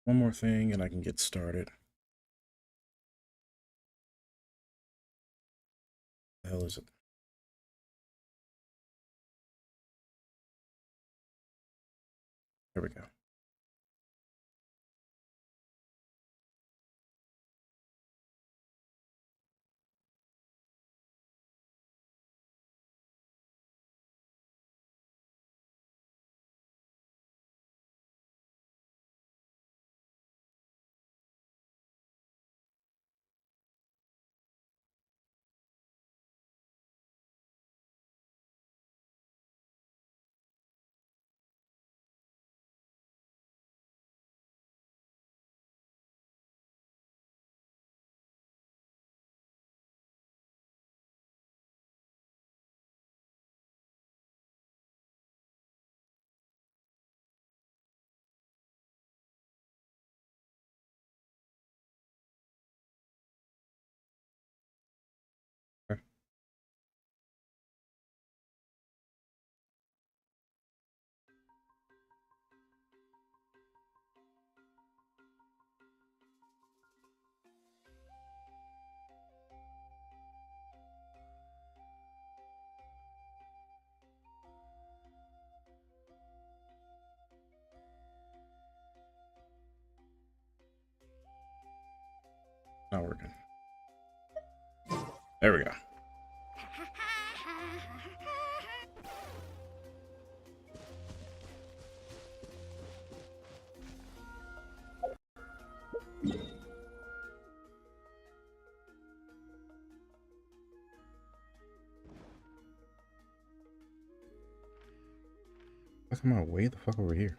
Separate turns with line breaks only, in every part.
One more thing and I can get started. The hell is it? There we go. Okay. Not working. There we go. Fuck am I way the fuck over here?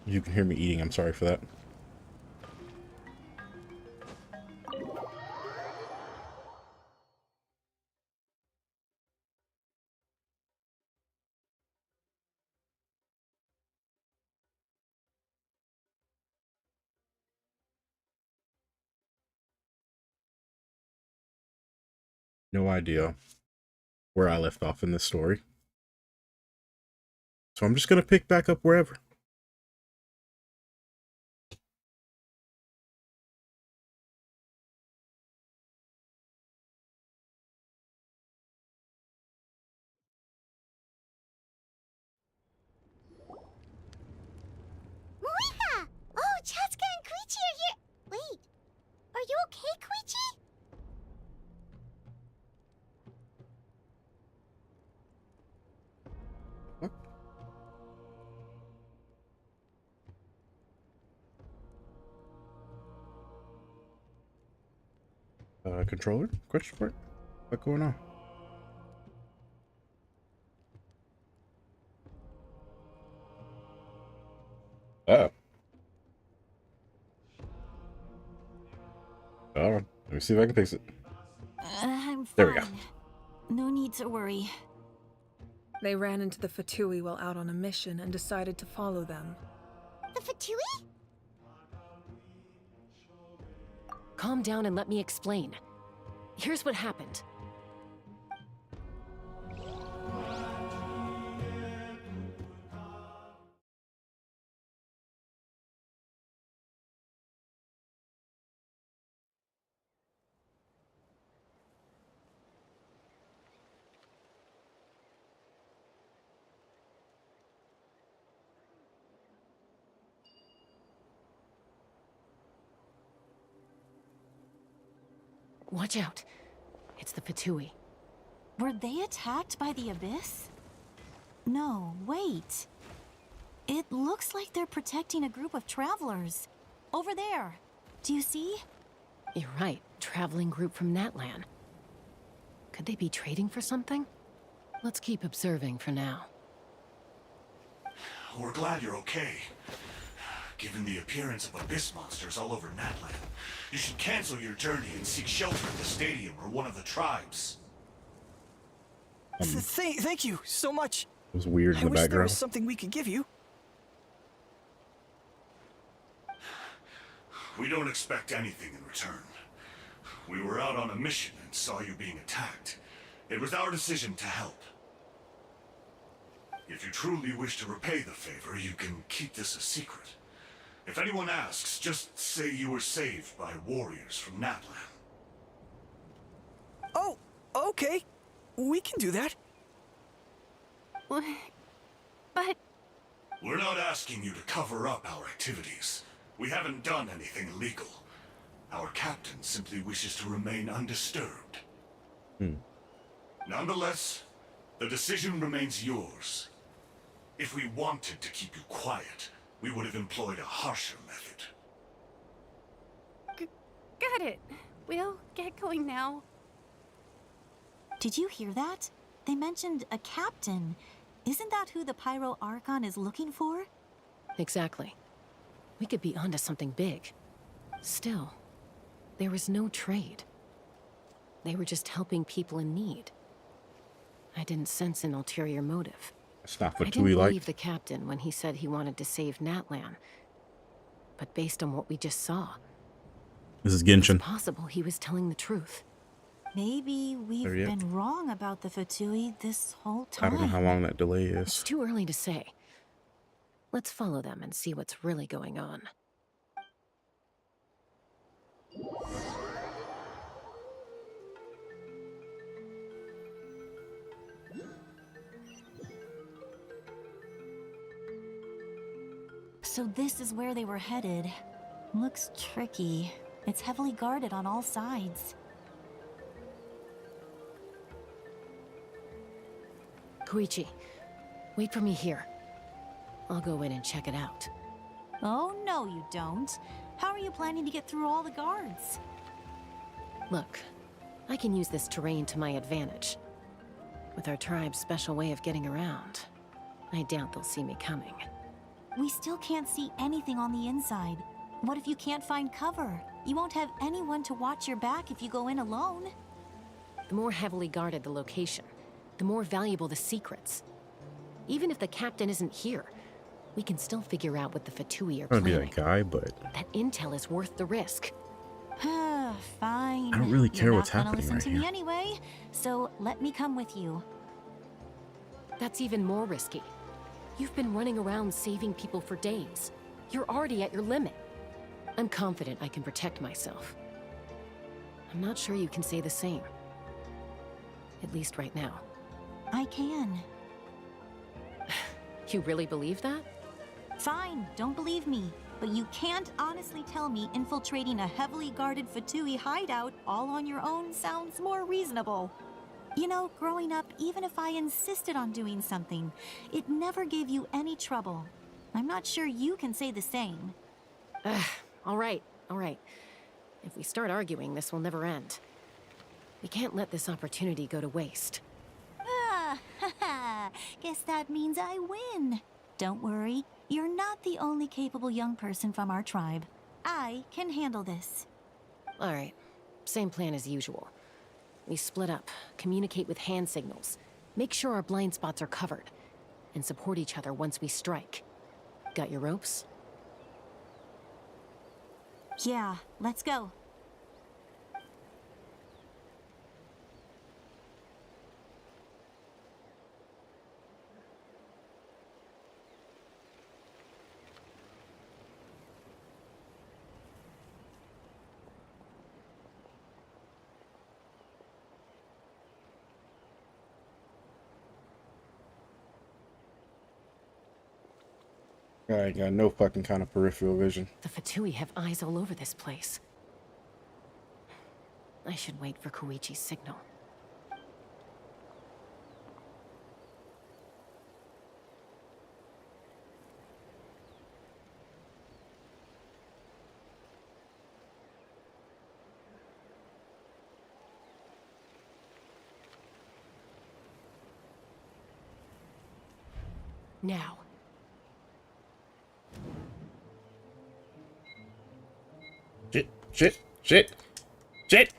You can hear me eating. I'm sorry for that. No idea where I left off in this story. So I'm just going to pick back up wherever.
Moiha! Oh, Chaska and Koichi are here! Wait, are you okay, Koichi?
Controller? Question mark? What's going on? Oh. Hold on. Let me see if I can fix it.
I'm fine.
There we go.
No need to worry.
They ran into the Fatui while out on a mission and decided to follow them.
The Fatui?
Calm down and let me explain. Here's what happened. Watch out. It's the Fatui.
Were they attacked by the Abyss? No, wait. It looks like they're protecting a group of travelers. Over there. Do you see?
You're right, traveling group from Natlan. Could they be trading for something? Let's keep observing for now.
We're glad you're okay. Given the appearance of abyss monsters all over Natlan, you should cancel your journey and seek shelter at the stadium or one of the tribes.
Thank you so much.
It was weird in
I
the
wish there
background.
was something we could give you.
We don't expect anything in return. We were out on a mission and saw you being attacked. It was our decision to help. If you truly wish to repay the favor, you can keep this a secret. If anyone asks, just say you were saved by warriors from Natlan.
Oh, okay. We can do that.
But
We're not asking you to cover up our activities. We haven't done anything illegal. Our captain simply wishes to remain undisturbed. Nonetheless, the decision remains yours. If we wanted to keep you quiet, we would have employed a harsher method.
got it. We'll get going now.
Did you hear that? They mentioned a captain. Isn't that who the Pyro Archon is looking for?
Exactly. We could be onto something big. Still, there was no trade. They were just helping people in need. I didn't sense an ulterior motive.
It's not
I
what
didn't
we like.
believe the captain when he said he wanted to save Natlan. But based on what we just saw,
This is
it's
Genshin.
possible he was telling the truth.
Maybe we've
There yet?
been wrong about the Fatui this whole
I
time.
don't know how long that delay
It's
is.
too early to say. Let's follow them and see what's really going on.
So this is where they were headed. Looks tricky. It's heavily guarded on all sides.
Koichi, wait for me here. I'll go in and check it out.
Oh, no, you don't. How are you planning to get through all the guards?
Look, I can use this terrain to my advantage. With our tribe's special way of getting around, I doubt they'll see me coming.
We still can't see anything on the inside. What if you can't find cover? You won't have anyone to watch your back if you go in alone.
The more heavily guarded the location, the more valuable the secrets. Even if the captain isn't here, we can still figure out what the Fatui are
I'm gonna be
planning.
that guy, but
That intel is worth the risk.
Fine.
I don't really care
You're
what's
not
happening
gonna listen
right
to me
here.
anyway, so let me come with you.
That's even more risky. You've been running around saving people for days. You're already at your limit. I'm confident I can protect myself. I'm not sure you can say the same. At least right now.
I can.
You really believe that?
Fine, don't believe me. But you can't honestly tell me infiltrating a heavily guarded Fatui hideout all on your own sounds more reasonable. You know, growing up, even if I insisted on doing something, it never gave you any trouble. I'm not sure you can say the same.
All right, all right. If we start arguing, this will never end. We can't let this opportunity go to waste.
Guess that means I win. Don't worry, you're not the only capable young person from our tribe. I can handle this.
All right, same plan as usual. We split up, communicate with hand signals, make sure our blind spots are covered, and support each other once we strike. Got your ropes?
Yeah, let's go.
I ain't got no fucking kind of peripheral vision.
The Fatui have eyes all over this place. I should wait for Koichi's signal. Now.
Shit, shit, shit, shit!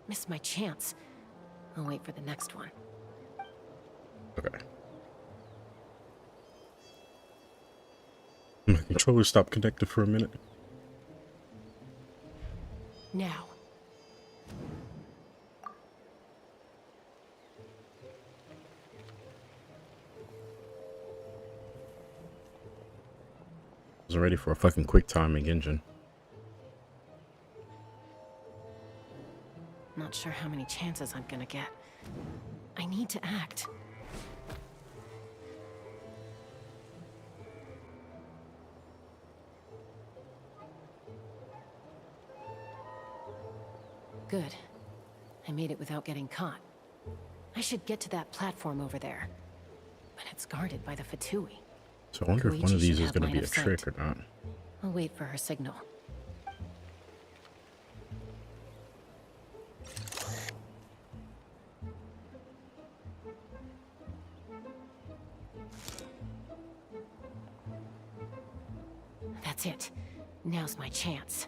Missed my chance. I'll wait for the next one.
Okay. My controller stopped connected for a minute.
Now.
I was ready for a fucking quick timing engine.
Not sure how many chances I'm gonna get. I need to act. Good. I made it without getting caught. I should get to that platform over there. But it's guarded by the Fatui.
So I wonder if one
Koichi
of these
should
is
have
going to
line
be a
of sight.
trick or not.
I'll wait for her signal. That's it. Now's my chance.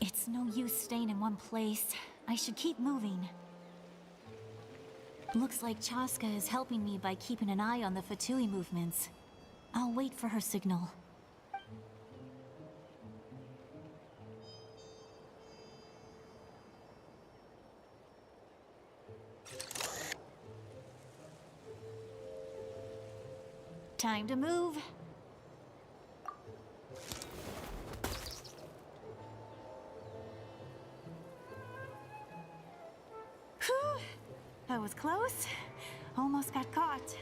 It's no use staying in one place. I should keep moving. Looks like Chaska is helping me by keeping an eye on the Fatui movements. I'll wait for her signal. Time to move. Whew. That was close. Almost got caught.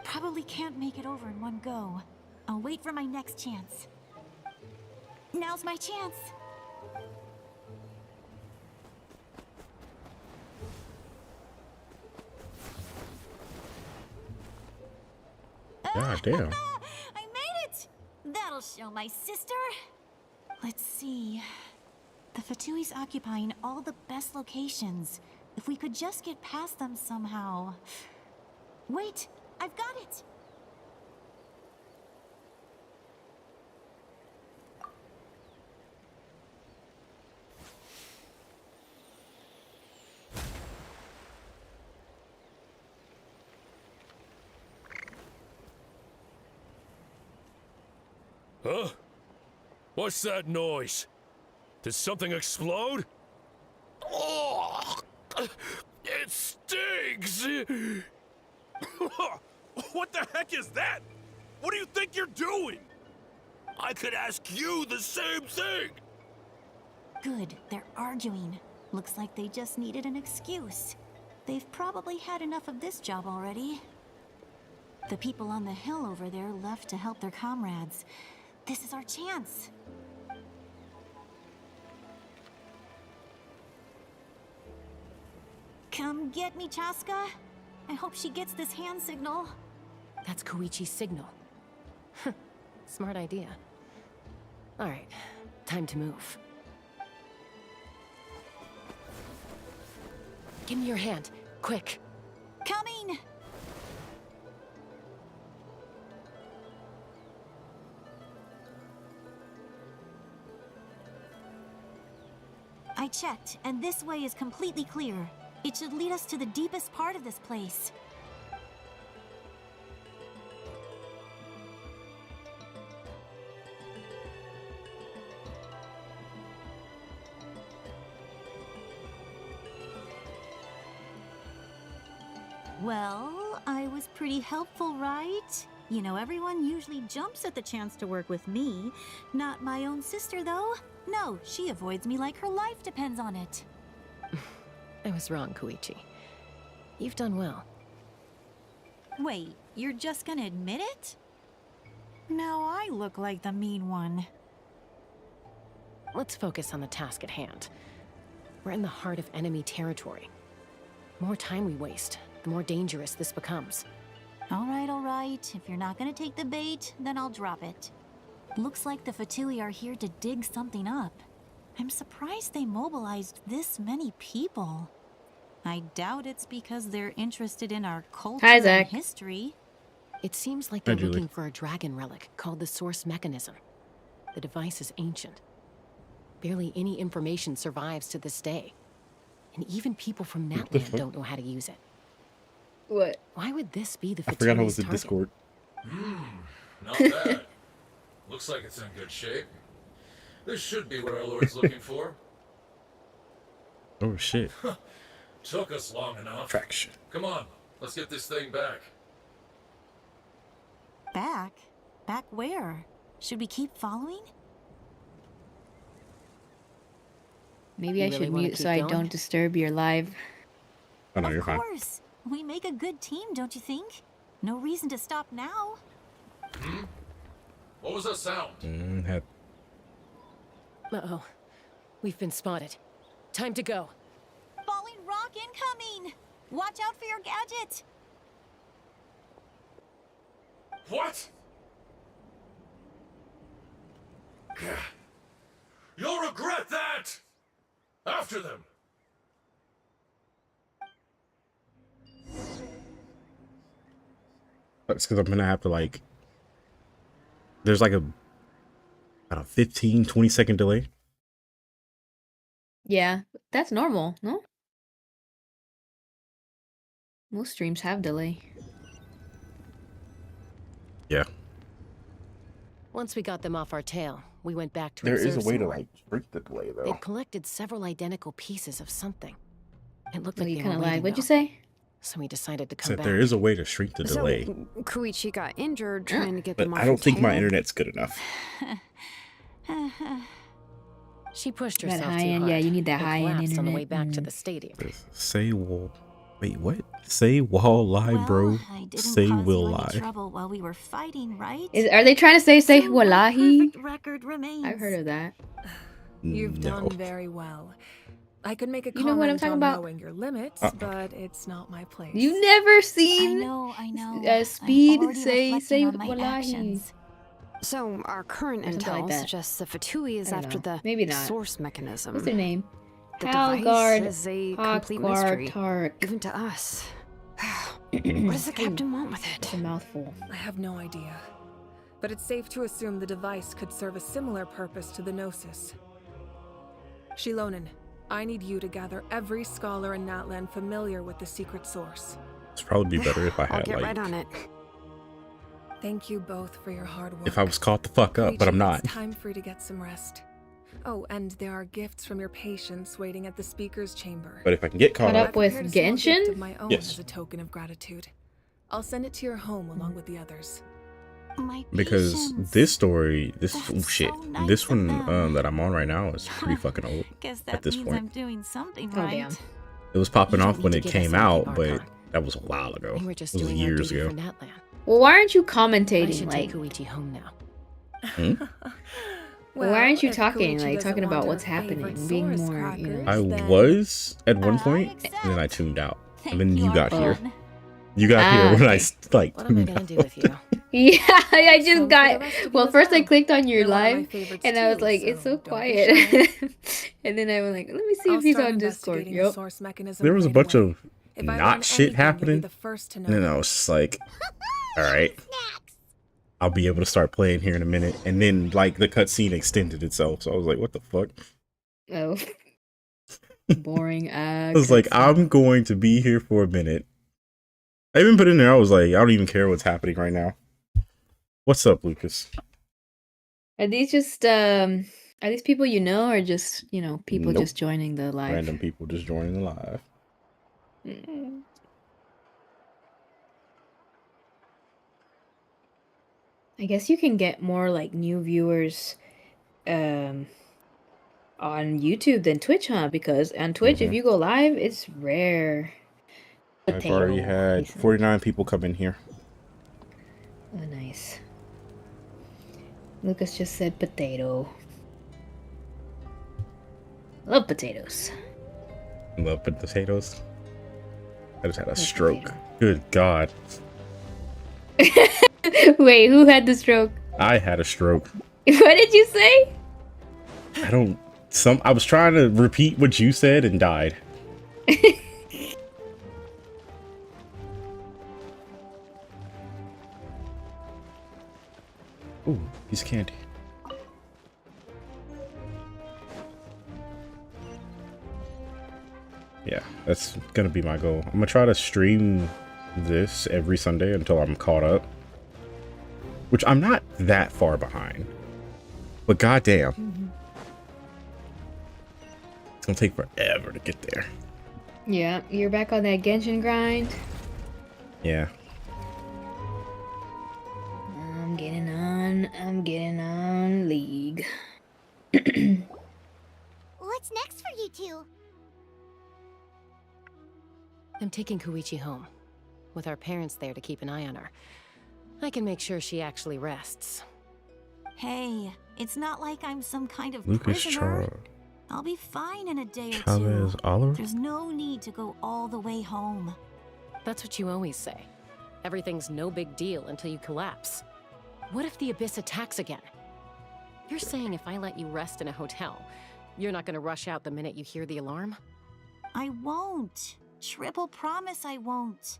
Probably can't make it over in one go. I'll wait for my next chance. Now's my chance.
God damn.
I made it! That'll show my sister. Let's see. The Fatui's occupying all the best locations. If we could just get past them somehow. Wait, I've got it!
Huh? What's that noise? Did something explode? Oh, it stinks! What the heck is that? What do you think you're doing? I could ask you the same thing!
Good, they're arguing. Looks like they just needed an excuse. They've probably had enough of this job already. The people on the hill over there left to help their comrades. This is our chance. Come get me, Chaska. I hope she gets this hand signal.
That's Koichi's signal. Smart idea. Alright, time to move. Give me your hand, quick.
Coming! I checked, and this way is completely clear. It should lead us to the deepest part of this place. Well, I was pretty helpful, right? You know, everyone usually jumps at the chance to work with me. Not my own sister, though. No, she avoids me like her life depends on it.
I was wrong, Koichi. You've done well.
Wait, you're just gonna admit it? Now I look like the mean one.
let's focus on the task at hand. We're in the heart of enemy territory. The more time we waste, the more dangerous this becomes.
All right. If you're not gonna take the bait, then I'll drop it. Looks like the Fatui are here to dig something up. I'm surprised they mobilized this many people. I doubt it's because they're interested in our culture
Hi,
and
Zach.
history.
It seems like
Hi,
they're
Julie.
looking for a dragon relic called the Source Mechanism. The device is ancient. Barely any information survives to this day. And even people from
What the
Natlan
fuck?
don't know how to use it.
What?
Why would this be the
I forgot I was
Fatui's
in
target?
Discord.
Not bad. Looks like it's in good shape. This should be what our Lord's looking for.
Oh shit.
Took us long enough.
Traction.
Come on, let's get this thing back.
Back? Back where? Should we keep following?
Maybe
You
I
really
should
wanna
mute
keep
so I
going?
don't disturb your live.
Oh no, you're
Of
fine.
course. We make a good team, don't you think? No reason to stop now.
What was that sound?
Uh-oh. We've been spotted. Time to go.
Falling rock incoming! Watch out for your gadget!
What? You'll regret that! After them!
That's because I'm gonna have to like. There's like about a 15-20 second delay.
Yeah, that's normal, no? Most streams have delay.
Yeah.
Once we got them off our tail, we went back to
There is
observe
a way
some
to
more.
like break the delay though.
They'd collected several identical pieces of something. It looked
Oh,
like
you
they
kind
were
of lied.
waiting,
What'd you
though.
say?
So we decided to come
Said
back.
there is a way to shrink the delay,
Koichi got injured trying to get
but
them off
I don't
your
think my
tail.
internet's good enough.
She pushed
That
herself
high
too
end,
hard
yeah, you need that
and
high end
collapsed on the
internet.
way back to
Mm.
the stadium.
Say wall. Wait, what? Say wall lie,
well,
bro.
I didn't
Say
cause
will
you any
lie.
trouble while we were fighting, right?
Are they trying to say
So my
wallahi?
perfect record remains.
I've heard of that.
You've
No.
done very well. I could make a
You know what I'm
comment
talking
on
about?
knowing your limits, but it's not my place.
You've never
I
seen
know.
Speed
I'm already
say
reflecting on my
wallahi.
actions.
So our current
Or something like
intel
that.
suggests the Fatui is
I don't
after
know.
the
Maybe not.
source mechanism.
What's their name?
The
Halgard
device is a complete mystery,
Tark.
even to us. What does the captain want with
It's
it?
a mouthful.
I have no idea. But it's safe to assume the device could serve a similar purpose to the Gnosis. Shilonen, I need you to gather every scholar in Natlan familiar with the secret source.
It's probably be better if I
I'll
had
get
like
right on it.
Thank you both for your hard work.
if I was caught the fuck up, but I'm
Koichi,
not.
It's time for you to get some rest. Oh, and there are gifts from your patients waiting at the speaker's chamber.
But if I can get caught
Caught
up,
up with
I've prepared a small gift
Genshin?
of my own
Yes.
as a token of gratitude. I'll send it to your home along with the others.
My
because
patience.
this story, this
That's
shit,
so nice
this
of
one
them.
that I'm on right now is pretty fucking old.
Guess
at
that
this
means
point.
I'm doing something
Oh,
right.
damn.
It was popping
You don't
off when
need
it
to give us
came
anything,
out, but
Archon.
that was a while ago.
We were just
It was
doing our
years
duty
ago.
for Natlan.
Well, why aren't you
I
commentating?
should
Like,
take Koichi home now.
why aren't you
if
talking?
Koichi
Like,
doesn't
talking about
want
what's
her favorite
happening, being
source
more, you know.
crackers,
I
then-
was at one
I
point, and then I
accept.
tuned out,
Thank
and then you got here.
Archon.
You got here when I
okay.
like
What am I
tuned
gonna
out.
do with you?
Yeah, I
So
just
for the
got.
rest of you
Well,
as
first I
well.
clicked on your
You're one of my
live,
favorites
and I was
too,
like, it's so
so don't be
quiet. And then I was like, let me see
I'll
if he's
start
on Discord.
investigating the
Yep.
source mechanism
There was a
right
bunch
away.
of
If I learn
not shit
anything, you'll be
happening,
the first to know.
and then I was just like, all right, I'll be able to start playing here in a minute. And then like the cutscene extended itself, so I was like, what the fuck?
Oh, boring.
I was like, I'm going to be here for a minute. I even put in there, I was like, I don't even care what's happening right now. What's up, Lucas?
Are these just are these people you know, or just people
Nope.
just joining the live?
Random people just joining the live.
Mm. I guess you can get more like new viewers on YouTube than Twitch, huh? Because on Twitch, if
Mhm.
you go live, it's rare.
I've already had 49 people come in here.
Oh, nice. Lucas just said potato. Love potatoes.
Love potatoes. I just had a
Love
stroke.
potato.
Good God.
Wait, who had the stroke?
I had a stroke.
What did you say?
I was trying to repeat what you said and died. Ooh, piece of candy. Yeah, that's gonna be my goal. I'm gonna try to stream this every Sunday until I'm caught up. Which I'm not that far behind. But goddamn. It's gonna take forever to get there.
Yeah, you're back on that Genshin grind.
Yeah.
I'm getting on League.
What's next for you two?
I'm taking Koichi home. With our parents there to keep an eye on her, I can make sure she actually rests.
Hey, it's not like I'm some kind of
Lucas
prisoner. I'll be fine in a day or
Chavez
two.
Oliver?
There's no need to go all the way home.
That's what you always say. Everything's no big deal until you collapse. What if the Abyss attacks again? You're saying if I let you rest in a hotel, you're not gonna rush out the minute you hear the alarm?
I won't. Triple promise I won't.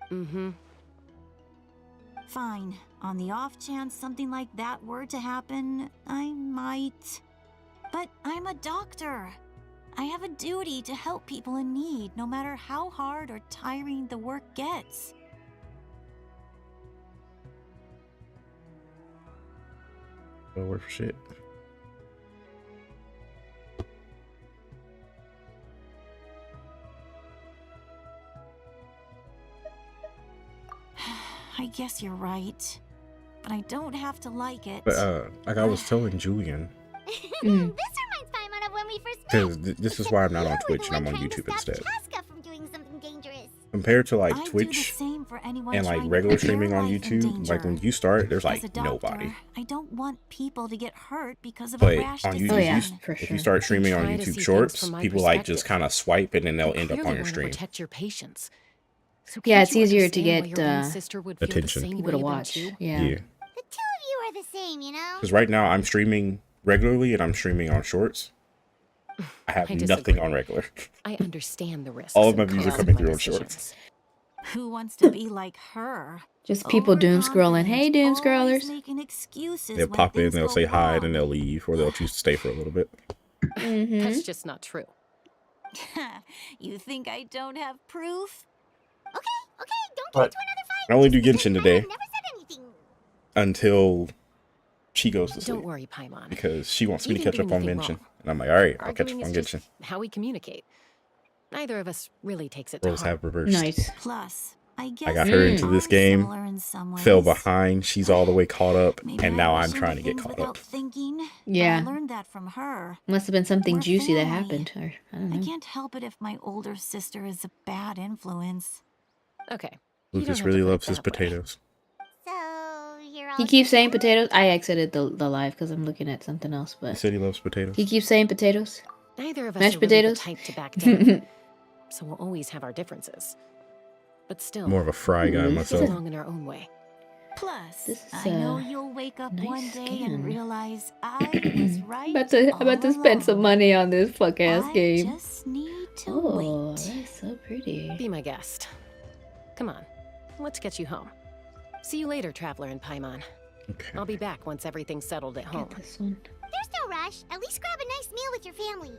Mm-hmm.
Fine. On the off chance something like that were to happen, I might. But I'm a doctor. I have a duty to help people in need, no matter how hard or tiring the work gets.
Don't work for shit.
I guess you're right. But I don't have to like it.
But like I was telling Julian,
This reminds Paimon of when we first met.
because this is why I'm not on
You were
Twitch
the
and I'm
one
on
trying to
YouTube
stop
instead.
Chaska from doing something dangerous.
Compared to like
I'd do the
Twitch
same for anyone
and like
trying to
regular
put their
streaming on
life in
YouTube, like when
danger.
you start, there's
As
like
a doctor,
nobody.
I don't want people to get hurt because of
But
a rash
on YouTube,
decision.
Oh, yeah,
you-
for
if
sure.
you start streaming on
try to see
YouTube
things
Shorts,
from my
people like just
perspective.
kind of swipe and then they'll end up
Clearly
on your
wanna
stream.
protect your patients. So
Yeah,
can't
it's
you
easier to
understand why
get,
your own sister would feel the
attention.
same
People to
way about
watch.
you?
Yeah.
Yeah.
The two of you are the same, you know?
Because right now I'm streaming regularly and I'm streaming on Shorts. I have
I
nothing
disagree.
on regular.
I understand the risks.
All of my
and
views are
costs of
coming
my
through on
decisions.
Shorts.
Who wants to be like her?
Just people doom scrolling. Hey, doom
Overconfident,
scrollers.
always making excuses
They'll
when
pop in,
things
they'll
go
say hi, and then
wrong.
they'll leave, or they'll choose to stay for a little bit.
That's just not true.
You think I don't have proof?
Okay, don't get
But
into another fight.
I only do
Just
Genshin
pretend
today
I've never said anything.
until she goes to sleep.
Don't worry, Paimon.
Because she wants me to
You
catch
didn't
up
do
on
anything
Genshin.
wrong.
And I'm like, alright, I'll catch
Arguing
up on
is
Genshin.
just how we communicate. Neither of us really takes it to
Roles
heart.
have reversed.
Nice.
Plus, I guess
I got her into
we
this
are
game,
similar in some
fell
ways.
behind, she's all the way caught up,
Maybe
and
I
now
rush
I'm
into
trying to get
things
caught
without
up.
thinking, but
Yeah.
I learned that from her.
Must have been something
We're
juicy that
family.
happened. Or, I don't
I
know.
can't help it if my older sister is a bad influence.
Okay. You don't
Lucas
have to
really
put it
loves his
that way.
potatoes.
So, you're all
He keeps saying
together?
potatoes. I exited the live because I'm looking at something else.
He
But
said he loves potatoes.
he keeps saying potatoes.
Neither of us
Mashed
are really the
potatoes?
type to back down, so we'll always have our differences. But still,
More of a fry guy
Ooh,
we get
myself.
along in our own way.
Plus,
This is
I know
a
you'll wake up
nice
one day
skin.
and realize I was right.
I'm about to spend some
all
money on this fuck ass
along. I
game.
just need to
Oh,
wait.
that's so pretty.
Be my guest. Come on, let's get you home. See you later, Traveler and Paimon.
Okay.
I'll be back once everything's settled at home.
Get this one.
There's no rush. At least grab a nice meal with your family.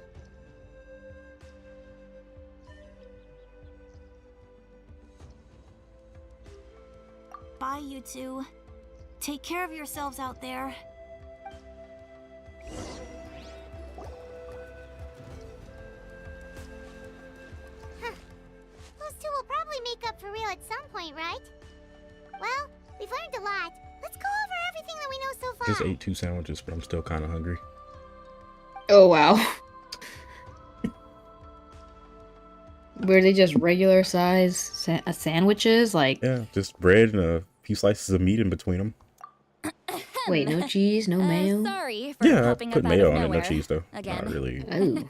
Bye, you two. Take care of yourselves out there.
Those two will probably make up for real at some point, right? Well, we've learned a lot. Let's go over everything that we know so far.
Just ate 2 sandwiches, but I'm still kind of hungry.
Oh wow. Were they just regular size sandwiches? Like,
Yeah, just bread and a few slices of meat in between them.
wait, no cheese, no mayo.
Sorry for
Yeah, I
popping
put
up
mayo
out of
on it, no
nowhere.
cheese though.
Again.
Not really.
Oh,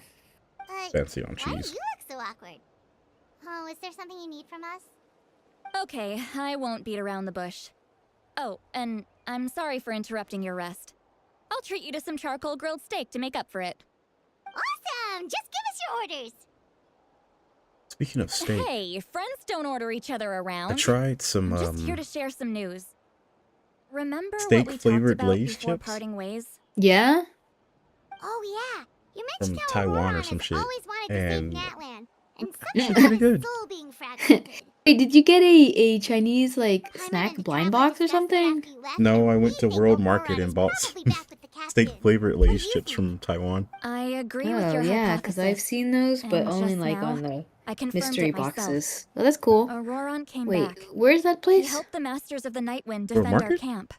Fancy on
Why do
cheese.
you look so awkward? Oh, is there something you need from us?
Okay, I won't beat around the bush. Oh, and I'm sorry for interrupting your rest. I'll treat you to some charcoal grilled steak to make up for it.
Awesome! Just give us your orders.
Speaking of steak,
Hey, friends don't order each other around.
I tried some
I'm just here to share some news. Remember what
steak
we talked
flavored
about
Lay's
before
chips
parting ways?
Yeah?
Oh yeah, you
from
mentioned how
Taiwan or
Auroran
some
has
shit,
always wanted to
and
save Natlan, and
they're
something
pretty
about
good.
his soul being fragmented.
Wait, did you get a Chinese like
I met
snack
in the
blind
traveler
box or
discussed it
something?
after you left,
No,
and
I
we
went to
think
World
Auroran
Market
is
and bought
probably
some
back with the
steak
captain.
flavored
What
Lay's
do you
chips
think?
from Taiwan.
I agree with
Oh
your
yeah,
hypothesis.
because I've seen those, but
And
only
just
like
now,
on the
I confirmed
mystery
it myself.
boxes. Oh, that's cool.
Auroran came
Wait,
back.
where's that
He
place?
helped the Masters of the Nightwind
World
defend our
Market?
camp.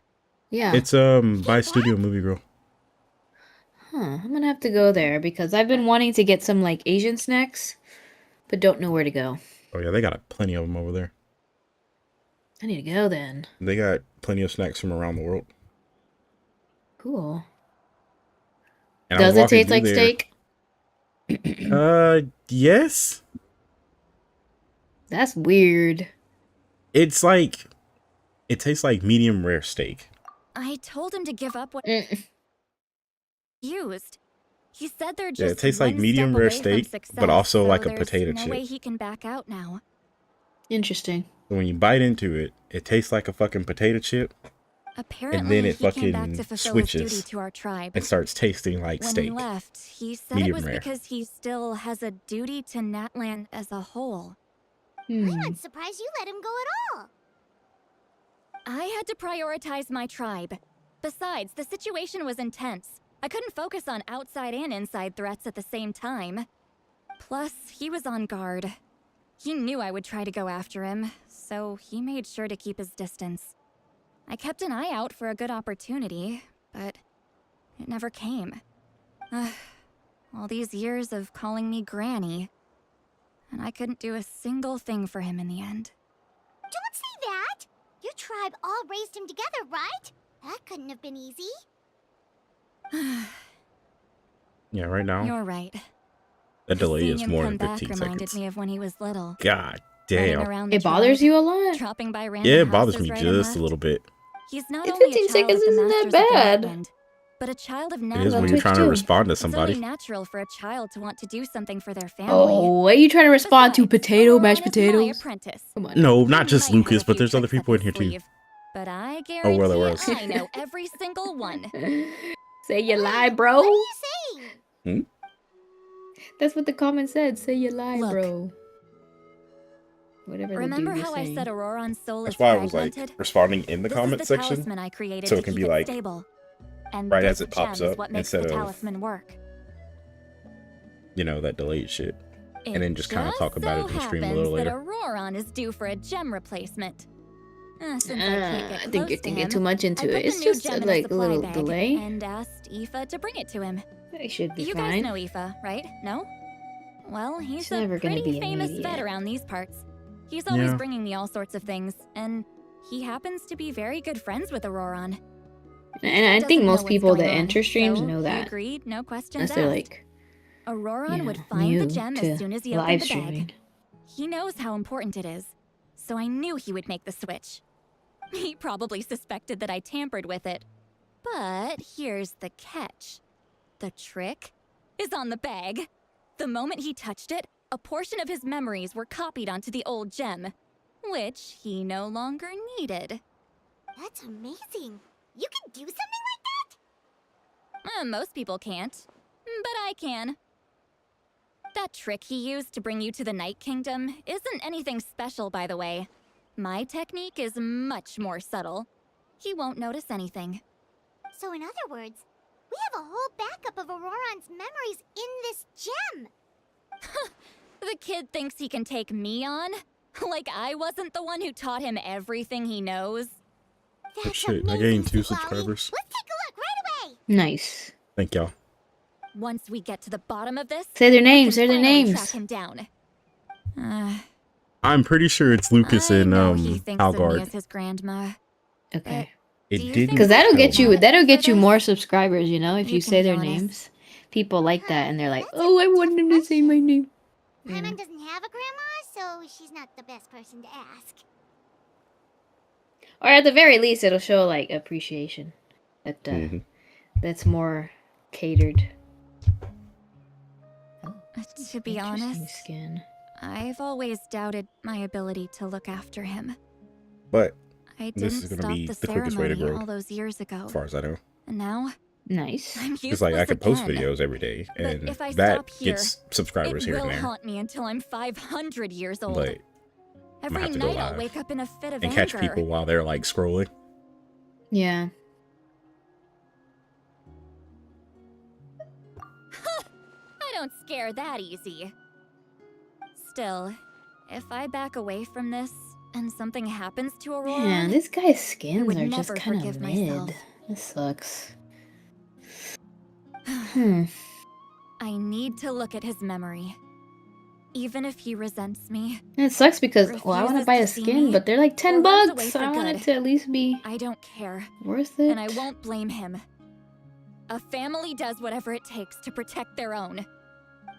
Yeah.
It's by Studio Movie Girl.
Huh, I'm gonna have to go there because I've been wanting to get some like Asian snacks, but don't know where to go.
Oh yeah, they got plenty of them over there.
I need to go then.
They got plenty of snacks from around the world.
Cool.
And I was
Does it
walking
taste
through
like
there.
steak?
Yes.
That's weird.
It's like, it tastes like medium rare steak.
I told him to give up what used. He said they're just
Yeah, it tastes like
one
medium
step
rare
away from
steak, but
success,
also
so
like a
there's
potato
no
chip.
way he can back out now.
Interesting.
So when you bite into it, it tastes like a fucking potato chip,
Apparently,
and then it
he came back
fucking
to fulfill his duty
switches
to our tribe.
and starts tasting like
When
steak.
he left, he said
Medium
it was
rare.
because he still has a duty to Natlan as a whole.
Hmm.
I'm not surprised you let him go at all.
I had to prioritize my tribe. Besides, the situation was intense. I couldn't focus on outside and inside threats at the same time. Plus, he was on guard. He knew I would try to go after him, so he made sure to keep his distance. I kept an eye out for a good opportunity, but it never came. All these years of calling me Granny, and I couldn't do a single thing for him in the end.
Don't say that. Your tribe all raised him together, right? That couldn't have been easy.
Yeah, right now,
You're right.
that delay
Seeing
is
him
more
come
than
back
15
reminded
seconds.
me of when he was little.
God
Running
damn.
around the
It bothers
tribe,
you a lot?
dropping by random
Yeah, it bothers
houses
me
right and
just
left.
a little bit.
He's not
It's
only a
15
child
seconds
of the
isn't that
Masters of the
bad.
Nightwind, but a child of
It is
Natlan.
when you're trying to
too.
respond to
It's
somebody.
only natural for a child to want to do something for their family.
Oh, what are you trying to respond to?
Besides,
Potato,
Auroran
mashed
is my
potatoes?
apprentice.
Come on.
No,
He
not just
might have
Lucas,
a
but
few
there's other
tricks up
people in
his
here too.
sleeve, but I
Oh, well, there
guarantee
was.
I know every single one.
Say you lie,
What
bro.
are you saying?
That's what the comment said. Say you lie,
Look.
bro. Whatever
Remember
the dude
how
was
I
saying.
said Auroran's soul
That's
is
why I was like
fragmented?
responding in the
This
comment
is the
section,
talisman I created
so
to
it can
keep
be
it
like
stable. And
right
this
as it pops
gem is
up
what makes
instead
the
of,
talisman work.
you know, that delayed shit.
It
And then just kind of talk about it in the stream a
happens
little
that
later.
Auroran is due for a gem replacement. Since I can't get
I think
close
you're
to
thinking
him,
too much
I
into
put
it.
the
It's
new
just
gem in
like a
supply
little
bag
delay.
and asked Aoife to bring it to him.
It should be
You
fine.
guys know Aoife, right? No? Well, he's
She's
a
never gonna
pretty
be an
famous vet
idiot.
around these parts. He's always
Yeah.
bringing me all sorts of things, and he happens to be very good friends with Auroran.
And I
Doesn't
think
know
most
what's
people
going
that
on,
enter streams
so
know
he
that.
agreed, no questions
Unless
asked.
they're like,
Auroran
you
would
know,
find
new
the gem
to
as soon as he
live
opened the
streaming.
bag. He knows how important it is, so I knew he would make the switch. He probably suspected that I tampered with it. But here's the catch. The trick is on the bag. The moment he touched it, a portion of his memories were copied onto the old gem, which he no longer needed.
That's amazing. You can do something like that?
Most people can't, but I can. That trick he used to bring you to the Night Kingdom isn't anything special, by the way. My technique is much more subtle. He won't notice anything.
So in other words, we have a whole backup of Auroran's memories in this gem.
The kid thinks he can take me on? Like I wasn't the one who taught him everything he knows?
Oh
That's
shit, I
amazing,
gained 2
Sweet Lolly.
subscribers.
Let's take a look right away.
nice.
Thank y'all.
Once we get to the bottom of this,
Say their
we
names.
can
Say their
finally
names.
track him down.
I'm pretty sure it's Lucas
I
and
know he thinks of me
Algard.
as his grandma.
Okay.
It
Do you
didn't
think
Because that'll
I'll
get
get
you
credit
that'll
for
get you
this?
more subscribers, you know, if
You
you
can
say
be
their
honest.
names. people like that, and they're like, "Oh, I want him to say my name."
Paimon doesn't have a grandma, so she's not the best person to ask.
Or at the very least, it'll show like appreciation. That that's more catered. Oh,
To be honest,
skin.
I've always doubted my ability to look after him.
But
I didn't
this is going to
stop
be
the
the quickest way to
ceremony
grow,
all those years ago.
as far as I know.
And now
Nice.
I'm
It's like I can post
again.
videos every day,
But
and
if I
that
stop here,
gets subscribers
it
here
will
and there.
haunt me until I'm 500 years old.
But I'm gonna
Every
have to go
night I'll
live
wake up in a fit of
and
anger.
catch people while they're like scrolling.
Yeah.
I don't scare that easy. Still, if I back away from this and something happens to Aurora,
Man, this guy's skins
would
are just
never
kind
forgive
of
myself.
mid. This sucks.
I need to look at his memory. Even if he resents me.
And it sucks because, well, I want to
refuses
buy
to
a
see
skin,
me,
but they're like
or
10
runs away
bucks.
for
I want it
good.
to at least be
I don't care.
worth it.
And I won't blame him. A family does whatever it takes to protect their own.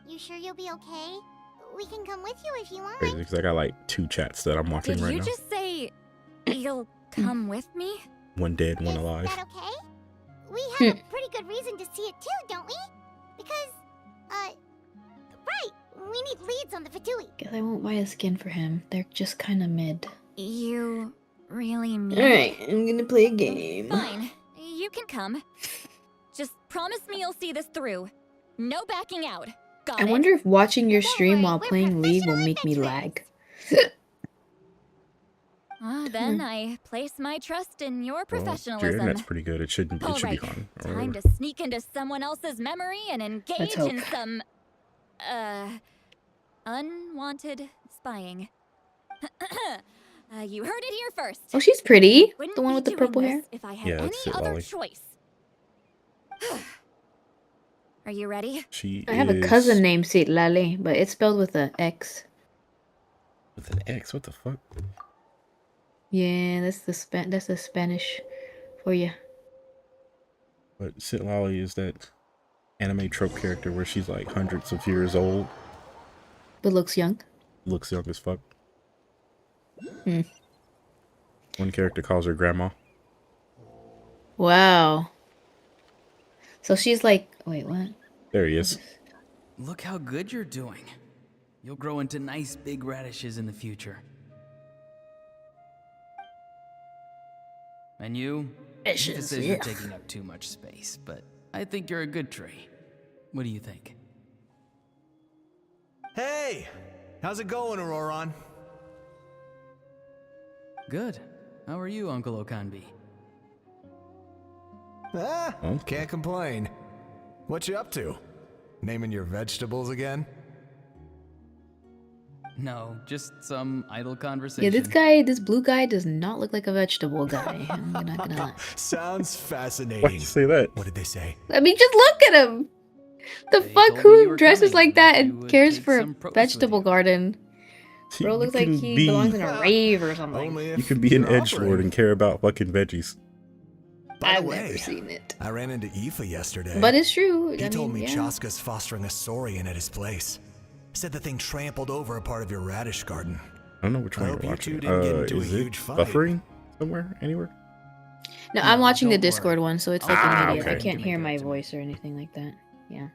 You sure you'll be okay? We can come with you if you want.
Crazy, 'cause I got like 2 chats that I'm watching
Did
right
you
now.
just say you'll come with me?
One dead, one
Is
alive.
that okay? We have a pretty good reason to see it too, don't we? Because, right, we need leads on the Fatui.
Guess I won't buy a skin for him. They're just kind of mid.
You really mean?
Alright, I'm gonna play a game.
Fine, you can come. Just promise me you'll see this through. No backing out. Got
I
it?
wonder if watching your stream while playing League will make me lag.
Then I place my trust in your
Well, your
professionalism.
internet's pretty good. It should be
Alright,
fun.
time to sneak into someone else's memory and engage
hope.
in some, unwanted spying. You heard it here first.
Oh, she's pretty.
Wouldn't
The one
be
with the
doing
purple
this
hair.
If I had
Yeah,
any
that's it,
other
Lolly.
choice. Are you ready?
She
I have a
is
cousin named Lale, but it's spelled with a X.
with an X. What the fuck?
Yeah, that's the Spanish for you.
But Lolly is that anime trope character where she's like hundreds of years old,
But looks young.
looks young as fuck.
Hmm.
One character calls her grandma.
Wow. So she's like, wait, what?
There he is.
Look how good you're doing. You'll grow into nice big radishes in the future. And you?
Radishes,
This says you're
yeah.
taking up too much space, but I think you're a good tree. What do you think?
Hey! How's it going, Auroron?
Good. How are you, Uncle Okanbi?
Can't complain. What you up to? Naming your vegetables again?
No, just some idle conversation.
Yeah, this blue guy does not look like a vegetable guy. I'm not gonna lie.
Sounds fascinating.
Why'd you say that?
What did they say?
I mean, just look at him. The
They
fuck,
told me you
who
were
dresses
coming,
like that
that you
and
would
cares
take
for a
some produce with
vegetable
you.
garden? Bro
You
looks like
can
he
be-
belongs in a rave or something.
Only
You
if
can be an
you're
edgelord
offering.
and care about fucking veggies.
By the
I've
way,
never seen it.
I ran into Aoife yesterday.
But it's true.
He
I
told
mean,
me
yeah.
Chaska's fostering a saurian at his place. Said the thing trampled over a part of your radish garden.
I don't know which
I
one
hope
you're
you two
watching.
didn't get into a
Is it
huge fight.
buffering somewhere, anywhere?
No, I'm watching the
don't worry.
Discord one, so it's like
Ah,
immediate. I
okay.
can't hear my voice or anything like that. Yeah.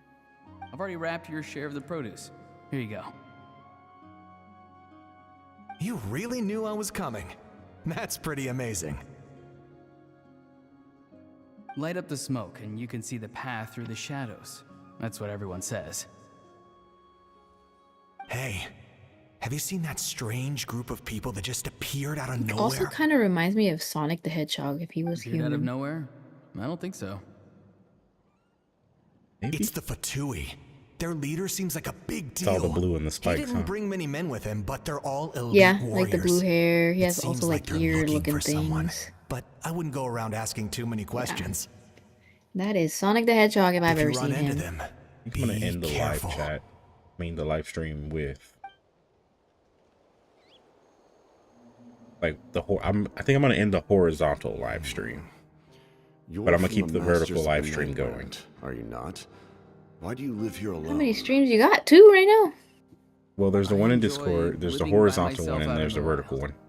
I've already wrapped your share of the produce. Here you go.
You really knew I was coming. That's pretty amazing.
Light up the smoke and you can see the path through the shadows. That's what everyone says.
Hey, have you seen that strange group of people that just appeared out of
It
nowhere?
also kind of reminds me of Sonic the Hedgehog if he was
Appeared out of
human.
nowhere? I don't think so.
Maybe?
It's the Fatui. Their leader seems like a big
It's
deal.
all the blue and the
He
spikes,
didn't
huh?
bring many men with him, but they're all elite
Yeah,
warriors.
like the blue hair. He
It
has
seems
also like
they're
ear
looking
looking
for someone.
things.
But I wouldn't go around asking too many questions.
That is Sonic the Hedgehog if I've
If
ever
you run
seen
into
him.
them,
I'm
be
gonna end the
careful.
live chat. The live stream with like the I think I'm gonna end the horizontal live stream.
You're
But I'm gonna
from
keep the
Masters
vertical
of
live
the
stream
Night
going.
Brand, are you not? Why do you live here alone?
How many streams you got? 2 right now?
Well, there's the one in
enjoy
Discord, there's the
living by
horizontal
myself
one, and
out in
there's
the
the vertical
wild.
one.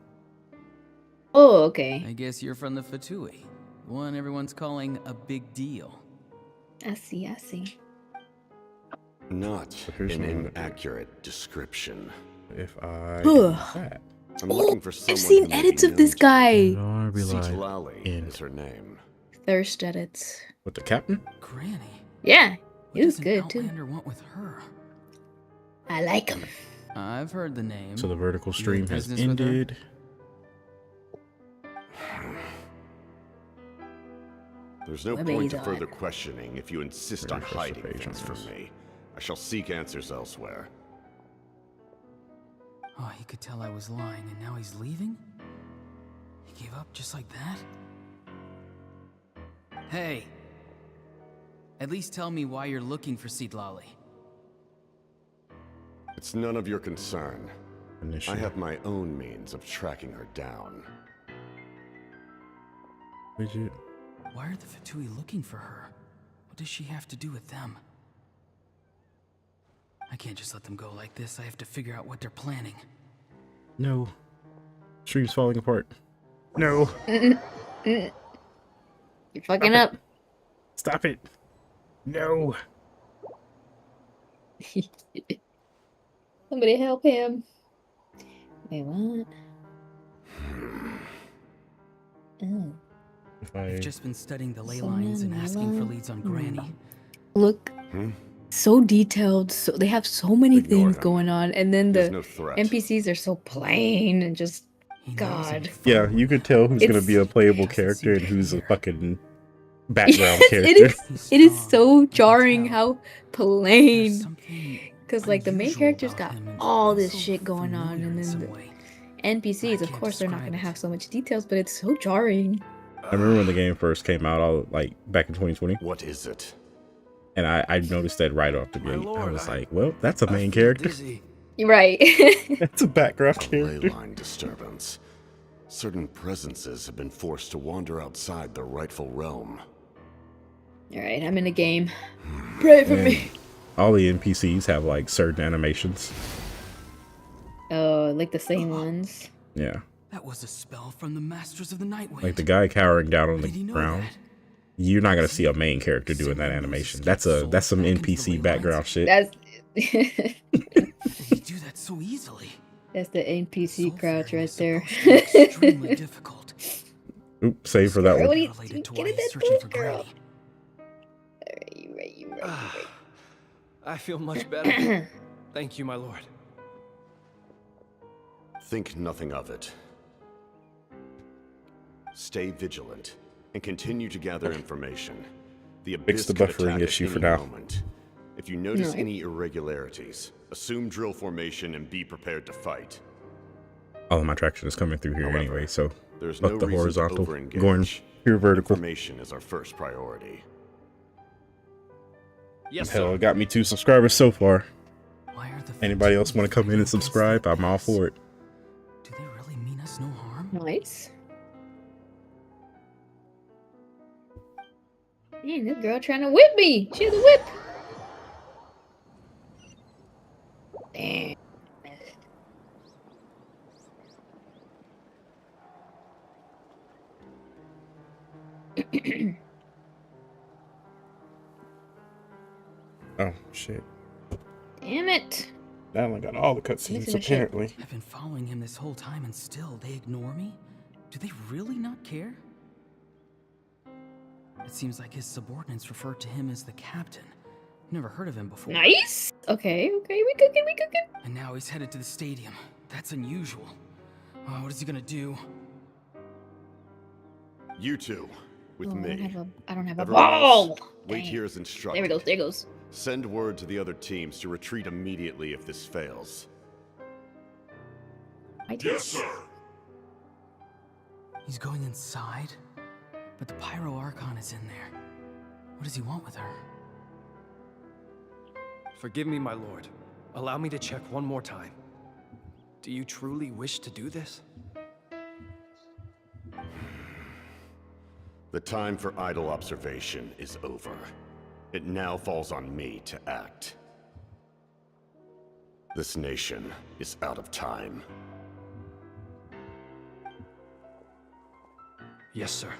Oh, okay.
I guess you're from the Fatui, the one everyone's calling a big deal.
I see, I see.
Not
here's
an
my-
inaccurate description.
If I
Ugh.
that.
I'm looking for someone
I've seen
who may
edits
be
of this
known to me.
guy.
I'll be like
Citlali
in
is her name.
Thirst edits.
with the captain.
Granny.
Yeah,
What
he was
does an
good too.
Outlander want with her?
I like him.
I've heard the name.
So the vertical
You have
stream has
business with her?
ended.
There's no
What
point
made
to further
on?
questioning if you insist
Very
on
first
hiding
page
things
on
from
this.
me. I shall seek answers elsewhere.
Oh, he could tell I was lying, and now he's leaving? He gave up just like that? Hey! At least tell me why you're looking for Citlali.
It's none of your concern. I
Initially.
have my own means of tracking her down.
Widget.
Why are the Fatui looking for her? What does she have to do with them? I can't just let them go like this. I have to figure out what they're planning.
No. Stream's falling apart. No.
You're fucking up.
Stop it. No.
Somebody help him. Wait, what? Oh.
If I
I've just been studying the ley
Someone
lines and asking for
love-
leads on Granny.
Look, so detailed. So they have so many
Ignore
things
him.
going on, and then
There's
the
no threat.
NPCs are so plain and just
He knows
God.
I'm
yeah, you could tell who's gonna be a playable
Doesn't
character
seem
and
to
who's a
care.
fucking background
Yes,
character.
it is.
He's
It is
strong.
so
I can
jarring
tell.
how
There's
plain.
something
Because like the main
unusual
character's
about
got
him and
all this
also
shit going on,
familiar
and
in
then
some
the
way.
NPCs,
I
of
can't
course, they're not
describe
gonna
it.
have so much details, but it's so jarring.
I remember when the game first came out, all like back in 2020,
What is it?
and I noticed that right off the
My
gate. I
lord,
was
I-
like, well, that's a
I
main
feel
character.
dizzy.
Right.
That's a background
A ley
character.
line disturbance. Certain presences have been forced to wander outside their rightful realm.
All right, I'm in the game. Pray for
And
me.
all the NPCs have like certain animations.
Oh, like the same ones.
Yeah,
That was a spell from the Masters of the Nightwind.
like the guy cowering down on
How
the
did he know
ground.
that?
You're not gonna see a main character doing that animation. That's some NPC background shit.
That's
He do that so easily.
that's the NPC
Soul
crouch
Faring
right
is
there.
supposed to be extremely difficult.
Oops, save for that
Girl,
one.
what are you
Related to
get
why
in
he's
that
searching
bush,
for
girl?
Granny.
You right, you right.
I feel much better. Thank you, my lord.
Think nothing of it. Stay vigilant and continue to gather information. The
Fix
abyss
the
could
buffering
attack at
issue for
any
now.
moment. If you notice
Alright.
any irregularities, assume drill formation and be prepared to fight.
All of my traction is coming through here
However,
anyway, so
There's
fuck
no
the
reason
horizontal,
to overengage.
going pure vertical.
Information is our first priority.
Yes,
Hell,
sir.
it got me 2 subscribers so far.
Why are the
Anybody else
Fatui
want to come in and
fighting against
subscribe?
the
I'm all
abyss?
for it.
Do they really mean us no harm?
Nice. Man, this girl trying to whip me. She has a whip. Damn.
Oh shit!
Damn it.
Natlan got all the
Listen
cutscenes
to shit.
apparently.
I've been following him this whole time and still they ignore me? Do they really not care? It seems like his subordinates refer to him as the captain. Never heard of him before.
Nice. Okay, we cooking.
And now he's headed to the stadium. That's unusual. Oh, what is he gonna do?
You two, with
Oh,
me.
I don't have a
Everyone
ball.
else, wait
Dang.
here as instructed.
There we go. There goes.
Send word to the other teams to retreat immediately if this fails.
Yes, sir.
He's going inside? But the Pyro Archon is in there. What does he want with her?
Forgive me, my lord. Allow me to check one more time. Do you truly wish to do this?
The time for idle observation is over. It now falls on me to act. This nation is out of time.
Yes, sir.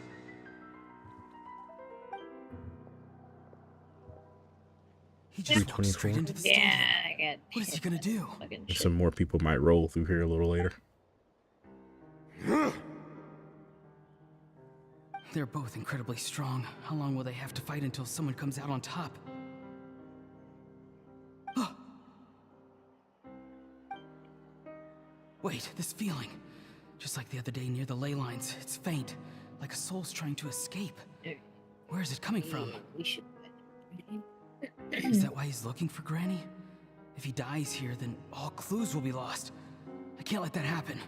He just walked straight into the stadium.
I got.
What is he gonna do?
And some more people might roll through here a little later.
They're both incredibly strong. How long will they have to fight until someone comes out on top? Oh. Wait, this feeling. Just like the other day near the ley lines. It's faint, like a soul's trying to escape. Where is it coming from?
We should.
Is that why he's looking for Granny? If he dies here, then all clues will be lost. I can't let that happen.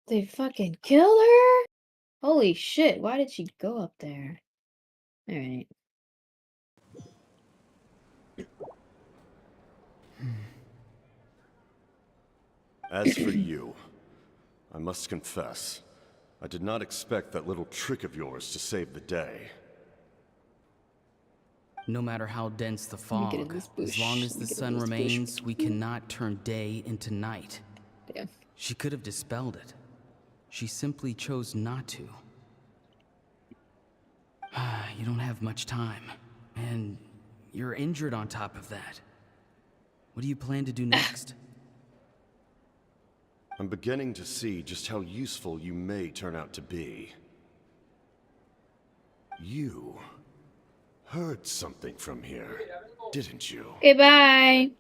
They fucking killed her? Holy shit, why did she go up there? Alright.
As for you, I must confess, I did not expect that little trick of yours to save the day.
No matter how dense the fog, as long as the sun remains, we cannot turn day into night.
Yeah.
She could have dispelled it. She simply chose not to. You don't have much time, and you're injured on top of that. What do you plan to do next?
I'm beginning to see just how useful you may turn out to be. You heard something from here, didn't you?
Okay, bye.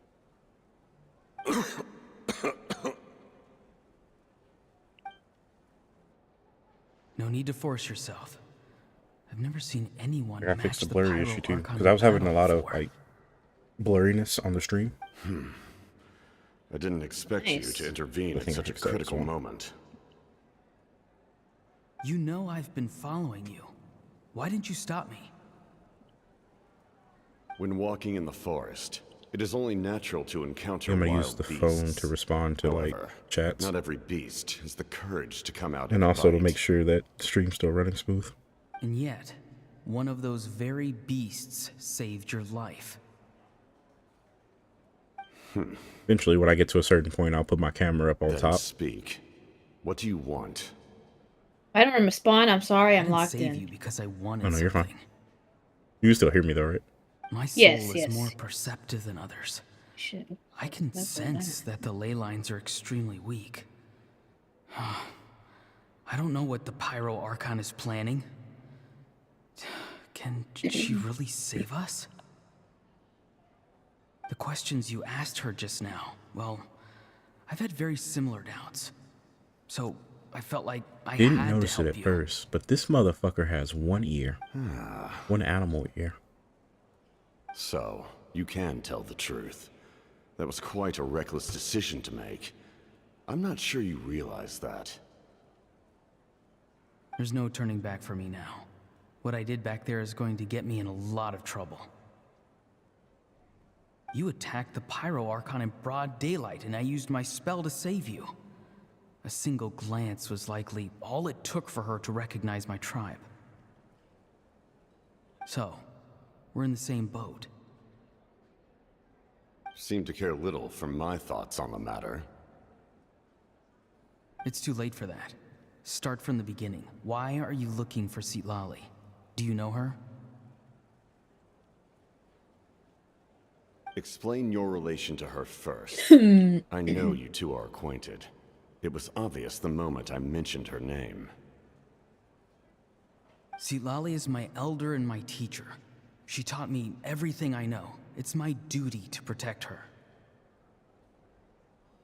No need to force yourself. I've never seen anyone
I
match
fixed the
the
blurry
pyro
issue too,
archon
because I was having a
battle
lot of
before.
like blurriness on the stream.
I didn't expect you to intervene at such a critical moment.
You know I've been following you. Why didn't you stop me?
When walking in the forest, it is only natural to encounter
I'm gonna
wild
use the
beasts.
phone to respond to
However,
like chats,
not every beast has the courage to come out
and
and
also to
bite.
make sure that the stream's still running smooth.
And yet, one of those very beasts saved your life.
Eventually, when I get to a certain point, I'll put my camera up on
Then
top.
speak. What do you want?
I don't respond. I'm sorry.
I
I'm
didn't
locked
save
in.
you because I wanted
Oh no, you're
something.
fine. You can still hear me though, right?
My soul is more perceptive than others.
Shit.
I can
That's
sense that the ley lines are extremely weak. I don't know what the Pyro Archon is planning. Can she really save us? The questions you asked her just now, well, I've had very similar doubts. So I felt like I
Didn't
had to
notice it
help
at
you.
first, but this motherfucker has one ear. One animal ear.
So, you can tell the truth. That was quite a reckless decision to make. I'm not sure you realize that.
There's no turning back for me now. What I did back there is going to get me in a lot of trouble. You attacked the Pyro Archon in broad daylight, and I used my spell to save you. A single glance was likely all it took for her to recognize my tribe. So, we're in the same boat.
Seem to care little for my thoughts on the matter.
It's too late for that. Start from the beginning. Why are you looking for Seetlali? Do you know her?
Explain your relation to her first. I know you two are acquainted. It was obvious the moment I mentioned her name.
Seetlali is my elder and my teacher. She taught me everything I know. It's my duty to protect her.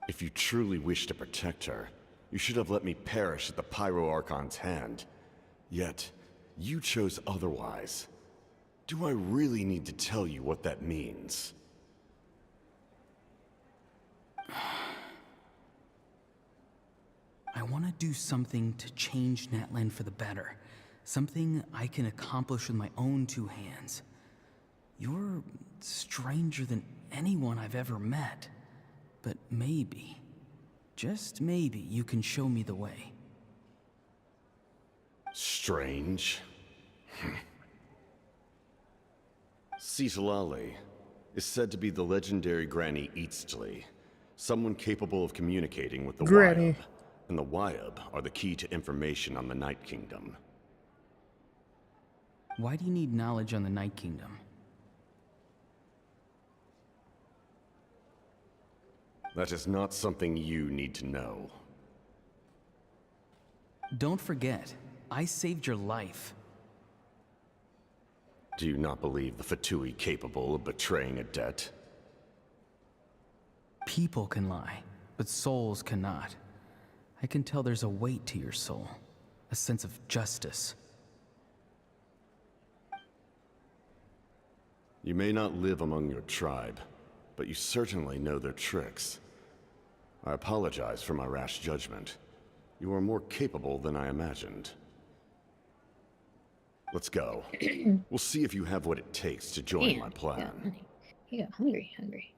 If you truly wish to protect her, you should have let me perish at the Pyro Archon's hand. Yet, you chose otherwise. Do I really need to tell you what that means?
I want to do something to change Natlan for the better. Something I can accomplish with my own two hands. You're stranger than anyone I've ever met. But maybe, just maybe, you can show me the way.
Strange. Cisalali is said to be the legendary Granny Eastly, someone capable of communicating with the
Granny.
Wyab, and the Wyab are the key to information on the Night Kingdom.
Why do you need knowledge on the Night Kingdom?
That is not something you need to know.
Don't forget, I saved your life.
Do you not believe the Fatui capable of betraying a debt?
People can lie, but souls cannot. I can tell there's a weight to your soul, a sense of justice.
You may not live among your tribe, but you certainly know their tricks. I apologize for my rash judgment. You are more capable than I imagined. Let's go. We'll see if you have what it takes to join my plan.
He got hungry.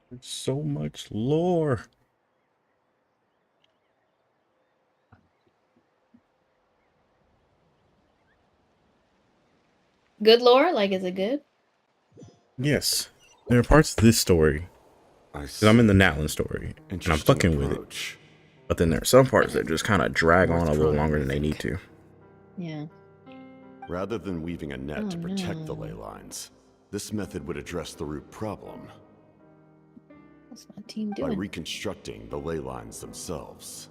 There's so much lore.
Good lore? Like, is it good?
Yes. There are parts of this story. Because I'm in the Natlan story. And I'm fucking with it. But then there are some parts that just kind of drag on a little longer than they need to.
Yeah.
Rather than weaving a net to protect the ley lines, this method would address the root problem.
What's my team
By
doing?
reconstructing the ley lines themselves.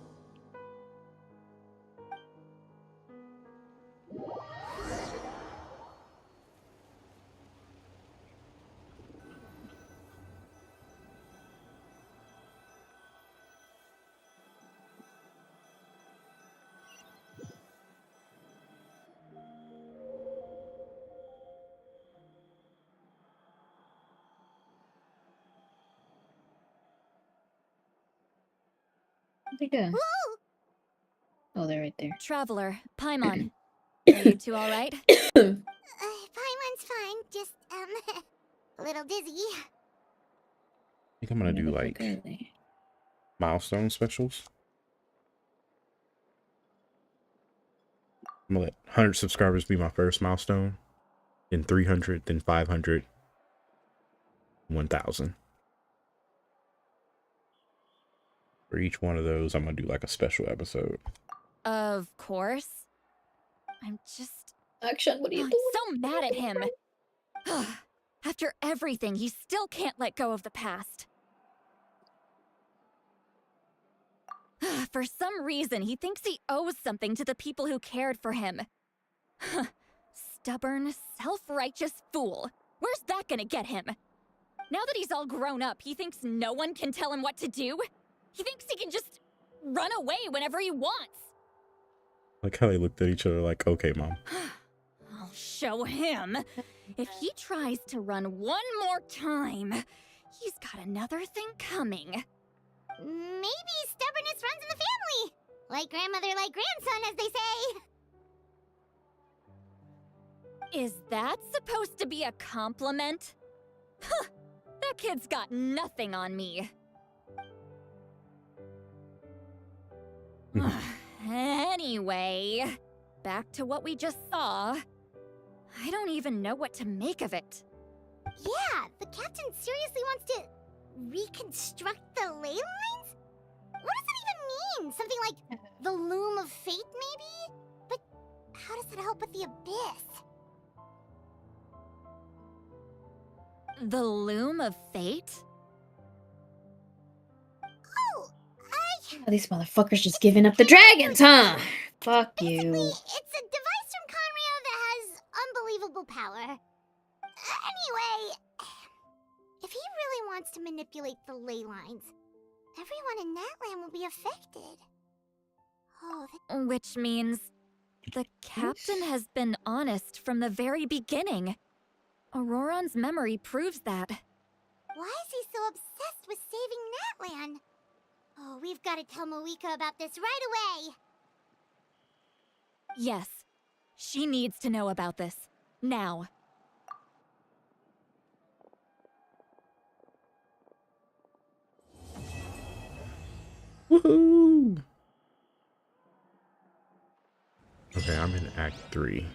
Where'd they go? Oh, they're right there.
Traveler, Paimon. Are you two alright?
Paimon's fine, just, a little dizzy.
I think I'm gonna do like milestone specials. I'm gonna let 100 subscribers be my first milestone, then 300, then 500, 1,000. For each one of those, I'm gonna do like a special episode.
Of course. I'm just...
Action, what are you
I'm
doing?
so mad at him. After everything, he still can't let go of the past. For some reason, he thinks he owes something to the people who cared for him. Stubborn, self-righteous fool. Where's that gonna get him? Now that he's all grown up, he thinks no one can tell him what to do? He thinks he can just run away whenever he wants.
Like how they looked at each other like, okay, Mom.
I'll show him. If he tries to run one more time, he's got another thing coming.
Maybe stubbornness runs in the family. Like grandmother, like grandson, as they say.
Is that supposed to be a compliment? Huh, that kid's got nothing on me. Anyway, back to what we just saw. I don't even know what to make of it.
Yeah, the captain seriously wants to reconstruct the ley lines? What does that even mean? Something like the loom of fate, maybe? But how does that help with the abyss?
The loom of fate?
Oh,
These motherfuckers just giving up the dragons, huh? Fuck you.
It's a device from Conrio that has unbelievable power. Anyway, if he really wants to manipulate the ley lines, everyone in Natlan will be affected. Oh,
Which means the captain has been honest from the very beginning. Auroron's memory proves that.
why is he so obsessed with saving Natlan? Oh, we've got to tell Moika about this right away.
Yes. She needs to know about this. Now.
Woohoo! Okay, I'm in Act 3.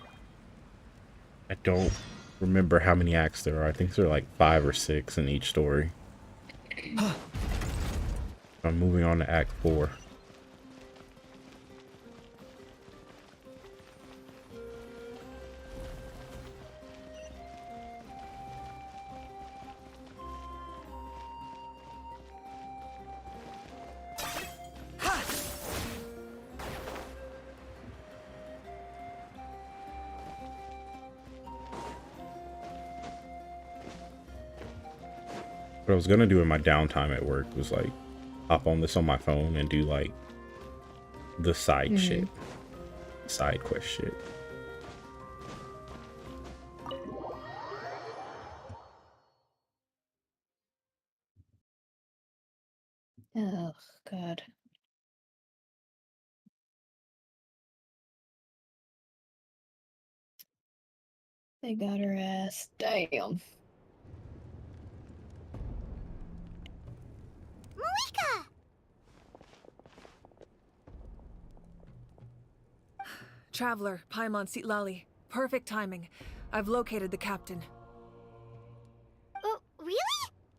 I don't remember how many acts there are. I think there are like 5 or 6 in each story. I'm moving on to Act 4. What I was gonna do in my downtime at work was like hop on this on my phone and do like the side shit, side quest shit.
Oh, God. They got her ass. Damn.
Moika!
Traveler, Paimon Sitlali. Perfect timing. I've located the captain.
Oh, really?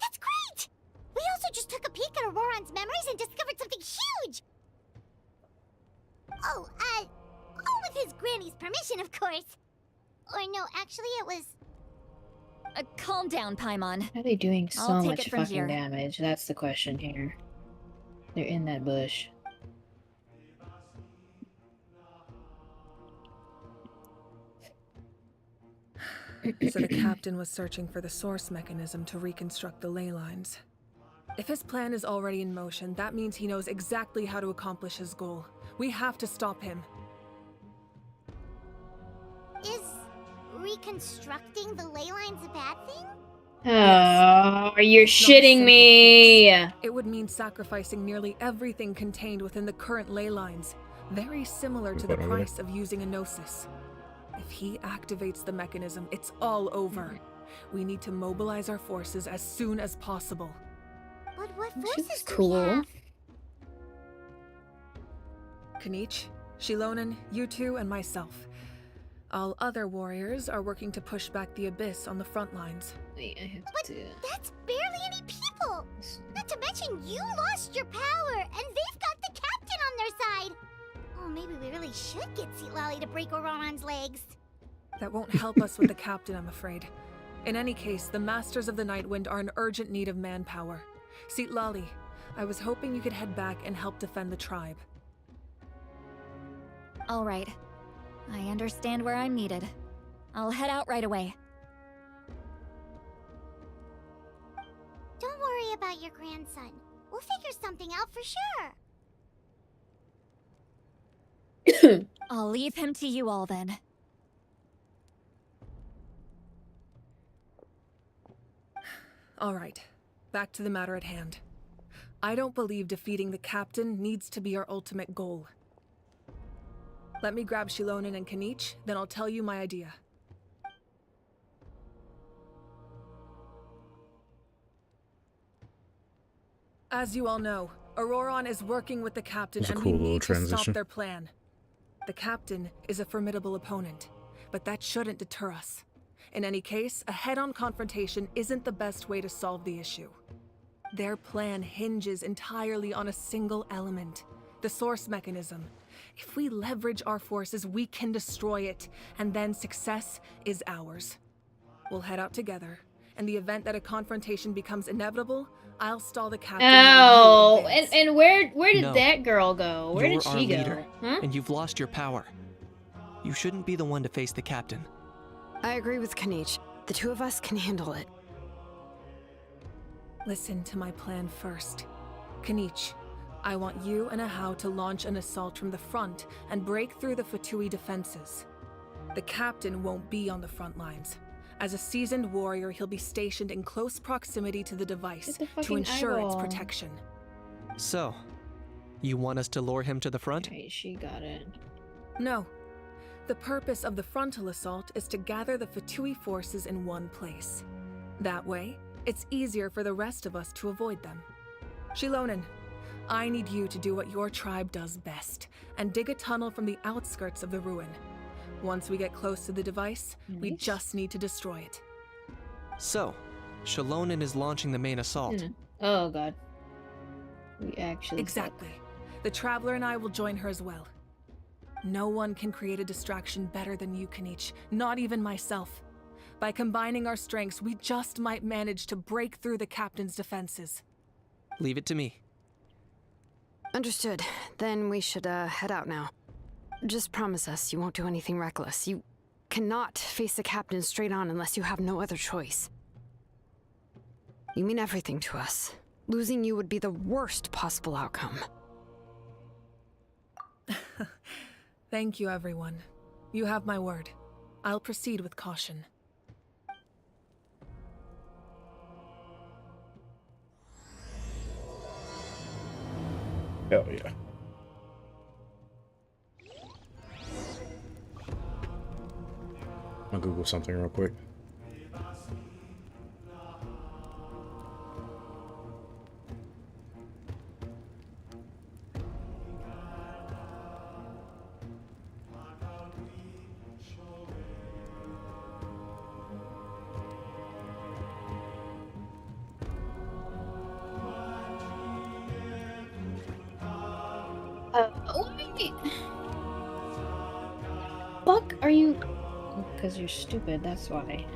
That's great! We also just took a peek at Auroron's memories and discovered something huge! Oh, all with his granny's permission, of course. Or no, actually it was...
Calm down, Paimon.
How are they doing so
I'll take
much
it from
fucking
here.
damage? That's the question here. They're in that bush.
So the captain was searching for the source mechanism to reconstruct the ley lines. If his plan is already in motion, that means he knows exactly how to accomplish his goal. We have to stop him.
Is reconstructing the ley lines a bad thing?
Oh, you're
It's not a
shitting
simple
me!
fix. It would mean sacrificing nearly everything contained within the current ley lines. Very similar to the price of using a Gnosis. If he activates the mechanism, it's all over. We need to mobilize our forces as soon as possible.
But what
She's
forces do we
cool.
have?
Kanich, Shilonen, you two, and myself. All other warriors are working to push back the abyss on the front lines.
Wait, I have
But
to...
that's barely any people! Not to mention you lost your power, and they've got the captain on their side! Oh, maybe we really should get Sitlali to break Auroron's legs.
That won't help us with the captain, I'm afraid. In any case, the Masters of the Nightwind are in urgent need of manpower. Sitlali, I was hoping you could head back and help defend the tribe.
All right. I understand where I'm needed. I'll head out right away.
Don't worry about your grandson. We'll figure something out for sure.
I'll leave him to you all then.
All right, back to the matter at hand. I don't believe defeating the captain needs to be our ultimate goal. Let me grab Shilonen and Kanich, then I'll tell you my idea. As you all know, Auroron is working with the captain
That's a
and
cool
we
little
need to stop
transition.
their plan. The captain is a formidable opponent, but that shouldn't deter us. In any case, a head-on confrontation isn't the best way to solve the issue. Their plan hinges entirely on a single element, the source mechanism. If we leverage our forces, we can destroy it, and then success is ours. We'll head out together. In the event that a confrontation becomes inevitable, I'll stall the captain.
Oh,
while you advance.
and where did
No.
that girl go? Where
You're
did
our
she
leader,
go? Huh?
and you've lost your power. You shouldn't be the one to face the captain.
I agree with Kanich. The two of us can handle it.
Listen to my plan first. Kanich, I want you and Ahau to launch an assault from the front and break through the Fatui defenses. The captain won't be on the front lines. As a seasoned warrior, he'll be stationed in close proximity to the device
Get the
to
fucking
ensure its
eyeball.
protection.
So,
You want us to lure him to the front?
Okay, she got it.
No. The purpose of the frontal assault is to gather the Fatui forces in one place. That way, it's easier for the rest of us to avoid them. Shilonen, I need you to do what your tribe does best, and dig a tunnel from the outskirts of the ruin. Once we get close to the device, we just need to destroy it.
So, Shilonen is launching the main assault.
Oh god. We actually...
Exactly. The Traveler and I will join her as well. No one can create a distraction better than you, Kenichi, not even myself. By combining our strengths, we just might manage to break through the Captain's defenses.
Leave it to me.
Understood. Then we should head out now. Just promise us you won't do anything reckless. You cannot face the Captain straight on unless you have no other choice. You mean everything to us. Losing you would be the worst possible outcome.
Thank you, everyone. You have my word. I'll proceed with caution.
Hell yeah. I'll Google something real quick.
Fuck are you? Because you're stupid, that's why.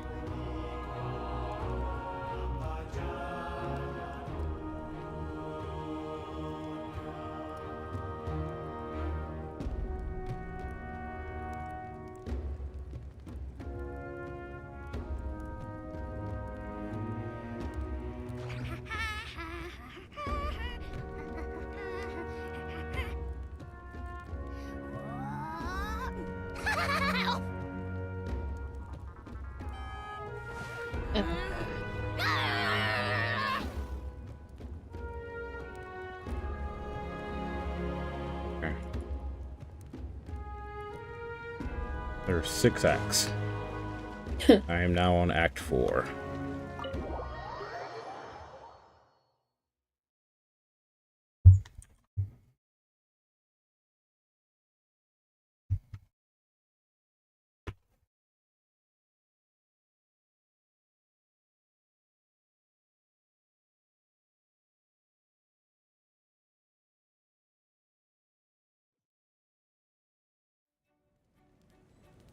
There are 6 acts. I am now on Act 4.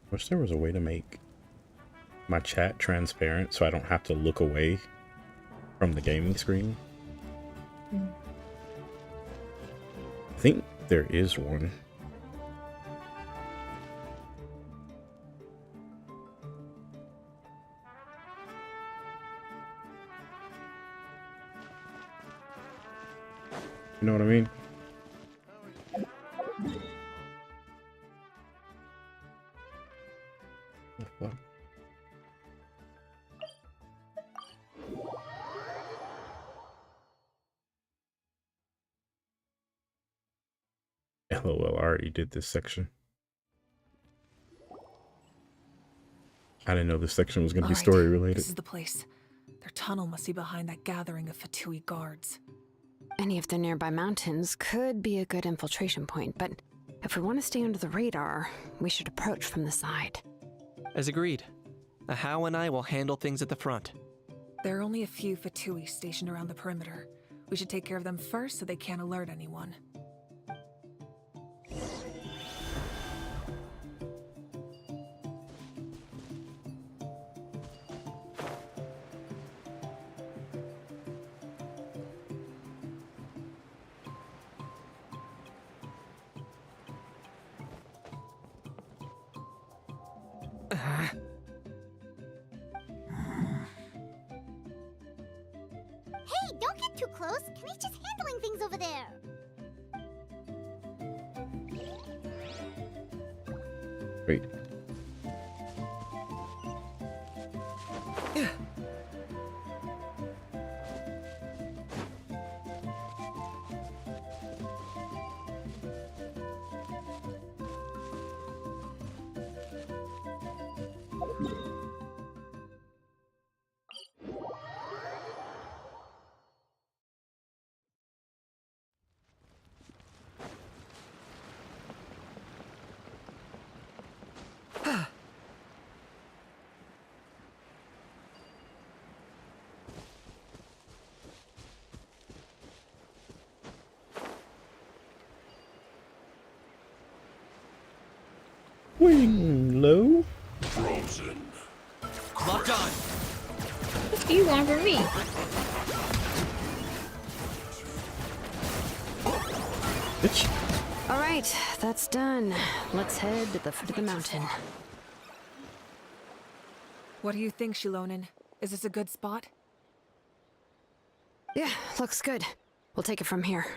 Wish there was a way to make my chat transparent so I don't have to look away from the gaming screen. I think there is one. You know what I mean? What? LOL, I already did this section. I didn't know this section was going to be story related.
This is the place. Their tunnel must be behind that gathering of Fatui guards.
Any of the nearby mountains could be a good infiltration point, but if we want to stay under the radar, we should approach from the side.
As agreed. Ahau and I will handle things at the front.
There are only a few Fatui stationed around the perimeter. We should take care of them first so they can't alert anyone.
Hey, don't get too close. Kenichi's handling things over there.
Wait. Wing low.
Frozen.
Locked on.
What do you want from me?
Bitch.
All right, that's done. Let's head to the foot of the mountain.
What do you think, Shilonen? Is this a good spot?
Yeah, looks good. We'll take it from here.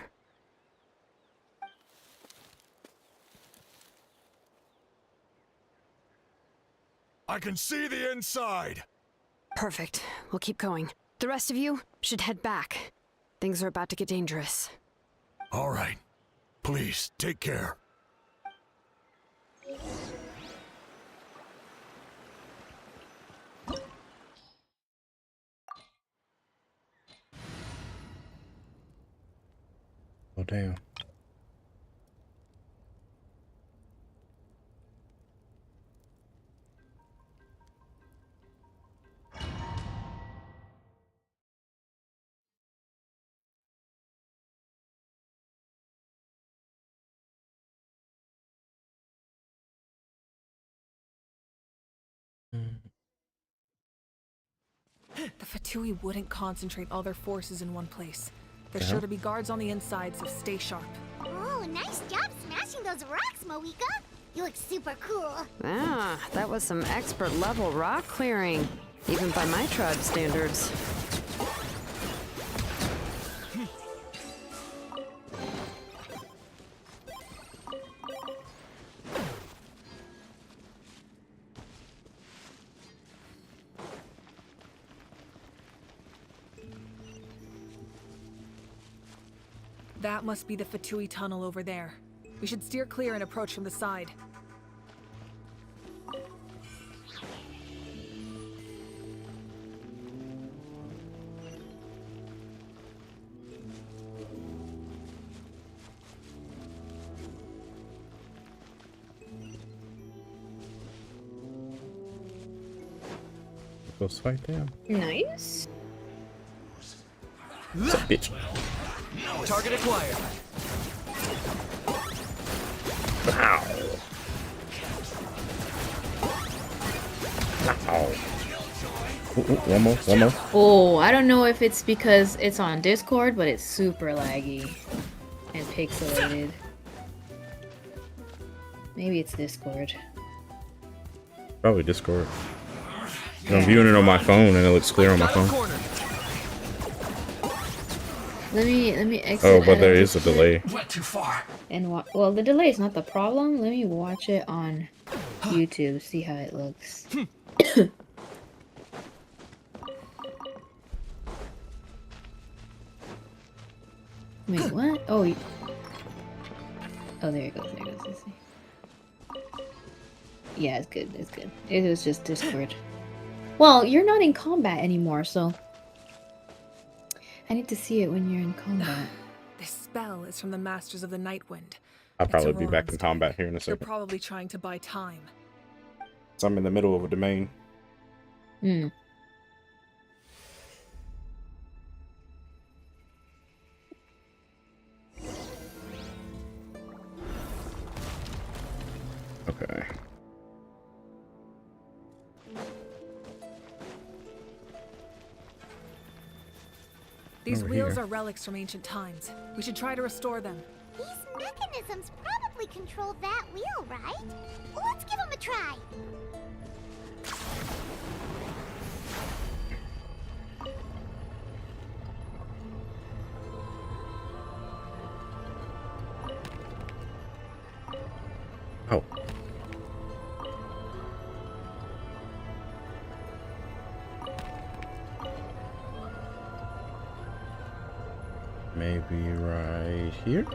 I can see the inside.
Perfect. We'll keep going. The rest of you should head back. Things are about to get dangerous.
All right. Please, take care.
Oh, damn.
The Fatui wouldn't concentrate all their forces in one place. There's
Yeah.
sure to be guards on the inside, so stay sharp.
Oh, nice job smashing those rocks, Moika. You look super cool.
Ah, that was some expert level rock clearing, even by my tribe standards.
That must be the Fatui tunnel over there. We should steer clear and approach from the side.
Goes fight down.
Nice.
Bitch.
Target acquired.
Ow. Ow. Ooh, one more, one more.
Oh, I don't know if it's because it's on Discord, but it's super laggy and pixelated. Maybe it's Discord.
Probably Discord. I'm viewing it on my phone and it looks clear on my phone.
Let me exit.
Oh, but
out
there
of
is a delay.
Went too far.
And well, the delay is not the problem. Let me watch it on YouTube, see how it looks. Wait, what? Oh, oh, there it goes. There it goes. Let's see. Yeah, it's good. It's good. It was just Discord. Well, you're not in combat anymore, so I need to see it when you're in combat.
This spell is from the Masters of the Nightwind.
I'll
It's
probably
a
be back in
Roland's
combat here in a
They're
second.
probably trying to buy time.
So I'm in the middle of a domain.
Hmm.
Okay.
These
Over
wheels
here.
are relics from ancient times. We should try to restore them.
These mechanisms probably control that wheel, right? Let's give them a try.
Oh. Maybe right here?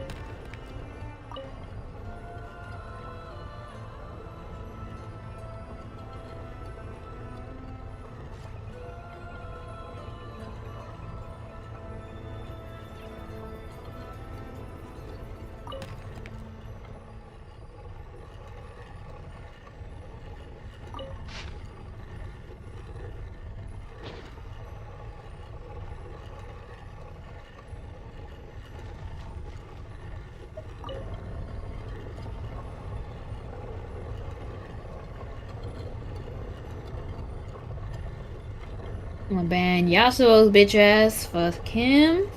I'm gonna ban Yasuo's bitch ass. Fuck him.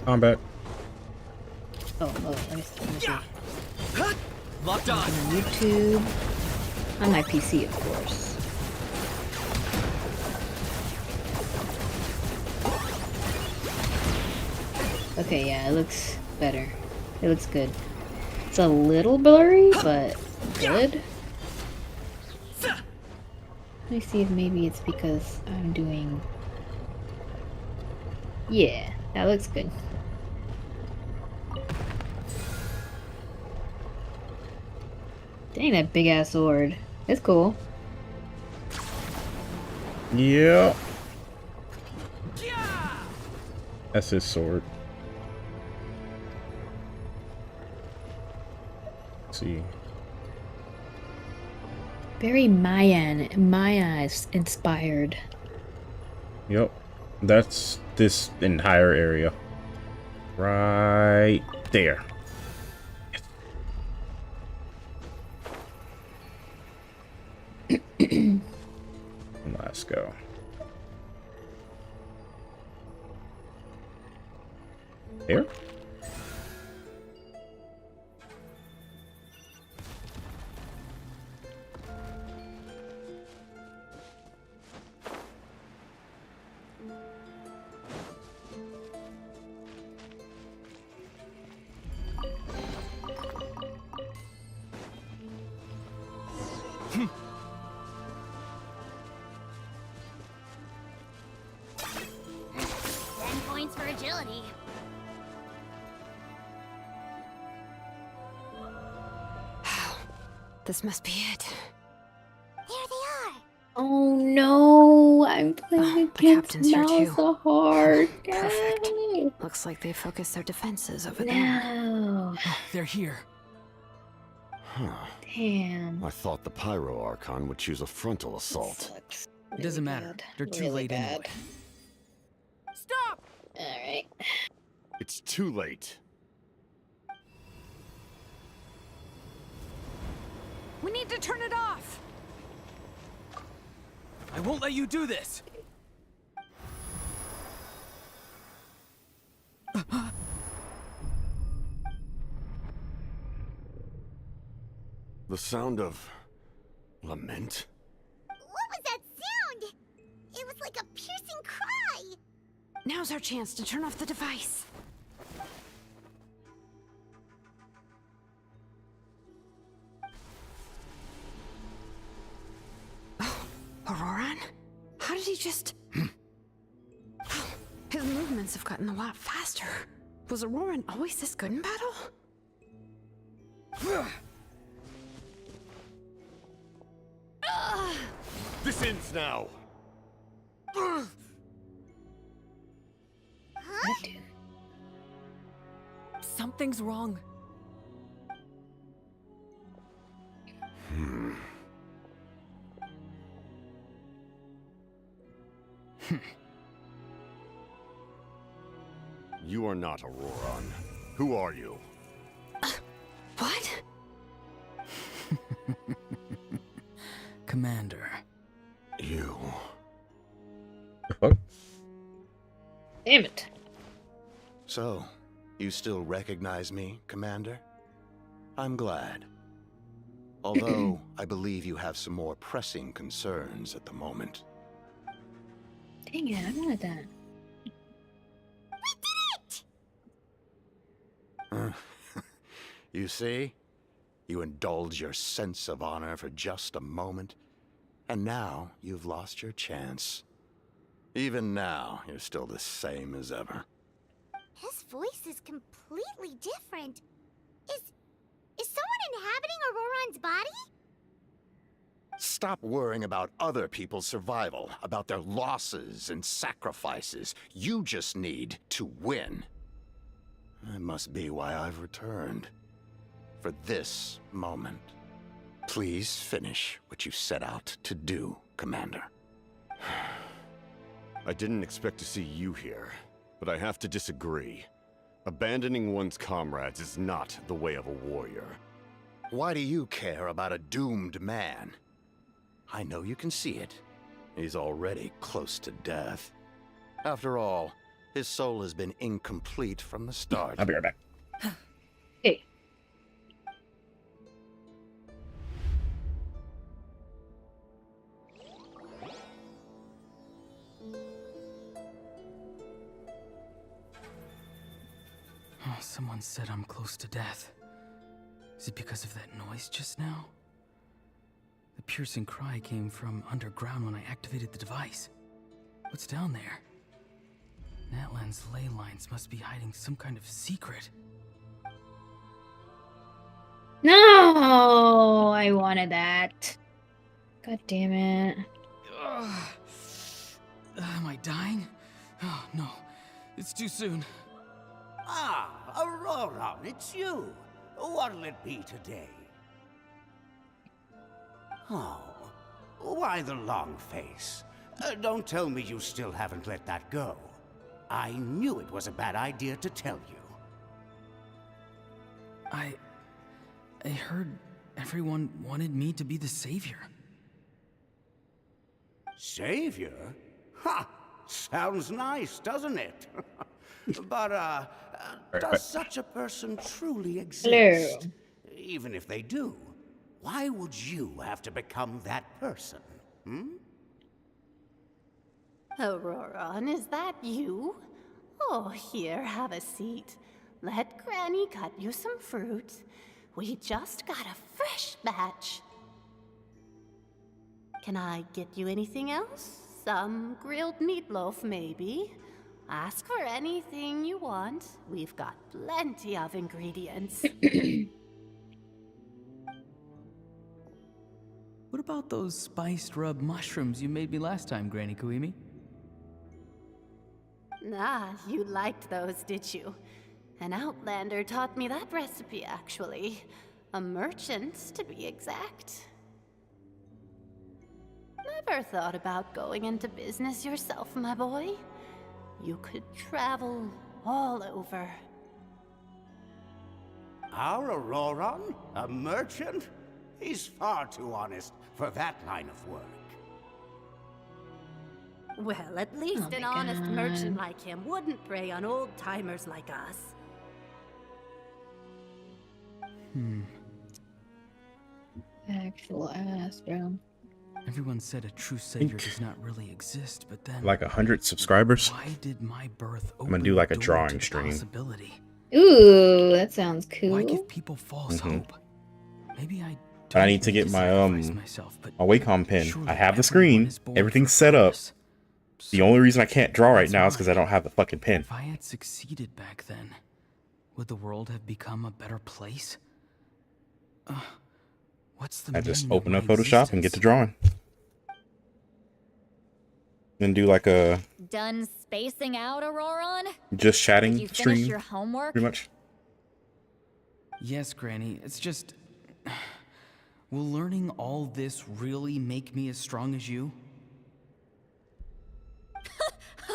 Combat.
Oh, let me see.
Locked on.
YouTube. On my PC, of course. Okay, yeah, it looks better. It looks good. It's a little blurry, but good. Let me see if maybe it's because I'm doing... Yeah, that looks good. Dang, that big ass sword. It's cool.
Yeah. That's his sword. Let's see.
Very Maya inspired.
Yep. That's this entire area. Right there. Let's go. There?
Points for agility.
This must be it.
There they are.
Oh no, I'm playing
The
against
captain's here too.
hard.
Perfect. Looks like they focused their defenses over there.
No.
They're here.
Huh.
Damn.
I thought the Pyro Archon would choose a frontal assault.
It doesn't matter. They're too
Really
late
bad.
anyway.
Stop!
Alright.
It's too late.
We need to turn it off.
I won't let you do this.
The sound of lament?
What was that sound? It was like a piercing cry.
Now's our chance to turn off the device. Oh, Auroran? How did he just... His movements have gotten a lot faster. Was Auroran always this good in battle?
This ends now.
What, dude?
Something's wrong.
You are not Auroran. Who are you?
What?
Commander.
You.
The fuck?
Damn it.
So, you still recognize me, Commander? I'm glad. Although, I believe you have some more pressing concerns at the moment.
Dang it, I wanted that.
You see? You indulge your sense of honor for just a moment, and now you've lost your chance. Even now, you're still the same as ever.
His voice is completely different. Is someone inhabiting Auroran's body?
Stop worrying about other people's survival, about their losses and sacrifices. You just need to win. That must be why I've returned. For this moment. Please finish what you set out to do, Commander.
I didn't expect to see you here, but I have to disagree. Abandoning one's comrades is not the way of a warrior.
Why do you care about a doomed man? I know you can see it. He's already close to death. After all, his soul has been incomplete from the start.
I'll be right back.
Hey.
Oh, someone said I'm close to death. Is it because of that noise just now? The piercing cry came from underground when I activated the device. What's down there? Natlan's ley lines must be hiding some kind of secret.
No, I wanted that. God damn it.
Am I dying? Oh, no. It's too soon.
Ah, Aurora, it's you. What'll it be today? Oh, why the long face? Don't tell me you still haven't let that go. I knew it was a bad idea to tell you.
I heard everyone wanted me to be the savior.
Savior? Ha! Sounds nice, doesn't it? But, does such a person truly exist?
Hello.
Even if they do, why would you have to become that person? Hmm?
Aurora, is that you? Oh, here, have a seat. Let Granny cut you some fruit. We just got a fresh batch. Can I get you anything else? Some grilled meatloaf, maybe? Ask for anything you want. We've got plenty of ingredients.
What about those spiced rub mushrooms you made me last time, Granny Kuimi?
Ah, you liked those, did you? An outlander taught me that recipe, actually. A merchant, to be exact. Never thought about going into business yourself, my boy? You could travel all over.
Our Auroron? A merchant? He's far too honest for that line of work.
Well, at least an honest merchant like him wouldn't prey on old-timers like us.
Actual ass, bro.
Everyone said a true savior does not really exist, but then
Like 100 subscribers.
why did my birth
I'm gonna do like a drawing stream.
Ooh, that sounds cool.
Why give people false hope? Maybe I
But I need to get my my Wacom pin. I have the screen, everything's set up. The only reason I can't draw right now is because I don't have the fucking pin.
If I had succeeded back then, would the world have become a better place? What's the
I just
meaning of
open
my
up Photoshop and get to drawing. Then do like a
Done spacing out, Auroron?
just chatting
Did you finish
stream,
your homework?
pretty much.
Yes, Granny. It's just... Will learning all this really make me as strong as you?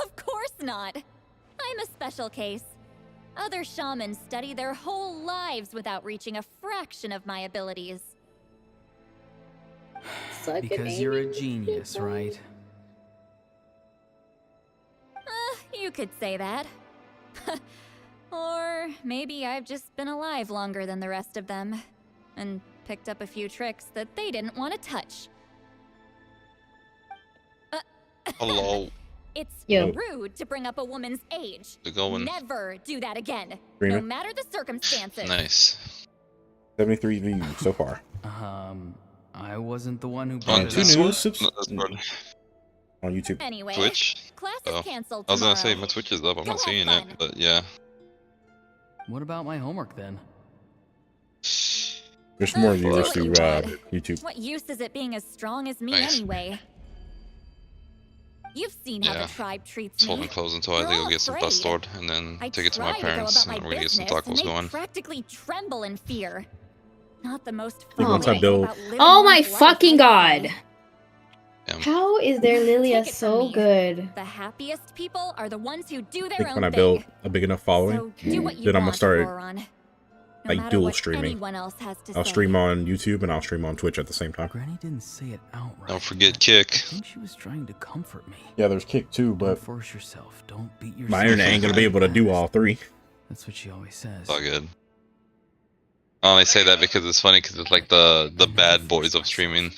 Of course not. I'm a special case. Other shamans study their whole lives without reaching a fraction of my abilities.
Because you're a genius, right?
You could say that. Or maybe I've just been alive longer than the rest of them, and picked up a few tricks that they didn't want to touch.
Hello.
It's
Yo.
rude to bring up a woman's age.
They're going.
Never do that again,
Dreamer.
no matter the circumstances.
Nice.
73 views so far.
I wasn't the one who
On
brought it
Two
up.
news on YouTube.
Anyway,
Twitch?
class
Oh.
is canceled
I was gonna say
tomorrow.
my Twitch is up. I'm
Go
not
have
seeing
fun.
it, but yeah.
What about my homework then?
There's more
do
viewers
what
through
you want.
YouTube.
What use is it being as strong as me
Nice.
anyway? You've seen how
Yeah.
the tribe treats
Just
me.
holding clothes until I
They're
have to
all
go get some
afraid.
custard and then
I
take it to my
try
parents
to go
and
about
we're
my
gonna get some
business, and
tacos
they
going.
practically tremble in fear. Not the most
Think
fun
once I
thing
build-
about living
Oh my
one's life,
fucking
I'd
god!
say.
How is their Lilia
Take it from
so
me.
good?
The happiest people are the ones who do
I
their
think
own
when I
thing.
build a big enough following,
So do what you
then I'm gonna
want,
start
Auroron. No
like
matter
dual
what
streaming.
anyone else has to
I'll
say.
stream on YouTube and I'll stream on Twitch at the same time.
Granny didn't say it outright.
Don't forget Kick.
I think she was trying to comfort me.
Yeah, there's Kick too, but
Don't force yourself. Don't beat yourself.
my internet ain't gonna be able to do all three.
That's what she always says.
It's all good. I only say that because it's funny because it's like the bad boys of streaming.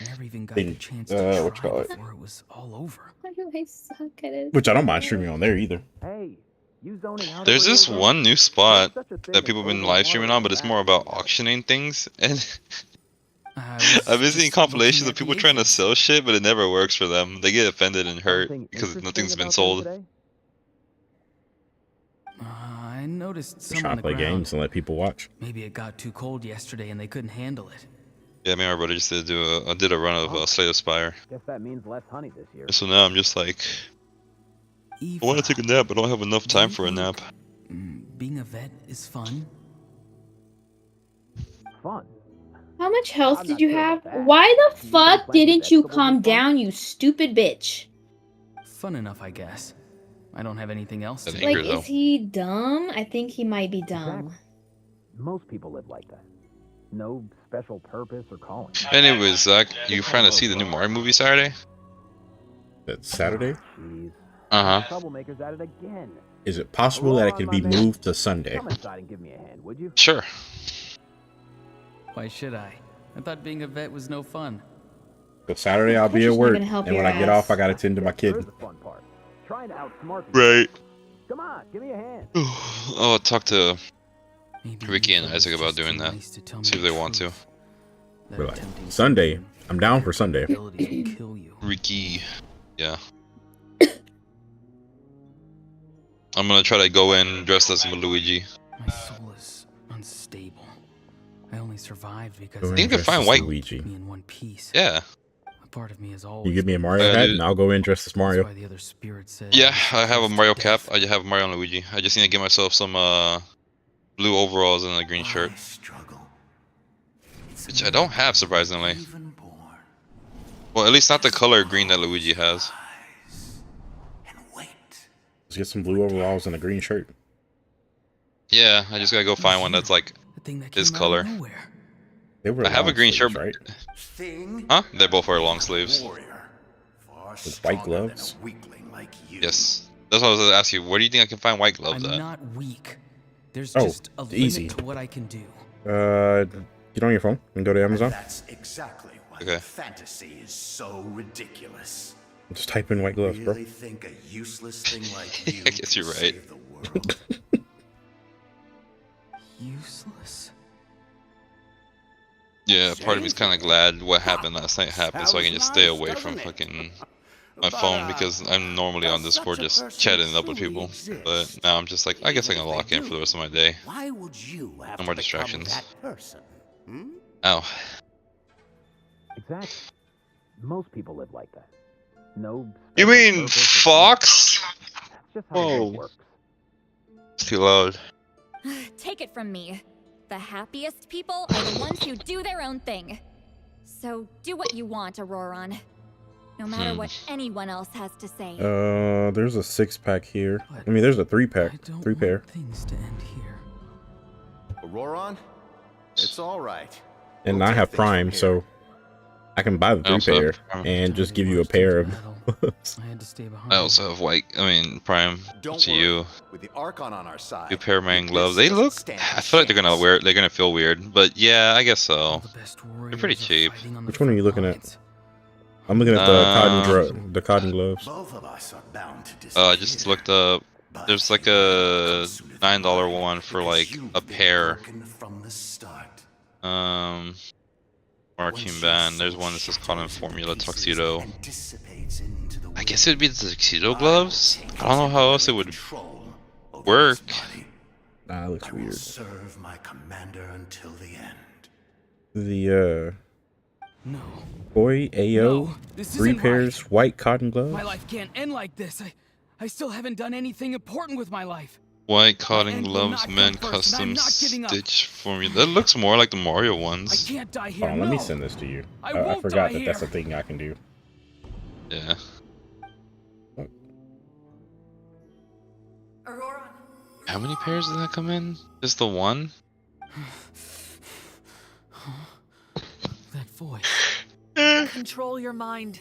Never even got the chance to
what you call it?
before it was all over.
Why do I suck at it?
Which I don't mind streaming on there either.
Hey, you zoning out
There's
over
this
here,
one new spot
There's such a thing
that
as
people have been
over
live streaming on, but it's more about auctioning things. And I've been seeing compilations of people trying to sell shit, but it never works for them. They get offended and hurt because nothing's been sold.
I noticed
Just
some
trying
on
to
the
play
ground.
games and let people watch.
Maybe it got too cold yesterday and they couldn't handle it.
Yeah, me and my brother just did a run of Slay the Spire.
Guess that means less honey this year.
So now I'm just like, I want to take a nap, but I don't have enough time for a nap.
Being a vet is fun.
Fun.
How much health did you have? Why the fuck didn't you calm down, you stupid bitch?
Fun enough, I guess. I don't have anything else to
Like, is he dumb? I think he might be dumb.
Most people live like that. No special purpose or calling.
Anyways, Zach, you trying to see the new Mario movie Saturday?
That's Saturday?
Uh-huh.
Troublemakers at it again.
Is it possible that it could be moved to Sunday?
Come inside and give me a hand, would you?
Sure.
Why should I? I thought being a vet was no fun.
But Saturday I'll be at
Just not
work,
gonna help
and when
your
I get
ass.
off, I gotta tend to my kid.
Trying to outsmart me.
Right.
Come on, give me a hand.
I'll talk to Ricky and Isaac about doing that. See if they want to.
We're like, Sunday. I'm down for Sunday.
Ricky. Yeah. I'm gonna try to go in dressed as Luigi.
My soul is unstable. I only survived because
Go in
I think you can
dressed
find
as
white.
Luigi.
me in one piece.
Yeah.
A part of me is always.
You give me a Mario hat, and I'll go in dressed as Mario.
That's why the other spirit said.
Yeah, I have a Mario cap. I have Mario and Luigi. I just need to get myself some blue overalls and a green shirt. Which I don't have, surprisingly. Well, at least not the color green that Luigi has.
Let's get some blue overalls and a green shirt.
Yeah, I just gotta go find one that's like his color.
They were
I have a
long
green
sleeves,
shirt.
right?
Huh? They both wear long sleeves.
With white gloves.
Yes. That's what I was gonna ask you. Where do you think I can find white gloves
I'm
at?
not weak. There's
Oh,
just a limit
easy.
to what I can do.
Get on your phone and go to Amazon.
That's exactly why
Okay.
your fantasy is so ridiculous.
Just type in white gloves, bro.
Really think a useless thing like you
I guess you're
can
right.
save the world?
Useless.
Yeah, part of me's kind of glad what happened last night happened, so I can just stay away from fucking my phone because I'm normally on Discord just chatting it up with people. But now I'm just like, I guess I can lock in for the rest of my day.
Why would you have
No more
to become
distractions.
that person? Hmm?
Ow.
Exactly. Most people live like that. No.
You
special
mean
purpose or
Fox?
That's just how life
Whoa.
works.
It's too loud.
Take it from me. The happiest people are the ones who do their own thing. So do what you want, Auroron. No matter what anyone else has to say.
There's a 6-pack here. I mean, there's a 3-pack, 3-pair.
Things to end here.
Auroron? It's all right.
And I have Prime, so I can buy the
I also
3-pair
have Prime.
and just give you a pair of gloves.
I had to stay behind.
I also have white, Prime
Don't
to
worry.
you.
With the Archon on our side.
You pair of man
this
gloves. They
doesn't
look,
stand
I
a
feel like they're
chance.
they're gonna feel weird, but yeah, I guess so. They're pretty cheap.
Which one are you looking at? I'm looking at the cotton gloves.
Both of us are bound to
I just looked up. There's like a $9 one for like a pair.
from the start.
Marching band. There's one that says Cotton Formula Tuxedo. I guess it'd be the tuxedo gloves. I don't know how else it would work.
Nah, it looks weird.
Serve my commander until the end.
The
No.
boy AO
No, this
3
isn't
pairs white cotton gloves.
My life can't end like this. I still haven't done anything important with my life.
White cotton
end will
gloves,
not
men
come first, and I'm
custom
not giving up.
stitch formula. That looks more like the Mario
I
ones.
can't die here.
Hold on, let me
no.
send this to you.
I
I
won't
forgot
die
that that's a
here.
thing I can do.
Yeah. How many pairs did that come in? Just the one?
voice.
Control your mind.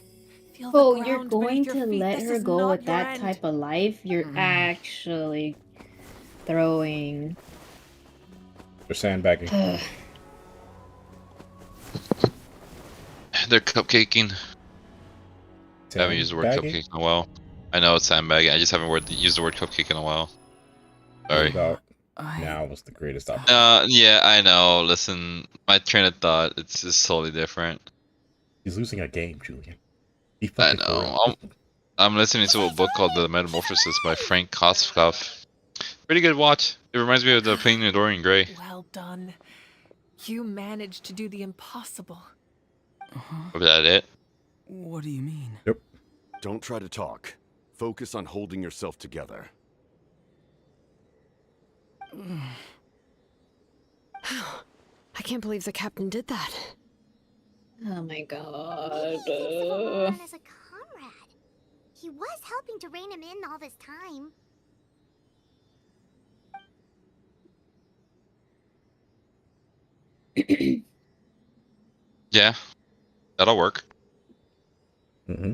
Feel the
Oh, you're
ground
going
beneath your
to
feet.
let
This
her
is
go
not
with
your
that
end.
type of life? You're actually throwing.
They're sandbagging.
They're cupcaking. I haven't used the word
Sandbagging?
cupcake in a while. I know it's sandbagging. I just haven't used the word cupcake in a while. Sorry.
Now was the greatest option.
Yeah, I know. Listen, my train of thought, it's just totally different.
He's losing a game, Julian. Be
I
fucking for
know.
real.
I'm listening to a book called The Metamorphosis by Frank Koskoff. Pretty good watch. It reminds me of The Painting of Dorian Gray.
Well done. You managed to do the impossible.
Was that it?
What do you mean?
Yep.
Don't try to talk. Focus on holding yourself together.
I can't believe the captain did that.
Oh my god.
Roran as a comrade. He was helping to rein him in all this time.
Yeah, that'll work.
Mm-hmm.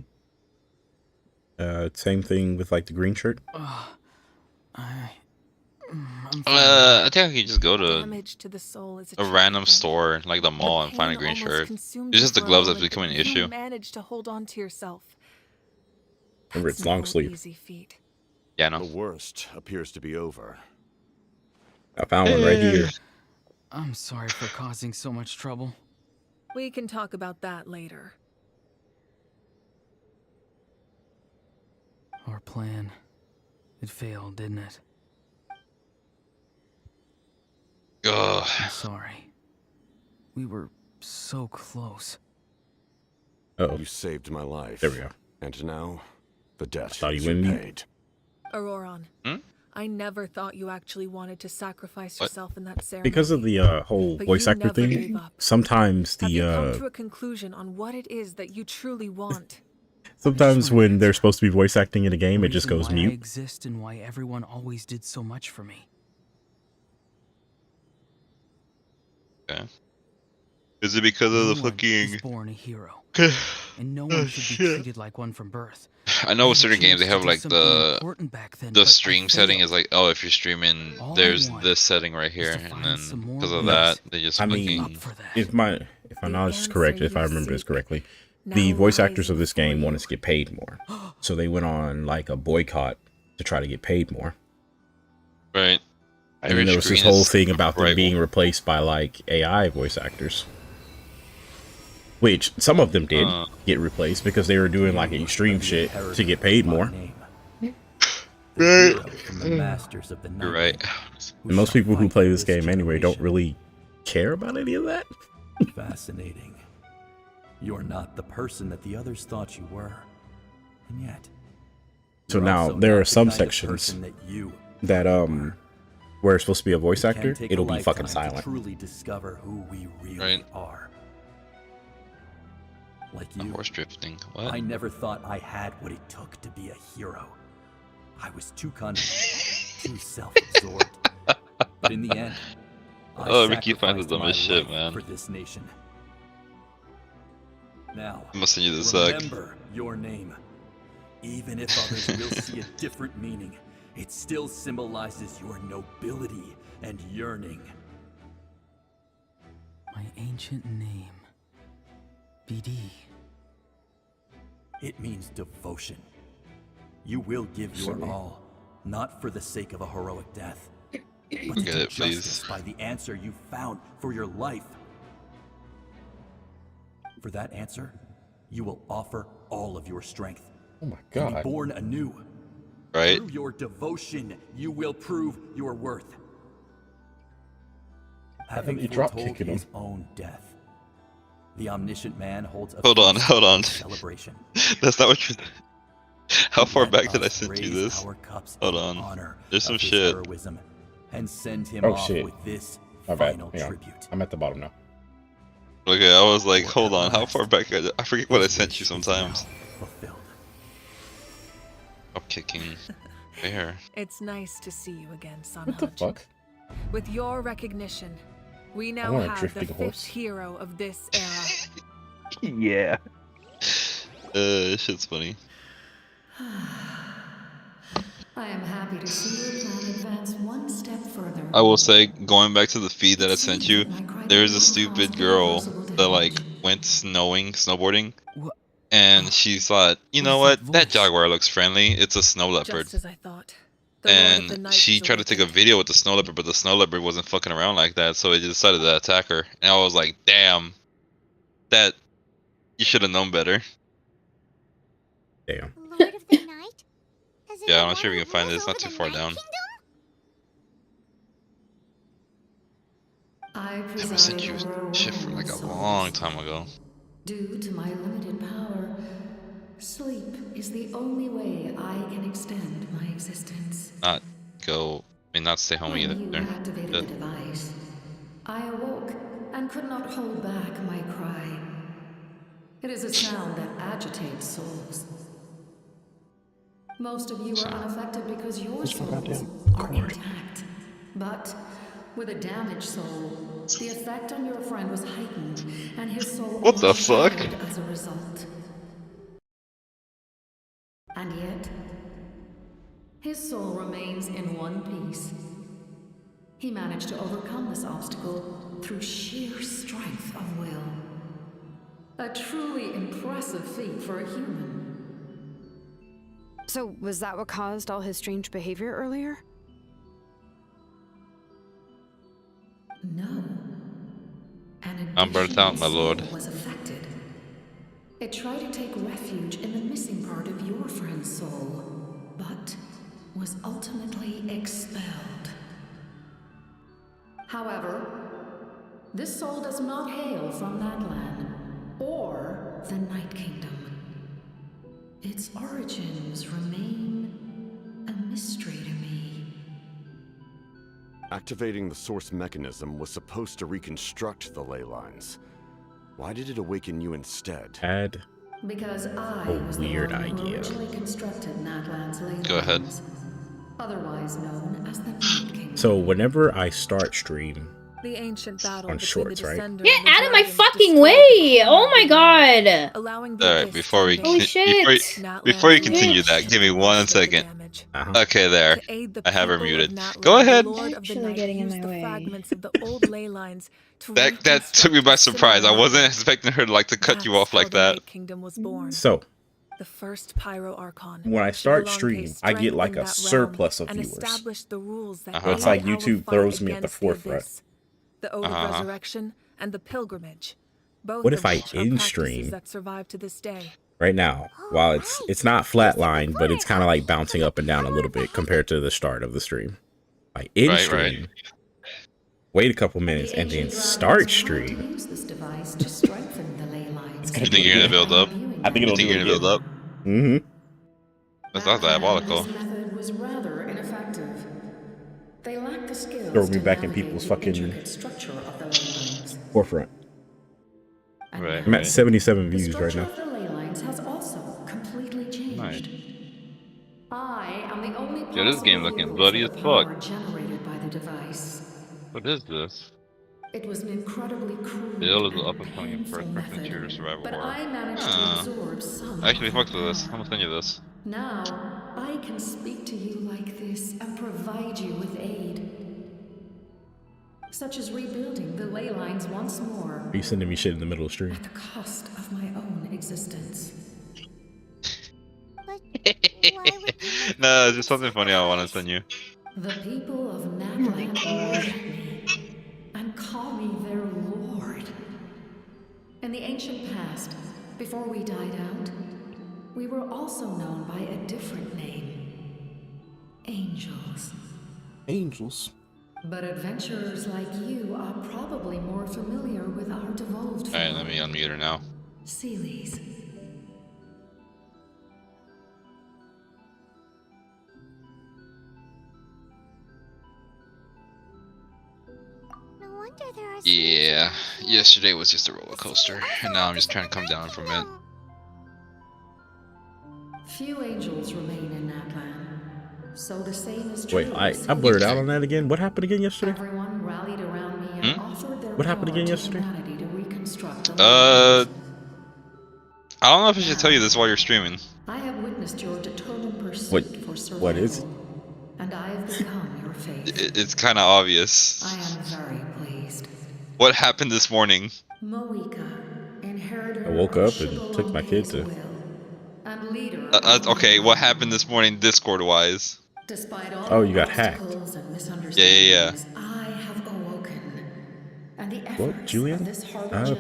Same thing with like the green shirt.
I think I could just go to
Damage to the soul is
a random store like the mall and find a green shirt. It's just the gloves that's becoming an issue.
You managed to hold on to yourself.
Remember, it's long sleeve.
Easy feat.
Yeah, no.
The worst appears to be over.
I found one right here.
I'm sorry for causing so much trouble.
We can talk about that later.
Our plan. It failed, didn't it?
Ugh.
I'm sorry. We were so close.
Uh-oh.
You saved my life.
There we go.
And now, the debt
Thought
is
you wouldn't.
paid.
Auroran, I never thought you actually wanted to sacrifice yourself in that ceremony.
Because of the whole
But
voice
you
actor
never
thing,
gave up.
sometimes
Have you come
the
to a conclusion on what it is that you truly want?
sometimes when they're supposed to be voice acting in a game, it just
Reason
goes
why I
mute.
exist and why everyone always did so much for me.
Okay. Is it because of the
No one
fucking?
is born a hero, and no one should be treated like one from birth.
I know with certain games they
to
have
do
like
something
the
important back then, but I
stream setting
failed.
is like, oh, if you're streaming,
All I
there's
want
this setting right here,
is to
and
find
then
some more
because of
ways
that, they just
I
fucking.
mean, if my knowledge is correct, if I remember this correctly, the voice actors of this game wanted to get paid more, so they went on like a boycott to try to get paid more.
Right.
And then there was this whole thing about them being replaced by like AI voice actors. Which some of them did get replaced because they were doing like extreme shit to get paid more.
Right.
You're right. And most people who play this game anyway don't really care about any of that.
Fascinating. You're not the person that the others thought you were. And yet.
So
you're
now
also
there
not
are
the
some
kind of
sections
person that you
that where it's supposed to be a voice
It can
actor,
take
it'll
a
be fucking
lifetime to
silent.
truly discover who we really are. Like you.
Horse drifting. What?
I never thought I had what it took to be a hero. I was too cunning, too self-absorbed. But in the end, I
Oh, Ricky finds the
sacrificed my
dumbest shit,
life
man.
for this nation. Now,
I'm gonna send you this deck.
remember your name. Even if others will see a different meaning, it still symbolizes your nobility and yearning.
My ancient name. BD.
It means devotion. You will give your
Sorry.
all, not for the sake of a heroic death, but to
Look at
do
it, please.
justice by the answer you found for your life. For that answer, you will offer all of your strength.
Oh my
To be
god.
born anew.
Right.
Through your devotion, you will prove your worth. Having
he drop
foretold
kicking him?
his own death, the omniscient man holds a
Hold on,
feast
hold on.
of celebration.
That's not what you. How far
Let
back did I
us
send you
raise
this?
our cups
Hold
in
on.
honor
There's some
of his
shit.
heroism and send him
Oh
off
shit.
with this
My bad.
final
Hang on.
tribute.
I'm at the bottom now.
Okay, I was like, hold on, how far back? I forget what I sent you sometimes.
Fulfilled.
I'm kicking. There.
It's nice to see you again, son.
What the fuck?
With your recognition, we
I
now
want a
have the
drifting
fifth
horse.
hero of this era.
Yeah. Shit's funny.
I am happy to see your plan advance one step further.
I will say, going back to the feed that I sent you, there's a stupid girl that like went snowboarding, and she thought, you know what, that jaguar looks friendly. It's a snow leopard.
Just as I thought. The Lord of the
And
Night
she
is
tried to take a video with the snow leopard, but the snow leopard wasn't fucking around like that, so it decided to attack her. And I was like, damn, that you should have known better.
Damn.
Lord of the Night?
Yeah, I'm not sure if you can find it. It's not too far down.
I
I
preside
sent you
over a
shit from like a long time ago.
Due to my limited power, sleep is the only way I can extend my existence.
Not stay home
When
either.
you activated the device, I awoke and could not hold back my cry. It is a sound that agitates souls. Most of you are unaffected because your souls are intact. But with a damaged soul, the effect on your friend was heightened, and his soul
What the fuck?
shattered as a result. And yet, his soul remains in one piece. He managed to overcome this obstacle through sheer strength of will. A truly impressive feat for a human.
So, was that what caused all his strange behavior earlier?
No.
I'm burnt out, my lord.
Was affected. It tried to take refuge in the missing part of your friend's soul, but was ultimately expelled. However, this soul does not hail from Natlan or the Night Kingdom. Its origins remain a mystery to me.
Activating the source mechanism was supposed to reconstruct the ley lines. Why did it awaken you instead?
Because I was
weird
the one who
idea.
originally constructed Natlan's ley
Go ahead.
lines, otherwise known as the Night Kingdom.
So whenever I start stream
The ancient battle
on
between
shorts,
the
right?
Descender
Get
and the
out of my
Dragons
fucking
destroyed
way! Oh my god!
allowing
Alright, before we
Holy shit!
before you continue that, give me 1 second. Okay, there. I have her muted. Go ahead.
Actually getting in my way.
fragments of the old ley lines to
That took me by surprise. I wasn't expecting her to to cut you off like that.
Night Kingdom was born.
So
The first Pyro Archon.
when I start stream, I get like a surplus of
and
viewers.
established the rules that
So it's like
guide our
YouTube
fight
throws me at the
against
forefront.
abyss, the Ode of Resurrection and the Pilgrimage. Both
What
of
if I
which are
in
practices
stream
that survive to this day.
right now? While it's not flatlined, but it's kind of like bouncing up and down a little bit compared to the start of the stream. Like in stream, wait a couple minutes and then start stream.
Use this device to strengthen the ley lines.
You think you're gonna build up?
I think it'll
you think
do
you're
it
gonna build up?
Mm-hmm.
That's not diabolical.
This method was rather ineffective. They lack the skills
Throw me
to
back in
navigate
people's
the
fucking
intricate structure of the ley lines.
forefront.
Right.
I'm at 77 views
The
right
structure
now.
of the ley lines has also completely changed.
Nice.
I am the only
Yo, this game
possible
looking
vehicle
bloody
for
as
the power
fuck.
generated by the device.
What is this?
It was an incredibly crude
Bill is an
and
up-and-coming
painful
first-person
method,
shooter survival
but
horror.
I managed to absorb some
I actually
of
fucked
their
with this.
power.
I'm gonna send you this.
Now, I can speak to you like this and provide you with aid. Such as rebuilding the ley lines once more
Are you sending me shit in the middle of the stream?
at the cost of my own existence.
No, it's just something funny I want to send you.
The people of Natlan worship me and call me their lord. In the ancient past, before we died out, we were also known by a different name. Angels.
Angels?
But adventurers like you are probably more familiar with our devolved form.
Alright, let me unmute her now.
Sealies.
No wonder there are
Yeah, yesterday was just a roller coaster, and now I'm just trying to come down from it.
Few angels remain in Natlan, so the same is true.
Wait,
of
I
sealies.
blurred out on that again. What happened again yesterday?
Everyone rallied around me and offered their
What happened
power
again
to
yesterday?
humanity to reconstruct the
I don't know if I should tell you this while you're streaming.
I have witnessed your determined pursuit for survival.
What is?
And I have become your fate.
It's kind of obvious.
I am very pleased.
What happened this morning?
Moika, inheritor
I woke up and took my kid to.
and leader
Okay, what happened this morning, Discord-wise?
Despite all
Oh, you got hacked.
and
Yeah.
I have awoken. And the
What, Julian?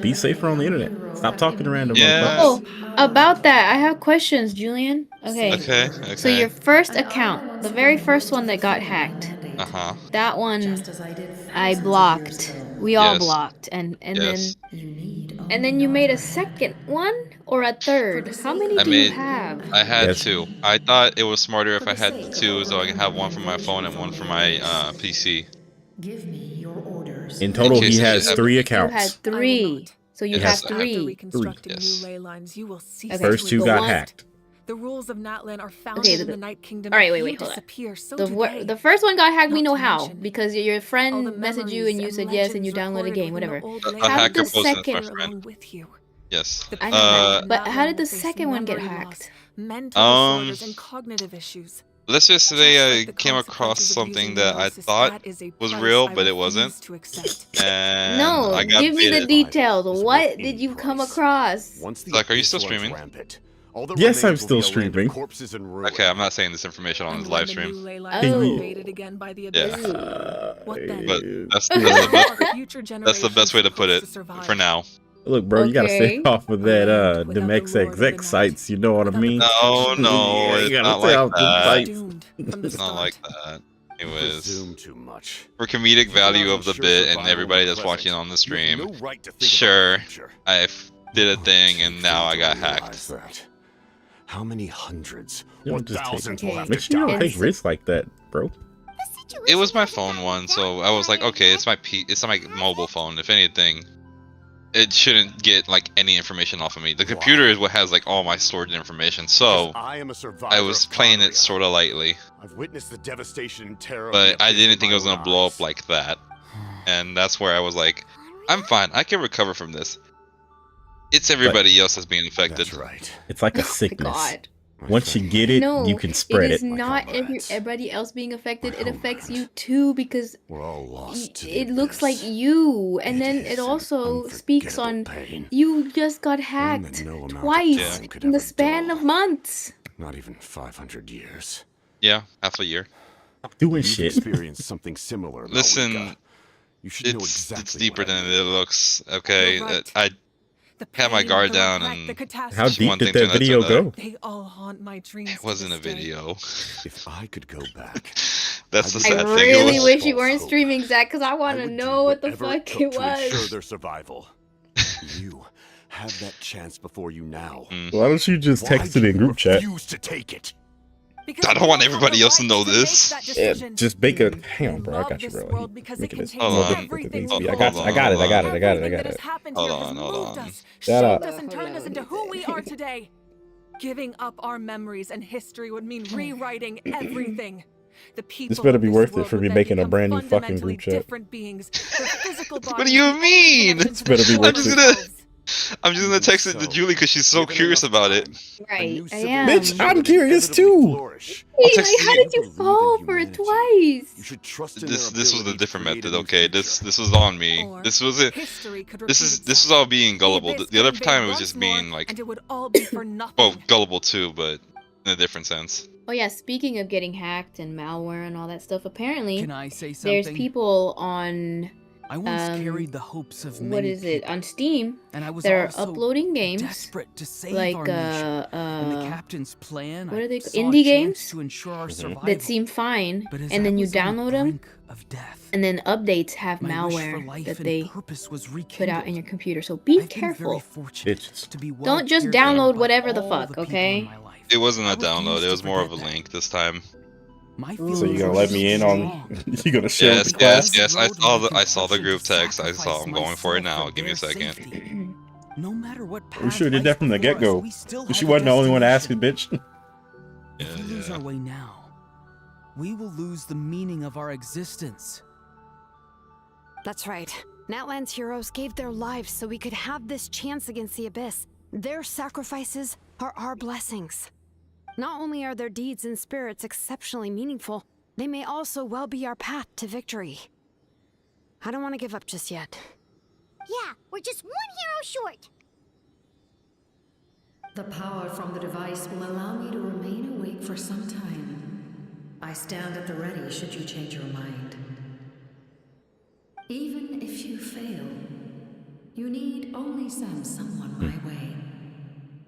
Be safer on the internet. Stop talking to random
Oh, about that, I have questions, Julian. Okay.
Okay.
So your first account, the very first one that got hacked. That one I blocked. We all blocked, and then you made a second one or a third. How many do you have?
I had two. I thought it was smarter if I had two, so I can have one for my phone and one for my PC.
Give me your orders.
In total, he has 3 accounts.
You had 3, so you have 3.
First 2 got hacked.
The rules of Natlan are founded in the Night Kingdom.
All right, wait, hold on. The first one got hacked. We know how, because your friend messaged you and you said yes, and you downloaded the game, whatever. How did the second?
Yes.
But how did the second one get hacked?
Mental disorders and cognitive issues.
Let's just say I came across something that I thought was real, but it wasn't. And
No,
I got
give me the
baited.
details. What did you come across?
Like, are you still streaming?
Yes, I'm still streaming.
Okay, I'm not saying this information on his live stream. Yeah. But that's the best way to put it for now.
Look, bro, you gotta stay off of that them XXX sites. You know what I mean?
No,
Yeah,
it's
you
not
gotta stay
like
off them
that.
sites.
It's not like that. Anyways, for comedic value of the bit and everybody that's watching on the stream, sure, I did a thing and now I got hacked.
How many hundreds
You
or
don't just
thousands
take,
will have
make
to
sure you don't
die?
take risks like that, bro.
It was my phone one, so I was like, okay, it's my mobile phone. If anything, it shouldn't get like any information off of me. The computer is what has like all my stored information, so I was playing it sort of lightly.
I've witnessed the devastation and terror.
But I didn't think it was gonna blow up like that, and that's where I was like, I'm fine. I can recover from this. It's everybody else that's being affected. That's
right.
It's like a sickness. Once you get it, you can spread it.
It is not everybody else being affected. It affects you too, because
we're all lost.
It looks like you, and then it also speaks on you just got hacked twice in the span of months.
Not even 500 years.
Yeah, half a year.
Doing
You've
shit.
experienced something similar.
Listen,
you should know
it's
exactly
deeper than it looks. Okay, I had my guard down, and
How deep did that video go?
They all haunt my dreams.
It wasn't a video.
If I could go back,
that's the
I
sad thing.
really
It was,
wish you weren't streaming, Zach, because I want to know what the
whatever
fuck
took
it
to ensure
was.
their survival. You have that chance before you now.
Why don't you just text it in group chat?
Refuse to take it.
I don't want everybody else to know this.
Yeah, just make a. Hang on, bro. I got you, bro. Make it this.
Hold on.
I got it.
Hold on.
Shut up.
And turned us into who we are today. Giving up our memories and history would mean rewriting everything. The people
This better be
of
worth it
world
for
would
me
then
making a
become
brand new fucking
fundamentally
group chat.
different beings. Their physical
What do you mean?
This better be worth it.
I'm just gonna text it to Julie because she's so curious about it.
Right, I am.
Bitch, I'm curious too.
Hey, like, how did you fall for it twice?
You should trust in
This was a different method. Okay, this was on me. This was it. This is all being gullible. The other time it was just being like,
and it would all be for nothing.
well, gullible too, but in a different sense.
Oh yeah, speaking of getting hacked and malware and all that stuff, apparently
Can I say
there's
something?
people on
I once carried the hopes of
what
many
is it, on Steam,
and I was
they're
also
uploading games
desperate to save
like
our nation. And the captain's plan,
what are they
I saw a
indie
chance
games
to ensure our survival.
that seem fine,
But as
and
I
then you
was on the
download them
brink of death,
and then updates have
my wish for
malware
life
that
and
they
purpose was
put out in your computer, so be careful.
Bitches.
to be well
Don't just
cared for
download
by
whatever the
all
fuck,
people
okay?
in my life.
It wasn't a
I
download.
refuse
It
to
was more of a
forget that.
link this time.
My
So you
feelings
gonna
are
let me in
so
on?
strong.
You gonna share
Yes,
with the class?
yes. I saw the group text. I saw. I'm going for it now. Give me a second.
No matter what
We
path
sure did that from the
lies before us,
get-go.
we still
She
have
wasn't
a
the only one to ask it,
destination.
bitch.
If we lose our way now, we will lose the meaning of our existence.
That's right. Natlan's heroes gave their lives so we could have this chance against the Abyss. Their sacrifices are our blessings. Not only are their deeds and spirits exceptionally meaningful, they may also well be our path to victory. I don't want to give up just yet.
Yeah, we're just one hero short.
The power from the device will allow me to remain awake for some time. I stand at the ready should you change your mind. Even if you fail, you need only send someone my way.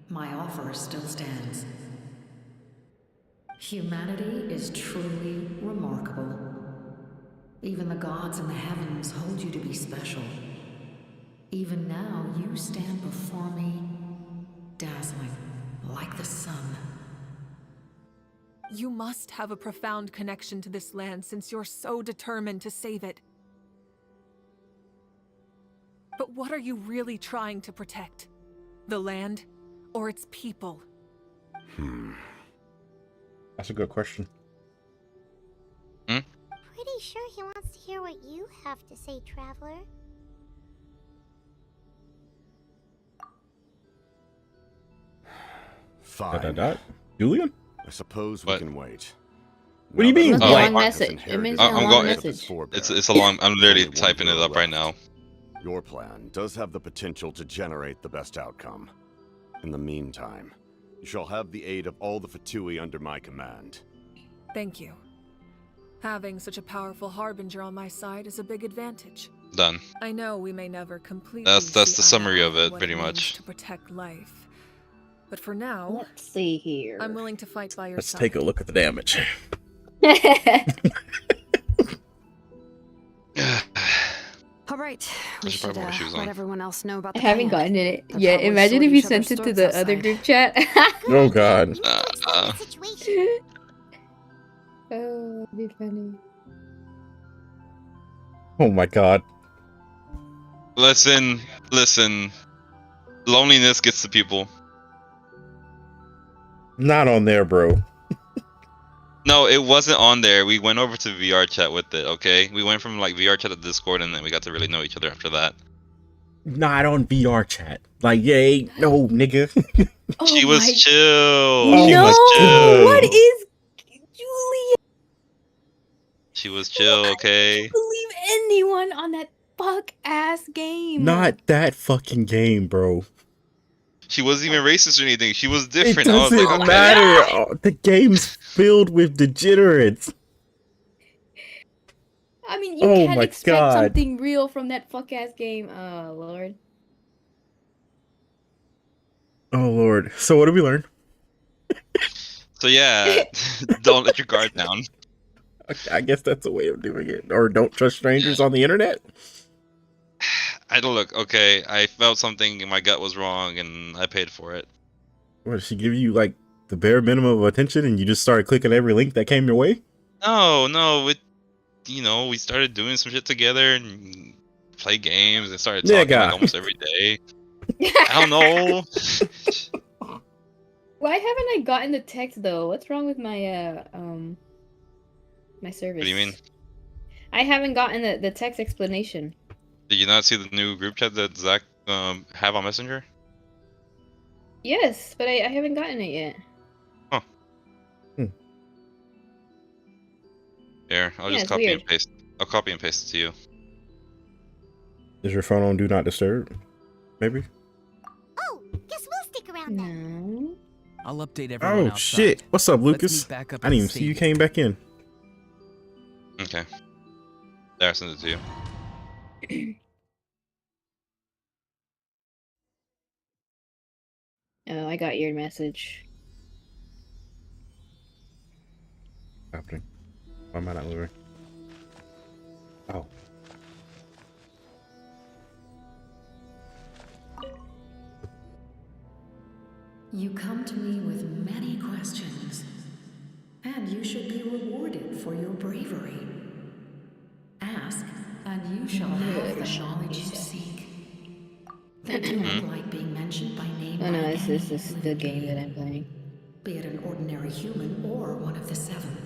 My offer still stands. Humanity is truly remarkable. Even the gods in the heavens hold you to be special. Even now, you stand before me, dazzling like the sun.
You must have a profound connection to this land since you're so determined to save it. But what are you really trying to protect? The land or its people?
That's a good question.
Pretty sure he wants to hear what you have to say, Traveler.
Fine.
Julian?
I suppose we can wait.
What do you mean?
That's a long message. It means a long message.
It's a long. I'm literally typing it up right now.
Your plan does have the potential to generate the best outcome. In the meantime, you shall have the aid of all the Fatui under my command.
Thank you. Having such a powerful harbinger on my side is a big advantage.
Done.
I know we may never completely.
That's the
see
summary of it,
what
pretty
means
much.
to protect life, but for now,
let's see here.
I'm willing to fight by your
Let's
side.
take a look at the damage.
All right, we should let everyone else know about
I
the
haven't
plan.
gotten it
They'll
yet.
probably
Imagine
sort
if you
each other's
sent it to
stories
the other
outside.
group chat.
Oh god.
Oh, it'd be funny.
Oh my god.
Listen. Loneliness gets to people.
Not on there, bro.
No, it wasn't on there. We went over to VR chat with it, okay? We went from like VR chat to Discord, and then we got to really know each other after that.
Not on VR chat. Like, yay, no, nigga.
She was chill.
Oh,
She
no,
was chill.
What is Julia?
She was chill, okay?
Believe anyone on that fuck ass game?
Not that fucking game, bro.
She wasn't even racist or anything. She was
It
different. I was
doesn't
like, okay.
matter. Oh, the game's filled with degenerates.
I mean, you
Oh
can't
my
expect
God.
something real from that fuck ass game. Oh lord.
Oh lord. So what did we learn?
So yeah, don't let your guard down.
I guess that's a way of doing it. Or don't trust strangers on the internet.
I don't look okay. I felt something in my gut was wrong, and I paid for it.
What, did she give you like the bare minimum of attention and you just started clicking every link that came your way?
No, we started doing some shit together and play games and started talking like almost every day. I don't know.
Why haven't I gotten the text though? What's wrong with my my service?
What do you mean?
I haven't gotten the text explanation.
Did you not see the new group chat that Zach have on Messenger?
Yes, but I haven't gotten it yet.
Huh. Here, I'll
Yeah,
just
it's
copy
weird.
and paste. I'll copy and paste it to you.
Is your phone on Do Not Disturb? Maybe?
Oh, guess we'll stick around then.
I'll update everyone
Oh
outside.
shit. What's up,
Let's
Lucas?
meet back up
I
at
didn't even
the
see you
stadium.
came back in.
Okay. There, I sent it to you.
Oh, I got your message.
Happening. Why am I not moving? Oh.
You come to me with many questions, and you should be rewarded for your bravery. Ask, and you shall have the knowledge you seek. They do not like being mentioned by name
Oh no,
by
this
any
is the
living
game that
being,
I'm playing.
be it an ordinary human or one of the seven.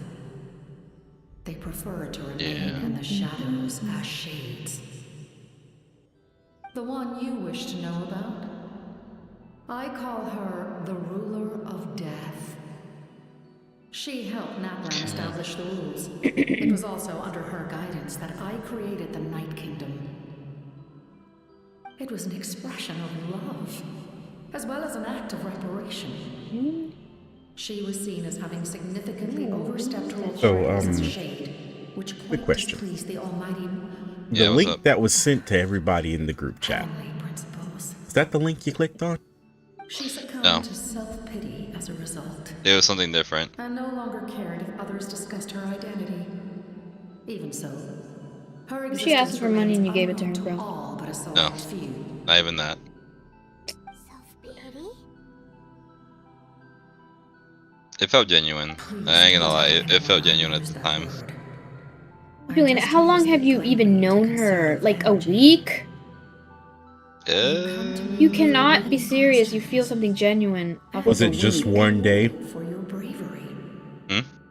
They prefer to remain in the shadows as shades. The one you wish to know about? I call her the ruler of death. She helped Natlan establish the rules. It was also under her guidance that I created the Night Kingdom. It was an expression of love, as well as an act of reparation. She was seen as having significantly overstepped her authority as a shade, which
quick
quite
question.
displeased the Almighty.
The link that was sent to everybody in the group chat. Is that the link you clicked on?
She succumbed
No.
to self-pity as a result.
It was something different.
And no longer cared if others discussed her identity. Even so, her existence
She asked for money and you gave it to her,
unknown
bro.
all but a
No,
select few.
not even that. It felt genuine. I ain't gonna lie, it felt genuine at the time.
Julian, how long have you even known her? Like a week? You cannot be serious. You feel something genuine.
Was it just one day?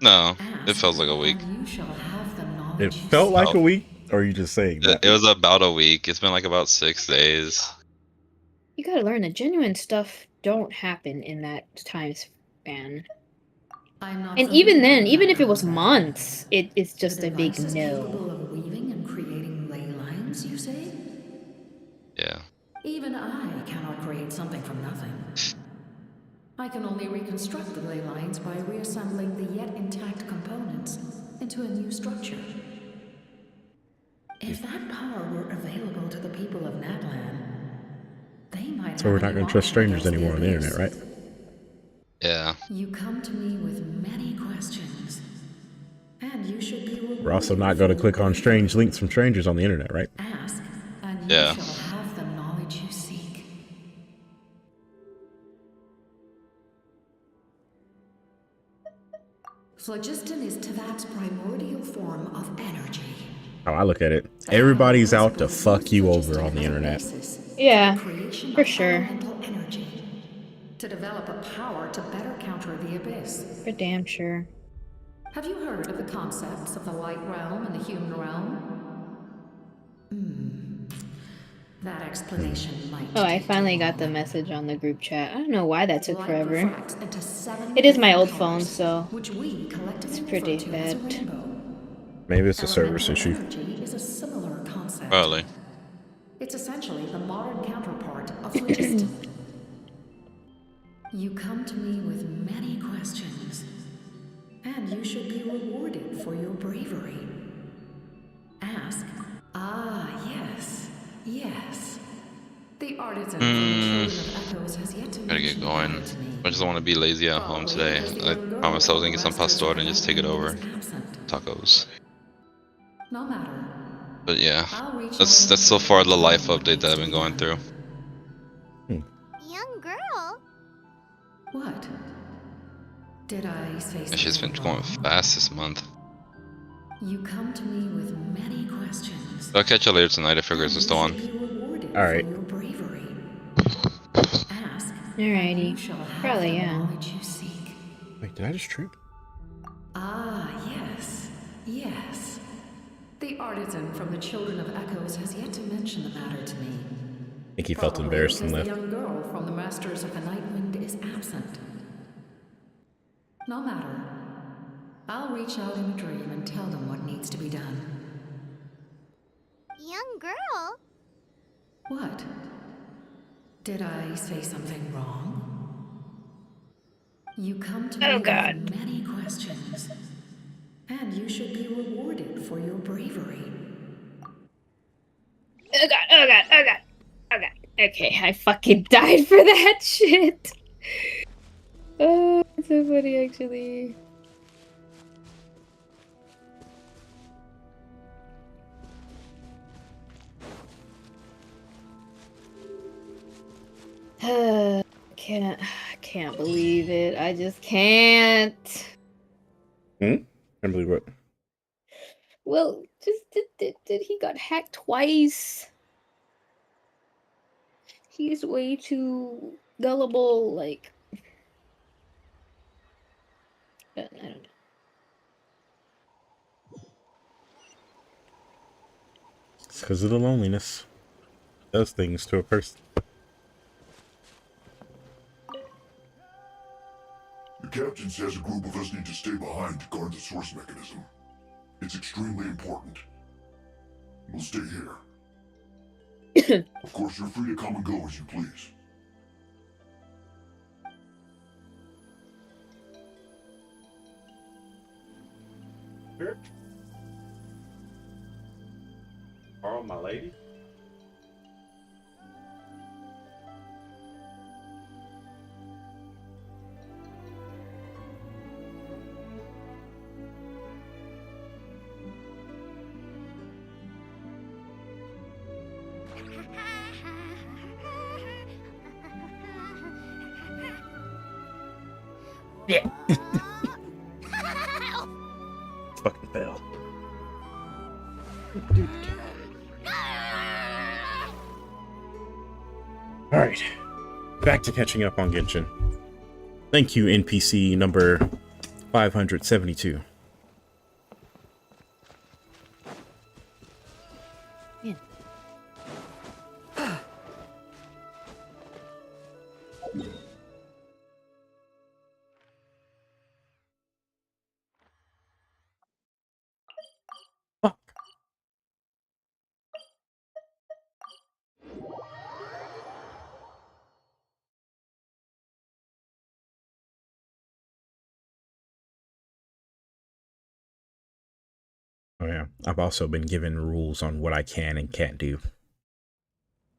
No, it felt like a week.
It felt like a week? Or are you just saying that?
It was about a week. It's been like about 6 days.
You gotta learn that genuine stuff don't happen in that time span. And even then, even if it was months, it's just a big no.
Of weaving and creating ley lines, you say?
Yeah.
Even I cannot create something from nothing. I can only reconstruct the ley lines by reassembling the yet intact components into a new structure. If that power were available to the people of Natlan, they might.
So we're not going to trust strangers anymore on the internet, right?
Yeah.
You come to me with many questions, and you should be rewarded.
We're also not going to click on strange links from strangers on the internet, right?
Ask, and
Yeah.
you shall have the knowledge you seek. Phlogiston is Teyvat's primordial form of energy.
How I look at it, everybody's out to fuck you over on the internet.
Yeah, for sure.
Energy to develop a power to better counter the abyss.
For damn sure.
Have you heard of the concepts of the light realm and the human realm? That explanation might.
Oh, I finally got the message on the group chat. I don't know why that took forever. It is my old phone, so it's pretty bad.
Maybe it's a service issue.
Is a similar concept.
Probably.
It's essentially the modern counterpart of phlogiston. You come to me with many questions, and you should be rewarded for your bravery. Ask. Ah, yes, yes. The artisan from the Children of Echoes has yet to
Gotta get going. I just don't want to be lazy at home today. I promised I was gonna get some pastor and just take it over. Tacos.
No matter.
But yeah, that's so far the life update that I've been going through.
Young girl?
What? Did I say something?
And she's been going fast this month.
You come to me with many questions.
I'll catch you later tonight if figures are still on.
Alright.
Alrighty. Probably, yeah.
Wait, did I just trip?
Ah, yes, yes. The artisan from the Children of Echoes has yet to mention the matter to me.
I think he felt embarrassed and left.
The young girl from the Masters of the Night Wind is absent. No matter. I'll reach out in a dream and tell them what needs to be done.
Young girl?
What? Did I say something wrong? You come to me with many questions, and you should be rewarded for your bravery.
Oh god, oh god, oh god, oh god. Okay, I fucking died for that shit. Oh, it's so funny actually. Can't believe it. I just can't.
Can't believe what?
Well, just did he got hacked twice? He's way too gullible, like I don't know.
It's because of the loneliness. It does things to a person.
captain says a group of us need to stay behind to guard the source mechanism. It's extremely important. We'll stay here. Of course, you're free to come and go as you please.
Oh, my lady. Yeah. Fucking fell. Alright. Back to catching up on Genshin. Thank you, NPC number 572.
Yeah.
Oh yeah, I've also been given rules on what I can and can't do.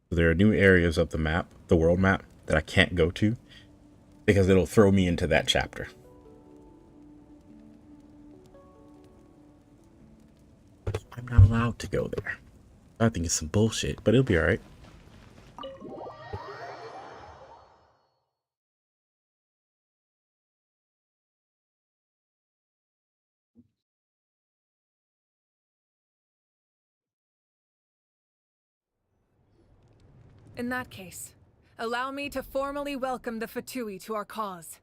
So there are new areas of the map, the world map, that I can't go to because it'll throw me into that chapter. I'm not allowed to go there. I think it's some bullshit, but it'll be alright.
In that case, allow me to formally welcome the Fatui to our cause.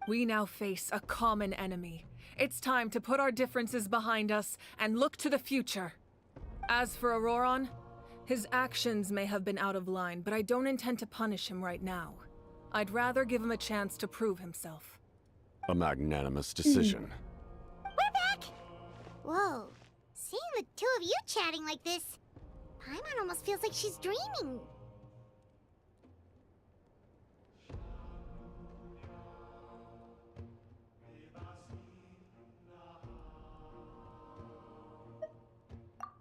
We now face a common enemy. It's time to put our differences behind us and look to the future. As for Auroron, his actions may have been out of line, but I don't intend to punish him right now. I'd rather give him a chance to prove himself.
A magnanimous decision.
We're back! Whoa, seeing the two of you chatting like this, Paimon almost feels like she's dreaming.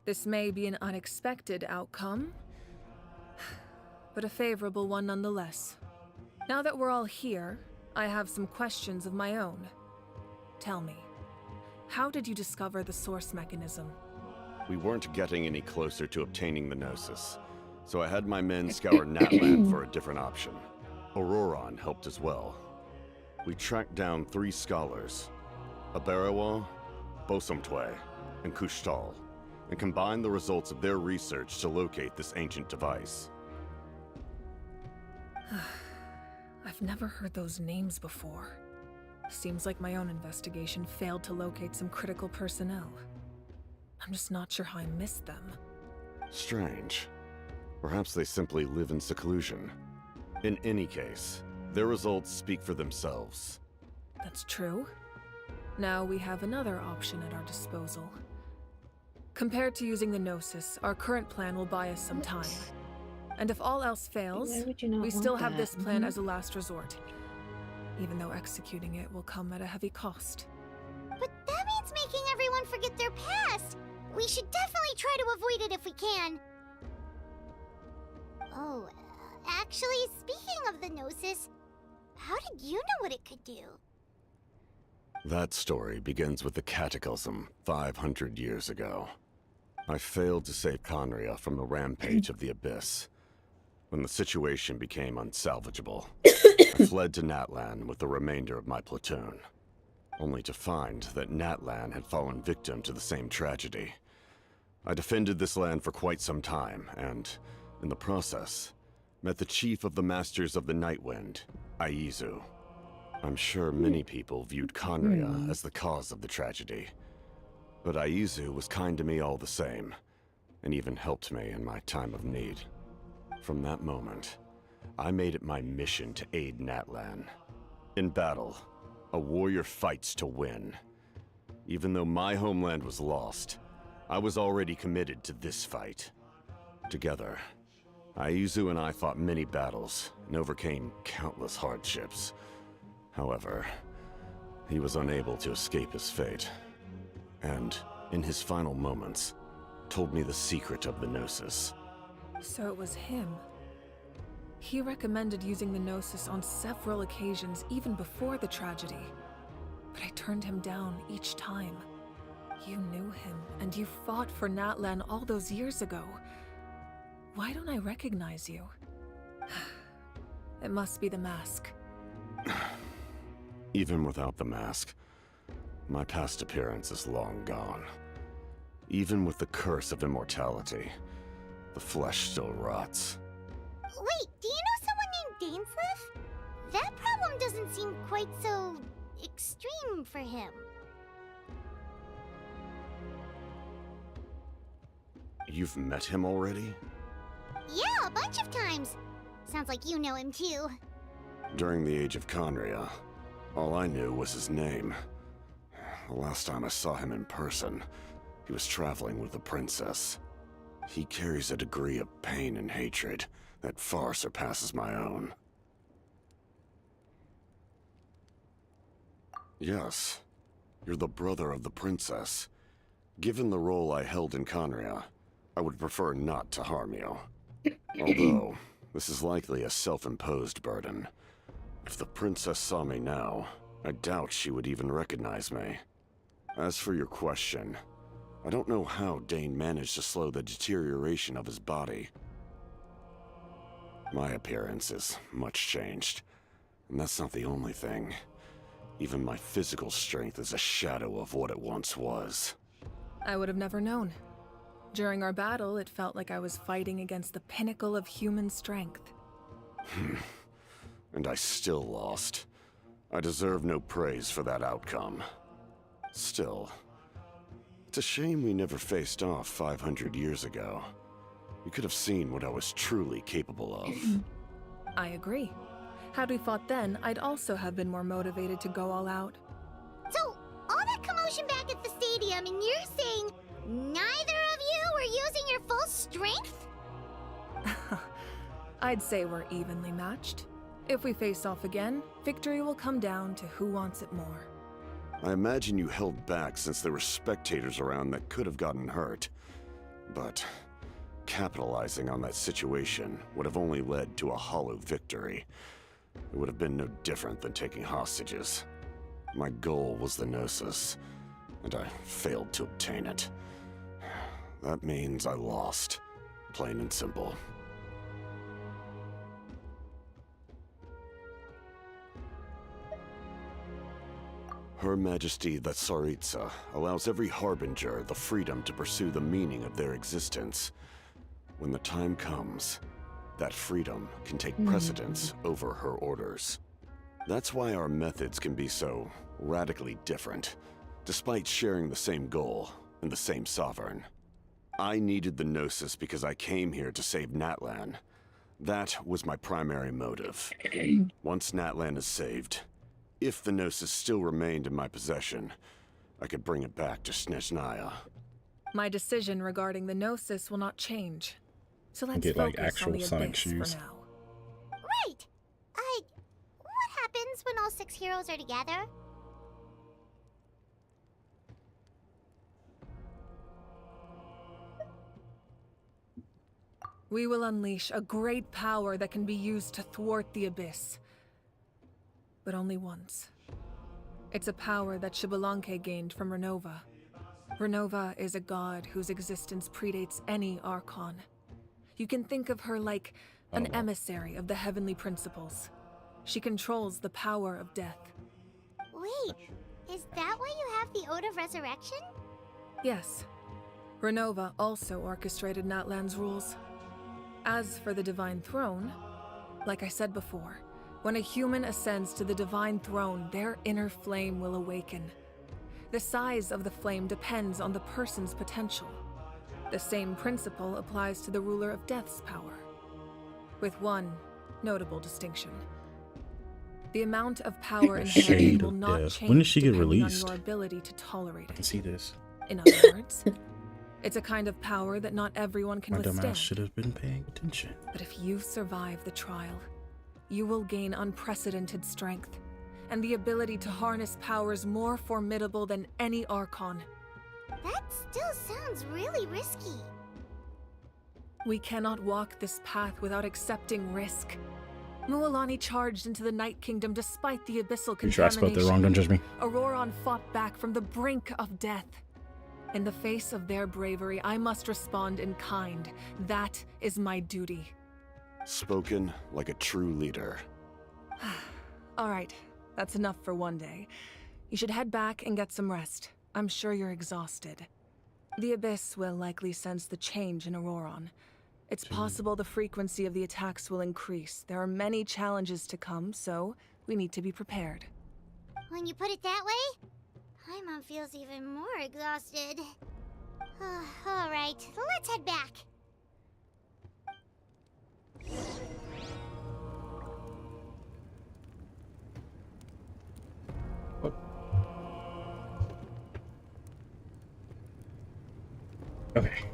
This may be an unexpected outcome, but a favorable one nonetheless. Now that we're all here, I have some questions of my own. Tell me, how did you discover the source mechanism?
We weren't getting any closer to obtaining the Gnosis, so I had my men scour Natlan for a different option. Auroron helped as well. We tracked down 3 scholars, Abarawa, Bosomtwe, and Kushtal, and combined the results of their research to locate this ancient device.
I've never heard those names before. Seems like my own investigation failed to locate some critical personnel. I'm just not sure how I missed them.
Strange. Perhaps they simply live in seclusion. In any case, their results speak for themselves.
That's true. Now we have another option at our disposal. Compared to using the Gnosis, our current plan will buy us some time. And if all else fails, we still have this plan as a last resort. Even though executing it will come at a heavy cost.
But that means making everyone forget their past! We should definitely try to avoid it if we can. Oh, actually, speaking of the Gnosis, how did you know what it could do?
That story begins with the Cataclysm 500 years ago. I failed to save Conria from the rampage of the Abyss. When the situation became unsalvageable, I fled to Natlan with the remainder of my platoon, only to find that Natlan had fallen victim to the same tragedy. I defended this land for quite some time, and, in the process, met the chief of the Masters of the Nightwind, Aizu. I'm sure many people viewed Conria as the cause of the tragedy, but Aizu was kind to me all the same, and even helped me in my time of need. From that moment, I made it my mission to aid Natlan. In battle, a warrior fights to win. Even though my homeland was lost, I was already committed to this fight. Together, Aizu and I fought many battles and overcame countless hardships. However, he was unable to escape his fate, and, in his final moments, told me the secret of the Gnosis.
So it was him. He recommended using the Gnosis on several occasions, even before the tragedy. But I turned him down each time. You knew him, and you fought for Natlan all those years ago. Why don't I recognize you? It must be the mask.
Even without the mask, my past appearance is long gone. Even with the curse of immortality, the flesh still rots.
Wait, do you know someone named Dainsleif? That problem doesn't seem quite so extreme for him.
You've met him already?
Yeah, a bunch of times. Sounds like you know him too.
During the age of Conria, all I knew was his name. The last time I saw him in person, he was traveling with the princess. He carries a degree of pain and hatred that far surpasses my own. Yes, you're the brother of the princess. Given the role I held in Conria, I would prefer not to harm you. Although, this is likely a self-imposed burden. If the princess saw me now, I doubt she would even recognize me. As for your question, I don't know how Dane managed to slow the deterioration of his body. My appearance is much changed, and that's not the only thing. Even my physical strength is a shadow of what it once was.
I would have never known. During our battle, it felt like I was fighting against the pinnacle of human strength.
And I still lost. I deserve no praise for that outcome. Still, it's a shame we never faced off 500 years ago. You could have seen what I was truly capable of.
I agree. Had we fought then, I'd also have been more motivated to go all out.
So, all that commotion back at the stadium, and you're saying neither of you were using your full strength?
I'd say we're evenly matched. If we face off again, victory will come down to who wants it more.
I imagine you held back since there were spectators around that could have gotten hurt. But capitalizing on that situation would have only led to a hollow victory. It would have been no different than taking hostages. My goal was the Gnosis, and I failed to obtain it. That means I lost, plain and simple. Her Majesty the Tsaritsa allows every Harbinger the freedom to pursue the meaning of their existence. When the time comes, that freedom can take precedence over her orders. That's why our methods can be so radically different, despite sharing the same goal and the same sovereign. I needed the Gnosis because I came here to save Natlan. That was my primary motive. Once Natlan is saved, if the Gnosis still remained in my possession, I could bring it back to Snezhnaya.
My decision regarding the Gnosis will not change. So let's
get like
focus
actual
on the
Sonic
Abyss
shoes.
for now.
Right! What happens when all 6 heroes are together?
We will unleash a great power that can be used to thwart the Abyss. But only once. It's a power that Xbalanque gained from Renova. Renova is a god whose existence predates any Archon. You can think of her like an emissary of the heavenly principles. She controls the power of death.
Wait, is that why you have the Ode of Resurrection?
Yes. Renova also orchestrated Natlan's rules. As for the Divine Throne, like I said before, when a human ascends to the Divine Throne, their inner flame will awaken. The size of the flame depends on the person's potential. The same principle applies to the ruler of Death's power, with one notable distinction. The amount of power
Shade
inherited will
of
not
Death.
change
When did she get
depending
released?
on your ability to tolerate
I can
it.
see this.
In other words, it's a kind of power that not everyone can
My dumbass
withstand.
should have been paying attention.
But if you survive the trial, you will gain unprecedented strength and the ability to harness powers more formidable than any Archon.
That still sounds really risky.
We cannot walk this path without accepting risk. Mualani charged into the Night Kingdom despite the abyssal
You sure I spelled
contamination.
that wrong? Don't judge me.
Auroron fought back from the brink of death. In the face of their bravery, I must respond in kind. That is my duty.
Spoken like a true leader.
All right, that's enough for one day. You should head back and get some rest. I'm sure you're exhausted. The Abyss will likely sense the change in Auroron. It's possible the frequency of the attacks will increase. There are many challenges to come, so we need to be prepared.
When you put it that way, Paimon feels even more exhausted. Alright, let's head back.
Okay.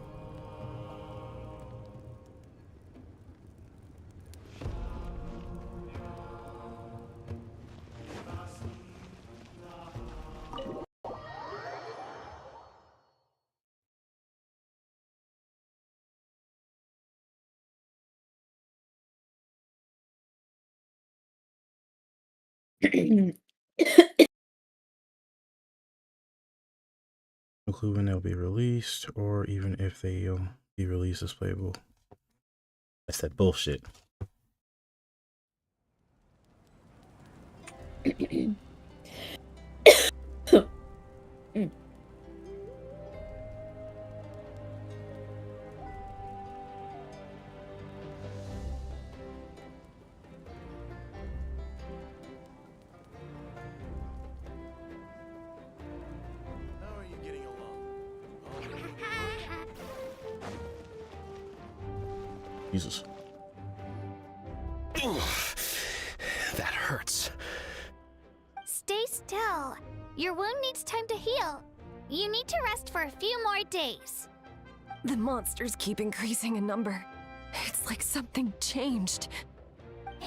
No clue when they'll be released, or even if they'll be released as playable. That's that bullshit. Jesus.
That hurts.
Stay still. Your wound needs time to heal. You need to rest for a few more days.
The monsters keep increasing in number. It's like something changed.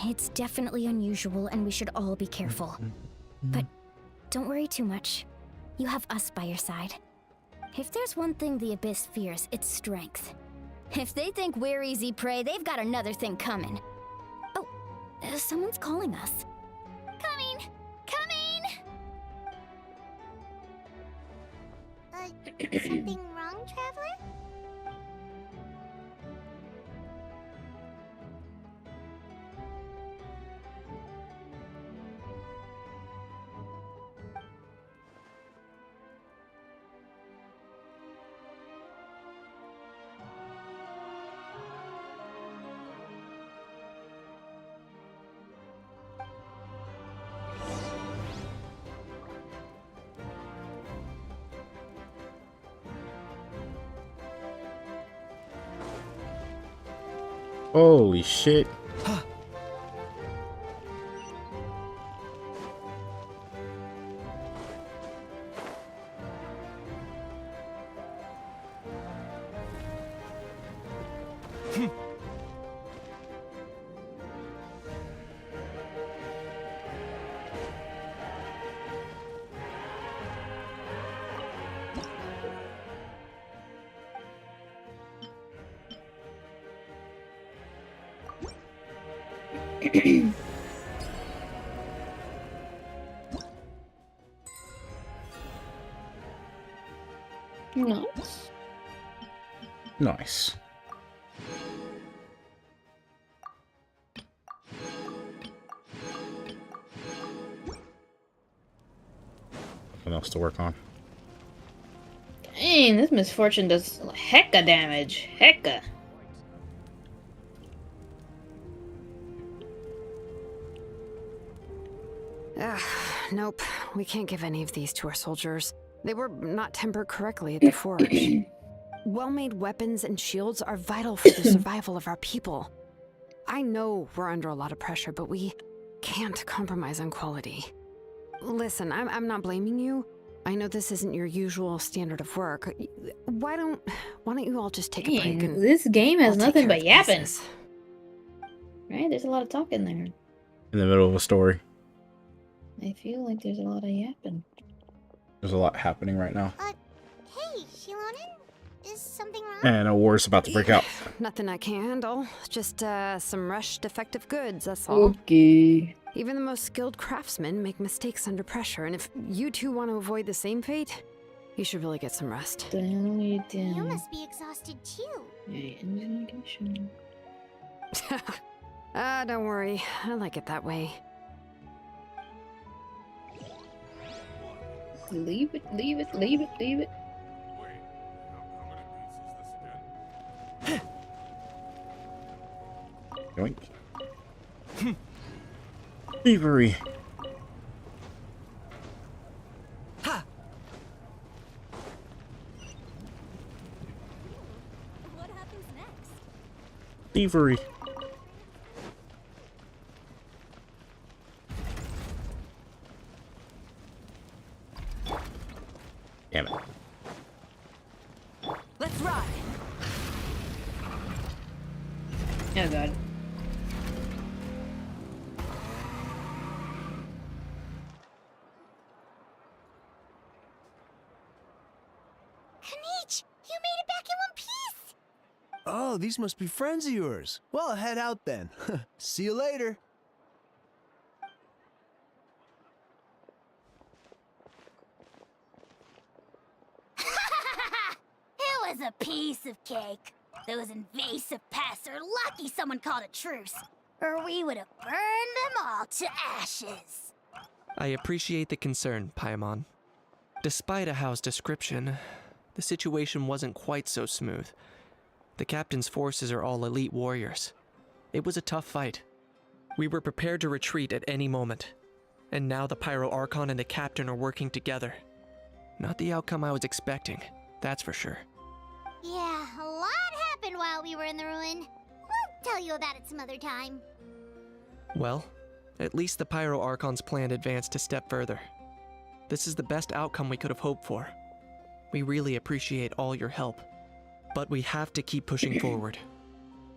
It's definitely unusual, and we should all be careful. But don't worry too much. You have us by your side. If there's one thing the Abyss fears, it's strength. If they think we're easy prey, they've got another thing coming. Oh, someone's calling us.
Coming! Something wrong, Traveler?
Holy shit.
Nice.
Nice. What else to work on?
Dang, this misfortune does hecka damage. Hecka.
Nope. We can't give any of these to our soldiers. They were not tempered correctly at the forge. Well-made weapons and shields are vital for the survival of our people. I know we're under a lot of pressure, but we can't compromise on quality. Listen, I'm not blaming you. I know this isn't your usual standard of work. Why don't you all just take a break and
this game has
I'll take
nothing
care
but
of
yapping.
business.
Right? There's a lot of talking there.
In the middle of a story.
I feel like there's a lot of yapping.
There's a lot happening right now.
Hey, Shilonen? Is something wrong?
And a war's about to break out.
Nothing I can't handle. Just some rushed defective goods, that's all.
Okay.
Even the most skilled craftsmen make mistakes under pressure, and if you two want to avoid the same fate, you should really get some rest.
You must be exhausted too.
Don't worry. I like it that way.
Leave it, leave it, leave it, leave it.
Yoink. Thievery.
What happens next?
Thievery. Damn it.
Let's ride.
Oh god.
Kanich, you made it back in one piece.
Oh, these must be friends of yours. Well, head out then. See you later.
It was a piece of cake. Those invasive pests are lucky someone called a truce, or we would have burned them all to ashes.
I appreciate the concern, Paimon. Despite Ahao's description, the situation wasn't quite so smooth. The captain's forces are all elite warriors. It was a tough fight. We were prepared to retreat at any moment. And now the Pyro Archon and the captain are working together. Not the outcome I was expecting, that's for sure.
Yeah, a lot happened while we were in the ruin. We'll tell you about it some other time.
Well, at least the Pyro Archon's plan advanced a step further. This is the best outcome we could have hoped for. We really appreciate all your help. But we have to keep pushing forward.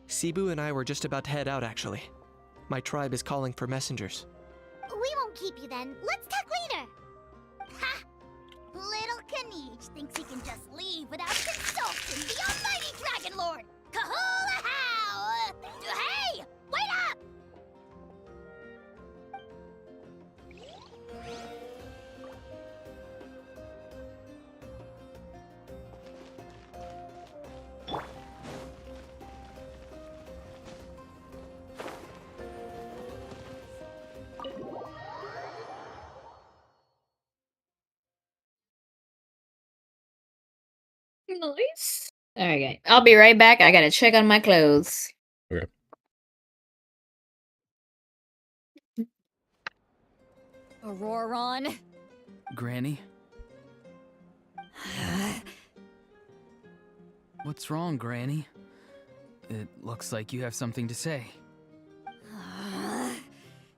Cebu and I were just about to head out, actually. My tribe is calling for messengers.
We won't keep you then. Let's talk later. Ha! Little Kanich thinks he can just leave without consulting the almighty Dragon Lord, Kahula How! Hey! Wait up!
Nice. Okay, I'll be right back. I gotta check on my clothes.
Okay.
Auroron.
Granny? What's wrong, Granny? It looks like you have something to say.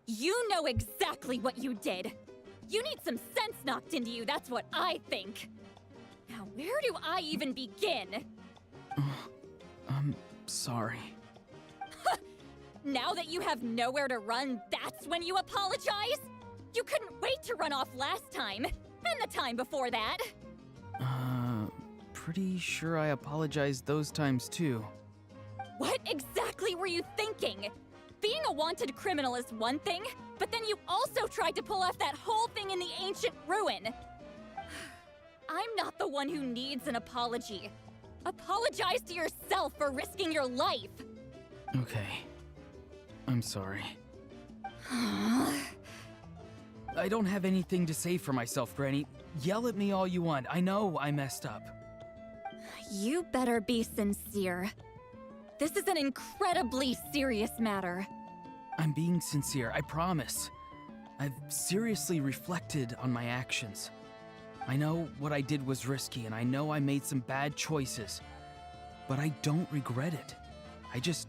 You know exactly what you did. You need some sense knocked into you, that's what I think. Now, where do I even begin?
I'm sorry.
Now that you have nowhere to run, that's when you apologize? You couldn't wait to run off last time, and the time before that.
Pretty sure I apologized those times too.
What exactly were you thinking? Being a wanted criminal is one thing, but then you also tried to pull off that whole thing in the ancient ruin. I'm not the one who needs an apology. Apologize to yourself for risking your life.
Okay. I'm sorry. I don't have anything to say for myself, Granny. Yell at me all you want. I know I messed up.
You better be sincere. This is an incredibly serious matter.
I'm being sincere, I promise. I've seriously reflected on my actions. I know what I did was risky, and I know I made some bad choices. But I don't regret it. I just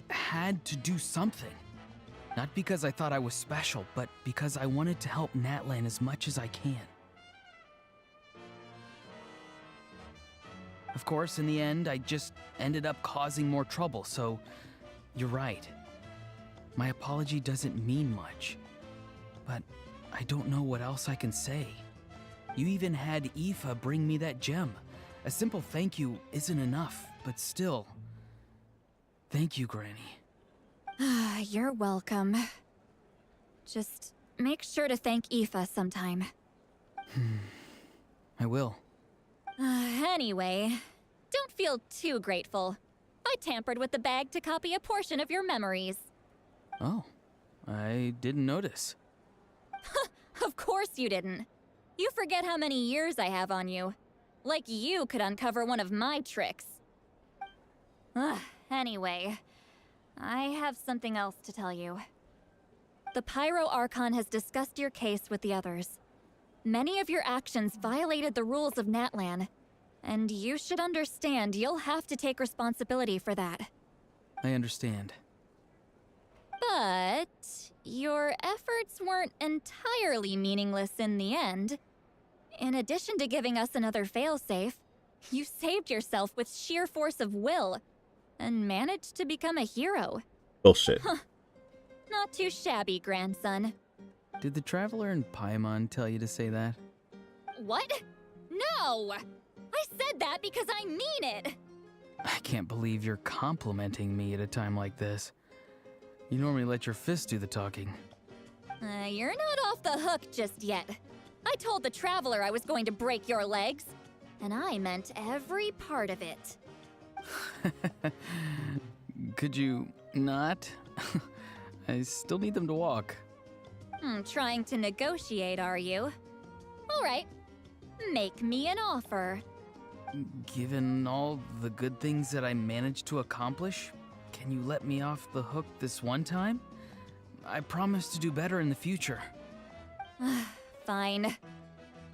had to do something. Not because I thought I was special, but because I wanted to help Natlan as much as I can. Of course, in the end, I just ended up causing more trouble, so you're right. My apology doesn't mean much, but I don't know what else I can say. You even had Aoife bring me that gem. A simple thank you isn't enough, but still. Thank you, Granny.
You're welcome. Just make sure to thank Aoife sometime.
I will.
Anyway, don't feel too grateful. I tampered with the bag to copy a portion of your memories.
Oh, I didn't notice.
Of course you didn't. You forget how many years I have on you. Like you could uncover one of my tricks. Anyway, I have something else to tell you. The Pyro Archon has discussed your case with the others. Many of your actions violated the rules of Natlan, and you should understand you'll have to take responsibility for that.
I understand.
But your efforts weren't entirely meaningless in the end. In addition to giving us another failsafe, you saved yourself with sheer force of will and managed to become a hero.
Bullshit.
Not too shabby, grandson.
Did the Traveler and Paimon tell you to say that?
What? No! I said that because I mean it!
I can't believe you're complimenting me at a time like this. You normally let your fist do the talking.
You're not off the hook just yet. I told the Traveler I was going to break your legs, and I meant every part of it.
Could you not? I still need them to walk.
Trying to negotiate, are you? All right. Make me an offer.
Given all the good things that I managed to accomplish, can you let me off the hook this one time? I promise to do better in the future.
Fine.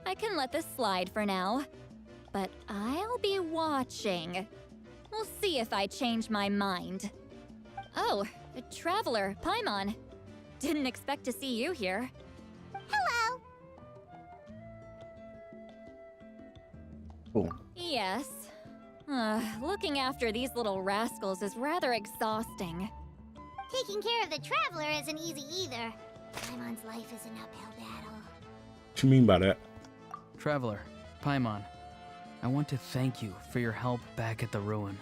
I can let this slide for now. But I'll be watching. We'll see if I change my mind. Oh, Traveler, Paimon. Didn't expect to see you here.
Hello!
Cool.
Yes. Looking after these little rascals is rather exhausting.
Taking care of the Traveler isn't easy either. Paimon's life is an uphill battle.
What you mean by that?
Traveler, Paimon, I want to thank you for your help back at the ruin.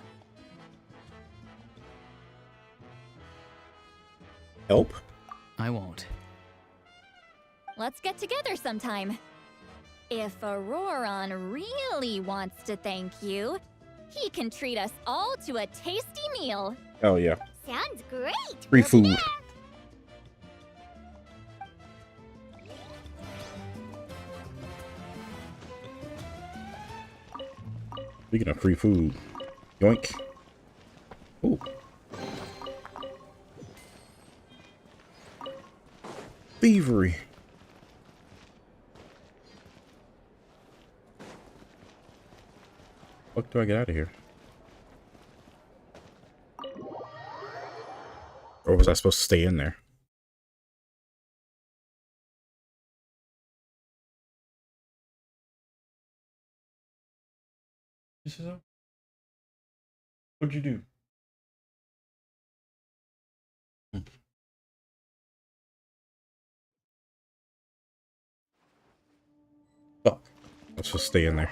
Help?
I won't.
Let's get together sometime. If Auroron really wants to thank you, he can treat us all to a tasty meal.
Oh, yeah.
Sounds great!
Free food. Speaking of free food, yoink. Ooh. Thievery. What do I get out of here? Or was I supposed to stay in there? What'd you do? Oh, let's just stay in there.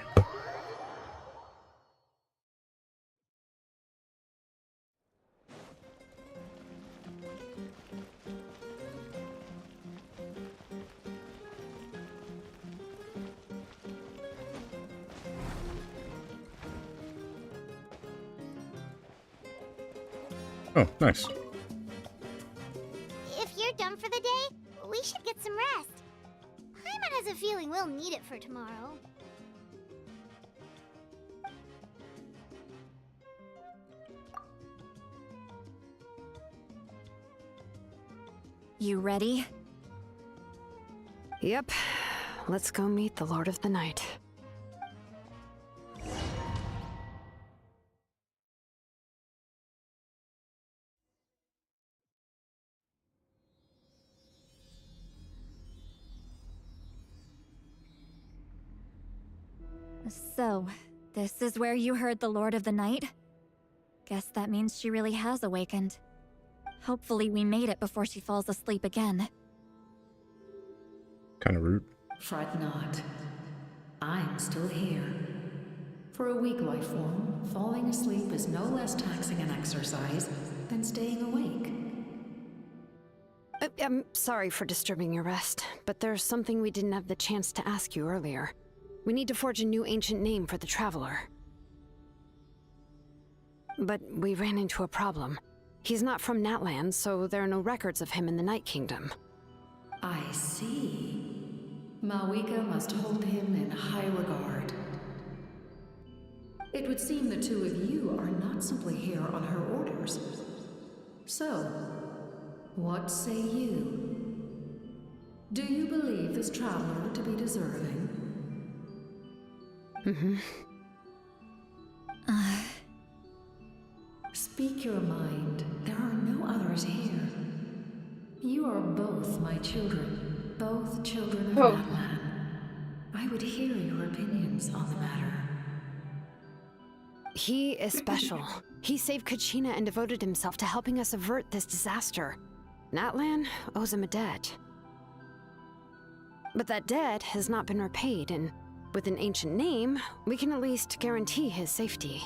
Oh, nice.
If you're done for the day, we should get some rest. Paimon has a feeling we'll need it for tomorrow.
You ready?
Yep. Let's go meet the Lord of the Night.
So, this is where you heard the Lord of the Night? Guess that means she really has awakened. Hopefully we made it before she falls asleep again.
Kind of rude.
Fret not. I'm still here. For a weak life form, falling asleep is no less taxing an exercise than staying awake.
I'm sorry for disturbing your rest, but there's something we didn't have the chance to ask you earlier. We need to forge a new ancient name for the Traveler. But we ran into a problem. He's not from Natlan, so there are no records of him in the Night Kingdom.
I see. Malwika must hold him in high regard. It would seem the two of you are not simply here on her orders. So, what say you? Do you believe this traveler to be deserving? Speak your mind. There are no others here. You are both my children. Both children of Natlan. I would hear your opinions on the matter.
He is special. He saved Kachina and devoted himself to helping us avert this disaster. Natlan owes him a debt. But that debt has not been repaid, and with an ancient name, we can at least guarantee his safety.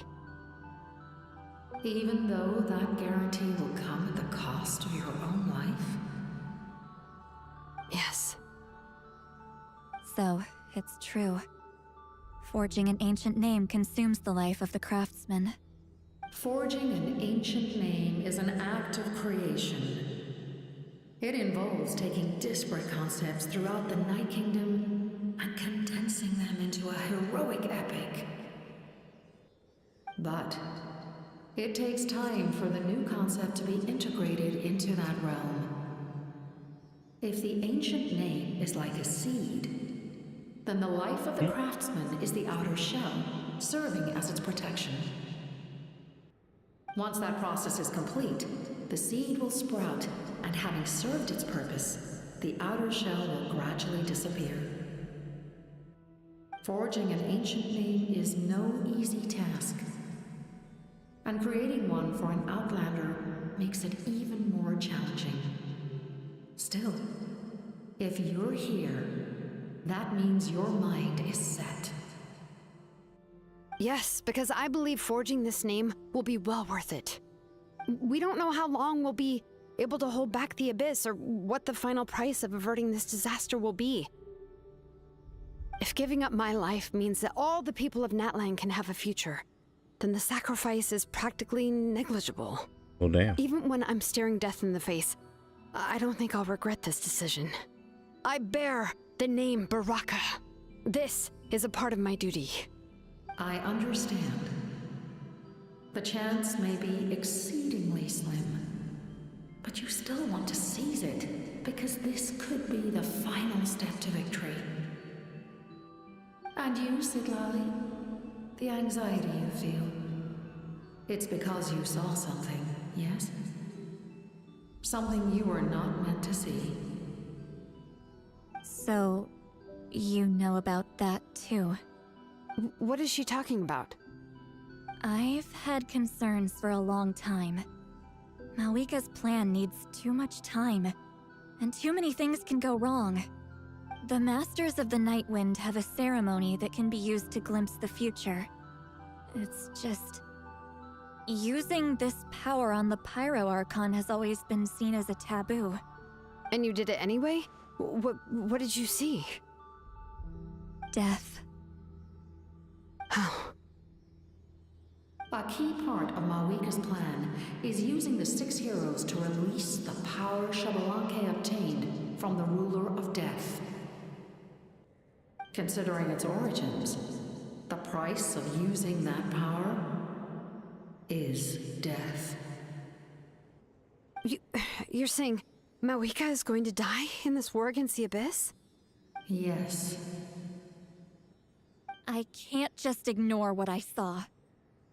Even though that guarantee will come at the cost of your own life?
Yes.
So, it's true. Forging an ancient name consumes the life of the craftsman.
Forging an ancient name is an act of creation. It involves taking disparate concepts throughout the Night Kingdom and condensing them into a heroic epic. But it takes time for the new concept to be integrated into that realm. If the ancient name is like a seed, then the life of the craftsman is the outer shell, serving as its protection. Once that process is complete, the seed will sprout, and having served its purpose, the outer shell will gradually disappear. Forging an ancient name is no easy task, and creating one for an outlander makes it even more challenging. Still, if you're here, that means your mind is set.
Yes, because I believe forging this name will be well worth it. We don't know how long we'll be able to hold back the abyss or what the final price of averting this disaster will be. If giving up my life means that all the people of Natlan can have a future, then the sacrifice is practically negligible.
Well, damn.
Even when I'm staring death in the face, I don't think I'll regret this decision. I bear the name Baraka. This is a part of my duty.
I understand. The chance may be exceedingly slim, but you still want to seize it, because this could be the final step to victory. And you, Sidlali, the anxiety you feel, it's because you saw something, yes? Something you were not meant to see.
So, you know about that too.
What is she talking about?
I've had concerns for a long time. Malwika's plan needs too much time, and too many things can go wrong. The Masters of the Night Wind have a ceremony that can be used to glimpse the future. It's just... using this power on the Pyro Archon has always been seen as a taboo.
And you did it anyway? What did you see?
Death.
Oh.
A key part of Malwika's plan is using the 6 heroes to release the power Xabalanque obtained from the ruler of death. Considering its origins, the price of using that power is death.
You're saying Malwika is going to die in this war against the Abyss?
Yes.
I can't just ignore what I saw.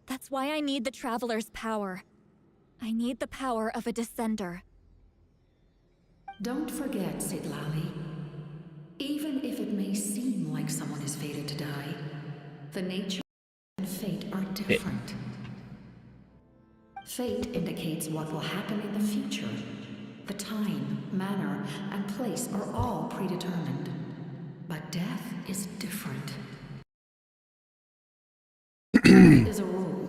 That's why I need the Traveler's power. I need the power of a Descender.
Don't forget, Sidlali. Even if it may seem like someone is fated to die, The nature and fate are different. Fate indicates what will happen in the future. The time, manner, and place are all predetermined. But death is different. Death is a rule.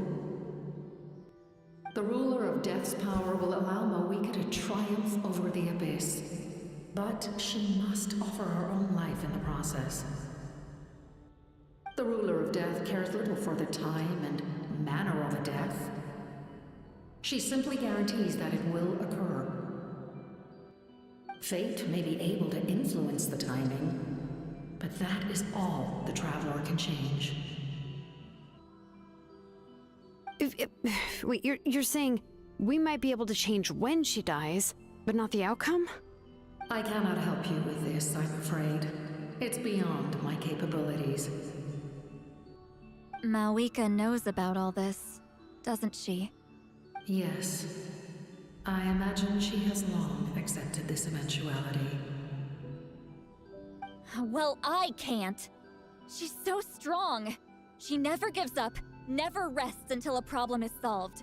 The ruler of death's power will allow Moeka to triumph over the abyss. But she must offer her own life in the process. The ruler of death cares little for the time and manner of a death. She simply guarantees that it will occur. Fate may be able to influence the timing, but that is all the Traveler can change.
Wait, you're saying we might be able to change when she dies, but not the outcome?
I cannot help you with this, I'm afraid. It's beyond my capabilities.
Moeka knows about all this, doesn't she?
Yes. I imagine she has long accepted this eventuality.
Well, I can't. She's so strong. She never gives up, never rests until a problem is solved.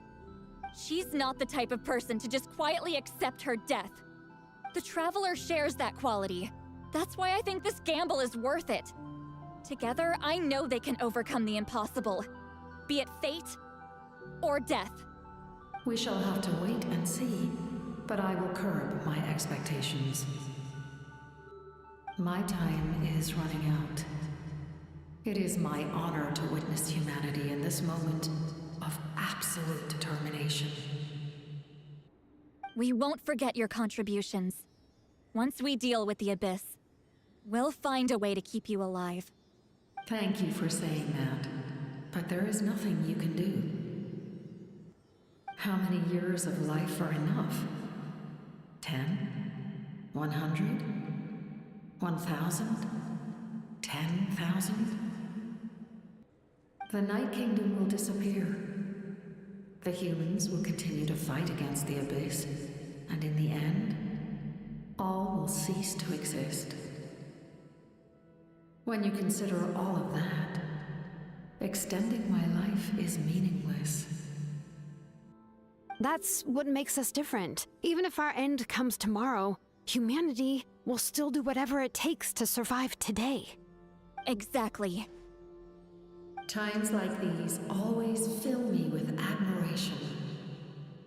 She's not the type of person to just quietly accept her death. The Traveler shares that quality. That's why I think this gamble is worth it. Together, I know they can overcome the impossible. Be it fate or death.
We shall have to wait and see, but I will curb my expectations. My time is running out. It is my honor to witness humanity in this moment of absolute determination.
We won't forget your contributions. Once we deal with the Abyss, we'll find a way to keep you alive.
Thank you for saying that, but there is nothing you can do. How many years of life are enough? 10? 100? 1,000? 10,000? The Night Kingdom will disappear. The humans will continue to fight against the Abyss, and in the end, all will cease to exist. When you consider all of that, extending my life is meaningless.
That's what makes us different. Even if our end comes tomorrow, humanity will still do whatever it takes to survive today.
Exactly.
Times like these always fill me with admiration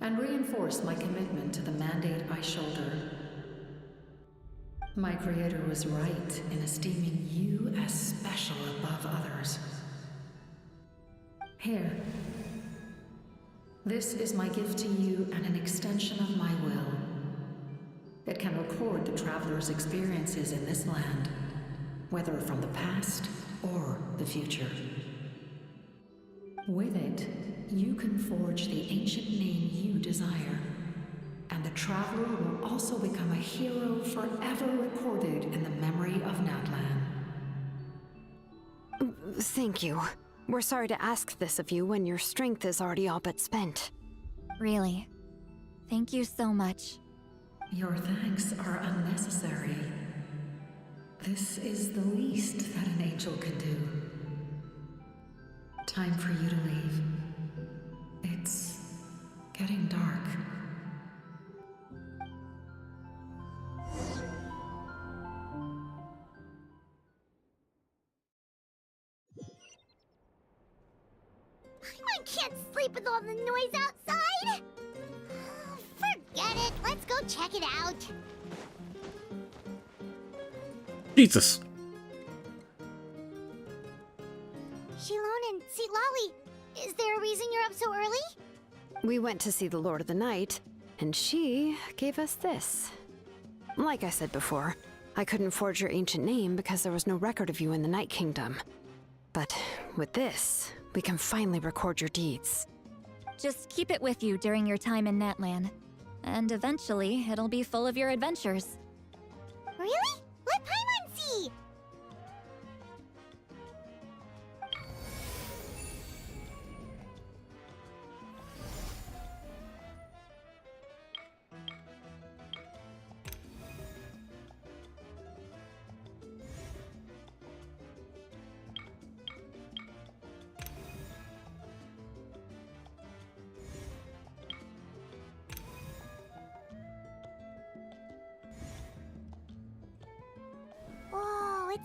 and reinforce my commitment to the mandate I shoulder. My creator was right in esteeming you as special above others. Here. This is my gift to you and an extension of my will. It can record the Traveler's experiences in this land, whether from the past or the future. With it, you can forge the ancient name you desire, and the Traveler will also become a hero forever recorded in the memory of Natlan.
Thank you. We're sorry to ask this of you when your strength is already all but spent.
Really. Thank you so much.
Your thanks are unnecessary. This is the least that an angel can do. Time for you to leave. It's getting dark.
I can't sleep with all the noise outside! Forget it, let's go check it out.
Jesus.
Shilon and Lolly, is there a reason you're up so early?
We went to see the Lord of the Night, and she gave us this. Like I said before, I couldn't forge your ancient name because there was no record of you in the Night Kingdom. But with this, we can finally record your deeds.
Just keep it with you during your time in Natlan, and eventually it'll be full of your adventures.
Really? Let Paimon see!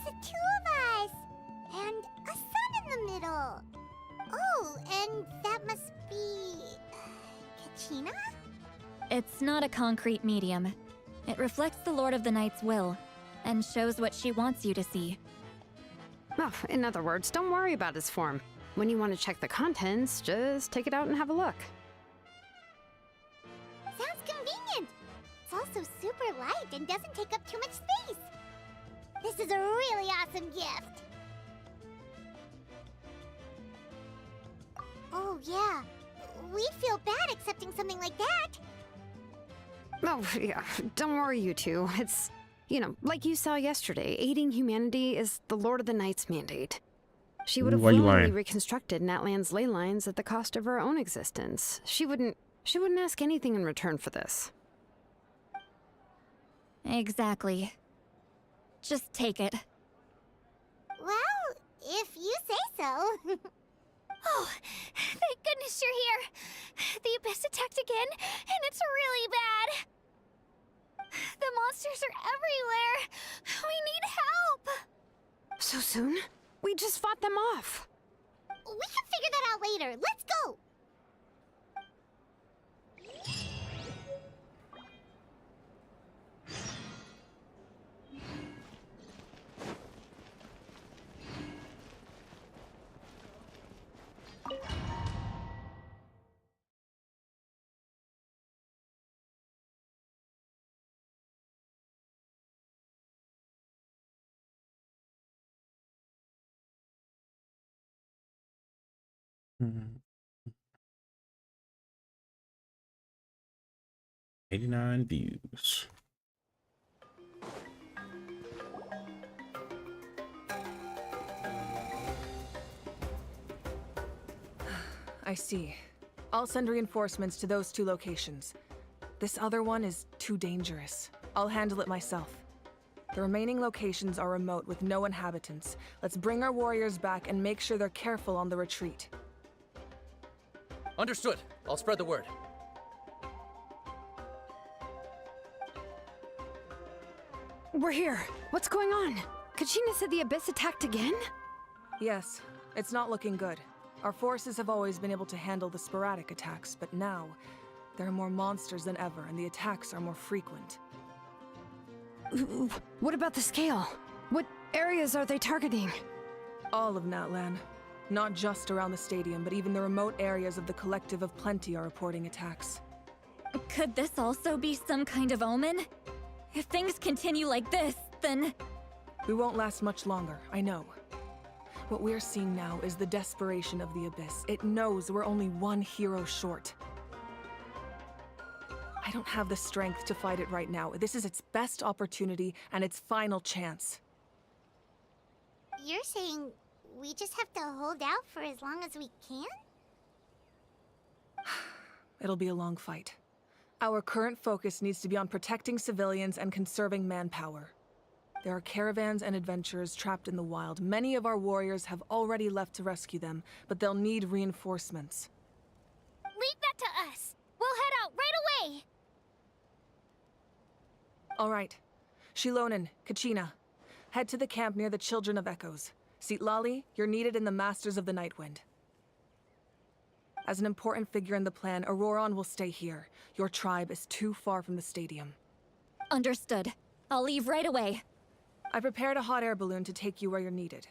the two of us! And a sun in the middle! Oh, and that must be... Kachina?
It's not a concrete medium. It reflects the Lord of the Night's will, and shows what she wants you to see.
Oh, in other words, don't worry about his form. When you want to check the contents, just take it out and have a look.
Sounds convenient! It's also super light and doesn't take up too much space! This is a really awesome gift! Oh yeah, we'd feel bad accepting something like that!
Oh, yeah, don't worry, you two. It's, you know, like you saw yesterday, aiding humanity is the Lord of the Night's mandate. She would have willingly reconstructed Natlan's ley lines at the cost of her own existence. She wouldn't ask anything in return for this.
Exactly. Just take it.
Well, if you say so.
Oh, thank goodness you're here. The Abyss attacked again, and it's really bad. The monsters are everywhere. We need help.
So soon? We just fought them off.
We can figure that out later. Let's go.
Mhm. 89 views.
I see. I'll send reinforcements to those two locations. This other one is too dangerous. I'll handle it myself. The remaining locations are remote with no inhabitants. Let's bring our warriors back and make sure they're careful on the retreat.
Understood. I'll spread the word.
We're here. What's going on? Kachina said the Abyss attacked again?
Yes, it's not looking good. Our forces have always been able to handle the sporadic attacks, but now there are more monsters than ever and the attacks are more frequent.
What about the scale? What areas are they targeting?
All of Natlan. Not just around the stadium, but even the remote areas of the Collective of Plenty are reporting attacks.
Could this also be some kind of omen? If things continue like this, then...
We won't last much longer, I know. What we're seeing now is the desperation of the Abyss. It knows we're only one hero short. I don't have the strength to fight it right now. This is its best opportunity and its final chance.
You're saying we just have to hold out for as long as we can?
It'll be a long fight. Our current focus needs to be on protecting civilians and conserving manpower. There are caravans and adventurers trapped in the wild. Many of our warriors have already left to rescue them, but they'll need reinforcements.
Leave that to us. We'll head out right away.
All right. Shilonen, Kachina, head to the camp near the Children of Echoes. Lali, you're needed in the Masters of the Nightwind. As an important figure in the plan, Auroron will stay here. Your tribe is too far from the stadium.
Understood. I'll leave right away.
I prepared a hot air balloon to take you where you're needed.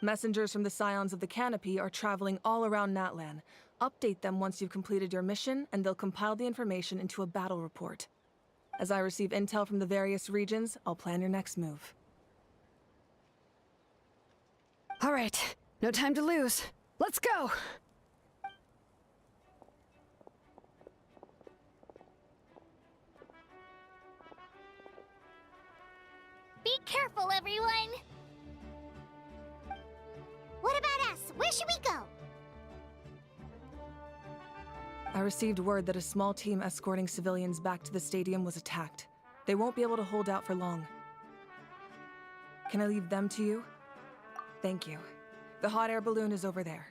Messengers from the Scions of the Canopy are traveling all around Natlan. Update them once you've completed your mission, and they'll compile the information into a battle report. As I receive intel from the various regions, I'll plan your next move.
All right, no time to lose. Let's go!
Be careful, everyone!
What about us? Where should we go?
I received word that a small team escorting civilians back to the stadium was attacked. They won't be able to hold out for long. Can I leave them to you? Thank you. The hot air balloon is over there.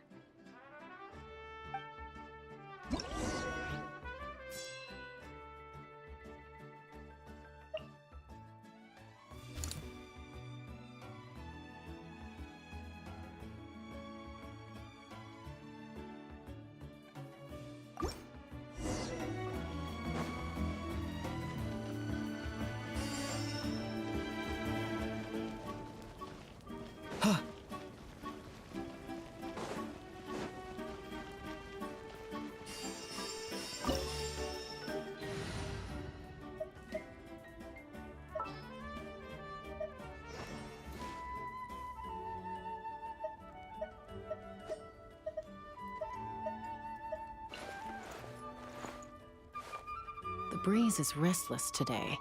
breeze is restless today.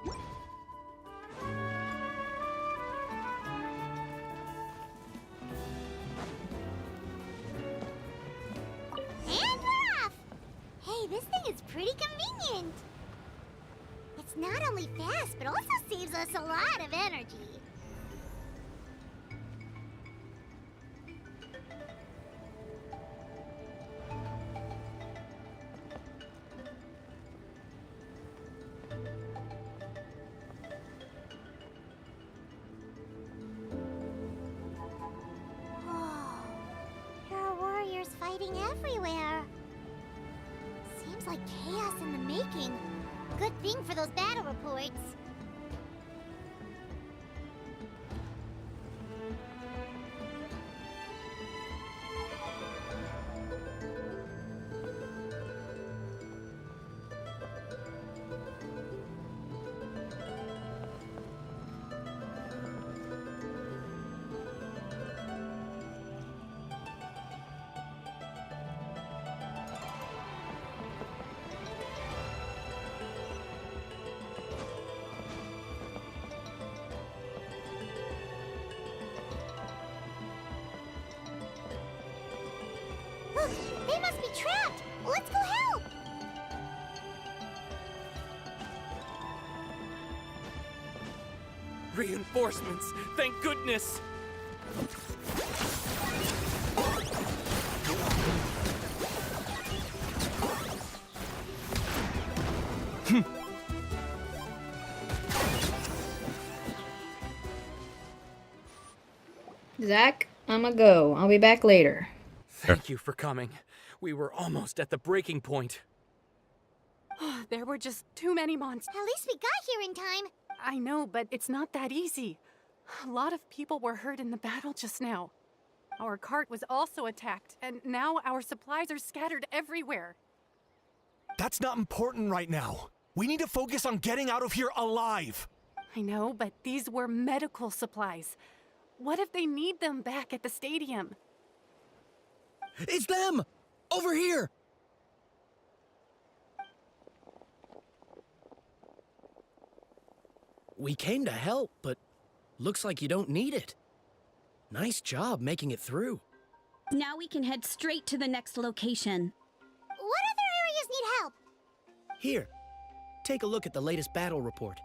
And we're off! Hey, this thing is pretty convenient. It's not only fast, but also saves us a lot of energy. There are warriors fighting everywhere. Seems like chaos in the making. Good thing for those battle reports. Look, they must be trapped. Let's go help.
Reinforcements! Thank goodness!
Zach, I'ma go. I'll be back later.
Thank you for coming. We were almost at the breaking point.
There were just too many monsters.
At least we got here in time.
I know, but it's not that easy. A lot of people were hurt in the battle just now. Our cart was also attacked, and now our supplies are scattered everywhere.
That's not important right now. We need to focus on getting out of here alive.
I know, but these were medical supplies. What if they need them back at the stadium?
It's them! Over here! We came to help, but looks like you don't need it. Nice job making it through.
Now we can head straight to the next location.
What other areas need help?
Here, take a look at the latest battle report.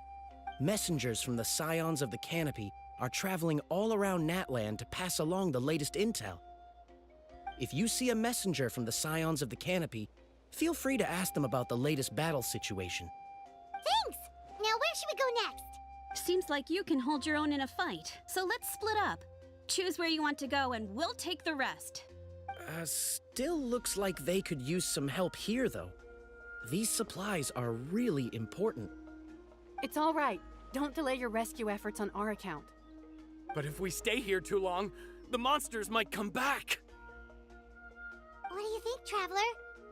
Messengers from the Scions of the Canopy are traveling all around Natlan to pass along the latest intel. If you see a messenger from the Scions of the Canopy, feel free to ask them about the latest battle situation.
Thanks! Now where should we go next?
Seems like you can hold your own in a fight, so let's split up. Choose where you want to go and we'll take the rest.
Still looks like they could use some help here, though. These supplies are really important.
It's all right. Don't delay your rescue efforts on our account.
But if we stay here too long, the monsters might come back.
What do you think, Traveler?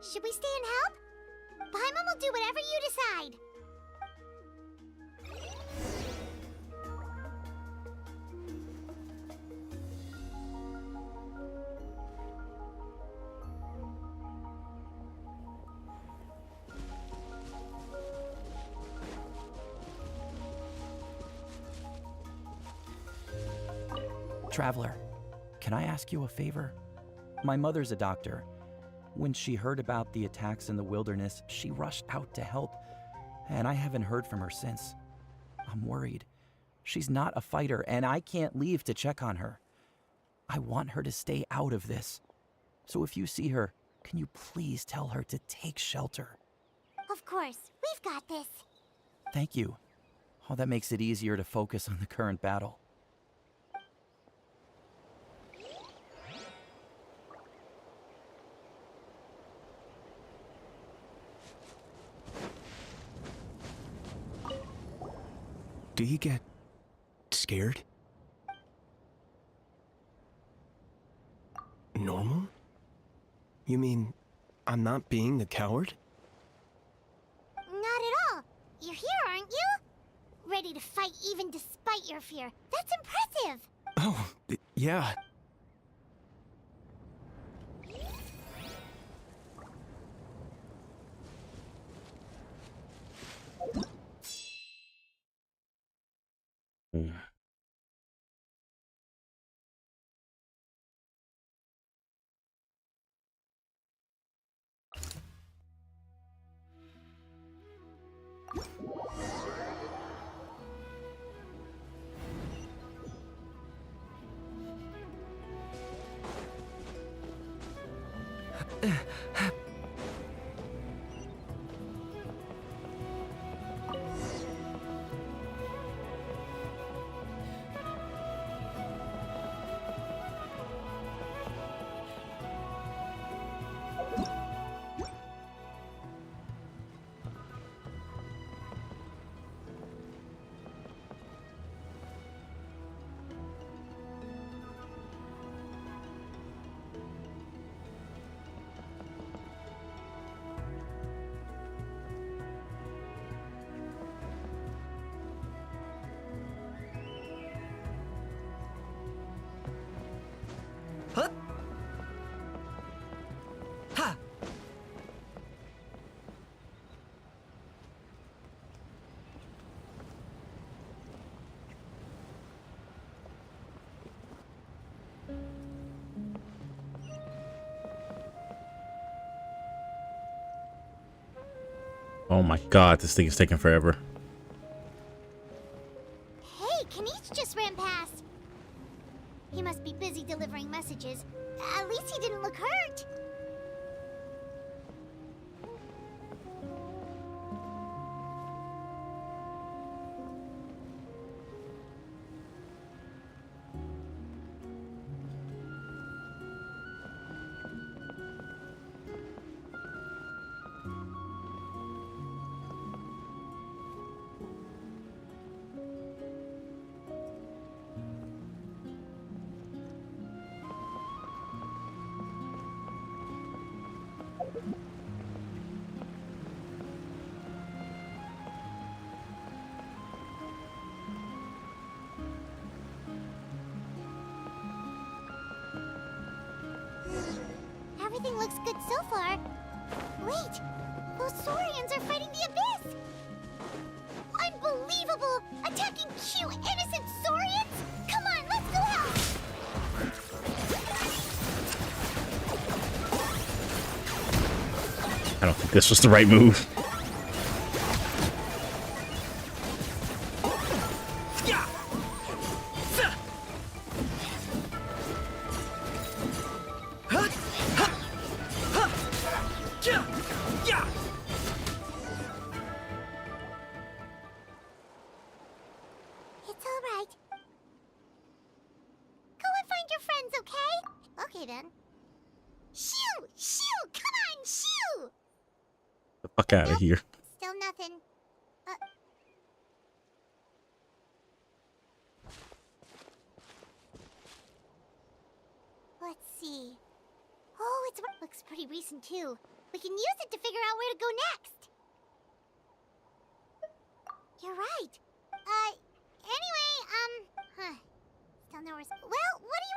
Should we stay and help? Paimon will do whatever you decide.
Traveler, can I ask you a favor? My mother's a doctor. When she heard about the attacks in the wilderness, she rushed out to help, and I haven't heard from her since. I'm worried. She's not a fighter, and I can't leave to check on her. I want her to stay out of this. So if you see her, can you please tell her to take shelter?
Of course, we've got this.
Thank you. Oh, that makes it easier to focus on the current battle.
Do you get scared? Normal? You mean I'm not being a coward?
Not at all. You're here, aren't you? Ready to fight even despite your fear. That's impressive.
Oh, yeah.
Oh my god, this thing is taking forever.
Hey, Kanish just ran past. He must be busy delivering messages. At least he didn't look hurt. Everything looks good so far. Wait, those Saurians are fighting the Abyss! Unbelievable! Attacking cute, innocent Saurians? Come on, let's go help!
I don't think this was the right move.
It's all right. Go and find your friends, okay? Okay then. Shoo! Shoo! Come on, shoo!
The fuck out of here.
Still nothing. Let's see. Oh, it looks pretty recent too. We can use it to figure out where to go next. You're right. Anyway, still no response. Well, what do you...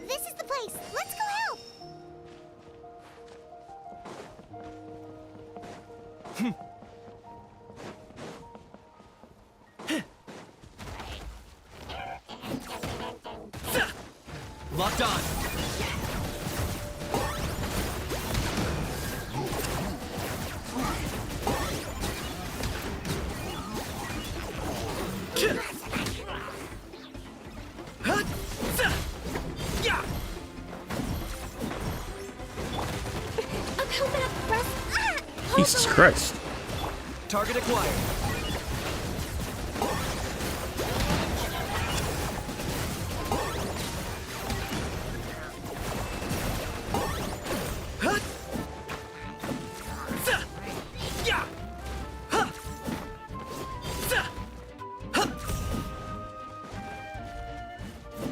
This is the place. Let's go help.
Locked on.
Christ.
Target acquired.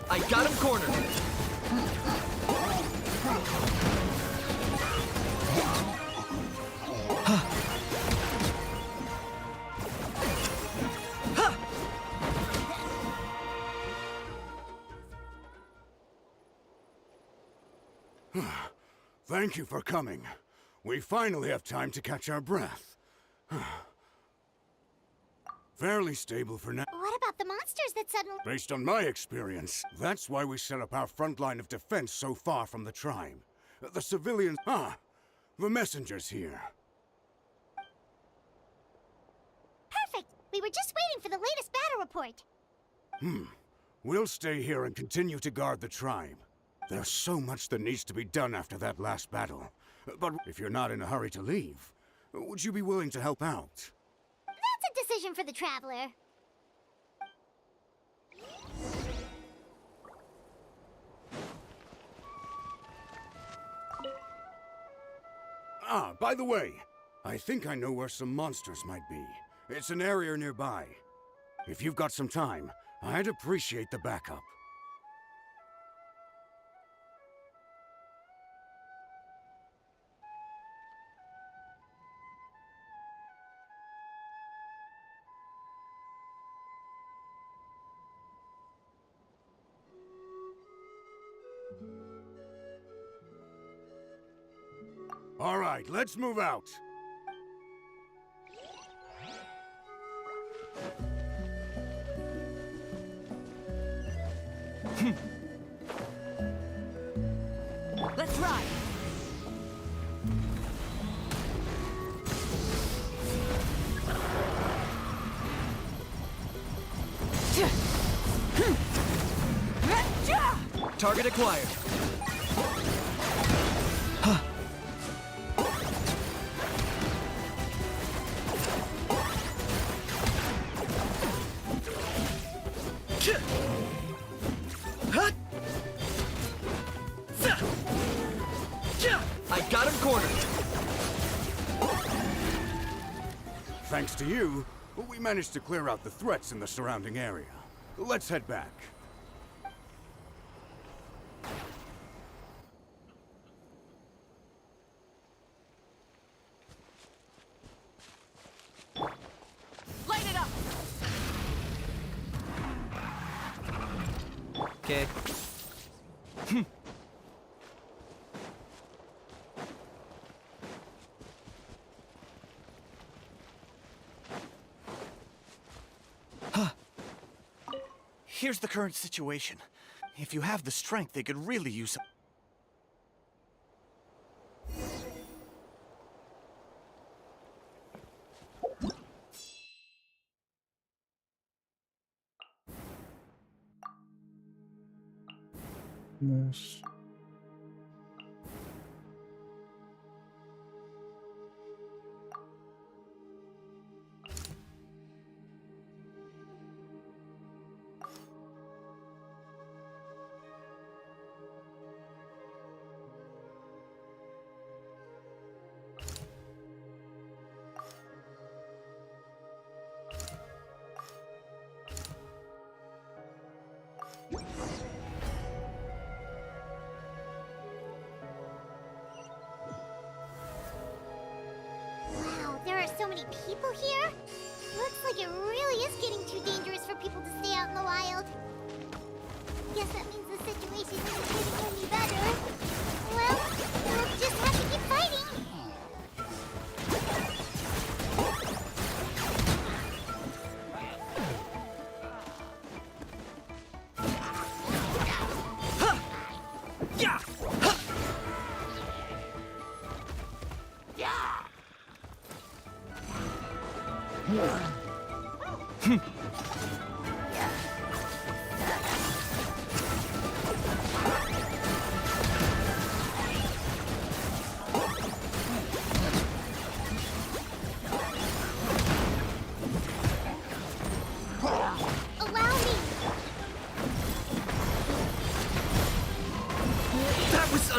I got him cornered.
Thank you for coming. We finally have time to catch our breath. Fairly stable for now.
What about the monsters that suddenly...
Based on my experience, that's why we set up our front line of defense so far from the tribe. The civilians... the messenger's here.
Perfect! We were just waiting for the latest battle report.
We'll stay here and continue to guard the tribe. There's so much that needs to be done after that last battle. But if you're not in a hurry to leave, would you be willing to help out?
That's a decision for the Traveler.
By the way, I think I know where some monsters might be. It's an area nearby. If you've got some time, I'd appreciate the backup. All right, let's move out.
Let's ride.
Target acquired. I got him cornered.
Thanks to you, we managed to clear out the threats in the surrounding area. Let's head back.
Light it up.
Okay.
Here's the current situation. If you have the strength, they could really use some...
Yes.
Wow, there are so many people here. Looks like it really is getting too dangerous for people to stay out in the wild. Guess that means the situation isn't getting any better. Well, we'll just have to keep fighting.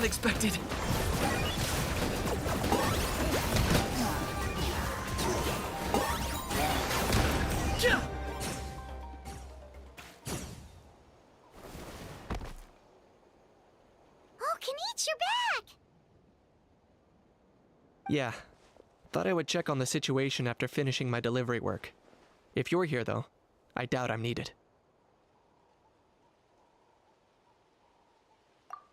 expected.
Oh, Kenichi, you're back!
Yeah. Thought I would check on the situation after finishing my delivery work. If you're here, though, I doubt I'm needed.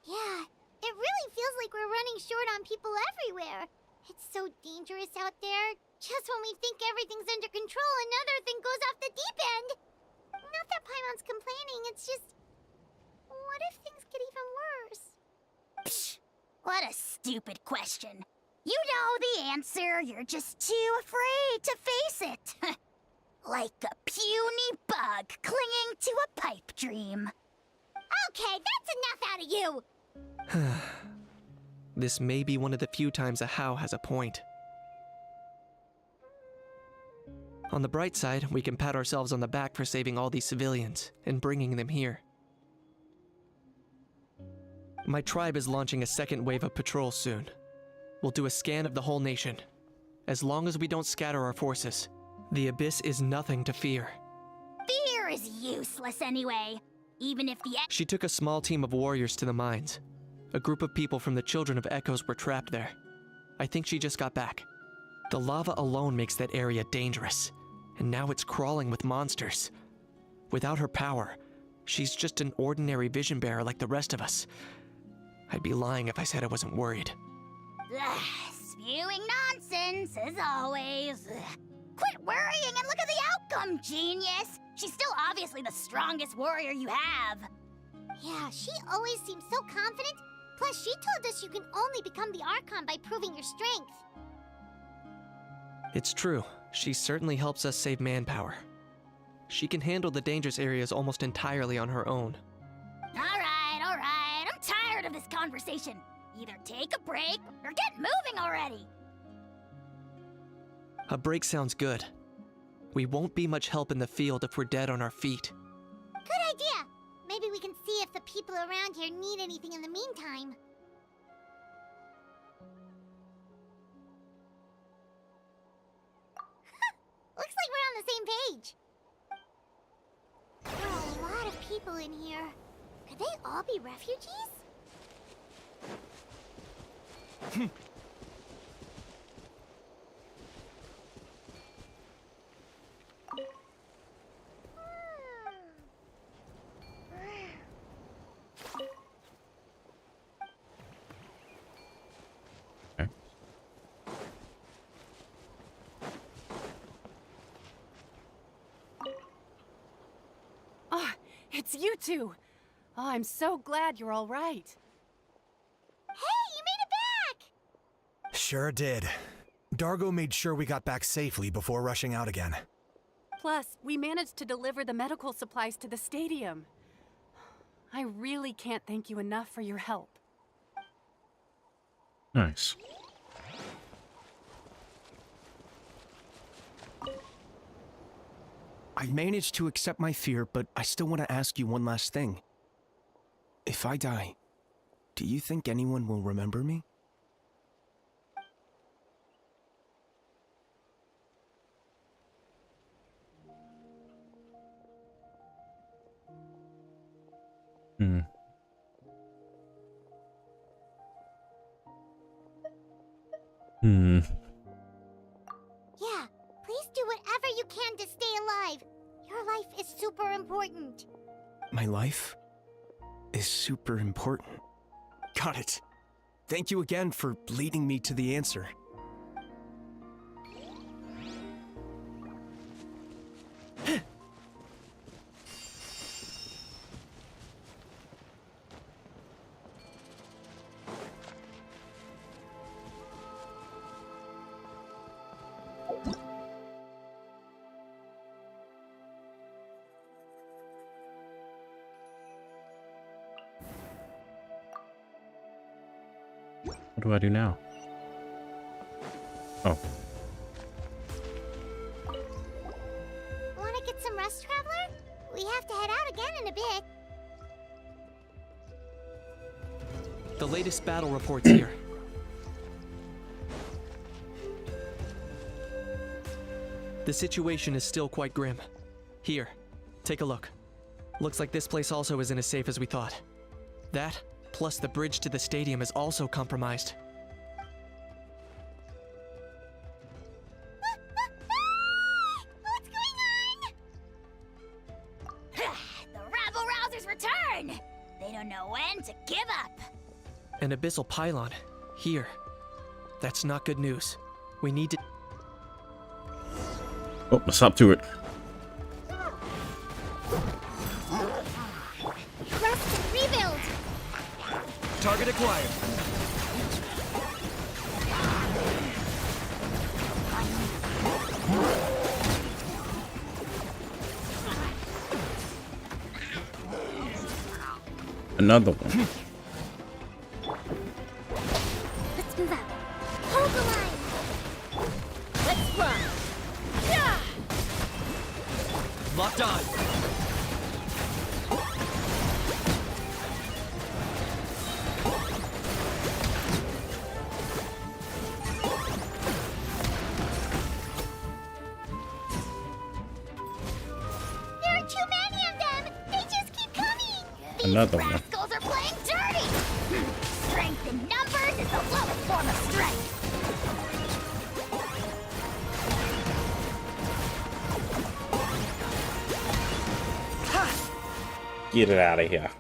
Yeah, it really feels like we're running short on people everywhere. It's so dangerous out there. Just when we think everything's under control, another thing goes off the deep end. Not that Paimon's complaining, it's just... What if things get even worse?
Psh, what a stupid question. You know the answer, you're just too afraid to face it. Like a puny bug clinging to a pipe dream.
Okay, that's enough out of you!
This may be one of the few times a How has a point. On the bright side, we can pat ourselves on the back for saving all these civilians and bringing them here. My tribe is launching a second wave of patrols soon. We'll do a scan of the whole nation. As long as we don't scatter our forces, the Abyss is nothing to fear.
Fear is useless anyway. Even if the...
She took a small team of warriors to the mines. A group of people from the Children of Echoes were trapped there. I think she just got back. The lava alone makes that area dangerous, and now it's crawling with monsters. Without her power, she's just an ordinary vision bearer like the rest of us. I'd be lying if I said I wasn't worried.
Spewing nonsense, as always. Quit worrying and look at the outcome, genius! She's still obviously the strongest warrior you have.
Yeah, she always seems so confident. Plus, she told us you can only become the Archon by proving your strength.
It's true. She certainly helps us save manpower. She can handle the dangerous areas almost entirely on her own.
All right. I'm tired of this conversation. Either take a break or get moving already.
A break sounds good. We won't be much help in the field if we're dead on our feet.
Good idea. Maybe we can see if the people around here need anything in the meantime. Looks like we're on the same page. There are a lot of people in here. Could they all be refugees?
It's you two! Oh, I'm so glad you're all right.
Hey, you made it back!
Sure did. Dargo made sure we got back safely before rushing out again.
Plus, we managed to deliver the medical supplies to the stadium. I really can't thank you enough for your help.
Nice.
I managed to accept my fear, but I still want to ask you one last thing. If I die, do you think anyone will remember me?
Yeah, please do whatever you can to stay alive. Your life is super important.
My life is super important. Got it. Thank you again for leading me to the answer.
What do I do now? Oh.
Wanna get some rest, Traveler? We have to head out again in a bit.
The latest battle reports here. The situation is still quite grim. Here, take a look. Looks like this place also isn't as safe as we thought. That, plus the bridge to the stadium is also compromised.
What's going on? The rabble-rousers return! They don't know when to give up.
An abyssal pylon. Here. That's not good news. We need to...
Oh, let's hop to it.
Rest and rebuild.
Target acquired.
Another one.
Let's move out. Hold the line.
Let's run. Yeah!
Locked on.
There are too many of them. They just keep coming.
Another one.
Rascals are playing dirty! Strength in numbers is the lowest form of strength.
Get it out of here.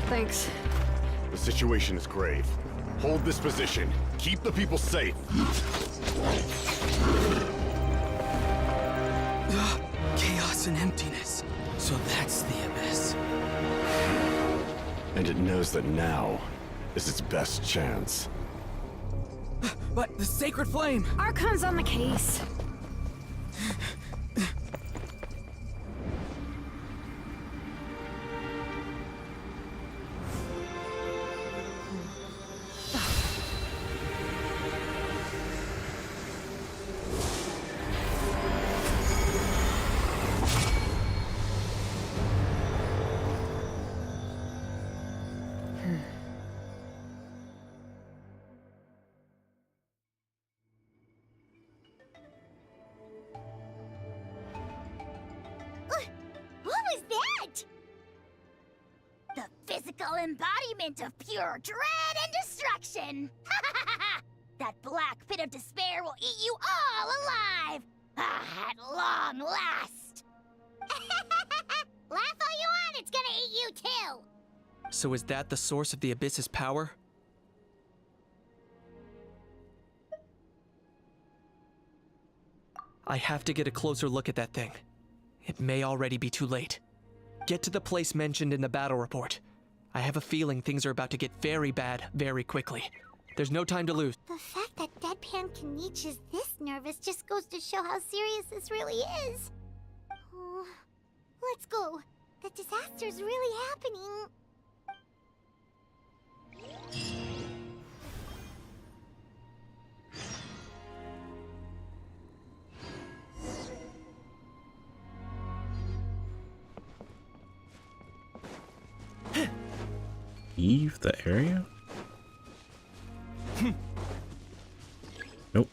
Thanks.
The situation is grave. Hold this position. Keep the people safe.
Chaos and emptiness. So that's the abyss.
And it knows that now is its best chance.
But the sacred flame!
Archon's on the case.
What was that? The physical embodiment of pure dread and destruction! That black pit of despair will eat you all alive! At long last!
Laugh all you want, it's gonna eat you too!
So is that the source of the Abyss's power? I have to get a closer look at that thing. It may already be too late. Get to the place mentioned in the battle report. I have a feeling things are about to get very bad very quickly. There's no time to lose.
The fact that Deadpan Kanich is this nervous just goes to show how serious this really is. Oh, let's go. The disaster's really happening.
leave the area? Nope.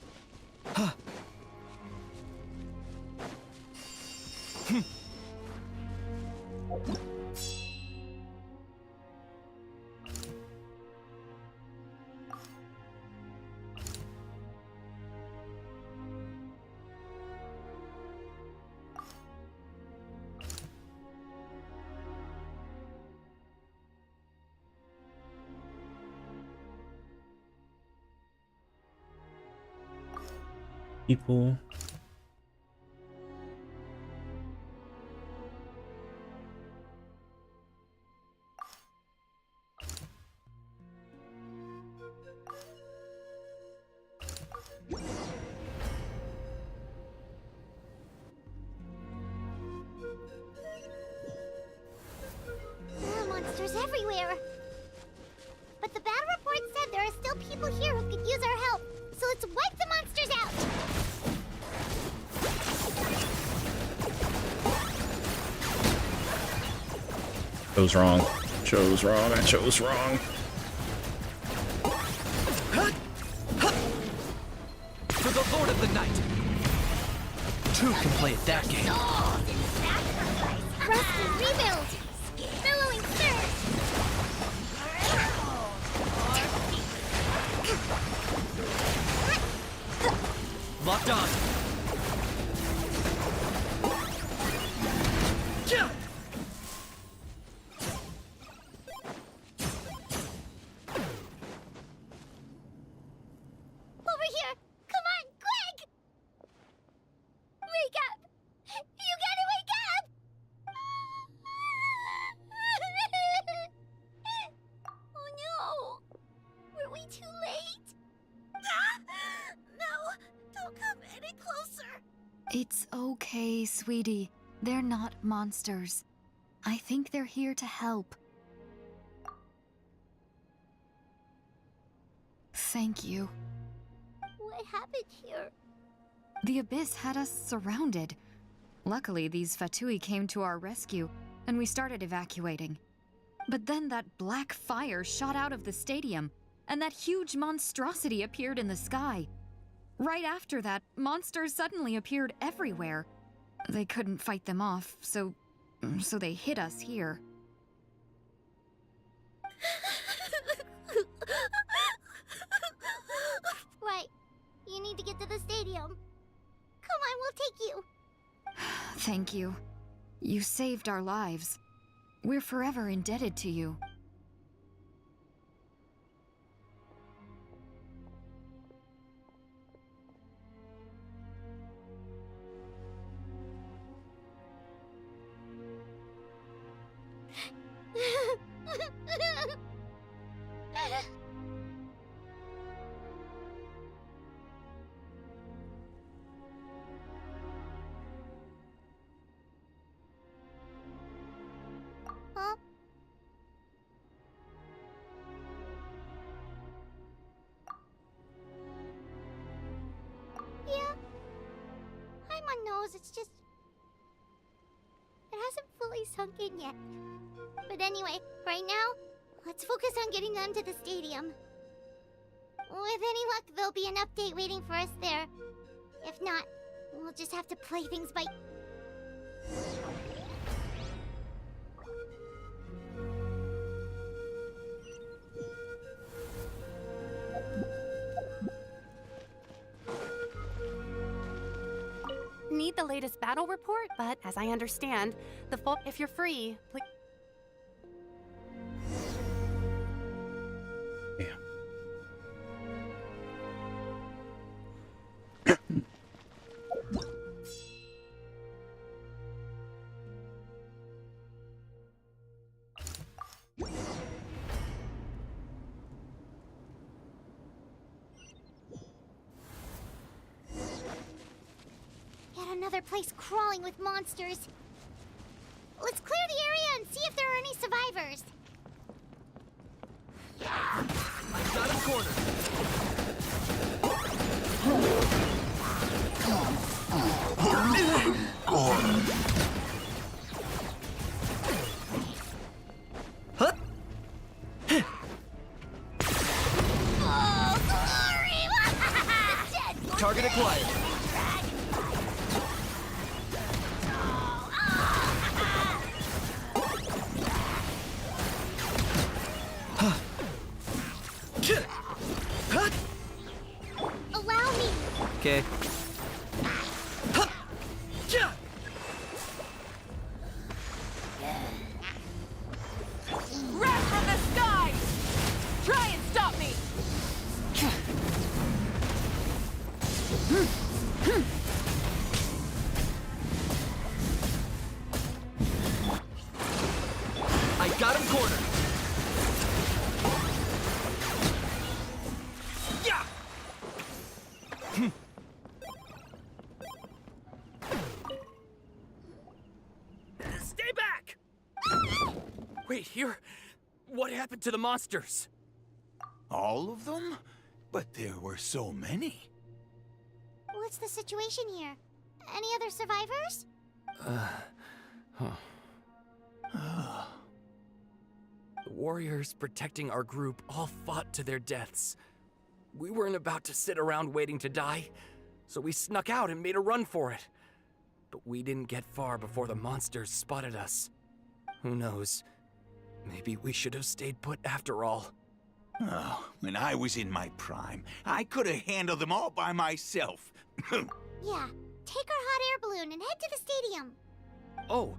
People.
There are monsters everywhere. But the battle report said there are still people here who could use our help. So let's wipe the monsters out.
Chose wrong. Chose wrong. I chose wrong.
For the Lord of the Night. Two can play at that game.
Rest and rebuild. Billowing surge.
Locked on.
Over here. Come on, quick. Wake up. You gotta wake up. Oh no. Were we too late? No. Don't come any closer.
It's okay, sweetie. They're not monsters. I think they're here to help. Thank you.
What happened here?
The Abyss had us surrounded. Luckily, these Fatui came to our rescue, and we started evacuating. But then that black fire shot out of the stadium, and that huge monstrosity appeared in the sky. Right after that, monsters suddenly appeared everywhere. They couldn't fight them off, so they hit us here.
Right. You need to get to the stadium. Come on, we'll take you.
Thank you. You saved our lives. We're forever indebted to you.
Huh? Yeah. I'm on nose, it's just... It hasn't fully sunk in yet. But anyway, right now, let's focus on getting them to the stadium. With any luck, there'll be an update waiting for us there. If not, we'll just have to play things by...
Need the latest battle report, but as I understand, the full... If you're free, please...
Yet another place crawling with monsters. Let's clear the area and see if there are any survivors.
Got him cornered. Target acquired.
Allow me.
Okay.
Wrath from the skies! Try and stop me!
I got him cornered. Yeah. Stay back! Wait, here? What happened to the monsters?
All of them? But there were so many.
What's the situation here? Any other survivors?
The warriors protecting our group all fought to their deaths. We weren't about to sit around waiting to die, so we snuck out and made a run for it. But we didn't get far before the monsters spotted us. Who knows? Maybe we should have stayed put after all.
Oh, when I was in my prime, I could have handled them all by myself.
Yeah, take our hot air balloon and head to the stadium.
Oh,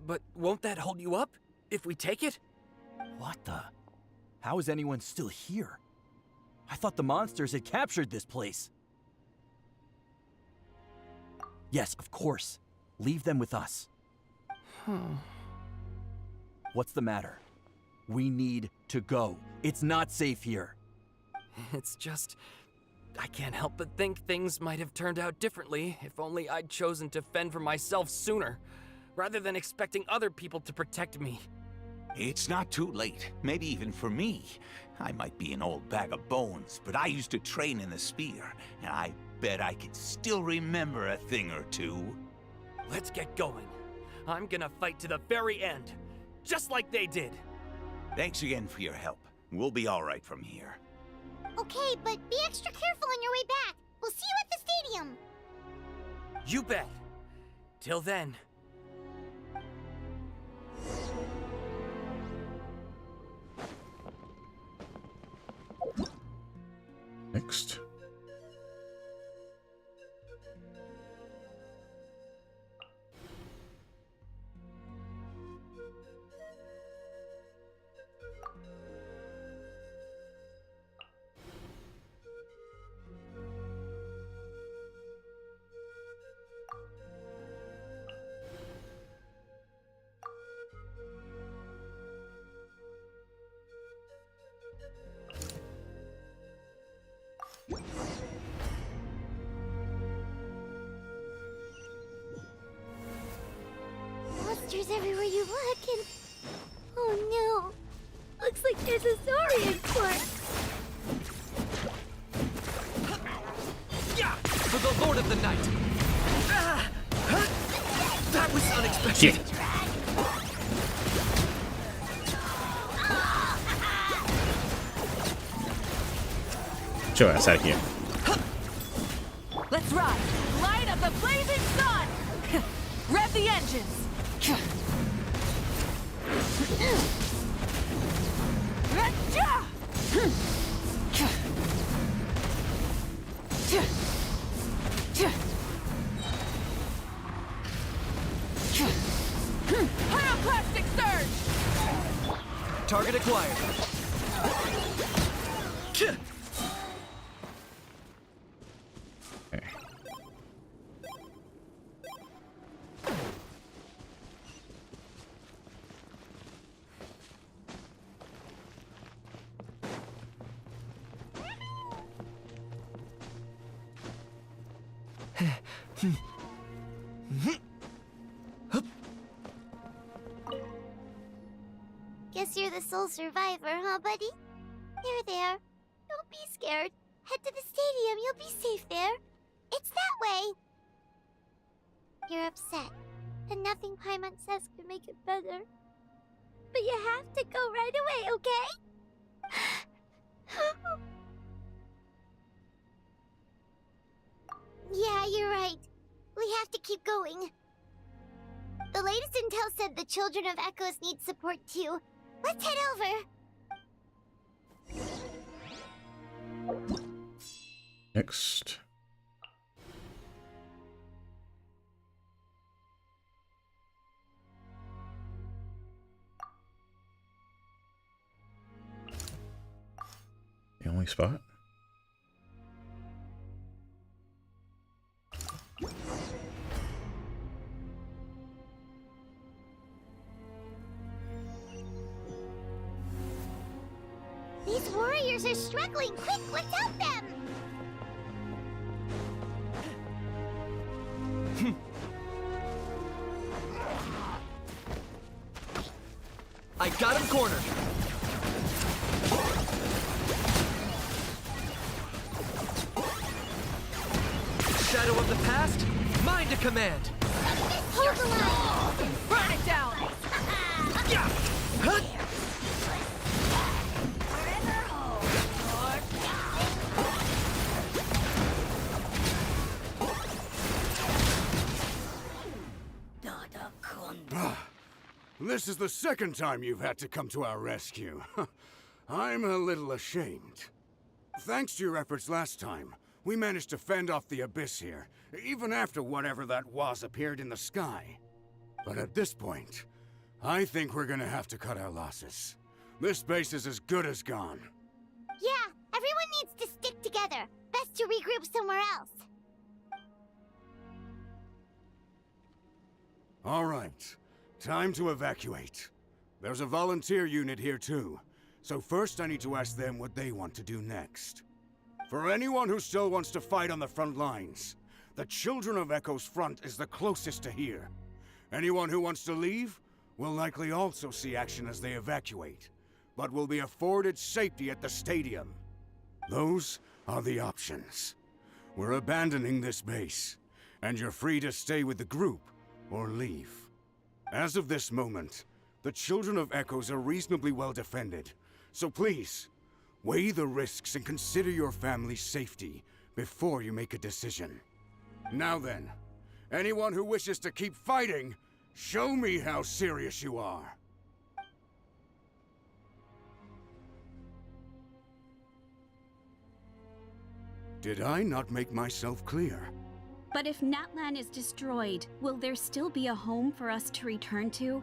but won't that hold you up if we take it?
What the? How is anyone still here? I thought the monsters had captured this place. Yes, of course. Leave them with us. What's the matter? We need to go. It's not safe here.
It's just... I can't help but think things might have turned out differently if only I'd chosen to fend for myself sooner, rather than expecting other people to protect me.
It's not too late, maybe even for me. I might be an old bag of bones, but I used to train in the spear, and I bet I can still remember a thing or two.
Let's get going. I'm gonna fight to the very end, just like they did.
Thanks again for your help. We'll be all right from here.
Okay, but be extra careful on your way back. We'll see you at the stadium.
You bet. Till then.
Next.
Monsters everywhere you look, and... Oh no! Looks like there's a Saurian corpse!
Yeah! For the Lord of the Night! That was unexpected!
Shit. Sure, that's out of here.
Let's ride! Light up the blazing sun! Rev the engines! Pyroclastic surge!
Target acquired.
Guess you're the sole survivor, huh, buddy? There. Don't be scared. Head to the stadium, you'll be safe there. It's that way. You're upset, and nothing Paimon says can make it better. But you have to go right away, okay? Yeah, you're right. We have to keep going. The latest intel said the children of Echoes need support too. Let's head over.
Next. The only spot.
These warriors are struggling. Quick, let's help them!
I got him cornered. Shadow of the past, mine to command.
Hold the line!
Burn it down!
This is the second time you've had to come to our rescue. I'm a little ashamed. Thanks to your efforts last time, we managed to fend off the abyss here, even after whatever that was appeared in the sky. But at this point, I think we're gonna have to cut our losses. This base is as good as gone.
Yeah, everyone needs to stick together. Best to regroup somewhere else.
All right, time to evacuate. There's a volunteer unit here too, so first I need to ask them what they want to do next. For anyone who still wants to fight on the front lines, the Children of Echo's front is the closest to here. Anyone who wants to leave will likely also see action as they evacuate, but will be afforded safety at the stadium. Those are the options. We're abandoning this base, and you're free to stay with the group or leave. As of this moment, the Children of Echoes are reasonably well defended, so please, weigh the risks and consider your family's safety before you make a decision. Now then, anyone who wishes to keep fighting, show me how serious you are. Did I not make myself clear?
But if Natlan is destroyed, will there still be a home for us to return to?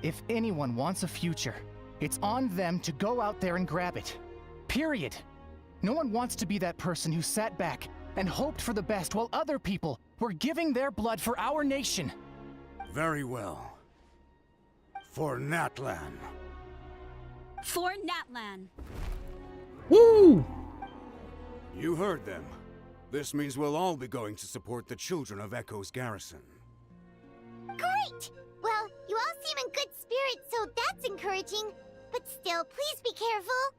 If anyone wants a future, it's on them to go out there and grab it. Period. No one wants to be that person who sat back and hoped for the best while other people were giving their blood for our nation.
Very well. For Natlan.
For Natlan.
Woo!
You heard them. This means we'll all be going to support the Children of Echo's garrison.
Great! Well, you all seem in good spirits, so that's encouraging. But still, please be careful.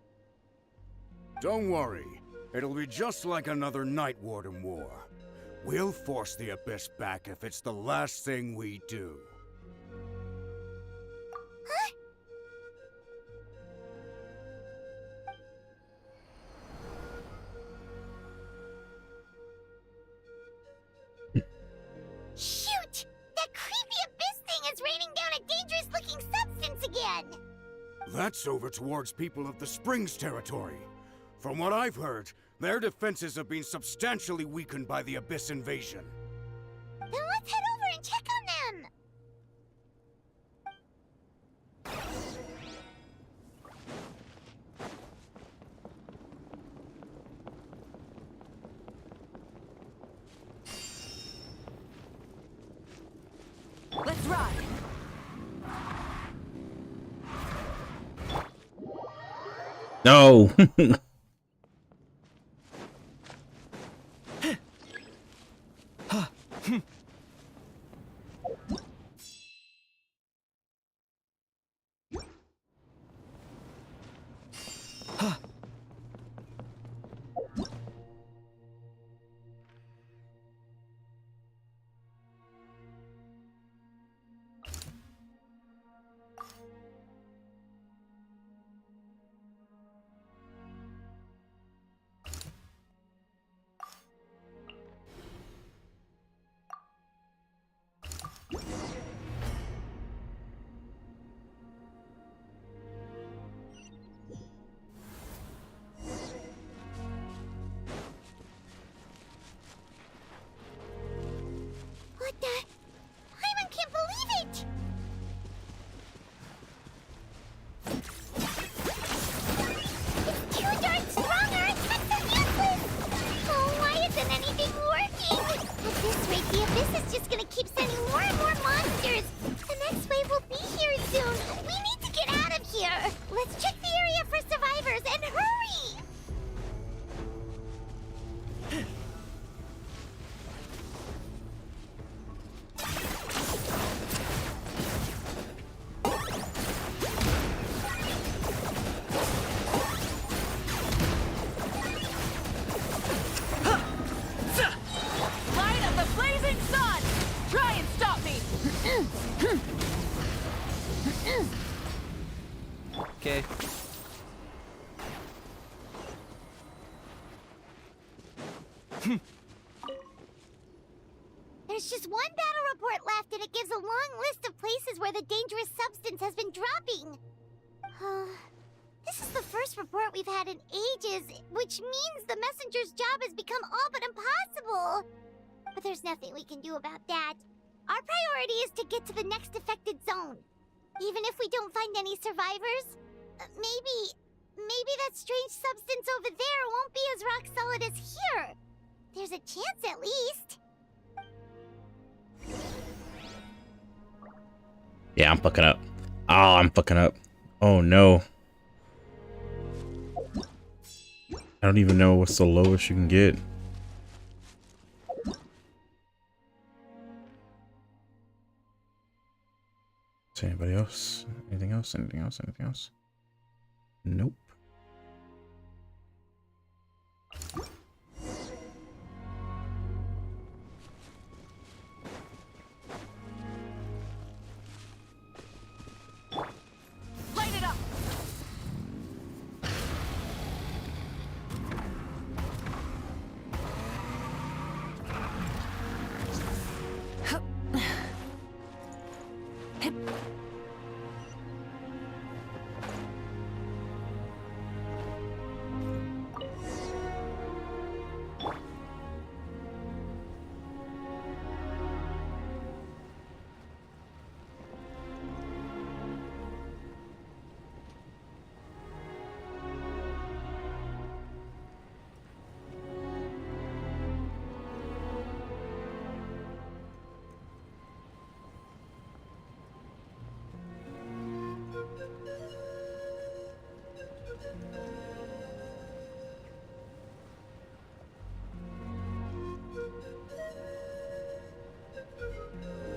Don't worry. It'll be just like another Night Warden war. We'll force the Abyss back if it's the last thing we do.
Huh? Shoot! That creepy abyss thing is raining down a dangerous-looking substance again!
That's over towards people of the Springs territory. From what I've heard, their defenses have been substantially weakened by the Abyss invasion.
Then let's head over and check on them!
Let's ride!
No.
Okay.
There's just one battle report left, and it gives a long list of places where the dangerous substance has been dropping. This is the first report we've had in ages, which means the messenger's job has become all but impossible. But there's nothing we can do about that. Our priority is to get to the next affected zone. Even if we don't find any survivors, maybe that strange substance over there won't be as rock solid as here. There's a chance at least.
Yeah, I'm fucking up. Oh, I'm fucking up. Oh no. I don't even know what's the lowest you can get. Is anybody else? Anything else? Anything else? Anything else? Nope.
Light it up!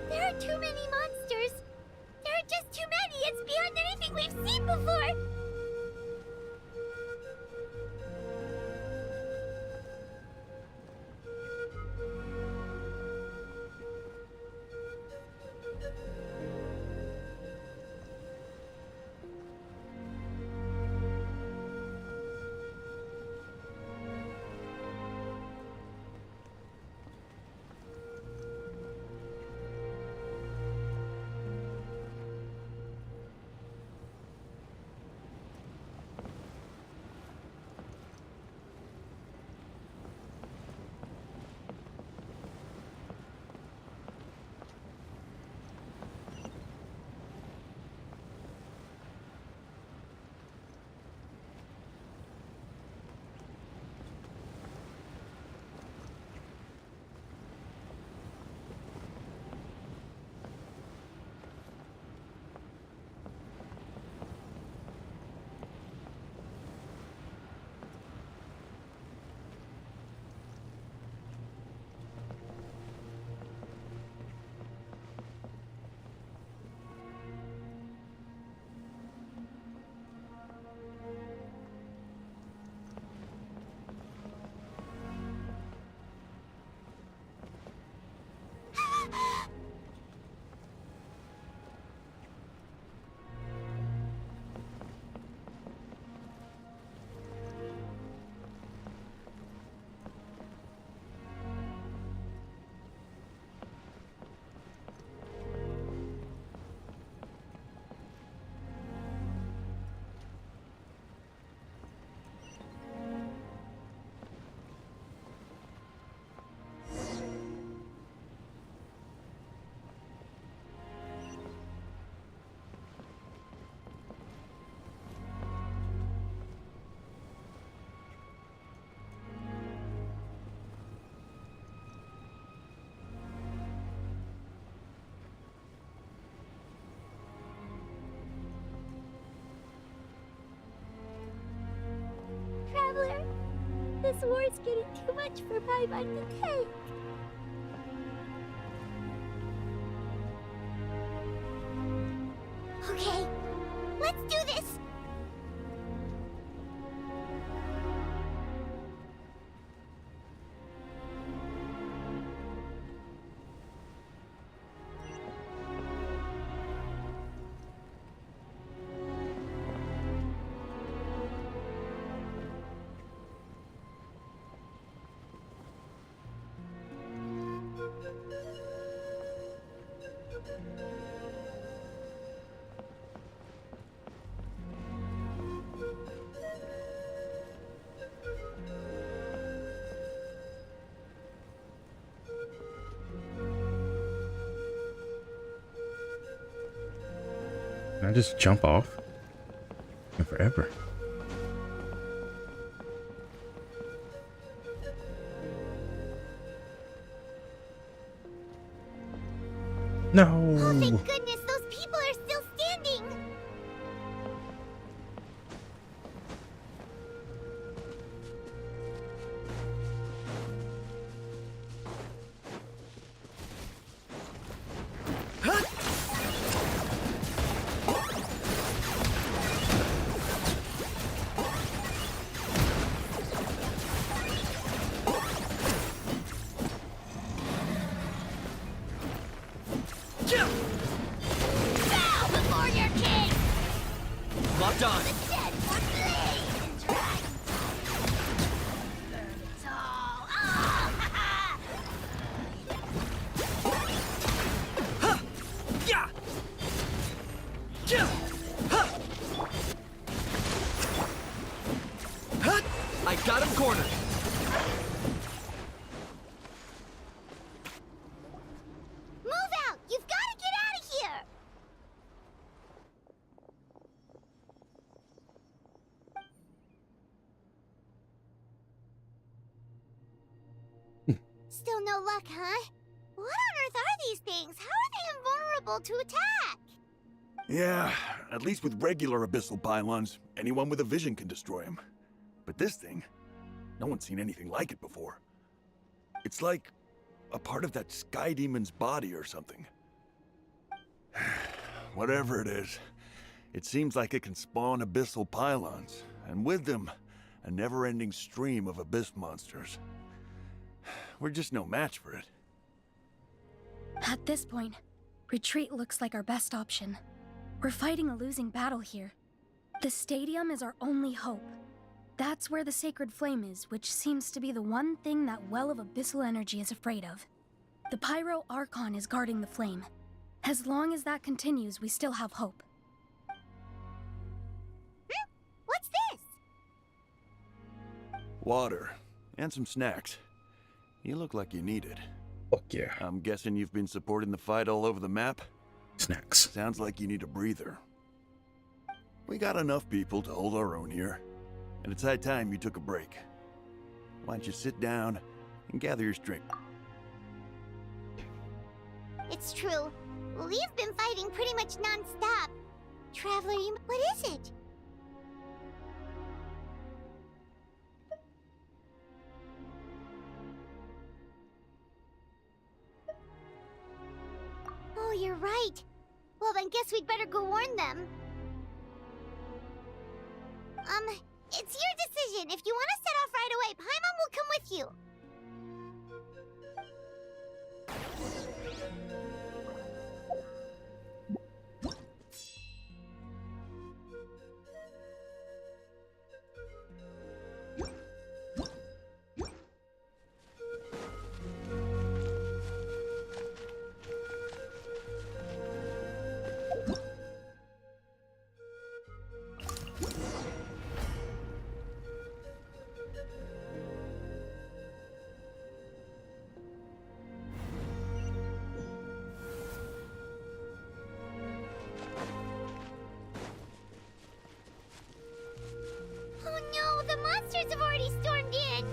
There are too many monsters. There are just too many. It's beyond anything we've seen before. Traveler, this war is getting too much for Paimon to take. Okay, let's do this!
Can I just jump off? And forever. No.
Oh, thank goodness, those people are still standing. Bow before your king.
Locked on.
The dead would bleed and drag. So,
Yeah. Yeah. Huh. Huh. I got him cornered.
move out! You've got to get out of here! Still no luck, huh? What on earth are these things? How are they invulnerable to attack?
Yeah, at least with regular abyssal pylons, anyone with a vision can destroy them. But this thing, no one's seen anything like it before. It's like a part of that sky demon's body or something. Whatever it is, it seems like it can spawn abyssal pylons, and with them, a never-ending stream of abyss monsters. We're just no match for it.
At this point, retreat looks like our best option. We're fighting a losing battle here. The stadium is our only hope. That's where the sacred flame is, which seems to be the one thing that well of abyssal energy is afraid of. The Pyro Archon is guarding the flame. As long as that continues, we still have hope.
What's this?
Water, and some snacks. You look like you need it.
Fuck yeah.
I'm guessing you've been supporting the fight all over the map?
Snacks.
Sounds like you need a breather. We got enough people to hold our own here, and it's high time you took a break. Why don't you sit down and gather your strength?
It's true. We've been fighting pretty much non-stop. Traveler, what is it? Oh, you're right. Well, then guess we'd better go warn them. It's your decision. If you want to set off right away, Paimon will come with you. Oh no, the monsters have already stormed in!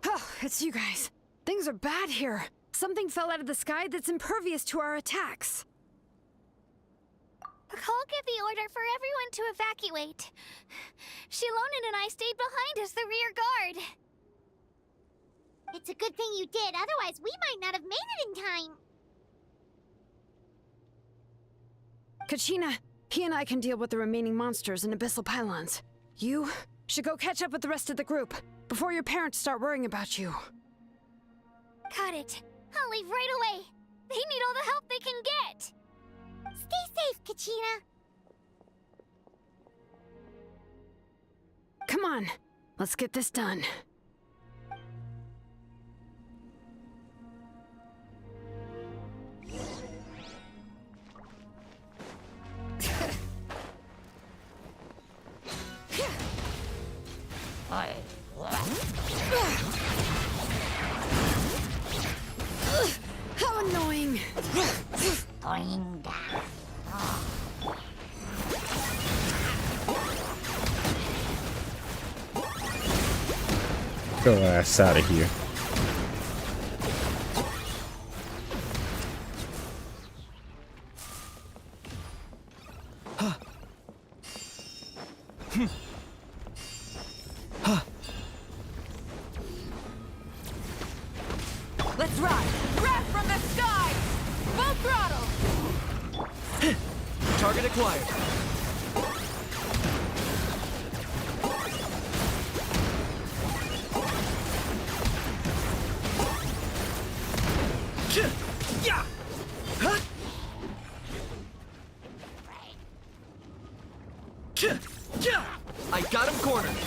Oh, it's you guys. Things are bad here. Something fell out of the sky that's impervious to our attacks.
I'll give the order for everyone to evacuate. Shilonen and I stayed behind as the rear guard.
It's a good thing you did, otherwise we might not have made it in time.
Kachina, he and I can deal with the remaining monsters and abyssal pylons. You should go catch up with the rest of the group before your parents start worrying about you.
Got it. I'll leave right away. They need all the help they can get.
Stay safe, Kachina.
Come on, let's get this done.
Get your ass out of here.
Let's ride! Wrath from the sky! Full throttle!
Target acquired. Yeah! Huh? I got him cornered.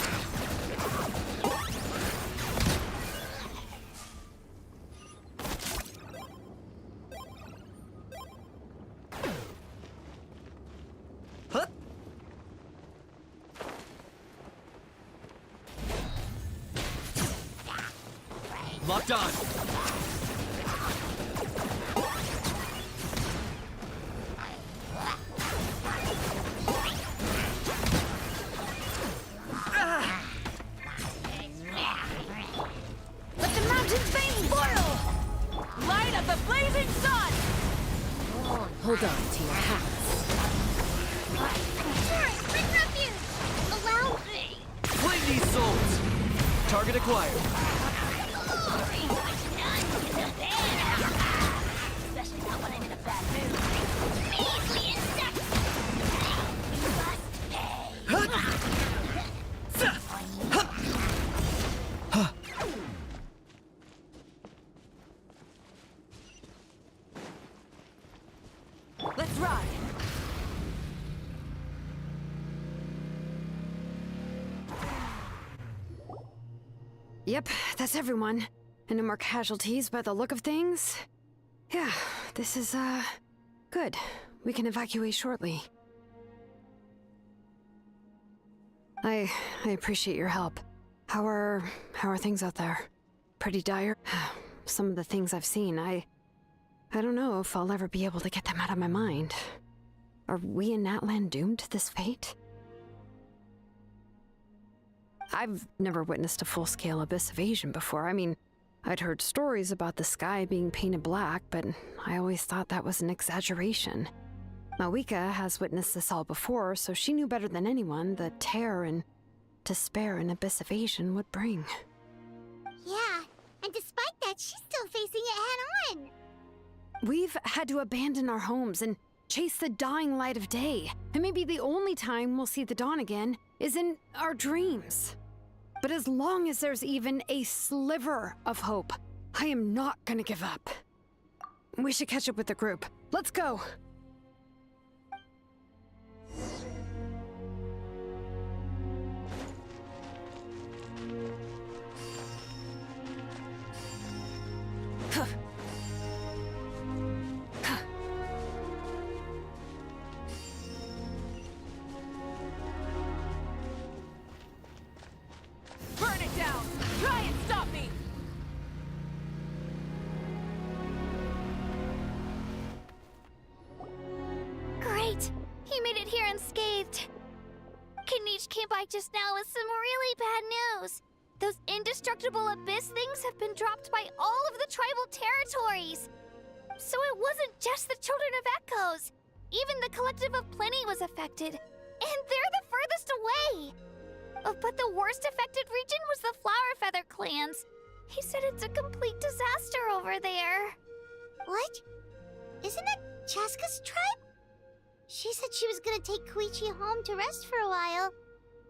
Huh? Locked on.
Let the mountain's veins boil! Light up the blazing sun! Hold on to your hats.
Quick refuge! Allow me!
Claim these souls. Target acquired.
Especially not when I'm in a bad mood. Measly insect! You must pay!
Let's ride!
Yep, that's everyone. And no more casualties by the look of things. Yeah, this is, good. We can evacuate shortly. I appreciate your help. How are things out there? Pretty dire? Some of the things I've seen, I don't know if I'll ever be able to get them out of my mind. Are we in Natlan doomed to this fate? I've never witnessed a full-scale abyss invasion before. I mean, I'd heard stories about the sky being painted black, but I always thought that was an exaggeration. Mawika has witnessed this all before, so she knew better than anyone the terror and despair an abyss invasion would bring.
Yeah, and despite that, she's still facing it head-on.
We've had to abandon our homes and chase the dying light of day, and maybe the only time we'll see the dawn again is in our dreams. But as long as there's even a sliver of hope, I am not gonna give up. We should catch up with the group. Let's go!
Burn it down! Try and stop me!
Great! He made it here unscathed. Kanich came by just now with some really bad news. Those indestructible abyss things have been dropped by all of the tribal territories. So it wasn't just the Children of Echoes. Even the Collective of Plenty was affected. And they're the furthest away. But the worst affected region was the Flower Feather clans. He said it's a complete disaster over there.
What? Isn't that Chaska's tribe? She said she was gonna take Koichi home to rest for a while.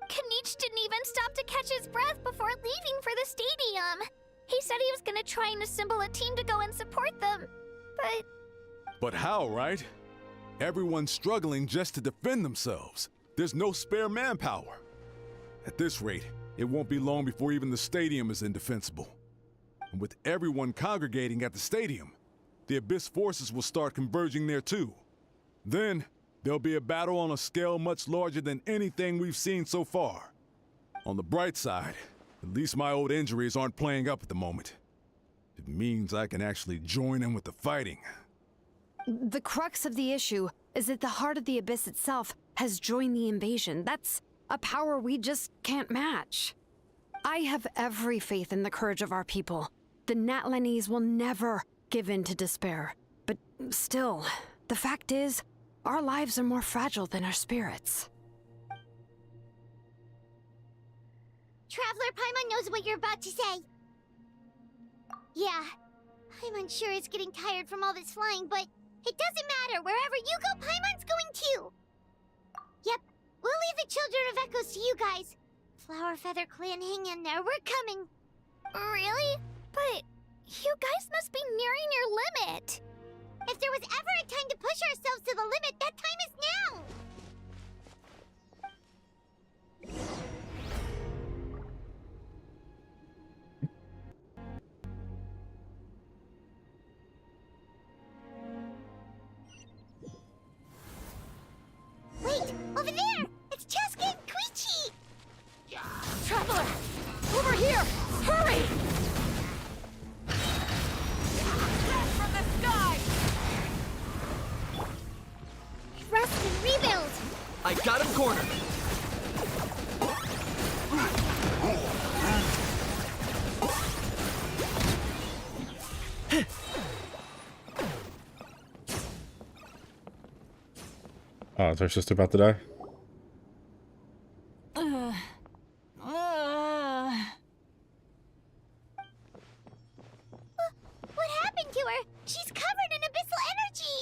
Kanich didn't even stop to catch his breath before leaving for the stadium. He said he was gonna try and assemble a team to go and support them, but...
But how, right? Everyone's struggling just to defend themselves. There's no spare manpower. At this rate, it won't be long before even the stadium is indefensible. And with everyone congregating at the stadium, the Abyss forces will start converging there too. Then, there'll be a battle on a scale much larger than anything we've seen so far. On the bright side, at least my old injuries aren't playing up at the moment. It means I can actually join in with the fighting.
The crux of the issue is that the heart of the Abyss itself has joined the invasion. That's a power we just can't match. I have every faith in the courage of our people. The Natlanese will never give in to despair. But still, the fact is, our lives are more fragile than our spirits.
Traveler Paimon knows what you're about to say. Yeah, Paimon's sure is getting tired from all this flying, but it doesn't matter. Wherever you go, Paimon's going too. Yep, we'll leave the Children of Echoes to you guys. Flower Feather Clan, hang in there. We're coming.
Really? But you guys must be nearing your limit.
If there was ever a time to push ourselves to the limit, that time is now. Wait, over there! It's Cheska and Koichi!
Traveler! Over here! Hurry! Death from the sky!
Rest and rebuild!
I got him cornered!
Oh, is our sister about to die?
What happened to her? She's covered in abyssal energy!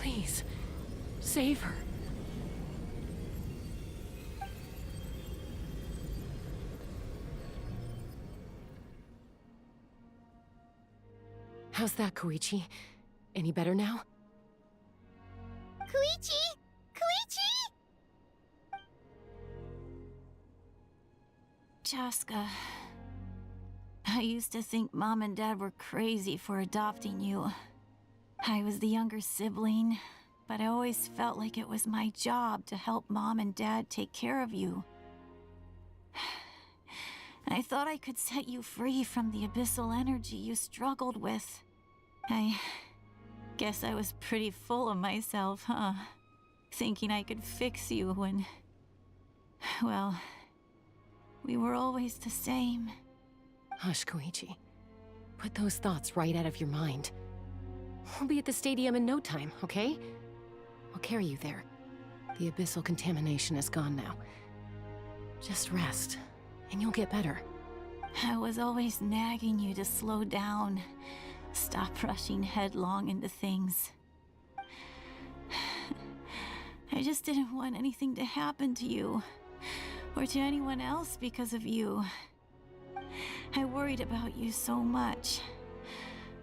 Please, save her. How's that, Koichi? Any better now?
Koichi! Koichi!
Cheska, I used to think Mom and Dad were crazy for adopting you. I was the younger sibling, but I always felt like it was my job to help Mom and Dad take care of you. I thought I could set you free from the abyssal energy you struggled with. I guess I was pretty full of myself, huh? Thinking I could fix you when... well, we were always the same.
Hush, Koichi. Put those thoughts right out of your mind. We'll be at the stadium in no time, okay? I'll carry you there. The abyssal contamination is gone now. Just rest, and you'll get better.
I was always nagging you to slow down. Stop rushing headlong into things. I just didn't want anything to happen to you, or to anyone else because of you. I worried about you so much.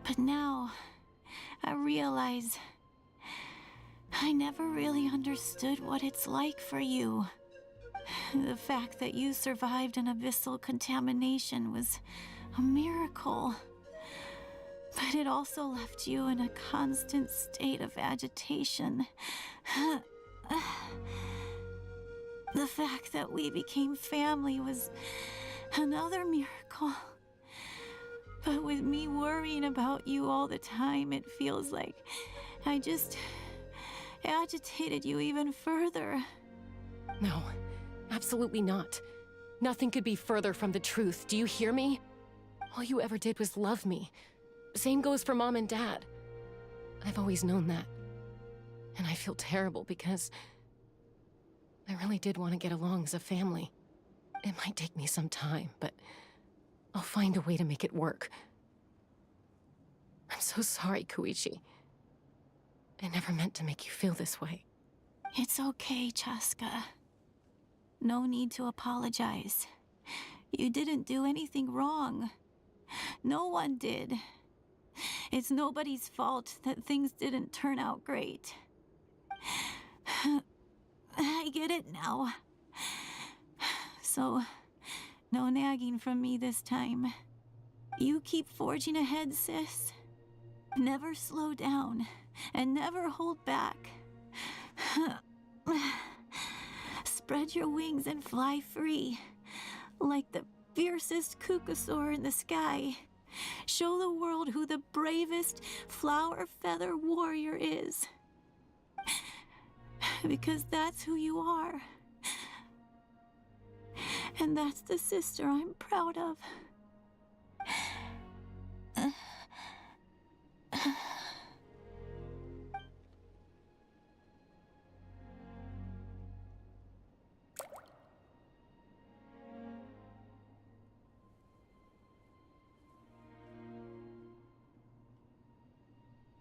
But now, I realize I never really understood what it's like for you. The fact that you survived an abyssal contamination was a miracle. But it also left you in a constant state of agitation. The fact that we became family was another miracle. But with me worrying about you all the time, it feels like I just agitated you even further.
No, absolutely not. Nothing could be further from the truth. Do you hear me? All you ever did was love me. Same goes for Mom and Dad. I've always known that. And I feel terrible because I really did want to get along as a family. It might take me some time, but I'll find a way to make it work. I'm so sorry, Koichi. I never meant to make you feel this way.
It's okay, Cheska. No need to apologize. You didn't do anything wrong. No one did. It's nobody's fault that things didn't turn out great. I get it now. So, no nagging from me this time. You keep forging ahead, sis. Never slow down, and never hold back. Spread your wings and fly free, like the fiercest kukasaur in the sky. Show the world who the bravest flower feather warrior is. Because that's who you are. And that's the sister I'm proud of.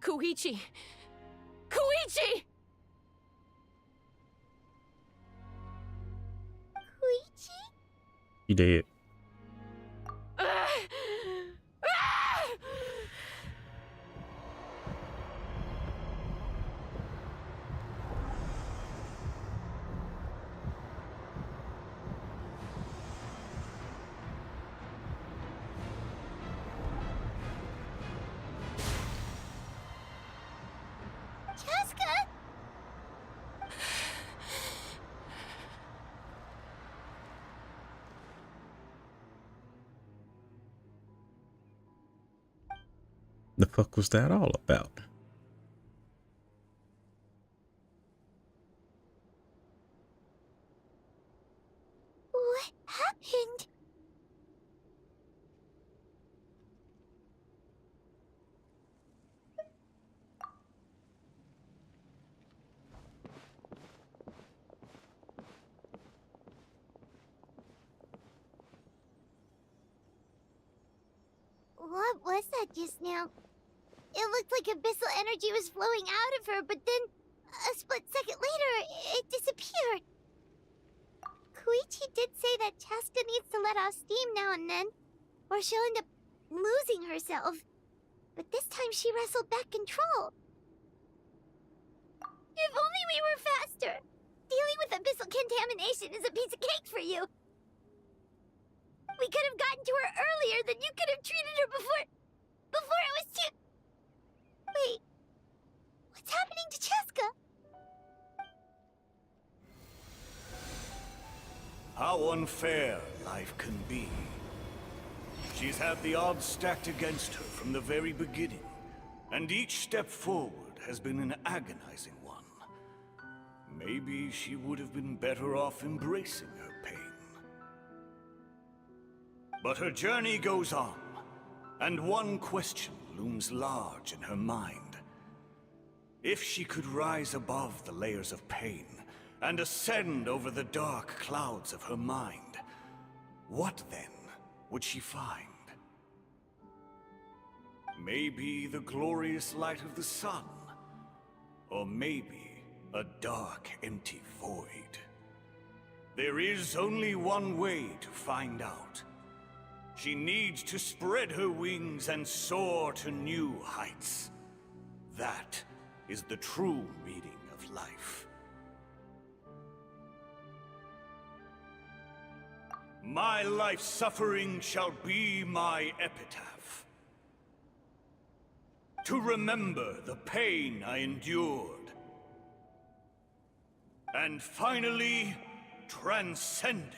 Koichi! Koichi!
Koichi?
You did.
Cheska!
The fuck was that all about?
What happened? What was that just now? It looked like abyssal energy was flowing out of her, but then a split second later, it disappeared. Koichi did say that Cheska needs to let off steam now and then, or she'll end up losing herself. But this time she wrestled back control. If only we were faster! Dealing with abyssal contamination is a piece of cake for you. We could have gotten to her earlier, then you could have treated her before it was too... Wait, what's happening to Cheska?
How unfair life can be. She's had the odds stacked against her from the very beginning, and each step forward has been an agonizing one. Maybe she would have been better off embracing her pain. But her journey goes on, and one question looms large in her mind. If she could rise above the layers of pain and ascend over the dark clouds of her mind, what then would she find? Maybe the glorious light of the sun, or maybe a dark, empty void. There is only one way to find out. She needs to spread her wings and soar to new heights. That is the true meaning of life. My life's suffering shall be my epitaph. To remember the pain I endured. And finally, transcended.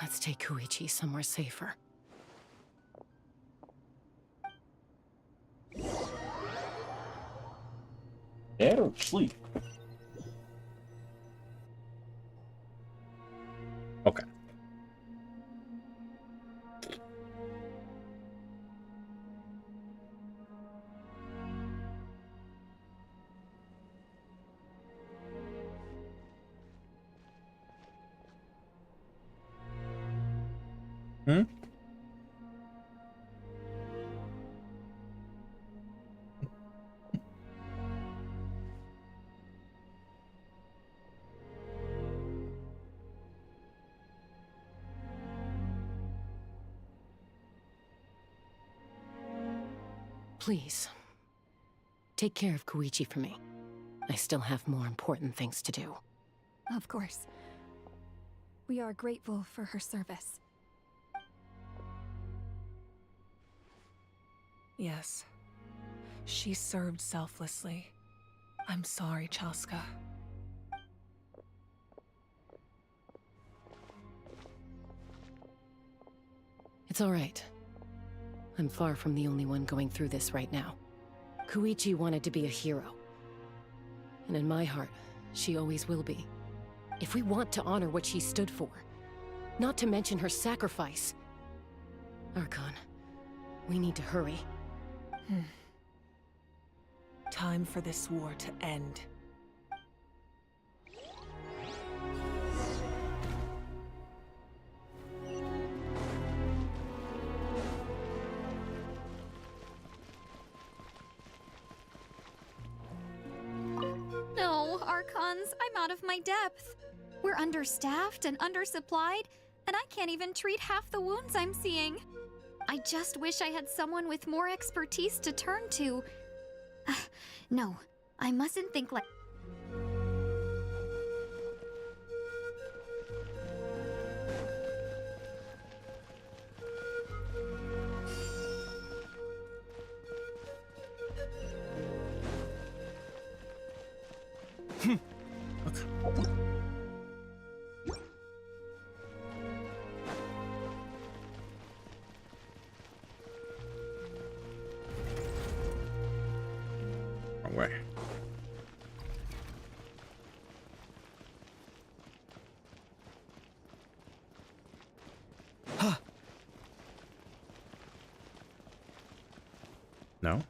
Let's take Koichi somewhere safer.
Dad or sleep? Okay. Hmm?
Please, take care of Koichi for me. I still have more important things to do.
Of course. We are grateful for her service.
Yes. She served selflessly.
I'm sorry, Chaska.
It's all right. I'm far from the only one going through this right now. Koichi wanted to be a hero. And in my heart, she always will be. If we want to honor what she stood for, not to mention her sacrifice. Archon, we need to hurry.
Time for this war to end.
No, Archons, I'm out of my depth. We're understaffed and undersupplied, and I can't even treat half the wounds I'm seeing. I just wish I had someone with more expertise to turn to. No, I mustn't think like...
Wrong way. No?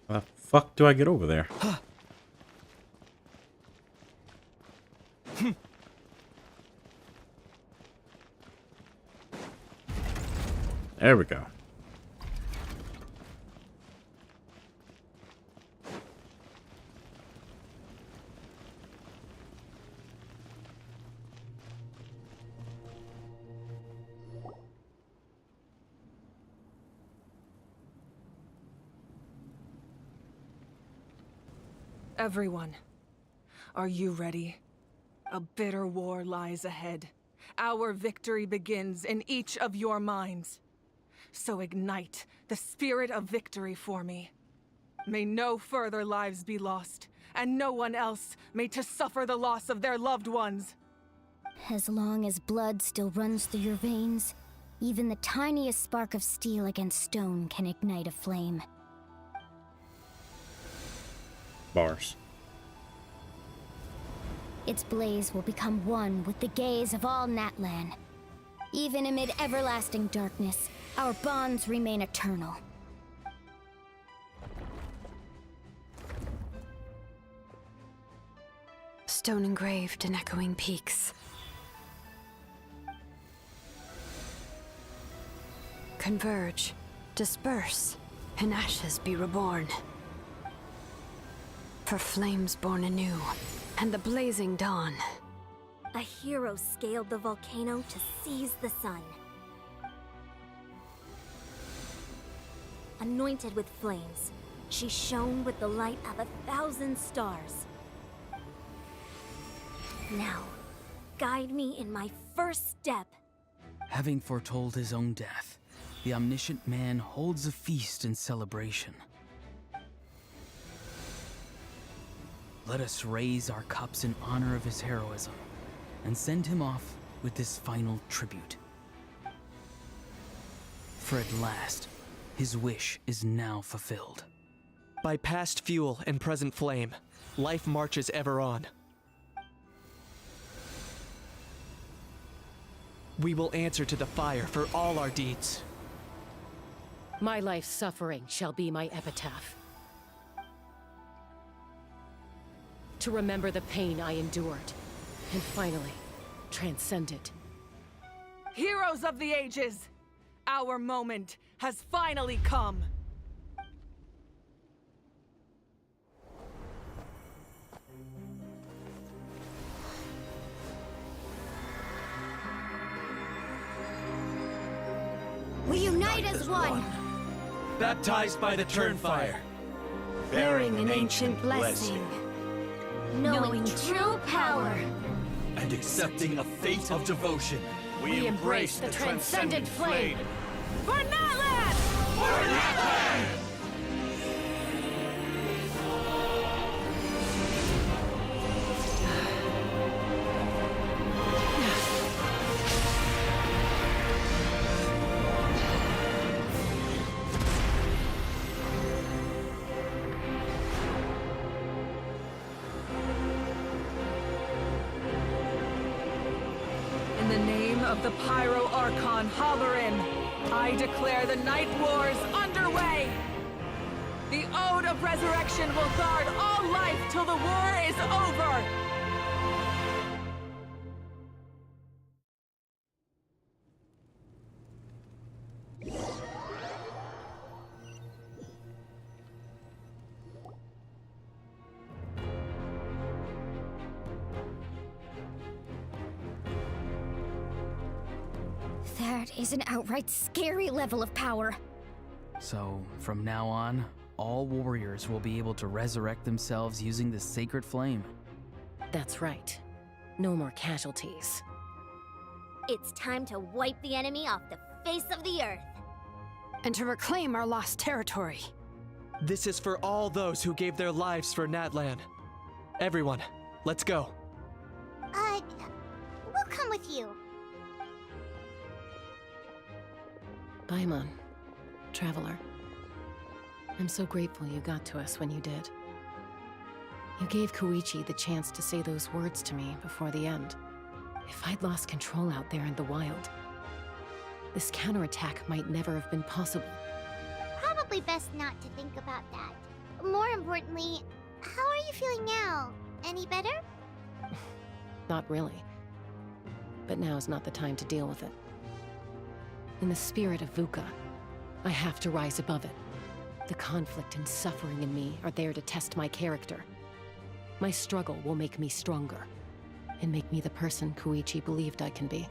How the fuck do I get over there? There we go.
Everyone, are you ready? A bitter war lies ahead. Our victory begins in each of your minds. So ignite the spirit of victory for me. May no further lives be lost, and no one else may to suffer the loss of their loved ones.
As long as blood still runs through your veins, even the tiniest spark of steel against stone can ignite a flame.
Bars.
Its blaze will become one with the gaze of all Natlan. Even amid everlasting darkness, our bonds remain eternal.
Stone engraved in echoing peaks. Converge, disperse, in ashes be reborn. For flames born anew, and the blazing dawn.
A hero scaled the volcano to seize the sun. Anointed with flames, she shone with the light of 1,000 stars. Now, guide me in my first step.
Having foretold his own death, the omniscient man holds a feast in celebration. Let us raise our cups in honor of his heroism, and send him off with this final tribute. For at last, his wish is now fulfilled.
By past fuel and present flame, life marches ever on. We will answer to the fire for all our deeds.
My life's suffering shall be my epitaph. To remember the pain I endured, and finally, transcend it.
Heroes of the ages, our moment has finally come.
We unite as one,
Baptized by the Turnfire,
bearing an ancient blessing, knowing true power,
and accepting a fate of devotion.
We embrace the transcendent flame.
For Natlan!
For Natlan!
of the Pyro Archon Hoverin, I declare the Night Wars underway! The Ode of Resurrection will guard all life till the war is over!
That is an outright scary level of power.
So, from now on, all warriors will be able to resurrect themselves using the sacred flame.
That's right. No more casualties.
It's time to wipe the enemy off the face of the earth.
And to reclaim our lost territory.
This is for all those who gave their lives for Natlan. Everyone, let's go.
We'll come with you.
Paimon, Traveler. I'm so grateful you got to us when you did. You gave Koichi the chance to say those words to me before the end. If I'd lost control out there in the wild, this counterattack might never have been possible.
Probably best not to think about that. More importantly, how are you feeling now? Any better?
Not really. But now's not the time to deal with it. In the spirit of VUCA, I have to rise above it. The conflict and suffering in me are there to test my character. My struggle will make me stronger, and make me the person Koichi believed I can be.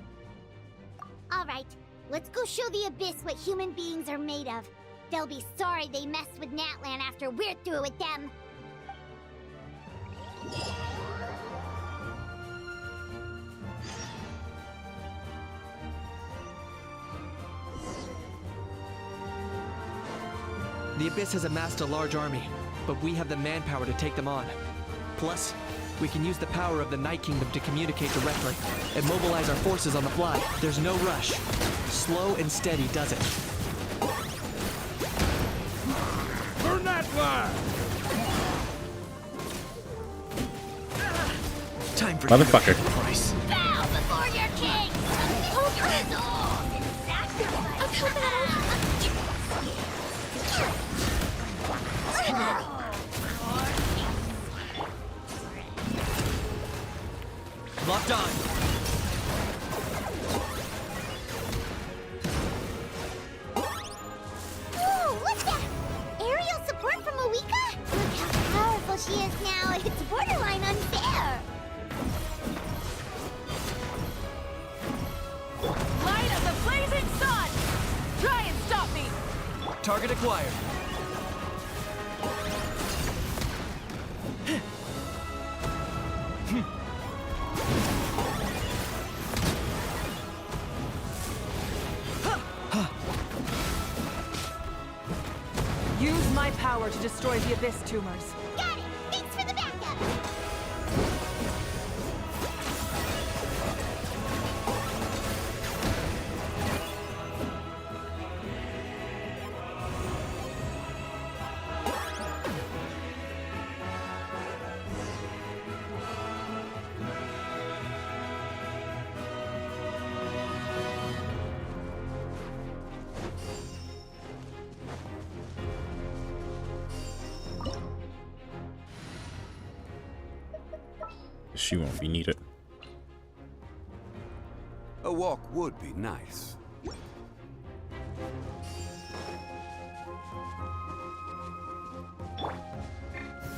Alright, let's go show the Abyss what human beings are made of. They'll be sorry they messed with Natlan after we're through with them.
The Abyss has amassed a large army, but we have the manpower to take them on. Plus, we can use the power of the Night Kingdom to communicate directly and mobilize our forces on the fly. There's no rush. Slow and steady does it.
Burn that flag!
Time for
motherfucker.
Price.
Bow before your king! Poker is old and sacrifice!
Locked on.
Whoa, what's that? Aerial support from Awika? Look how powerful she is now. It's borderline unfair.
Light of the blazing sun! Try and stop me!
Target acquired.
Use my power to destroy the Abyss tumors.
Got it. Thanks for the backup.
She won't be needed.
A walk would be nice.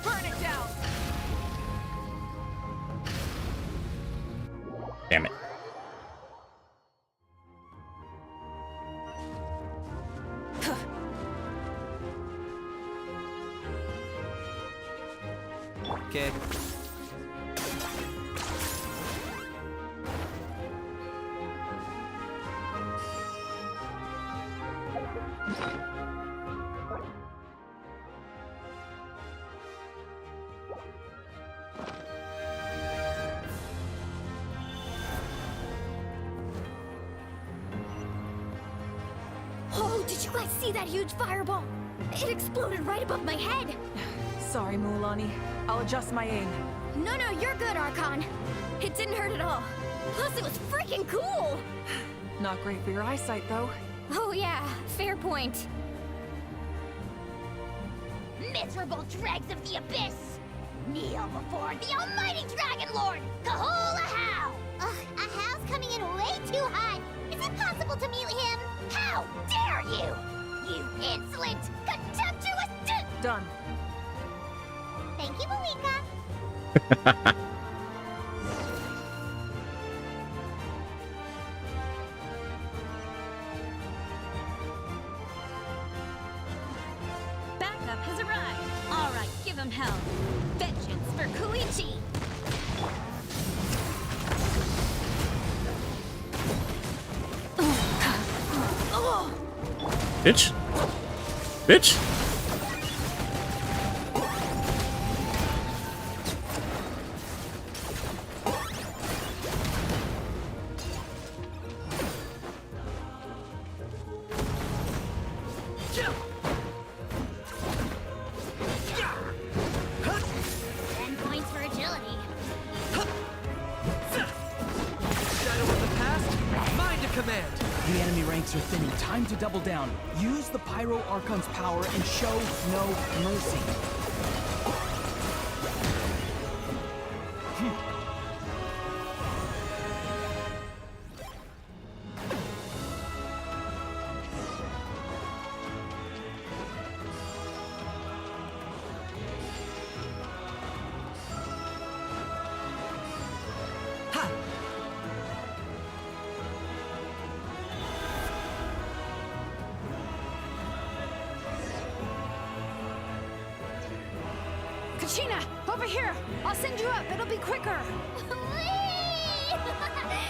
Burn it down!
Damn it.
Okay.
Oh, did you guys see that huge fireball? It exploded right above my head.
Sorry, Muulani. I'll adjust my aim.
No, you're good, Archon. It didn't hurt at all. Plus, it was freaking cool!
Not great for your eyesight, though.
Oh yeah, fair point.
Miserable dregs of the abyss! Kneel before the almighty Dragon Lord, Kahula How! Ugh, a How's coming in way too hot. Is it possible to meet him? How dare you! You insolent, contemptuous
Done.
Thank you, Malika.
Backup has arrived. All right, give him hell. Vengeance for Koichi.
Bitch. Bitch.
Are thinning. Time to double down. Use the Pyro Archon's power and show no mercy.
Kachina, over here! I'll send you up, it'll be quicker!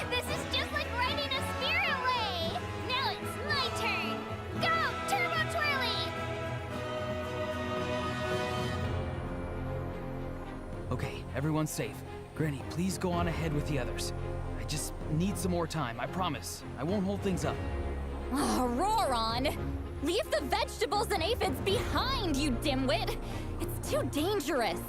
This is just like riding a spirit way! Now it's my turn! Go, Turbo Twirly!
Okay, everyone's safe. Granny, please go on ahead with the others. I just need some more time, I promise. I won't hold things up.
Oh, roar on! Leave the vegetables and aphids behind, you dimwit! It's too dangerous!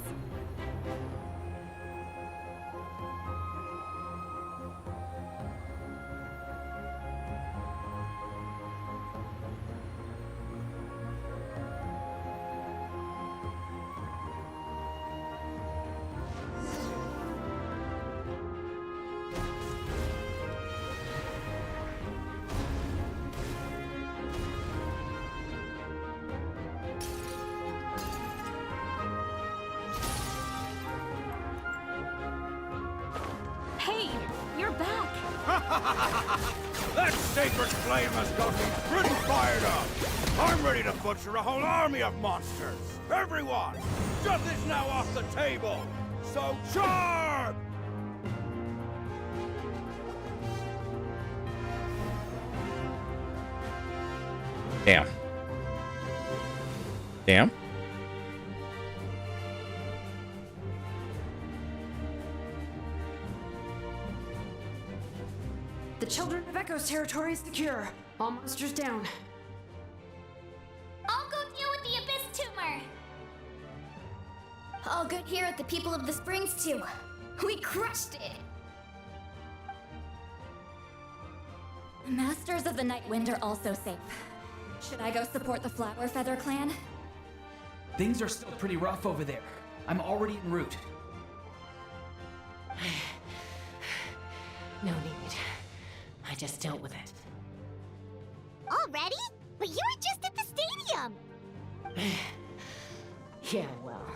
Hey, you're back.
That sacred flame has got me pretty fired up. I'm ready to butcher a whole army of monsters. Everyone, death is now off the table. So charge!
Damn. Damn.
The Children of Echo's territory is secure. All monsters down.
I'll go deal with the Abyss Tumor!
All good here at the People of the Springs, too. We crushed it! Masters of the Night Wind are also safe. Should I go support the Flower Feather clan?
Things are still pretty rough over there. I'm already en route.
No need. I just dealt with it.
Already? But you were just at the stadium!
Yeah, well,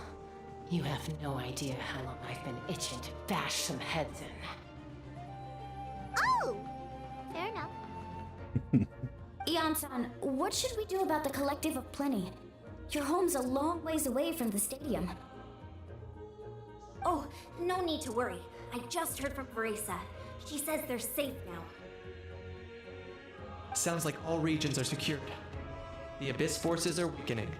you have no idea how long I've been itching to bash some heads in.
Oh! Fair enough.
Ian-san, what should we do about the Collective of Plenty? Your home's a long ways away from the stadium.
Oh, no need to worry. I just heard from Veresa. She says they're safe now.
Sounds like all regions are secured. The Abyss forces are weakening.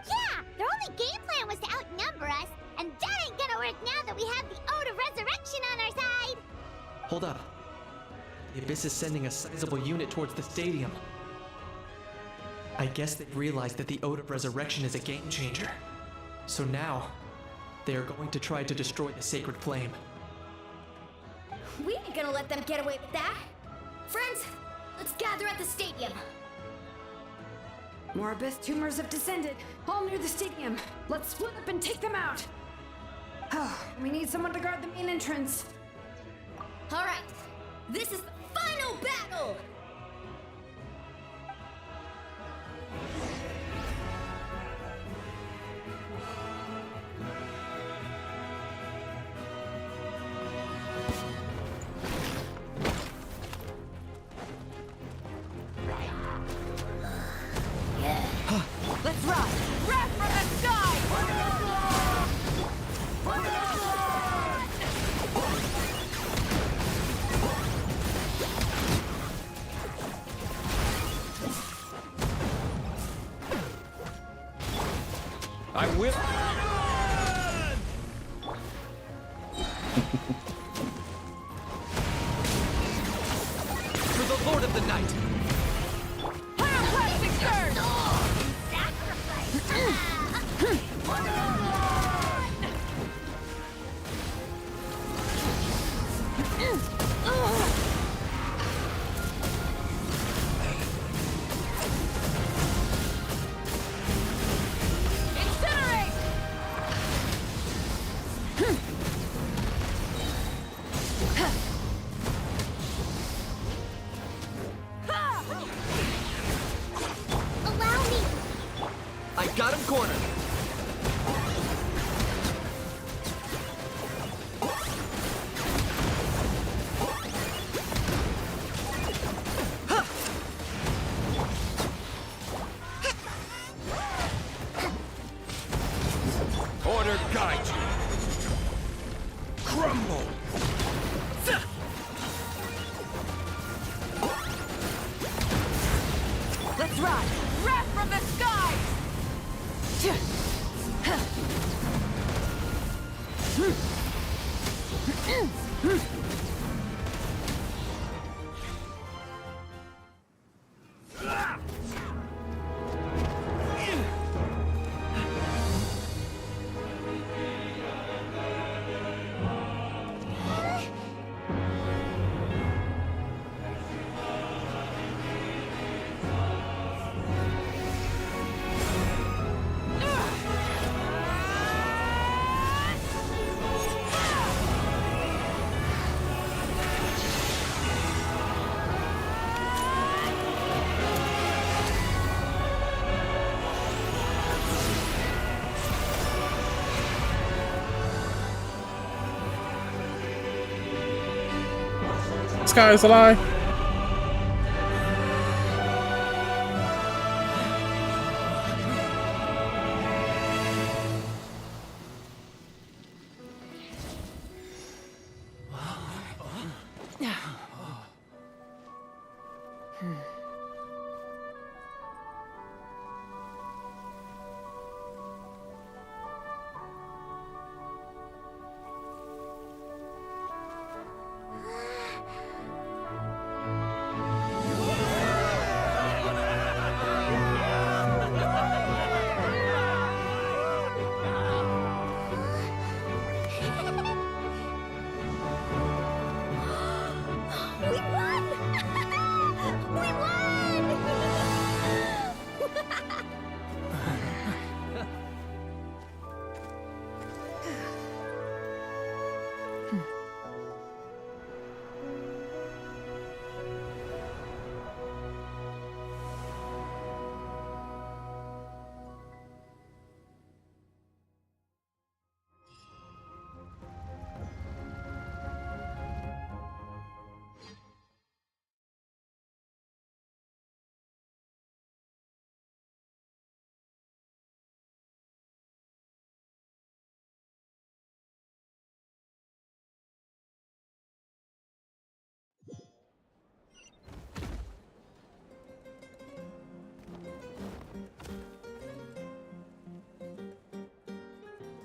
Yeah! Their only game plan was to outnumber us, and that ain't gonna work now that we have the Ode of Resurrection on our side!
Hold up. The Abyss is sending a sizable unit towards the stadium. I guess they've realized that the Ode of Resurrection is a game changer. So now, they are going to try to destroy the Sacred Flame.
We ain't gonna let them get away with that. Friends, let's gather at the stadium.
More abyss tumors have descended, all near the stadium. Let's split up and take them out. We need someone to guard the main entrance.
All right, this is the final battle!
Let's run! Wrath from the sky!
I will. For the Lord of the Night.
Pyroclastic surge! Incinerate!
Allow me!
I got him cornered.
Order guide you. Crumble.
Let's ride! Wrath from the skies!
Sky is a lie.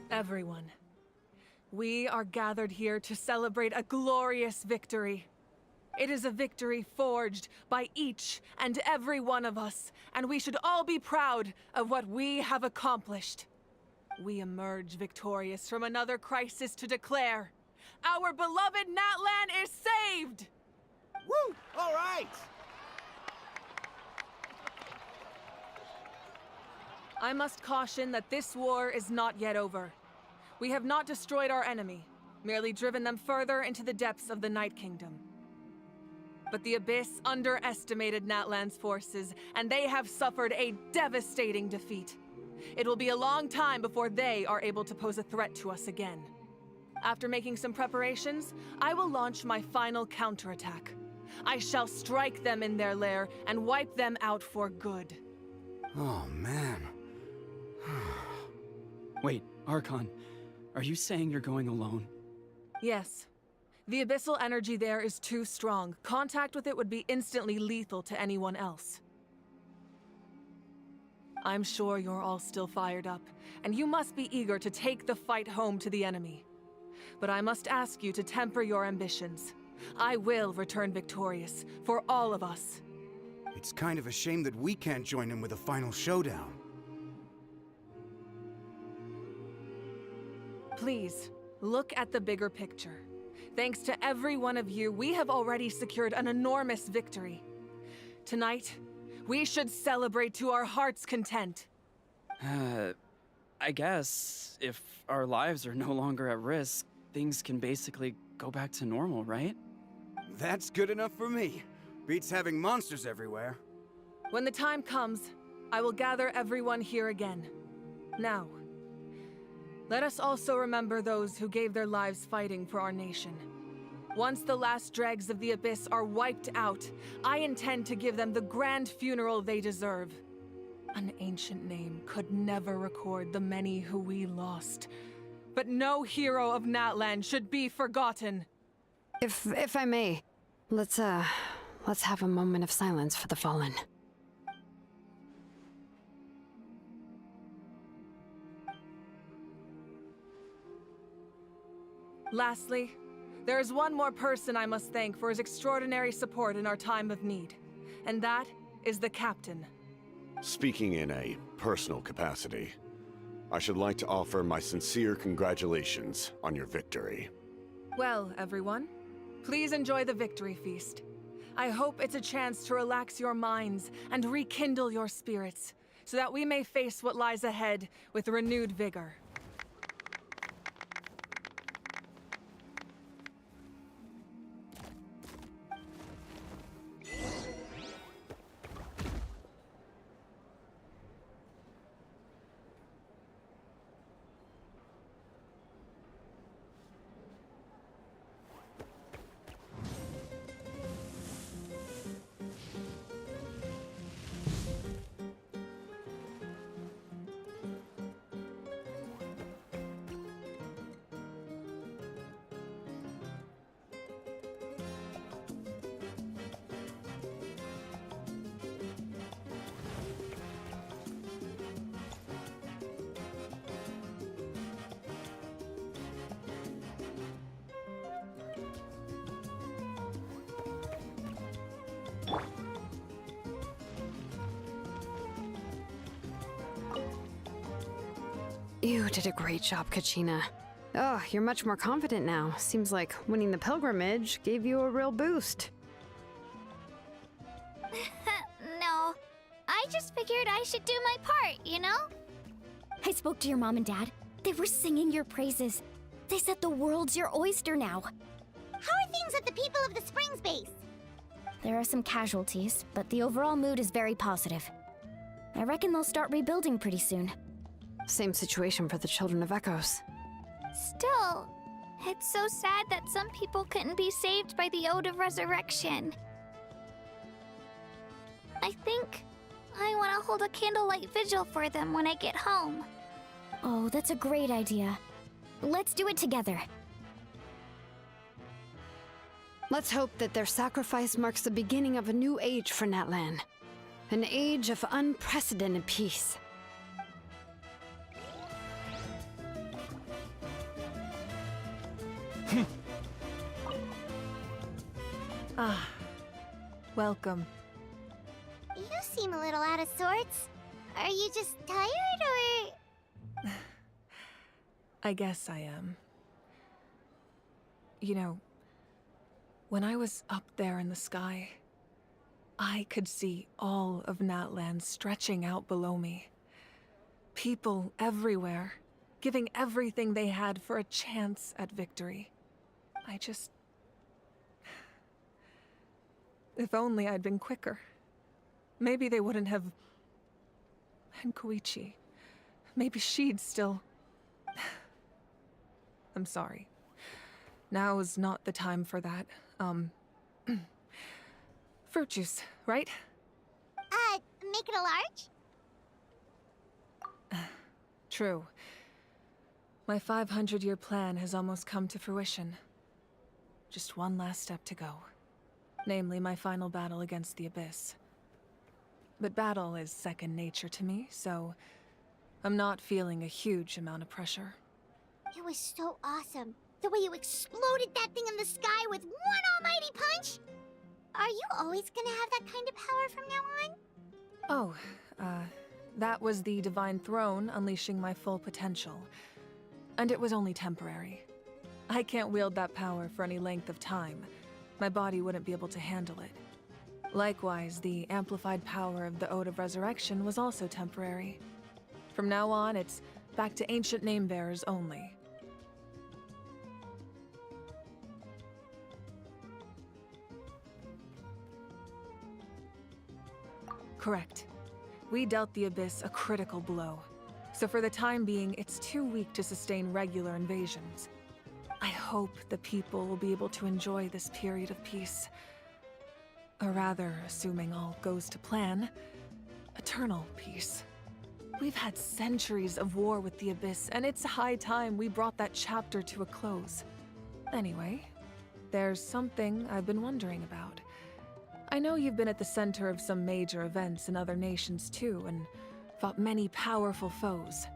Everyone, we are gathered here to celebrate a glorious victory. It is a victory forged by each and every one of us, and we should all be proud of what we have accomplished. We emerge victorious from another crisis to declare, Our beloved Natlan is saved!
Woo! All right!
I must caution that this war is not yet over. We have not destroyed our enemy, merely driven them further into the depths of the Night Kingdom. But the Abyss underestimated Natlan's forces, and they have suffered a devastating defeat. It will be a long time before they are able to pose a threat to us again. After making some preparations, I will launch my final counterattack. I shall strike them in their lair and wipe them out for good.
Oh, man.
Wait, Archon, are you saying you're going alone?
Yes. The abyssal energy there is too strong. Contact with it would be instantly lethal to anyone else. I'm sure you're all still fired up, and you must be eager to take the fight home to the enemy. But I must ask you to temper your ambitions. I will return victorious, for all of us.
It's kind of a shame that we can't join in with a final showdown.
Please, look at the bigger picture. Thanks to every one of you, we have already secured an enormous victory. Tonight, we should celebrate to our heart's content.
I guess if our lives are no longer at risk, things can basically go back to normal, right?
That's good enough for me. Beats having monsters everywhere.
When the time comes, I will gather everyone here again. Now, let us also remember those who gave their lives fighting for our nation. Once the last dregs of the Abyss are wiped out, I intend to give them the grand funeral they deserve. An ancient name could never record the many who we lost. But no hero of Natlan should be forgotten.
If I may, let's have a moment of silence for the fallen.
Lastly, there is one more person I must thank for his extraordinary support in our time of need, and that is the Captain.
Speaking in a personal capacity, I should like to offer my sincere congratulations on your victory.
Well, everyone, please enjoy the victory feast. I hope it's a chance to relax your minds and rekindle your spirits, so that we may face what lies ahead with renewed vigor.
You did a great job, Kachina. Oh, you're much more confident now. Seems like winning the pilgrimage gave you a real boost.
No, I just figured I should do my part, you know?
I spoke to your mom and dad. They were singing your praises. They said the world's your oyster now.
How are things at the People of the Springs base?
There are some casualties, but the overall mood is very positive. I reckon they'll start rebuilding pretty soon.
Same situation for the Children of Echoes.
Still, it's so sad that some people couldn't be saved by the Ode of Resurrection. I think I want to hold a candlelight vigil for them when I get home.
Oh, that's a great idea. Let's do it together.
Let's hope that their sacrifice marks the beginning of a new age for Natlan. An age of unprecedented peace.
Ah, welcome.
You seem a little out of sorts. Are you just tired, or...?
I guess I am. You know, when I was up there in the sky, I could see all of Natlan stretching out below me. People everywhere, giving everything they had for a chance at victory. If only I'd been quicker. Maybe they wouldn't have... And Koichi. Maybe she'd still... I'm sorry. Now is not the time for that. Fruit juice, right?
Make it a large?
True. My 500-year plan has almost come to fruition. Just one last step to go. Namely, my final battle against the Abyss. But battle is second nature to me, so I'm not feeling a huge amount of pressure.
It was so awesome. The way you exploded that thing in the sky with one almighty punch! Are you always gonna have that kind of power from now on?
Oh, that was the Divine Throne unleashing my full potential. And it was only temporary. I can't wield that power for any length of time. My body wouldn't be able to handle it. Likewise, the amplified power of the Ode of Resurrection was also temporary. From now on, it's back to ancient name-bearers only. Correct. We dealt the Abyss a critical blow. So for the time being, it's too weak to sustain regular invasions. I hope the people will be able to enjoy this period of peace. Or rather, assuming all goes to plan, eternal peace. We've had centuries of war with the Abyss, and it's high time we brought that chapter to a close. Anyway, there's something I've been wondering about. I know you've been at the center of some major events in other nations too, and fought many powerful foes.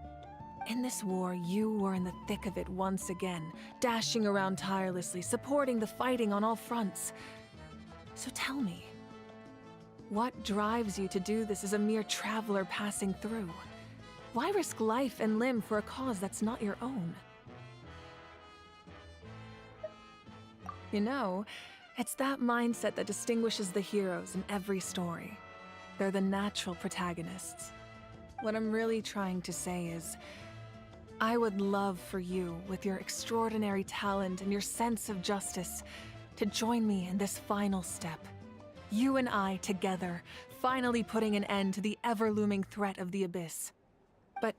In this war, you were in the thick of it once again, dashing around tirelessly, supporting the fighting on all fronts. So tell me, what drives you to do this as a mere traveler passing through? Why risk life and limb for a cause that's not your own? You know, it's that mindset that distinguishes the heroes in every story. They're the natural protagonists. What I'm really trying to say is, I would love for you, with your extraordinary talent and your sense of justice, to join me in this final step. You and I together, finally putting an end to the ever-looming threat of the Abyss. But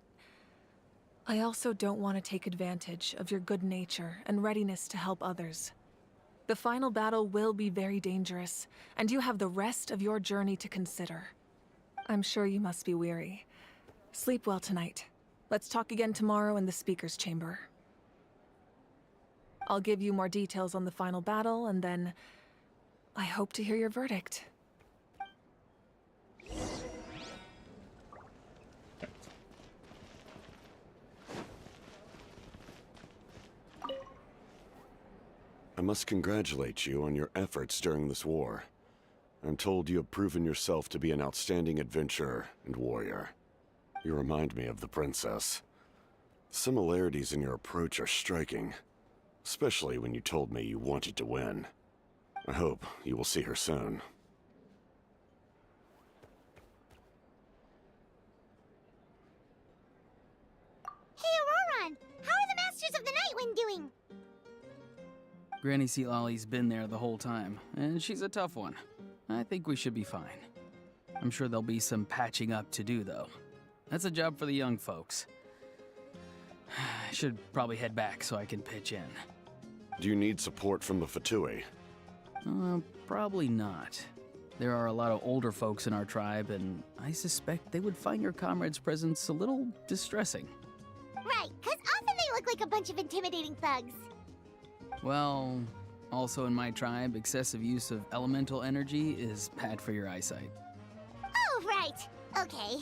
I also don't want to take advantage of your good nature and readiness to help others. The final battle will be very dangerous, and you have the rest of your journey to consider. I'm sure you must be weary. Sleep well tonight. Let's talk again tomorrow in the speaker's chamber. I'll give you more details on the final battle, and then I hope to hear your verdict.
I must congratulate you on your efforts during this war. I'm told you have proven yourself to be an outstanding adventurer and warrior. You remind me of the princess. Similarities in your approach are striking, especially when you told me you wanted to win. I hope you will see her soon.
Hey, Auroron! How are the Masters of the Nightwind doing?
Granny Sealolly's been there the whole time, and she's a tough one. I think we should be fine. I'm sure there'll be some patching up to do, though. That's a job for the young folks. I should probably head back so I can pitch in.
Do you need support from the Fatui?
Probably not. There are a lot of older folks in our tribe, and I suspect they would find your comrade's presence a little distressing.
Right, because often they look like a bunch of intimidating thugs.
Well, also in my tribe, excessive use of elemental energy is bad for your eyesight.
Oh, right. Okay.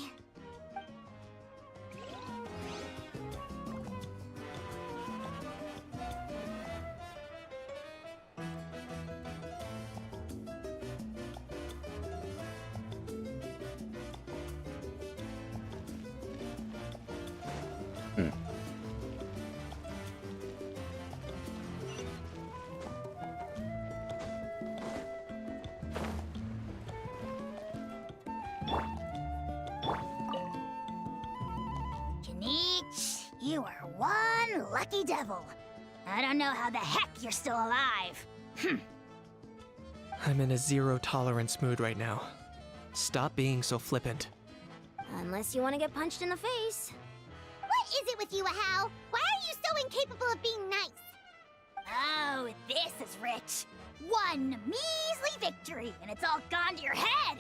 You are one lucky devil. I don't know how the heck you're still alive.
I'm in a zero-tolerance mood right now. Stop being so flippant.
Unless you want to get punched in the face. What is it with you, Ahau? Why are you so incapable of being nice? Oh, this is rich. One measly victory, and it's all gone to your head.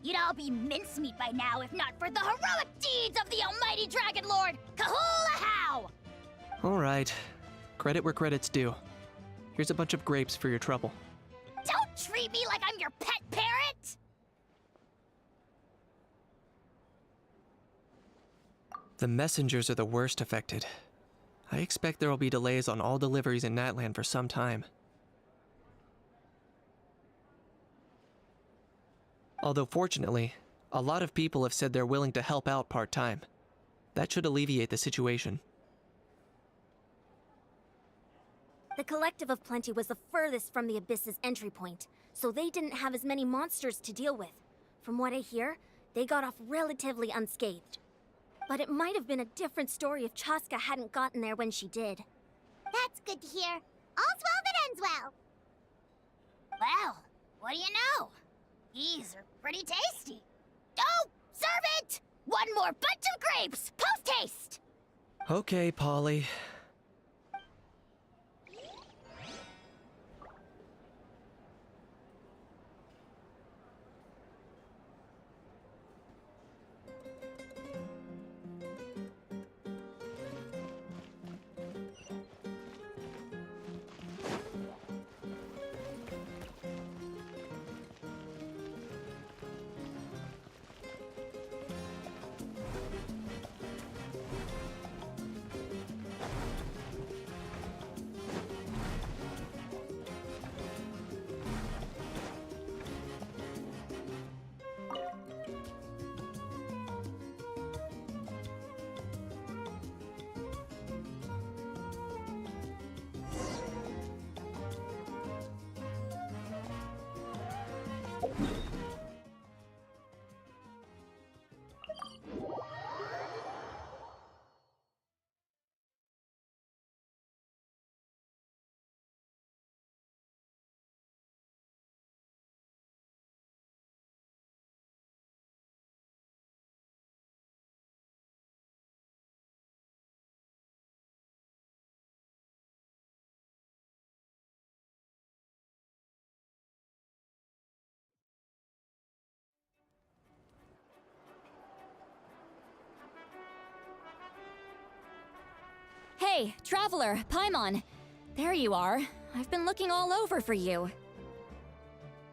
You'd all be mincemeat by now if not for the heroic deeds of the almighty Dragon Lord, Kahul Ahau!
Alright. Credit where credit's due. Here's a bunch of grapes for your trouble.
Don't treat me like I'm your pet parrot!
The messengers are the worst affected. I expect there will be delays on all deliveries in Natlan for some time. Although fortunately, a lot of people have said they're willing to help out part-time. That should alleviate the situation.
The Collective of Plenty was the furthest from the Abyss's entry point, so they didn't have as many monsters to deal with. From what I hear, they got off relatively unscathed. But it might have been a different story if Chaska hadn't gotten there when she did.
That's good to hear. All's well that ends well. Well, what do you know? These are pretty tasty. Oh, serve it! One more bunch of grapes, post-haste!
Okay, Polly.
Hey, Traveler, Paimon! There you are. I've been looking all over for you.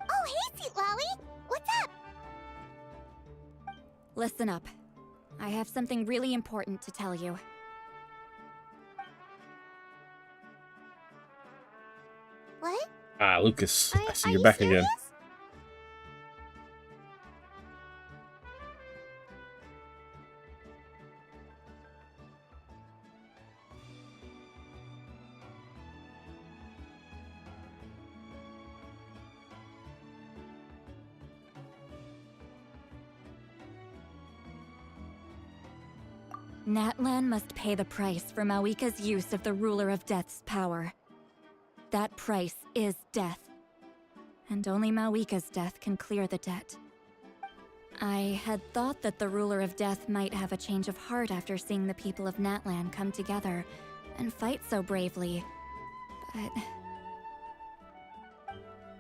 Oh, hey, Sweet Lolly! What's up?
Listen up. I have something really important to tell you.
What?
Lucas, I see you're back again.
Natlan must pay the price for Mawika's use of the Ruler of Death's power. That price is death. And only Mawika's death can clear the debt. I had thought that the Ruler of Death might have a change of heart after seeing the people of Natlan come together and fight so bravely, but...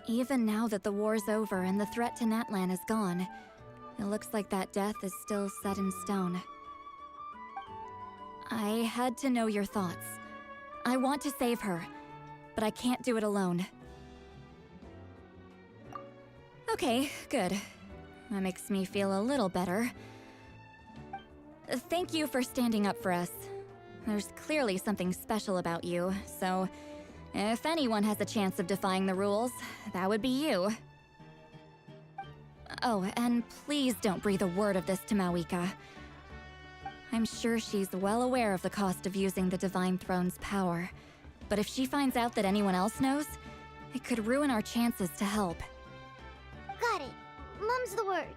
even now that the war's over and the threat to Natlan is gone, it looks like that death is still set in stone. I had to know your thoughts. I want to save her, but I can't do it alone. Okay, good. That makes me feel a little better. Thank you for standing up for us. There's clearly something special about you, so if anyone has a chance of defying the rules, that would be you. Oh, and please don't breathe a word of this to Mawika. I'm sure she's well aware of the cost of using the Divine Throne's power, but if she finds out that anyone else knows, it could ruin our chances to help.
Got it. Mum's the word.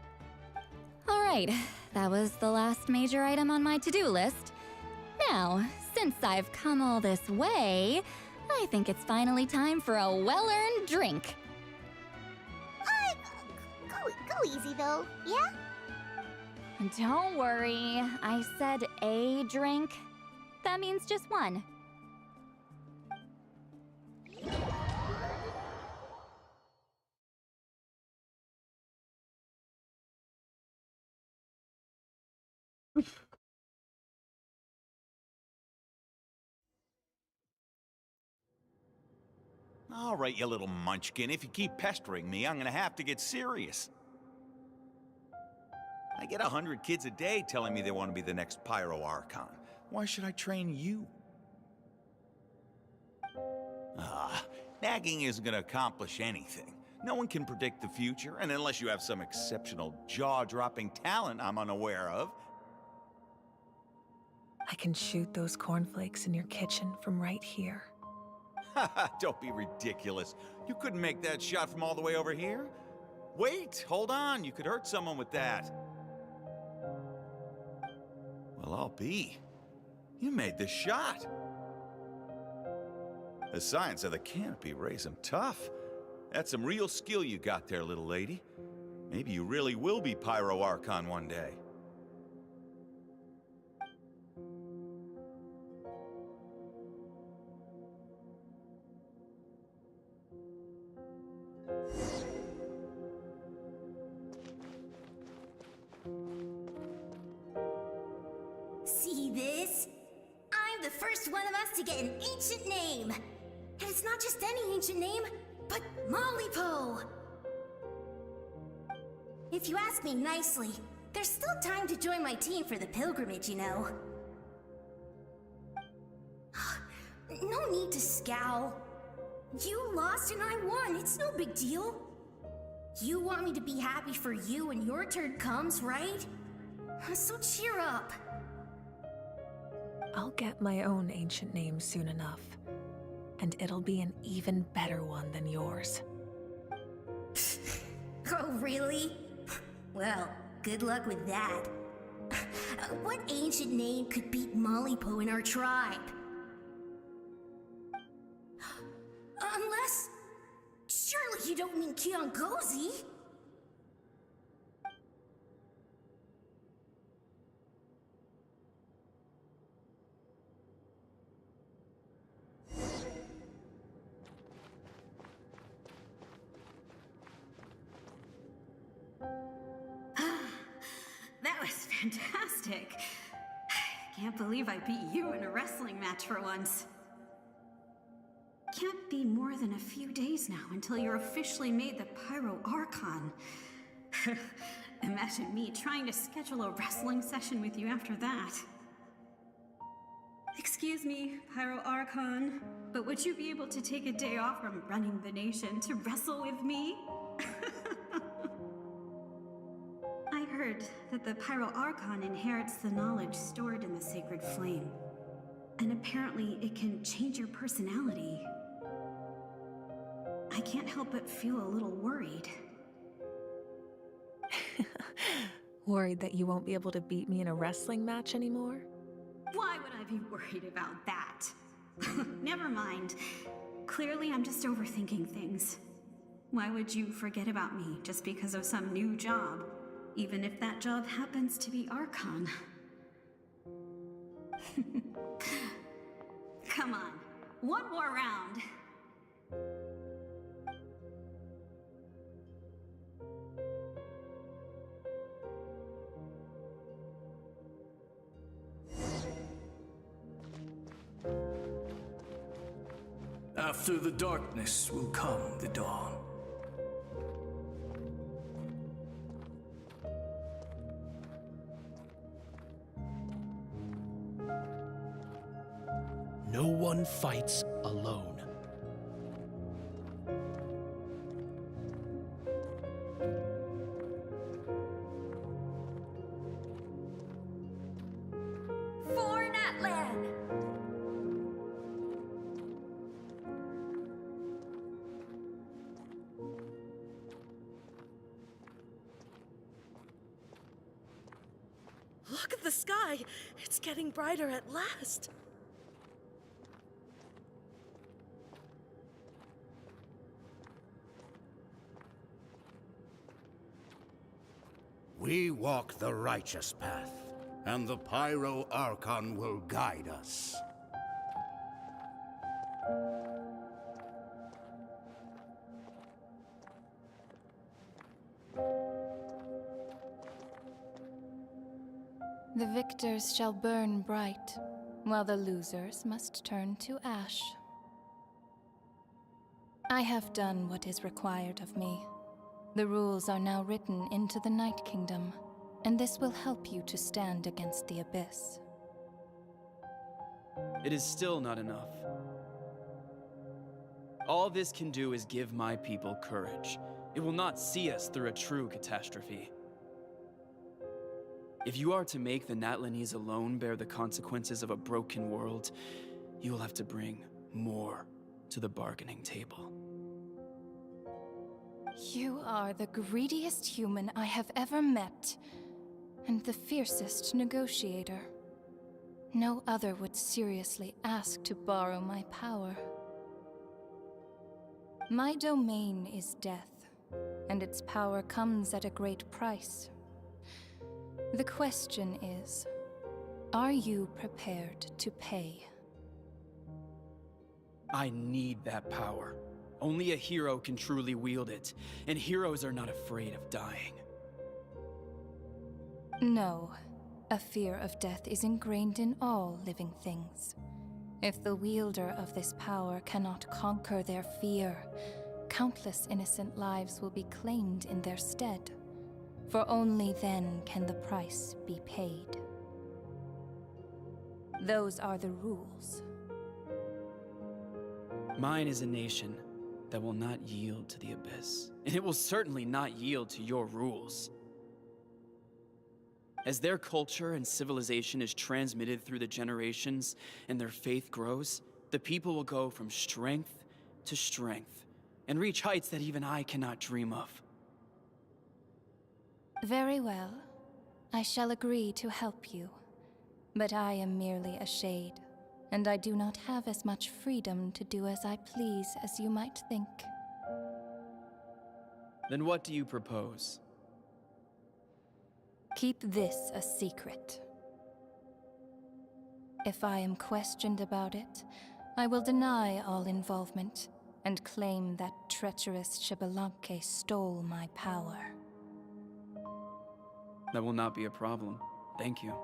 Alright, that was the last major item on my to-do list. Now, since I've come all this way, I think it's finally time for a well-earned drink.
Go easy though, yeah?
Don't worry, I said a drink. That means just one.
All right, you little munchkin. If you keep pestering me, I'm gonna have to get serious. I get 100 kids a day telling me they want to be the next Pyro Archon. Why should I train you? Nagging isn't gonna accomplish anything. No one can predict the future, and unless you have some exceptional jaw-dropping talent I'm unaware of.
I can shoot those cornflakes in your kitchen from right here.
Don't be ridiculous. You couldn't make that shot from all the way over here? Wait, hold on. You could hurt someone with that. Well, I'll be. You made the shot. The science of the canopy raised him tough. That's some real skill you got there, little lady. Maybe you really will be Pyro Archon one day.
See this? I'm the first one of us to get an ancient name. And it's not just any ancient name, but Mollypo. If you ask me nicely, there's still time to join my team for the pilgrimage, you know. No need to scowl. You lost and I won, it's no big deal. You want me to be happy for you when your turn comes, right? So cheer up.
I'll get my own ancient name soon enough. And it'll be an even better one than yours.
Oh, really? Well, good luck with that. What ancient name could beat Mollypo in our tribe? Unless... surely you don't mean Kiangozi?
That was fantastic. Can't believe I beat you in a wrestling match for once. Can't be more than a few days now until you're officially made the Pyro Archon. Imagine me trying to schedule a wrestling session with you after that. Excuse me, Pyro Archon, but would you be able to take a day off from running the nation to wrestle with me? I heard that the Pyro Archon inherits the knowledge stored in the sacred flame. And apparently it can change your personality. I can't help but feel a little worried.
Worried that you won't be able to beat me in a wrestling match anymore?
Why would I be worried about that? Never mind. Clearly I'm just overthinking things. Why would you forget about me just because of some new job? Even if that job happens to be Archon. Come on, one more round.
After the darkness will come the dawn.
No one fights alone.
For Natlan!
Look at the sky! It's getting brighter at last!
We walk the righteous path, and the Pyro Archon will guide us.
The victors shall burn bright, while the losers must turn to ash. I have done what is required of me. The rules are now written into the Night Kingdom, and this will help you to stand against the Abyss.
It is still not enough. All this can do is give my people courage. It will not see us through a true catastrophe. If you are to make the Natlanese alone bear the consequences of a broken world, you will have to bring more to the bargaining table.
You are the greediest human I have ever met, and the fiercest negotiator. No other would seriously ask to borrow my power. My domain is death, and its power comes at a great price. The question is, are you prepared to pay?
I need that power. Only a hero can truly wield it, and heroes are not afraid of dying.
No. A fear of death is ingrained in all living things. If the wielder of this power cannot conquer their fear, countless innocent lives will be claimed in their stead. For only then can the price be paid. Those are the rules.
Mine is a nation that will not yield to the Abyss, and it will certainly not yield to your rules. As their culture and civilization is transmitted through the generations and their faith grows, the people will go from strength to strength and reach heights that even I cannot dream of.
Very well. I shall agree to help you. But I am merely a shade, and I do not have as much freedom to do as I please as you might think.
Then what do you propose?
Keep this a secret. If I am questioned about it, I will deny all involvement and claim that treacherous Xbalanque stole my power.
That will not be a problem. Thank you.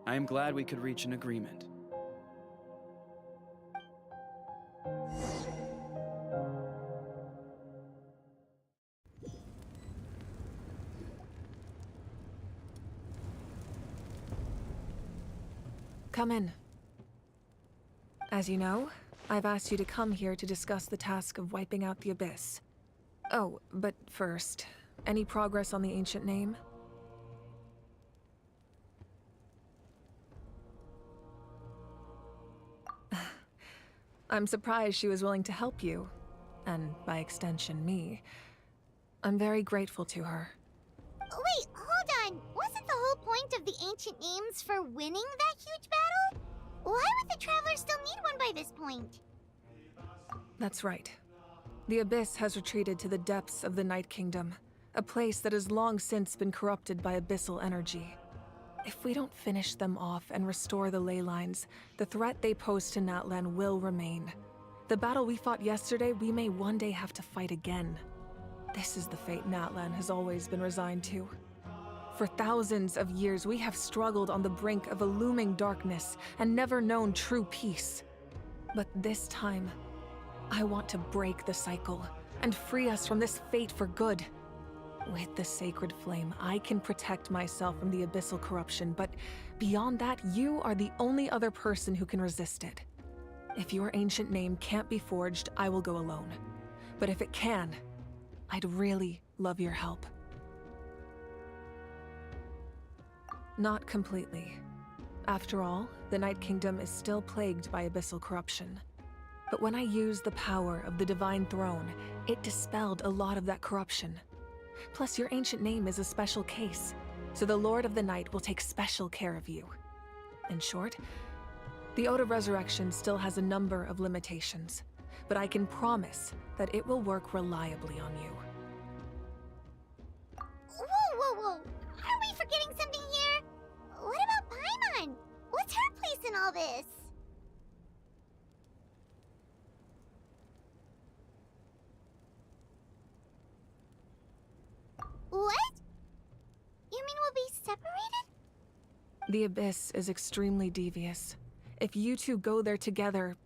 I am glad we could reach an agreement.
Come in. As you know, I've asked you to come here to discuss the task of wiping out the Abyss. Oh, but first, any progress on the ancient name? I'm surprised she was willing to help you, and by extension, me. I'm very grateful to her.
Wait, hold on. Wasn't the whole point of the ancient names for winning that huge battle? Why would the Travelers still need one by this point?
That's right. The Abyss has retreated to the depths of the Night Kingdom, a place that has long since been corrupted by abyssal energy. If we don't finish them off and restore the ley lines, the threat they pose to Natlan will remain. The battle we fought yesterday, we may one day have to fight again. This is the fate Natlan has always been resigned to. For thousands of years, we have struggled on the brink of a looming darkness and never known true peace. But this time, I want to break the cycle and free us from this fate for good. With the sacred flame, I can protect myself from the abyssal corruption, but beyond that, you are the only other person who can resist it. If your ancient name can't be forged, I will go alone. But if it can, I'd really love your help. Not completely. After all, the Night Kingdom is still plagued by abyssal corruption. But when I used the power of the Divine Throne, it dispelled a lot of that corruption. Plus, your ancient name is a special case. so the Lord of the Night will take special care of you. In short, the Ode of Resurrection still has a number of limitations, but I can promise that it will work reliably on you.
Whoa. Are we forgetting something here? What about Paimon? What's her place in all this? What? You mean we'll be separated?
The Abyss is extremely devious. If you two go there together,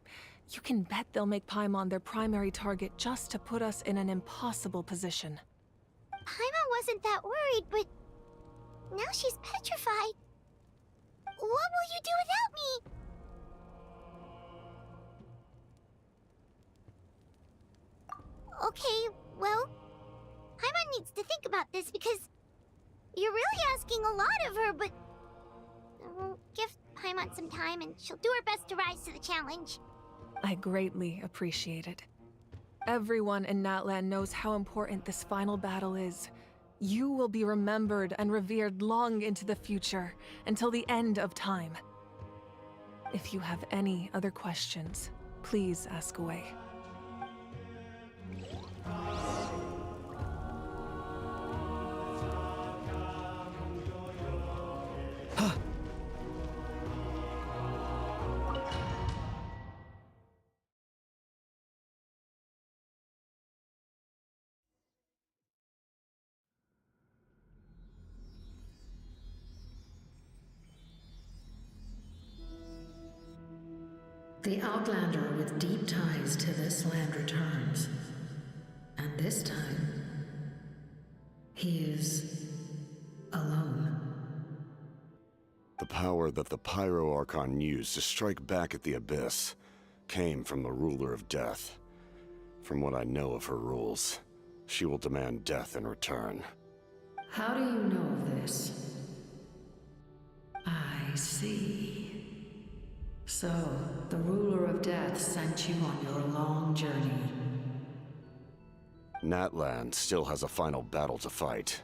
you can bet they'll make Paimon their primary target just to put us in an impossible position.
Paimon wasn't that worried, but now she's petrified. What will you do without me? Okay, well, Paimon needs to think about this because you're really asking a lot of her, but we'll give Paimon some time and she'll do her best to rise to the challenge.
I greatly appreciate it. Everyone in Natlan knows how important this final battle is. You will be remembered and revered long into the future, until the end of time. If you have any other questions, please ask away.
The Outlander with deep ties to this land returns. And this time, he is alone.
The power that the Pyro Archon used to strike back at the Abyss came from the Ruler of Death. From what I know of her rules, she will demand death in return.
How do you know of this? I see. So, the Ruler of Death sent you on your long journey.
Natlan still has a final battle to fight,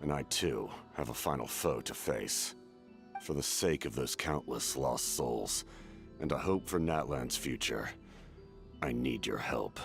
and I too have a final foe to face. For the sake of those countless lost souls, and a hope for Natlan's future, I need your help.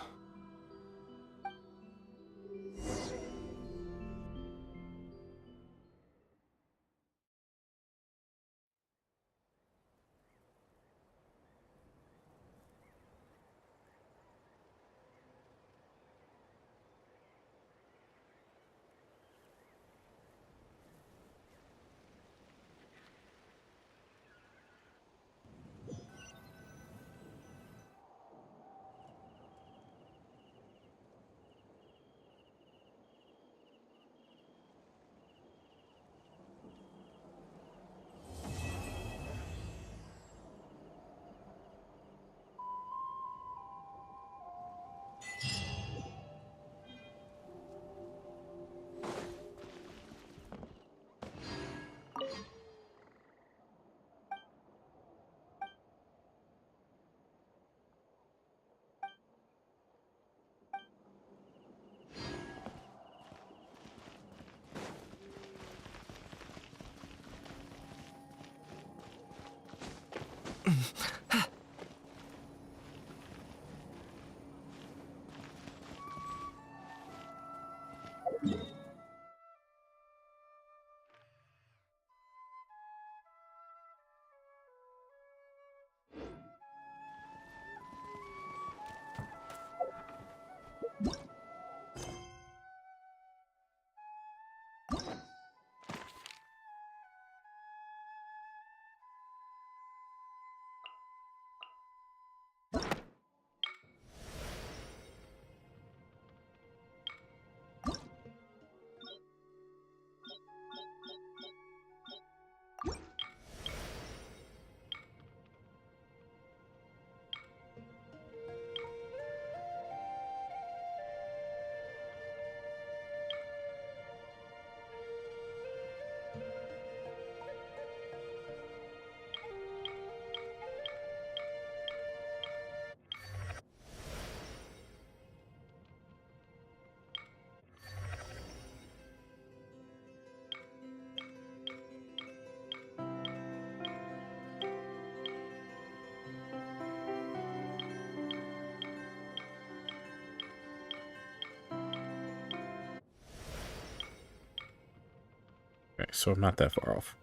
Okay, so I'm not that far off.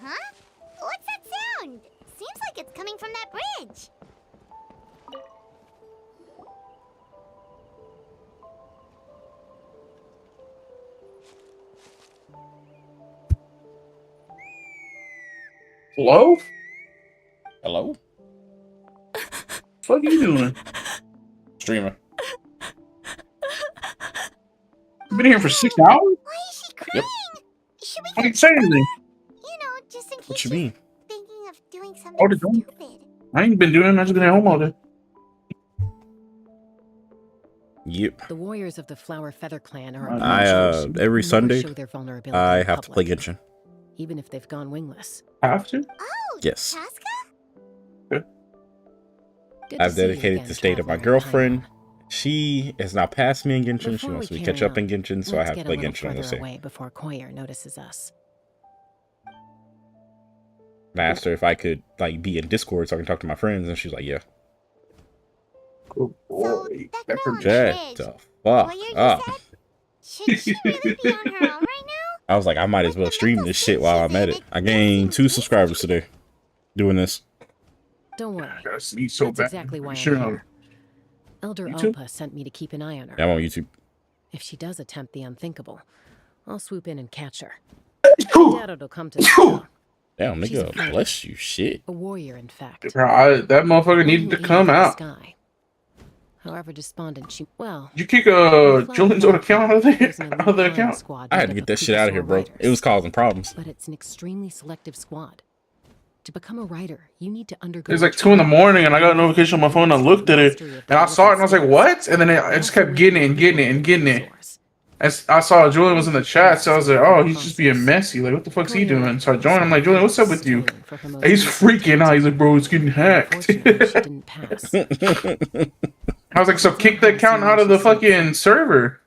Huh? What's that sound? Seems like it's coming from that bridge.
Hello?
Hello?
What are you doing?
Streamer.
You been here for 6 hours?
Why is she crying?
Yep.
Should we
I didn't say anything.
You know, just in case
What you
she's
mean?
thinking of doing
Oh,
something
don't.
stupid.
I ain't been doing. I just been at home all day.
Yep.
The warriors of the Flower Feather Clan are
Every
who never
Sunday
show their vulnerability
I
in
have to play
public,
Genshin.
even if they've gone wingless.
Have to?
Oh,
Yes.
Good to
I've
see you
dedicated
again,
the state of my
traveler in
girlfriend. She has now passed me in Genshin. She
Before
wants
we
me to catch
carry
up in
on,
Genshin, so I
let's
have to
get
play
a little
Genshin on this
further
day.
away before Koyer notices us.
I asked her if I could like be in Discord so I can talk to my friends, and she's like, "Yeah."
Good boy.
That girl on the
Shut
bridge.
the fuck
Warrior, you
up.
said? Should she really be on her own right now?
I was like, I might as well stream this shit while I'm at it. I gained 2 subscribers today doing this.
Don't worry.
I gotta sneeze so
That's
bad.
exactly why
Sure,
I'm here. Elder
YouTube?
Opa sent me to keep an eye on her.
Yeah, I'm on YouTube.
If she does attempt the unthinkable, I'll swoop in and catch her. I doubt it'll come to that.
Damn,
She's a
nigga,
fighter.
bless you, shit.
A warrior, in fact.
That motherfucker needed to
One who
come
aimed for the
out.
sky. However despondent she... Well...
Did you kick Julian's old account out of there? Out of the account?
I had to get that shit out of here, bro. It was causing problems.
But it's an extremely selective squad. To become a writer, you need to undergo...
It was like 2 in the morning, and I got a notification on my phone. I looked at it, and I saw it, and I was like, "What?" And then I just kept getting it and getting it and getting it. As I saw Julian was in the chat, so I was like, "Oh, he's just being messy. Like, what the fuck's he doing?" So I joined. I'm like, "Julian, what's up with you?" And he's freaking out. He's like, "Bro, it's getting hacked." I was like, "So kick the account out of the fucking server."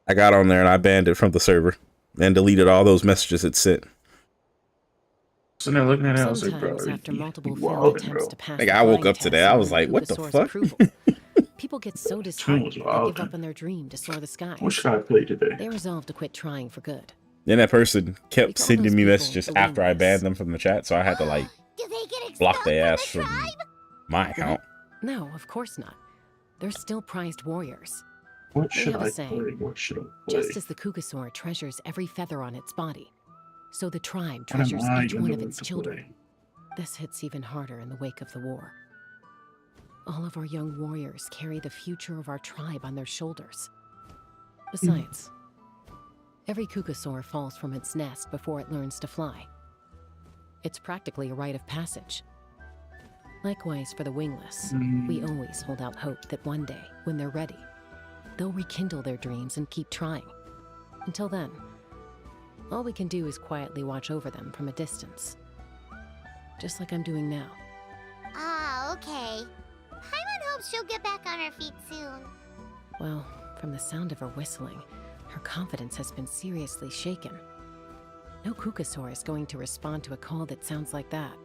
I got on there and I banned it from the server and deleted all those messages it sent.
So now looking at it, I was like, "Bro,
after multiple
you
failed
wildin',
attempts
bro."
to pass
Like,
the
I woke
blind
up today,
test
I
and
was like, what the
Kugasaur's
fuck?
approval, people get so disheartened they give up on their dream to soar the skies.
What should I play today?
They resolve to quit trying for good.
Then that person kept
call
sending
those
me
people
messages
the
after I banned them from the chat, so I had to like block their ass from my account.
No, of course not. They're still prized warriors.
What
They
should
have a
I
saying,
play? What should I play?
just as the Kugasaur treasures every feather on its body, so the tribe
What am
treasures
I
each
gonna
one of
do
its
to
children.
play?
This hits even harder in the wake of the war. All of our young warriors carry the future of our tribe on their shoulders. Besides, every Kugasaur falls from its nest before it learns to fly. It's practically a rite of passage. Likewise for the wingless, we always hold out hope that one day, when they're ready, they'll rekindle their dreams and keep trying. Until then, all we can do is quietly watch over them from a distance. Just like I'm doing now.
Ah, okay. Paimon hopes she'll get back on her feet soon.
Well, from the sound of her whistling, her confidence has been seriously shaken. No Kugasaur is going to respond to a call that sounds like that.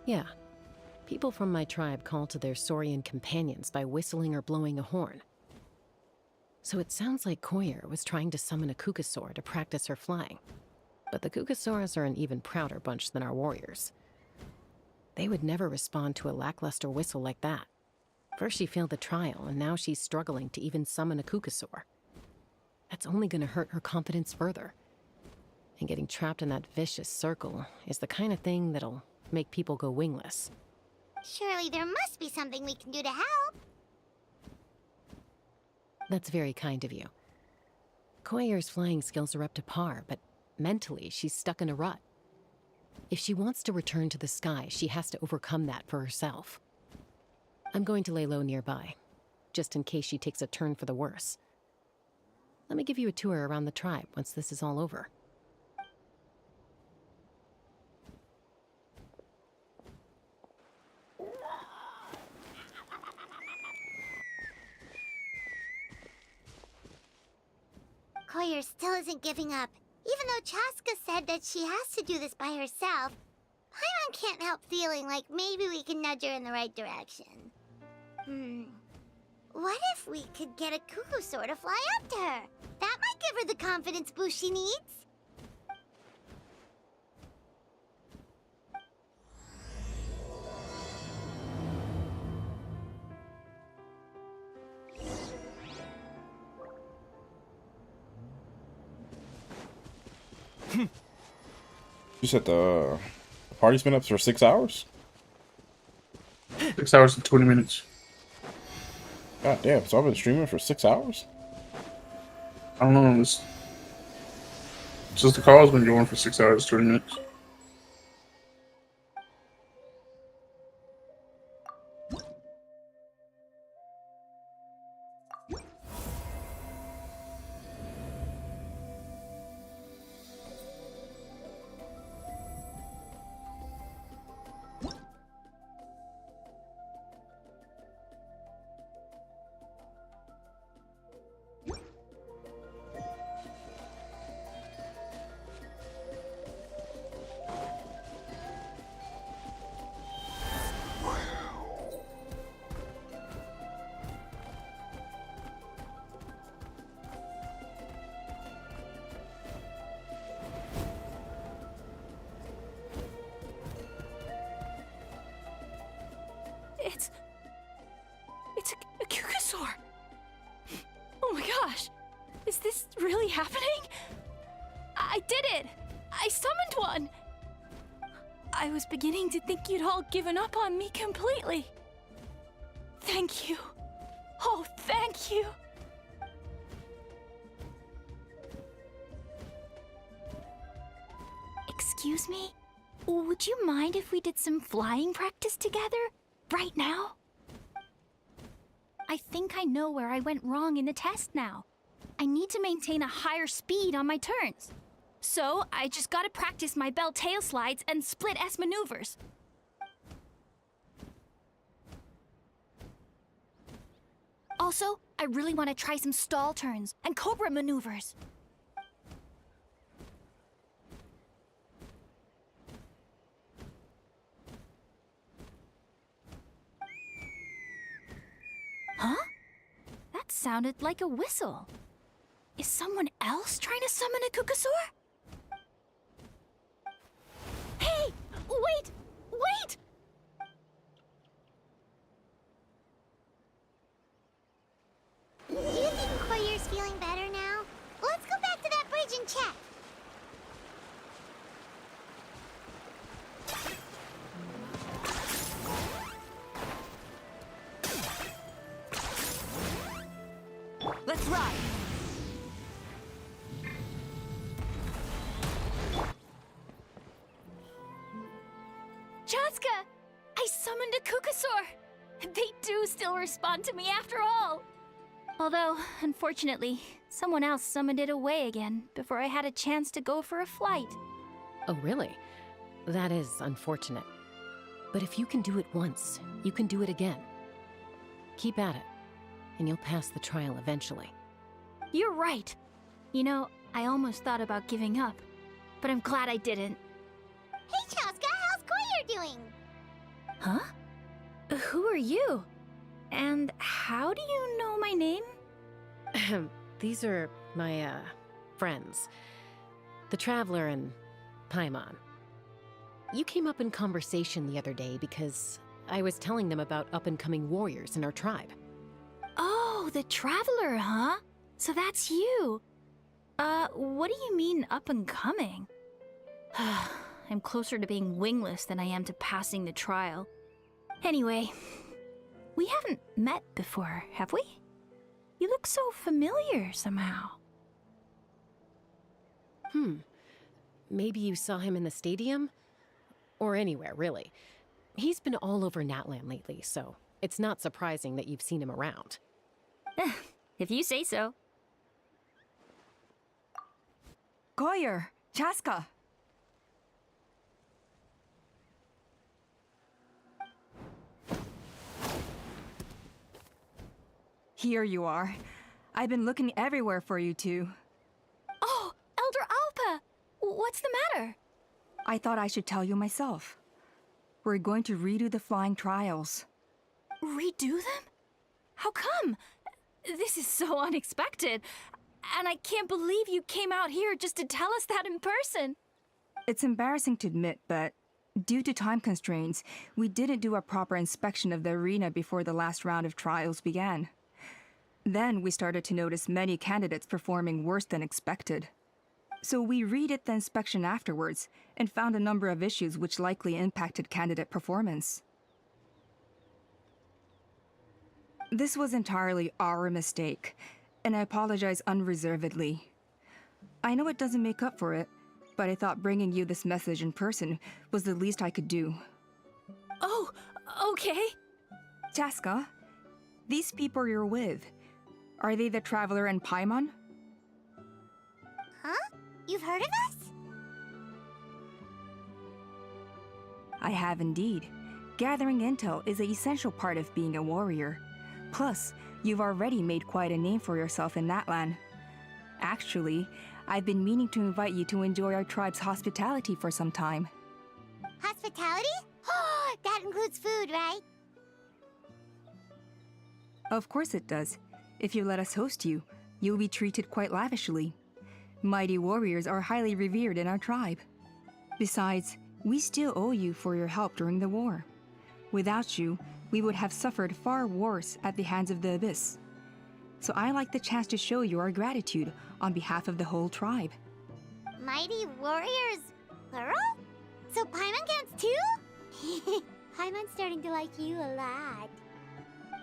Yeah, people from my tribe call to their Saurian companions by whistling or blowing a horn. So it sounds like Koyer was trying to summon a Kugasaur to practice her flying. But the Kugasaurs are an even prouder bunch than our warriors. They would never respond to a lackluster whistle like that. First she failed the trial, and now she's struggling to even summon a Kugasaur. That's only going to hurt her confidence further. And getting trapped in that vicious circle is the kind of thing that'll make people go wingless.
Surely there must be something we can do to help.
That's very kind of you. Koyer's flying skills are up to par, but mentally, she's stuck in a rut. If she wants to return to the sky, she has to overcome that for herself. I'm going to lay low nearby, just in case she takes a turn for the worse. Let me give you a tour around the tribe once this is all over.
Koyer still isn't giving up. Even though Chaska said that she has to do this by herself, Paimon can't help feeling like maybe we can nudge her in the right direction. What if we could get a Kukusaur to fly up to her? That might give her the confidence boost she needs.
You said the party's been up for 6 hours?
6 hours and 20 minutes.
God damn, so I've been streaming for 6 hours?
I don't know. It's just the call's been going for 6 hours, 20 minutes.
It's a Kukusaur! Oh my gosh! Is this really happening? I did it! I summoned one! I was beginning to think you'd all given up on me completely. Thank you. Oh, thank you! Excuse me? Would you mind if we did some flying practice together? Right now? I think I know where I went wrong in the test now. I need to maintain a higher speed on my turns. So, I just gotta practice my bell tail slides and split S maneuvers. Also, I really want to try some stall turns and cobra maneuvers. Huh? That sounded like a whistle. Is someone else trying to summon a Kukusaur? Hey! Wait! Wait!
Do you think Koyer's feeling better now? Let's go back to that bridge and check.
Let's ride! Chaska! I summoned a Kukusaur! They do still respond to me after all! Although, unfortunately, someone else summoned it away again before I had a chance to go for a flight.
Oh, really? That is unfortunate. But if you can do it once, you can do it again. Keep at it, and you'll pass the trial eventually.
You're right. You know, I almost thought about giving up, but I'm glad I didn't.
Hey, Chaska, how's Koyer doing?
Huh? Who are you? And how do you know my name?
These are my, friends. The Traveler and Paimon. You came up in conversation the other day because I was telling them about up-and-coming warriors in our tribe.
Oh, the Traveler, huh? So that's you. What do you mean up-and-coming? I'm closer to being wingless than I am to passing the trial. Anyway, we haven't met before, have we?
You look so familiar somehow.
Maybe you saw him in the stadium? Or anywhere, really. He's been all over Natlan lately, so it's not surprising that you've seen him around.
If you say so.
Koyer, Chaska. Here you are. I've been looking everywhere for you two.
Oh, Elder Alpa! What's the matter?
I thought I should tell you myself. We're going to redo the flying trials.
Redo them? How come? This is so unexpected. And I can't believe you came out here just to tell us that in person.
It's embarrassing to admit, but due to time constraints, we didn't do a proper inspection of the arena before the last round of trials began. Then we started to notice many candidates performing worse than expected. So we redid the inspection afterwards and found a number of issues which likely impacted candidate performance. This was entirely our mistake, and I apologize unreservedly. I know it doesn't make up for it, but I thought bringing you this message in person was the least I could do.
Oh, okay.
Chaska, these people you're with, are they the Traveler and Paimon?
Huh? You've heard of us?
I have indeed. Gathering intel is an essential part of being a warrior. Plus, you've already made quite a name for yourself in Natlan. Actually, I've been meaning to invite you to enjoy our tribe's hospitality for some time.
Hospitality? That includes food, right?
Of course it does. If you let us host you, you'll be treated quite lavishly. Mighty warriors are highly revered in our tribe. Besides, we still owe you for your help during the war. Without you, we would have suffered far worse at the hands of the Abyss. So I like the chance to show you our gratitude on behalf of the whole tribe.
Mighty warriors, plural? So Paimon counts too? Paimon's starting to like you a lot.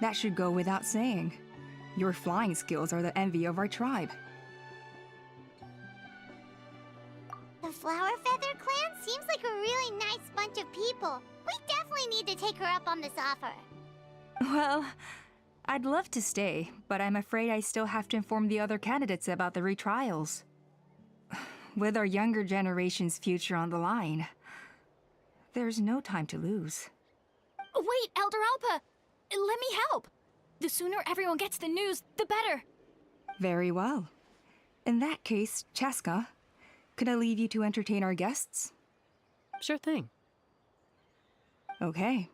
That should go without saying. Your flying skills are the envy of our tribe.
The Flower Feather clan seems like a really nice bunch of people. We definitely need to take her up on this offer.
Well, I'd love to stay, but I'm afraid I still have to inform the other candidates about the retrials. With our younger generation's future on the line, there's no time to lose.
Wait, Elder Alpa! Let me help! The sooner everyone gets the news, the better.
Very well. In that case, Chaska, could I leave you to entertain our guests?
Sure thing.
Okay.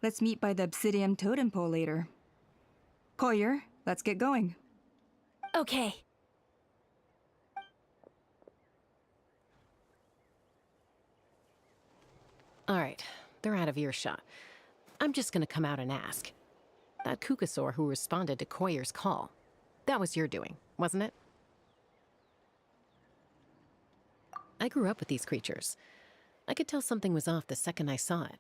Let's meet by the Obsidian Totem Pole later. Koyer, let's get going.
Okay.
All right, they're out of earshot. I'm just gonna come out and ask. That Kukasaur who responded to Koyer's call, that was your doing, wasn't it? I grew up with these creatures. I could tell something was off the second I saw it.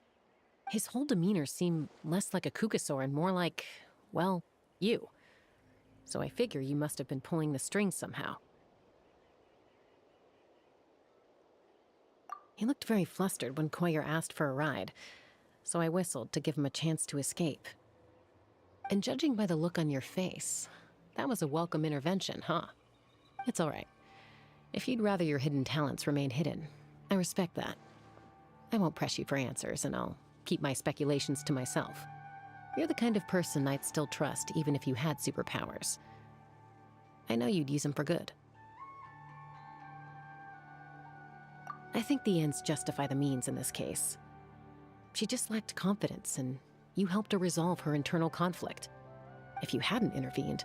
His whole demeanor seemed less like a Kukasaur and more like, well, you. So I figure you must have been pulling the strings somehow. He looked very flustered when Koyer asked for a ride, so I whistled to give him a chance to escape. And judging by the look on your face, that was a welcome intervention, huh? It's all right. If you'd rather your hidden talents remain hidden, I respect that. I won't press you for answers, and I'll keep my speculations to myself. You're the kind of person I'd still trust even if you had superpowers. I know you'd use them for good. I think the ends justify the means in this case. She just lacked confidence, and you helped her resolve her internal conflict. If you hadn't intervened,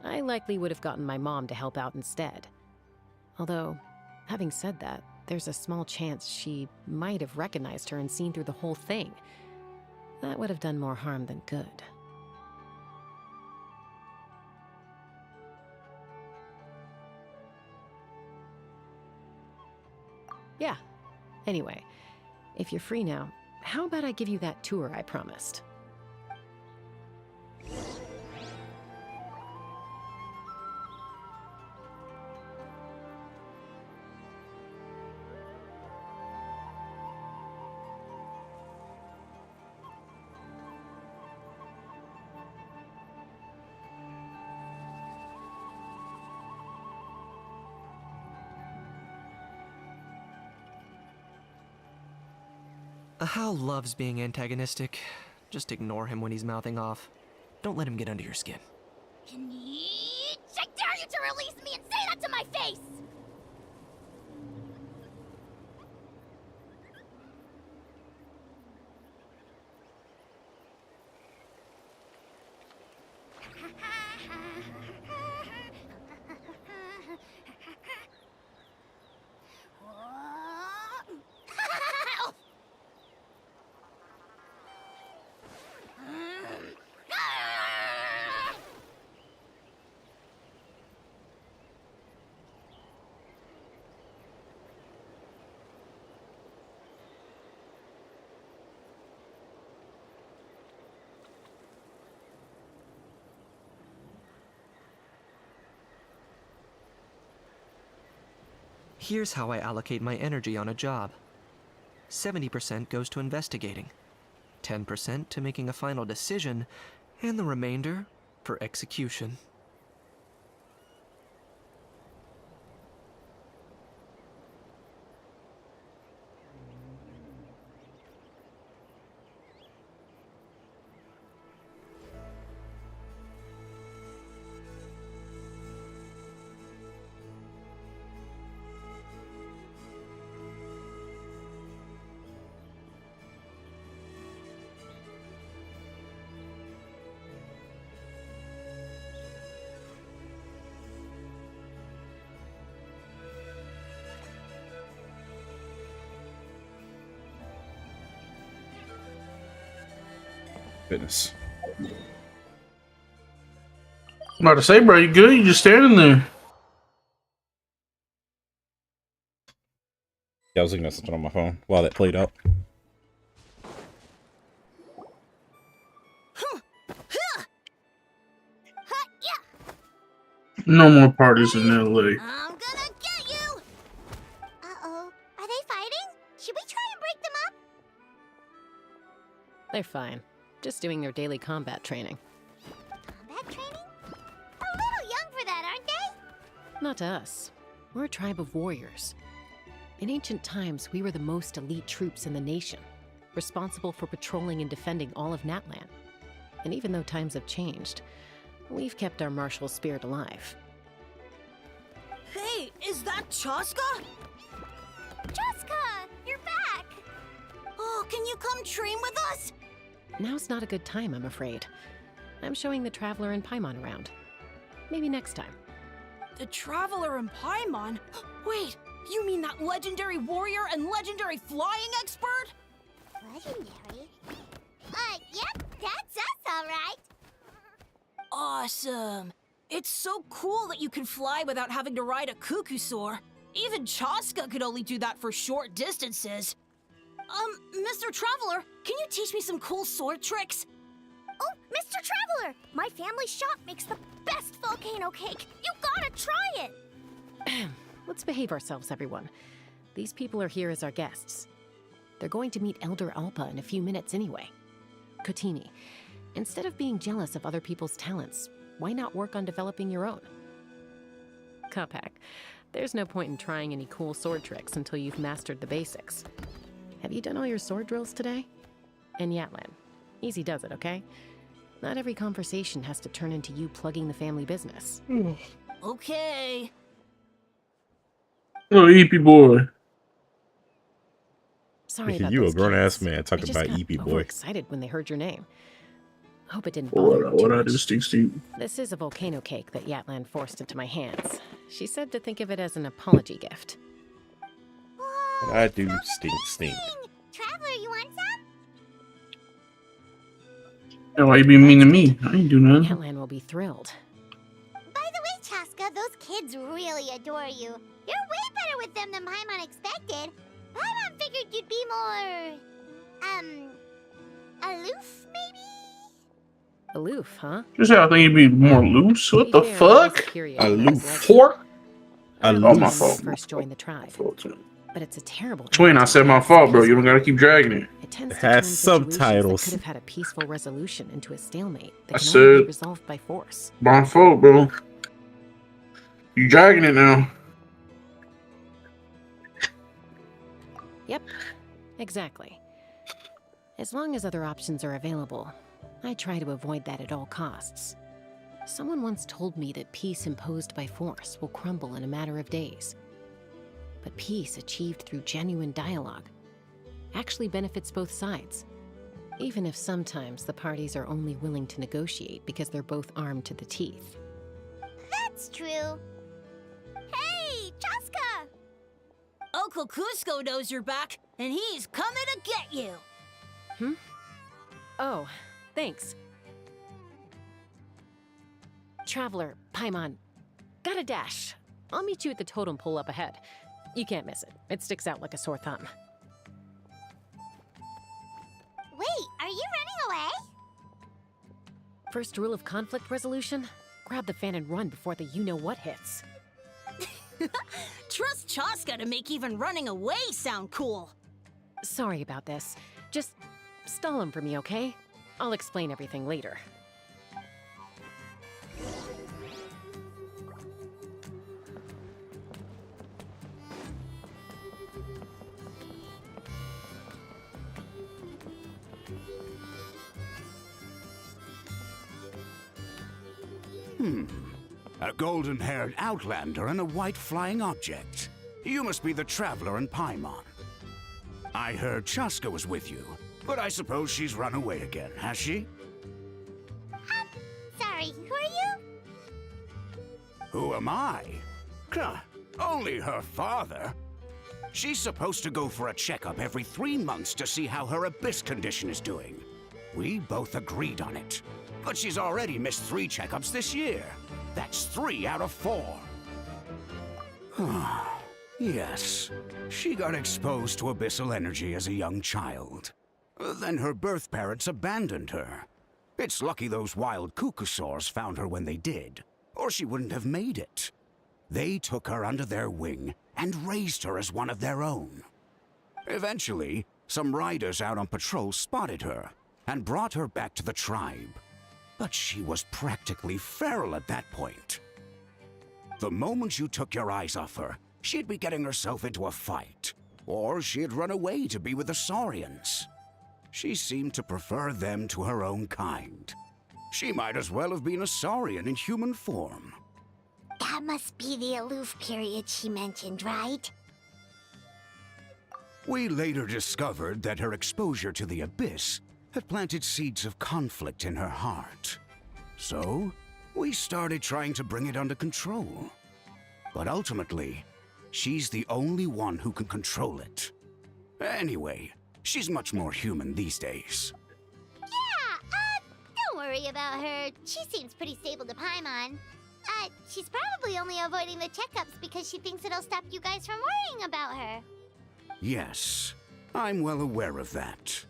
I likely would have gotten my mom to help out instead. Although, having said that, there's a small chance she might have recognized her and seen through the whole thing. That would have done more harm than good. Yeah. Anyway, if you're free now, how about I give you that tour I promised?
A How loves being antagonistic. Just ignore him when he's mouthing off. Don't let him get under your skin.
I dare you to release me and say that to my face!
Here's how I allocate my energy on a job. 70% goes to investigating, 10% to making a final decision, and the remainder for execution.
Goodness.
I'm about to say, bro, you good? You just standing there.
Yeah, I was looking at something on my phone while that played out.
No more parties in LA.
I'm gonna get you! Uh-oh. Are they fighting? Should we try and break them up?
They're fine. Just doing their daily combat training.
Combat training? A little young for that, aren't they?
Not to us. We're a tribe of warriors. In ancient times, we were the most elite troops in the nation, responsible for patrolling and defending all of Natlan. And even though times have changed, we've kept our martial spirit alive.
Hey, is that Chaska?
Chaska, you're back!
Oh, can you come train with us?
Now's not a good time, I'm afraid. I'm showing the Traveler and Paimon around. Maybe next time.
The Traveler and Paimon? Wait, you mean that legendary warrior and legendary flying expert?
Legendary? Yep, that's us, alright.
Awesome. It's so cool that you can fly without having to ride a cuckoosaur. Even Chaska could only do that for short distances. Mr. Traveler, can you teach me some cool sword tricks?
Oh, Mr. Traveler! My family shop makes the best volcano cake! You gotta try it!
Let's behave ourselves, everyone. These people are here as our guests. They're going to meet Elder Alpa in a few minutes anyway. Kotini, instead of being jealous of other people's talents, why not work on developing your own? Kapak, there's no point in trying any cool sword tricks until you've mastered the basics. Have you done all your sword drills today? And Natlan, easy does it, okay? Not every conversation has to turn into you plugging the family business.
Okay.
Oh, EP boy.
Sorry about
You a
those
grown
kids.
ass man talking about EP
I
boy.
just got excited when they heard your name. Hope it didn't bother you too
What I
much.
do, Steve?
This is a volcano cake that Natlan forced into my hands. She said to think of it as an apology gift.
What I do stink.
Traveler, you want some?
Oh, why you being mean to me? I ain't do nothing.
Natlan will be thrilled.
By the way, Chaska, those kids really adore you. You're way better with them than Paimon expected. Paimon figured you'd be more... aloof, maybe?
Aloof, huh?
Just how I think you'd be more loose. What the fuck?
Aloof.
Pork?
I
Oh, my fault.
first joined the tribe. But it's a terrible
Twin, I said my fault, bro. You don't gotta keep dragging it.
It tends
It
to
has
turn situations
subtitles.
that could have had a peaceful resolution into a stalemate
I
that can only be
said-
resolved by force.
My fault, bro. You dragging it now.
Yep, exactly. As long as other options are available, I try to avoid that at all costs. Someone once told me that peace imposed by force will crumble in a matter of days. But peace achieved through genuine dialogue actually benefits both sides, even if sometimes the parties are only willing to negotiate because they're both armed to the teeth.
That's true. Hey, Chaska!
Uncle Cusco knows you're back, and he's coming to get you.
Oh, thanks. Traveler, Paimon, got a dash. I'll meet you at the totem pole up ahead. You can't miss it. It sticks out like a sore thumb.
Wait, are you running away?
First rule of conflict resolution? Grab the fan and run before the you-know-what hits.
Trust Chaska to make even running away sound cool.
Sorry about this. Just stall him for me, okay? I'll explain everything later.
A golden-haired outlander and a white flying object. You must be the traveler in Paimon. I heard Chaska was with you, but I suppose she's run away again, has she?
Sorry, who are you?
Who am I? Only her father. She's supposed to go for a checkup every 3 months to see how her abyss condition is doing. We both agreed on it. But she's already missed 3 checkups this year. That's 3 out of 4. Yes, she got exposed to abyssal energy as a young child. Then her birth parents abandoned her. It's lucky those wild cucusaurs found her when they did, or she wouldn't have made it. They took her under their wing and raised her as one of their own. Eventually, some riders out on patrol spotted her and brought her back to the tribe. But she was practically feral at that point. The moment you took your eyes off her, she'd be getting herself into a fight, or she'd run away to be with the Saurians. She seemed to prefer them to her own kind. She might as well have been a Saurian in human form.
That must be the aloof period she mentioned, right?
We later discovered that her exposure to the abyss had planted seeds of conflict in her heart. So, we started trying to bring it under control. But ultimately, she's the only one who can control it. Anyway, she's much more human these days.
Yeah, don't worry about her. She seems pretty stable to Paimon. She's probably only avoiding the checkups because she thinks it'll stop you guys from worrying about her.
Yes, I'm well aware of that.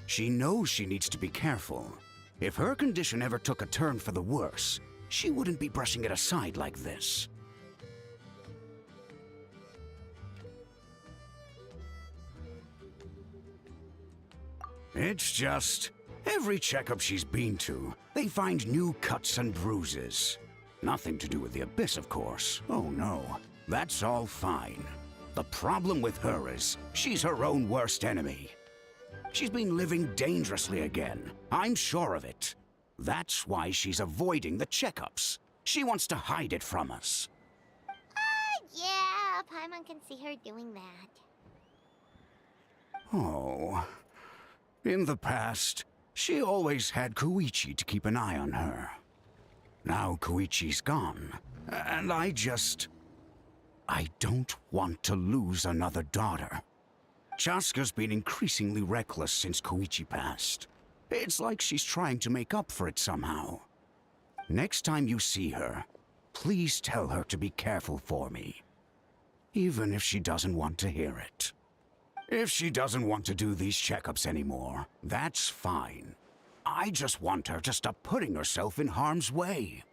She knows she needs to be careful. If her condition ever took a turn for the worse, she wouldn't be brushing it aside like this. It's just, every checkup she's been to, they find new cuts and bruises. Nothing to do with the abyss, of course. Oh no, that's all fine. The problem with her is, she's her own worst enemy. She's been living dangerously again. I'm sure of it. That's why she's avoiding the checkups. She wants to hide it from us.
Yeah, Paimon can see her doing that.
Oh. In the past, she always had Koichi to keep an eye on her. Now Koichi's gone, and I don't want to lose another daughter. Chaska's been increasingly reckless since Koichi passed. It's like she's trying to make up for it somehow. Next time you see her, please tell her to be careful for me. Even if she doesn't want to hear it. If she doesn't want to do these checkups anymore, that's fine. I just want her to stop putting herself in harm's way.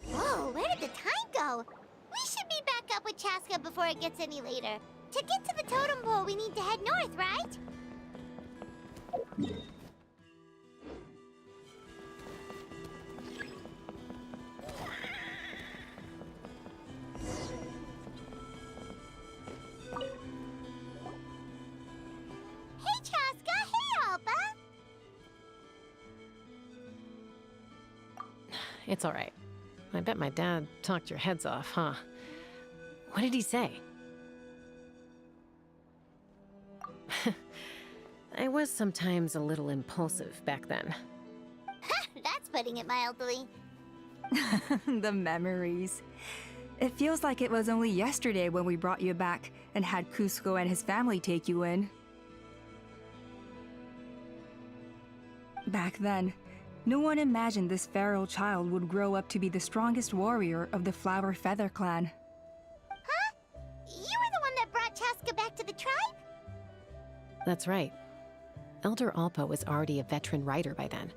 Whoa, where did the time go? We should be back up with Chaska before it gets any later. To get to the totem pole, we need to head north, right? Hey, Chaska! Hey, Alba!
It's all right. I bet my dad talked your heads off, huh? What did he say? I was sometimes a little impulsive back then.
That's putting it mildly.
The memories. It feels like it was only yesterday when we brought you back and had Cusco and his family take you in. Back then, no one imagined this feral child would grow up to be the strongest warrior of the Flower Feather clan.
Huh? You were the one that brought Chaska back to the tribe?
That's right. Elder Alpa was already a veteran rider by then.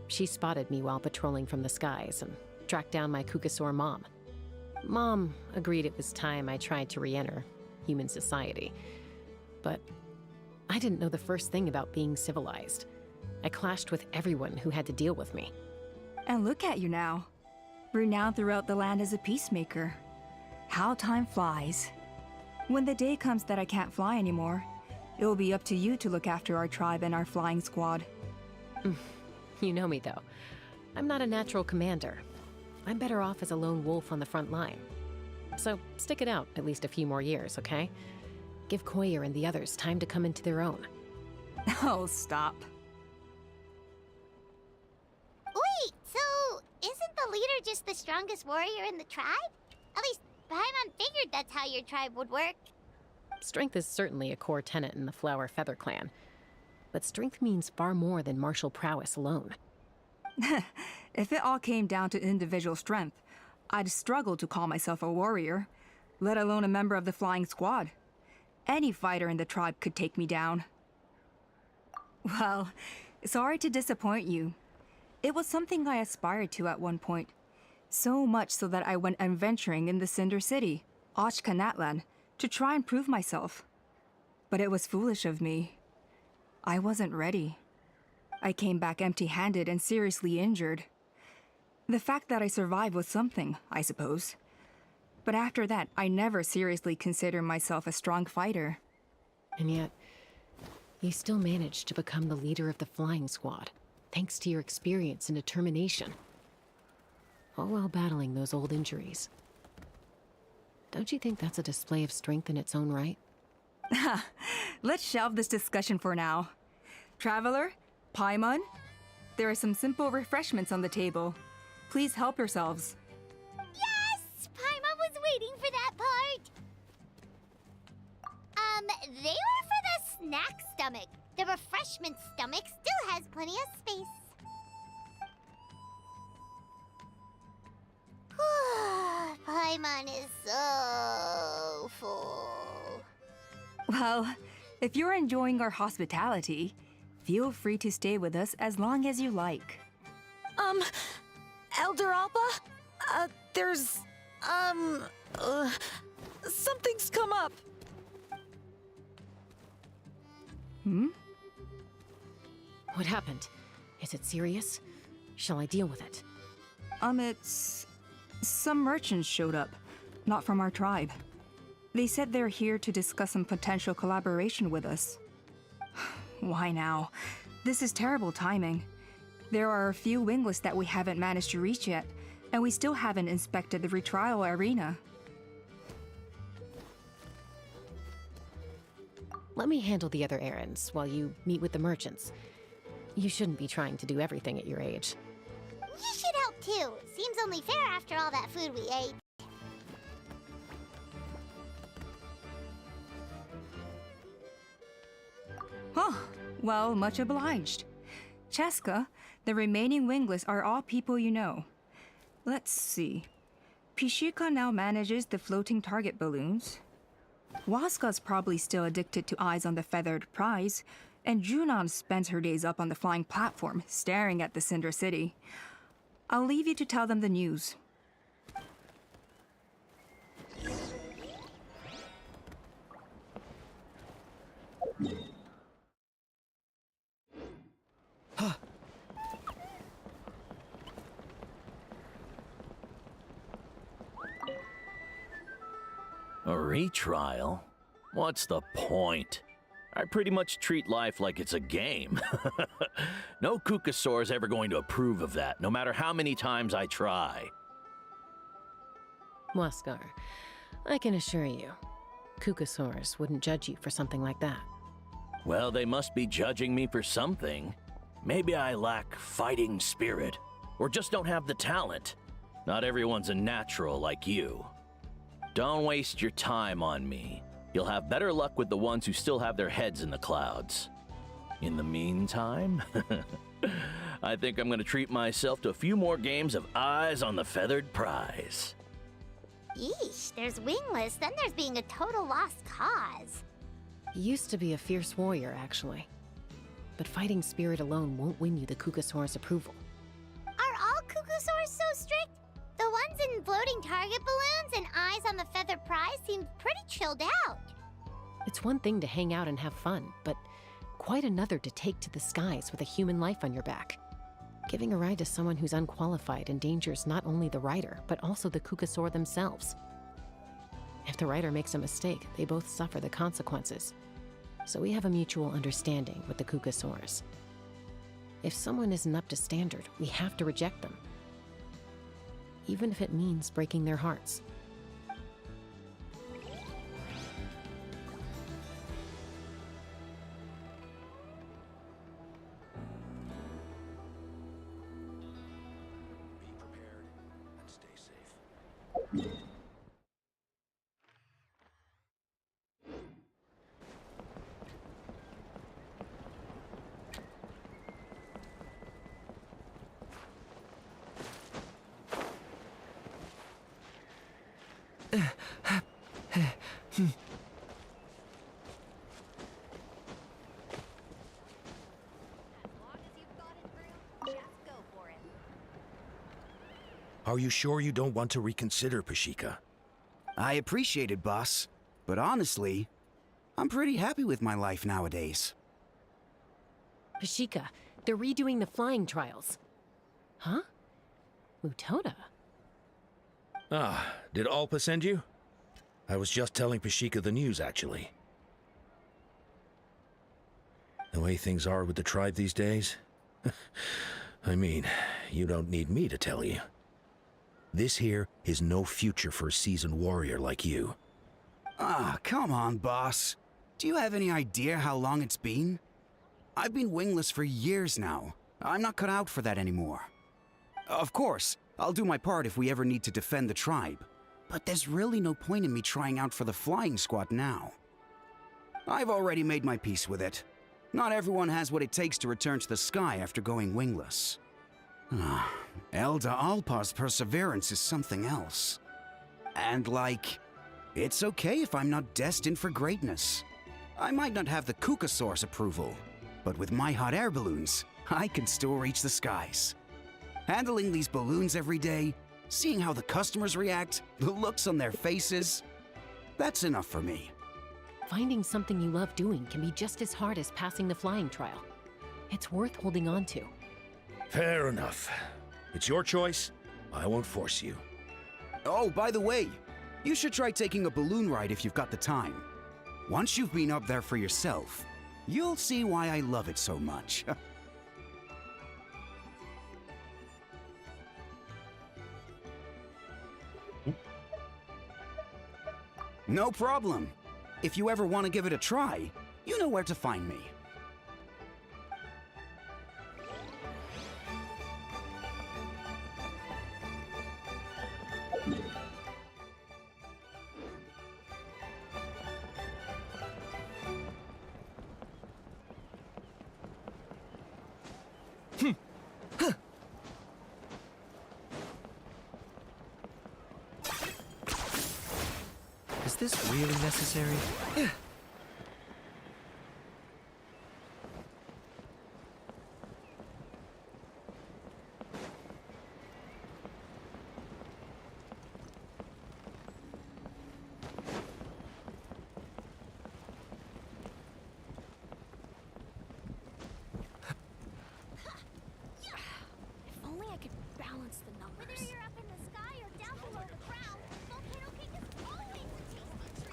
She spotted me while patrolling from the skies and tracked down my Kukasaur mom. Mom agreed it was time I tried to re-enter human society. But I didn't know the first thing about being civilized. I clashed with everyone who had to deal with me.
And look at you now. Renowned throughout the land as a peacemaker. How time flies. When the day comes that I can't fly anymore, it will be up to you to look after our tribe and our flying squad.
You know me, though. I'm not a natural commander. I'm better off as a lone wolf on the front line. So stick it out at least a few more years, okay? Give Koyer and the others time to come into their own.
Oh, stop.
Wait, so isn't the leader just the strongest warrior in the tribe? At least Paimon figured that's how your tribe would work.
Strength is certainly a core tenet in the Flower Feather clan. But strength means far more than martial prowess alone.
If it all came down to individual strength, I'd struggle to call myself a warrior, let alone a member of the flying squad. Any fighter in the tribe could take me down. Well, sorry to disappoint you. It was something I aspired to at one point. So much so that I went adventuring in the Cinder City, Ochka Natlan, to try and prove myself. But it was foolish of me. I wasn't ready. I came back empty-handed and seriously injured. The fact that I survived was something, I suppose. But after that, I never seriously considered myself a strong fighter.
And yet, you still managed to become the leader of the flying squad, thanks to your experience and determination. All while battling those old injuries. Don't you think that's a display of strength in its own right?
Let's shelve this discussion for now. Traveler, Paimon, there are some simple refreshments on the table. Please help yourselves.
Yes! Paimon was waiting for that part! They were for the snack stomach. The refreshment stomach still has plenty of space. Paimon is so full.
Well, if you're enjoying our hospitality, feel free to stay with us as long as you like.
Elder Alpa? There's, something's come up.
Hmm?
What happened? Is it serious? Shall I deal with it?
It's... Some merchants showed up, not from our tribe. They said they're here to discuss some potential collaboration with us. Why now? This is terrible timing. There are a few wingless that we haven't managed to reach yet, and we still haven't inspected the retrial arena.
Let me handle the other errands while you meet with the merchants. You shouldn't be trying to do everything at your age.
You should help too. Seems only fair after all that food we ate.
Oh, well, much obliged. Chaska, the remaining wingless are all people you know. Let's see. Pishika now manages the floating target balloons. Waska's probably still addicted to eyes on the feathered prize, and Junon spends her days up on the flying platform, staring at the Cinder City. I'll leave you to tell them the news.
A retrial? What's the point? I pretty much treat life like it's a game. No Kukasaur's ever going to approve of that, no matter how many times I try.
Waskar, I can assure you, Kukasaurs wouldn't judge you for something like that.
Well, they must be judging me for something. Maybe I lack fighting spirit, or just don't have the talent. Not everyone's a natural like you. Don't waste your time on me. You'll have better luck with the ones who still have their heads in the clouds. In the meantime, I think I'm going to treat myself to a few more games of Eyes on the Feathered Prize.
Yeesh, there's wingless, then there's being a total lost cause.
He used to be a fierce warrior, actually. But fighting spirit alone won't win you the Kukasaur's approval.
Are all Kukasaurs so strict? The ones in floating target balloons and Eyes on the Feathered Prize seem pretty chilled out.
It's one thing to hang out and have fun, but quite another to take to the skies with a human life on your back. Giving a ride to someone who's unqualified endangers not only the rider, but also the Kukasaur themselves. If the rider makes a mistake, they both suffer the consequences. So we have a mutual understanding with the Kukasaurs. If someone isn't up to standard, we have to reject them. Even if it means breaking their hearts.
Are you sure you don't want to reconsider, Pashika?
I appreciate it, boss. But honestly, I'm pretty happy with my life nowadays.
Pashika, they're redoing the flying trials. Huh? Mutoda?
Ah, did Alpa send you? I was just telling Pashika the news, actually. The way things are with the tribe these days? I mean, you don't need me to tell you. This here is no future for a seasoned warrior like you.
Ah, come on, boss. Do you have any idea how long it's been? I've been wingless for years now. I'm not cut out for that anymore. Of course, I'll do my part if we ever need to defend the tribe. But there's really no point in me trying out for the flying squad now. I've already made my peace with it. Not everyone has what it takes to return to the sky after going wingless. Elder Alpa's perseverance is something else. And it's okay if I'm not destined for greatness. I might not have the Kukasaur's approval, but with my hot air balloons, I can still reach the skies. Handling these balloons every day, seeing how the customers react, the looks on their faces, that's enough for me.
Finding something you love doing can be just as hard as passing the flying trial. It's worth holding on to.
Fair enough. It's your choice. I won't force you.
Oh, by the way, you should try taking a balloon ride if you've got the time. Once you've been up there for yourself, you'll see why I love it so much. No problem. If you ever want to give it a try, you know where to find me.
Is this really necessary?
If only I could balance the numbers. Whether you're up in the sky or down below the ground, Volcano King is always a tasty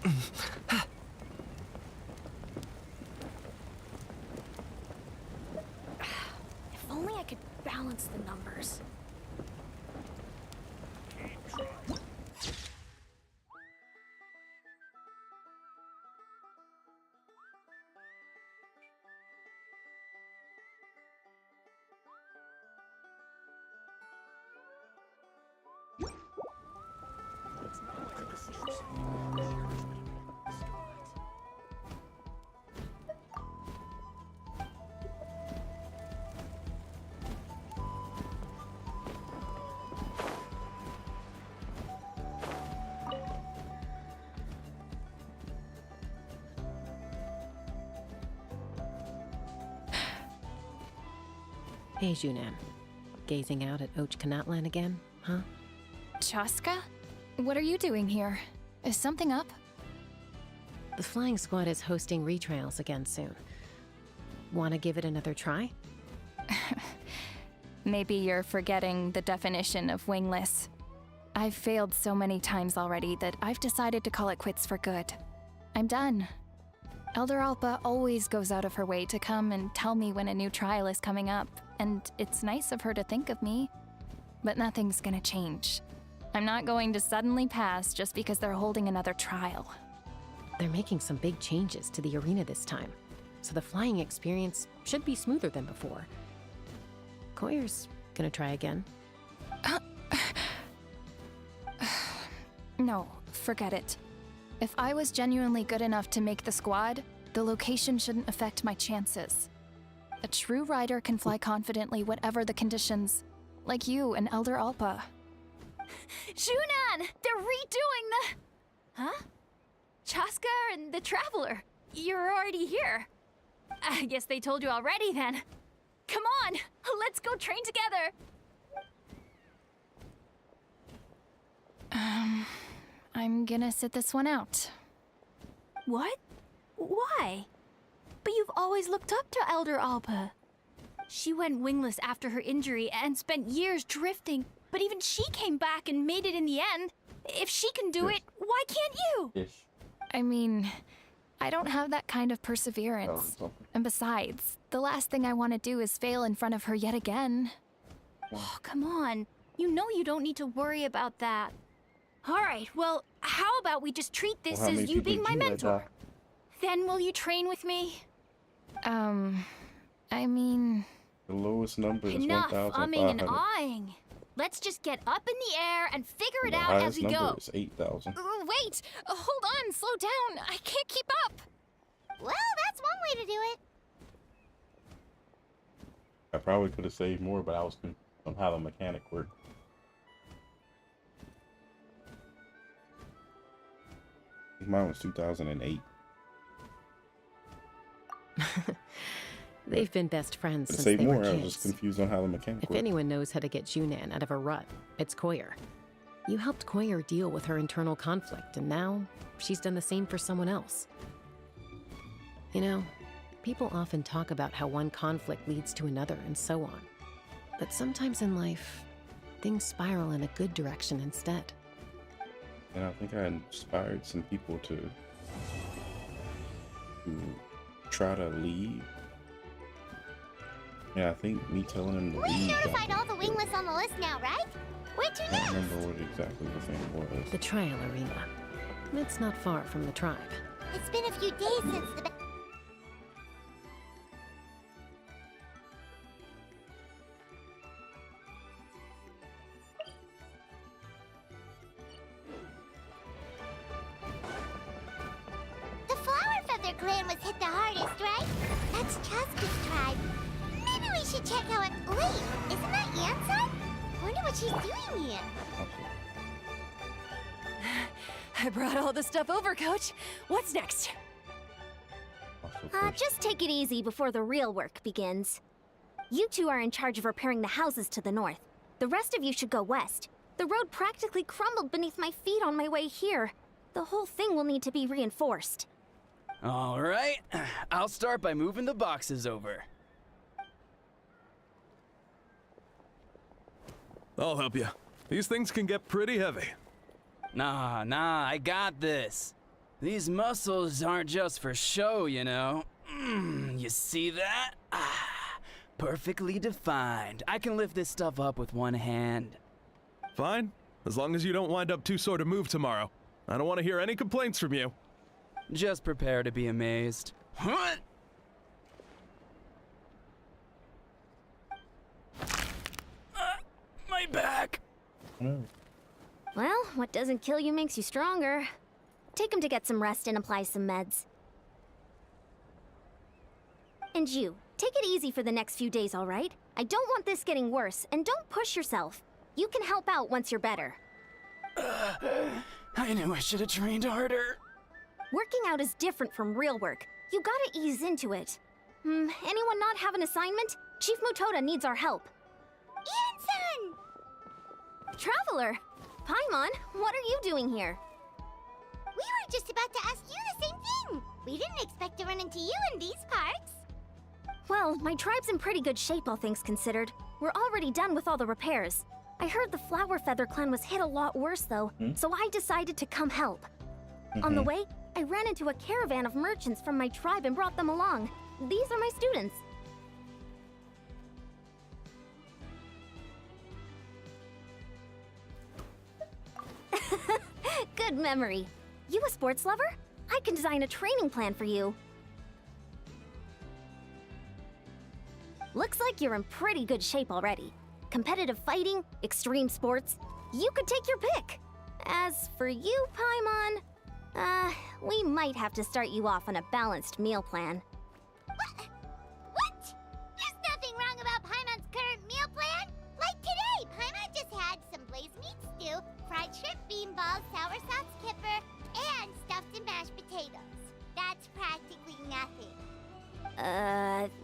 If only I could balance the numbers.
Hey, Junan. Gazing out at Natlan again, huh?
Chaska? What are you doing here? Is something up?
The flying squad is hosting retrials again soon. Wanna give it another try?
Maybe you're forgetting the definition of wingless. I've failed so many times already that I've decided to call it quits for good. I'm done. Elder Alpa always goes out of her way to come and tell me when a new trial is coming up, and it's nice of her to think of me. But nothing's gonna change. I'm not going to suddenly pass just because they're holding another trial.
They're making some big changes to the arena this time, so the flying experience should be smoother than before. Koyer's gonna try again.
No, forget it. If I was genuinely good enough to make the squad, the location shouldn't affect my chances. A true rider can fly confidently whatever the conditions, like you and Elder Alpa.
Junan! They're redoing the... Huh? Chaska and the Traveler. You're already here. I guess they told you already then. Come on, let's go train together.
I'm gonna sit this one out.
What? Why? But you've always looked up to Elder Alpa. She went wingless after her injury and spent years drifting, but even she came back and made it in the end. If she can do it, why can't you?
I mean, I don't have that kind of perseverance. And besides, the last thing I want to do is fail in front of her yet again.
Oh, come on. You know you don't need to worry about that. Alright, well, how about we just treat this as you being my mentor? Then will you train with me?
I mean...
The lowest number is
Enough
1,500.
umming and ahhing. Let's just get up in the air and figure it out as we go.
The highest number is 8,000.
Wait! Hold on! Slow down! I can't keep up!
Well, that's one way to do it.
I probably could have saved more, but I was confused on how the mechanic worked. Mine was 2008.
They've been best friends since
Say
they
more.
were kids.
I was just confused on how the mechanic
If
worked.
anyone knows how to get Junan out of a rut, it's Koyer. You helped Koyer deal with her internal conflict, and now she's done the same for someone else. You know, people often talk about how one conflict leads to another and so on. But sometimes in life, things spiral in a good direction instead.
And I think I inspired some people to try to leave. Yeah, I think me telling them to
We
leave.
notified all the wingless on the list now, right? Where to
I
next?
don't remember what exactly the thing was.
The trial arena. It's not far from the tribe.
It's been a few days since the... The Flower Feather clan was hit the hardest, right? That's Chaska's tribe. Maybe we should check out... Wait, isn't that Yansan? Wonder what she's doing here.
I brought all the stuff over, Coach. What's next?
Just take it easy before the real work begins. You two are in charge of repairing the houses to the north. The rest of you should go west. The road practically crumbled beneath my feet on my way here. The whole thing will need to be reinforced.
All right, I'll start by moving the boxes over.
I'll help you. These things can get pretty heavy.
Nah, I got this. These muscles aren't just for show, you know. You see that? Perfectly defined. I can lift this stuff up with one hand.
Fine, as long as you don't wind up too sore to move tomorrow. I don't want to hear any complaints from you.
Just prepare to be amazed. My back.
Well, what doesn't kill you makes you stronger. Take him to get some rest and apply some meds. And you, take it easy for the next few days, all right? I don't want this getting worse, and don't push yourself. You can help out once you're better.
I knew I should have trained harder.
Working out is different from real work. You gotta ease into it. Anyone not have an assignment? Chief Mutoda needs our help.
Ian-san!
Traveler! Paimon, what are you doing here?
We were just about to ask you the same thing. We didn't expect to run into you in these parts.
Well, my tribe's in pretty good shape, all things considered. We're already done with all the repairs. I heard the Flower Feather clan was hit a lot worse, though, so I decided to come help. On the way, I ran into a caravan of merchants from my tribe and brought them along. These are my students. Good memory. You a sports lover? I can design a training plan for you. Looks like you're in pretty good shape already. Competitive fighting, extreme sports, you could take your pick. As for you, Paimon, we might have to start you off on a balanced meal plan.
What? There's nothing wrong about Paimon's current meal plan. Like today, Paimon just had some blazed meat stew, fried shrimp bean balls, sour sauce kipper, and stuffed and mashed potatoes. That's practically nothing.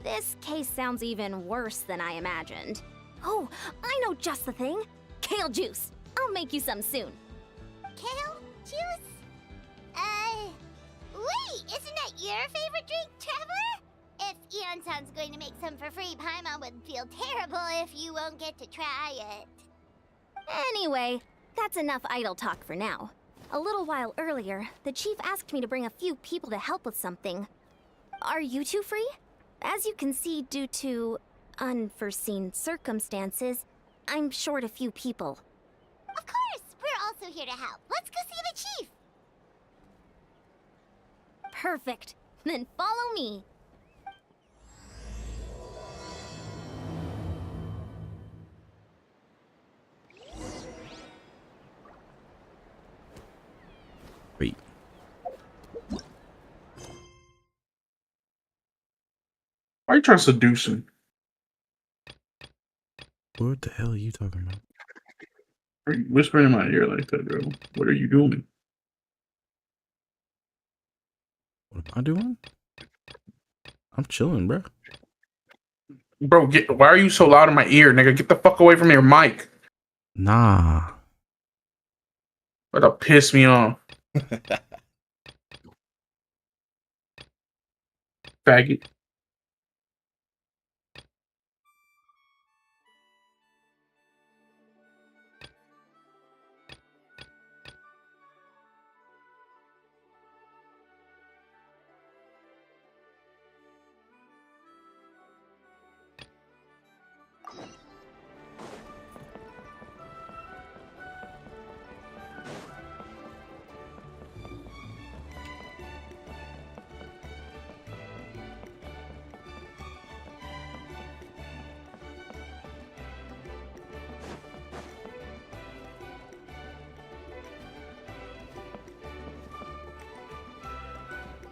This case sounds even worse than I imagined. Oh, I know just the thing. Kale juice. I'll make you some soon.
Kale juice? Wait, isn't that your favorite drink, Traveler? If Eon-san's going to make some for free, Paimon would feel terrible if you won't get to try it.
Anyway, that's enough idle talk for now. A little while earlier, the chief asked me to bring a few people to help with something. Are you two free? As you can see, due to unforeseen circumstances, I'm short a few people.
Of course! We're also here to help. Let's go see the chief!
Perfect. Then follow me.
Wait.
Why are you trying to seduce him?
What the hell are you talking about?
Why are you whispering in my ear like that, bro? What are you doing?
What am I doing? I'm chilling, bro.
Bro, why are you so loud in my ear, nigga? Get the fuck away from your mic.
Nah.
That'll piss me off. Faggot.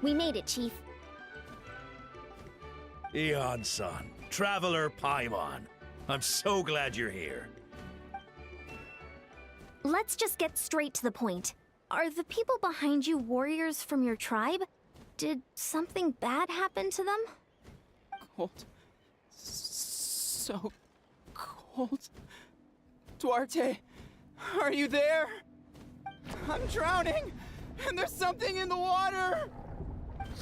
We made it, Chief.
Eon-san, Traveler Paimon. I'm so glad you're here.
Let's just get straight to the point. Are the people behind you warriors from your tribe? Did something bad happen to them?
Cold. So cold. Duarte, are you there? I'm drowning, and there's something in the water!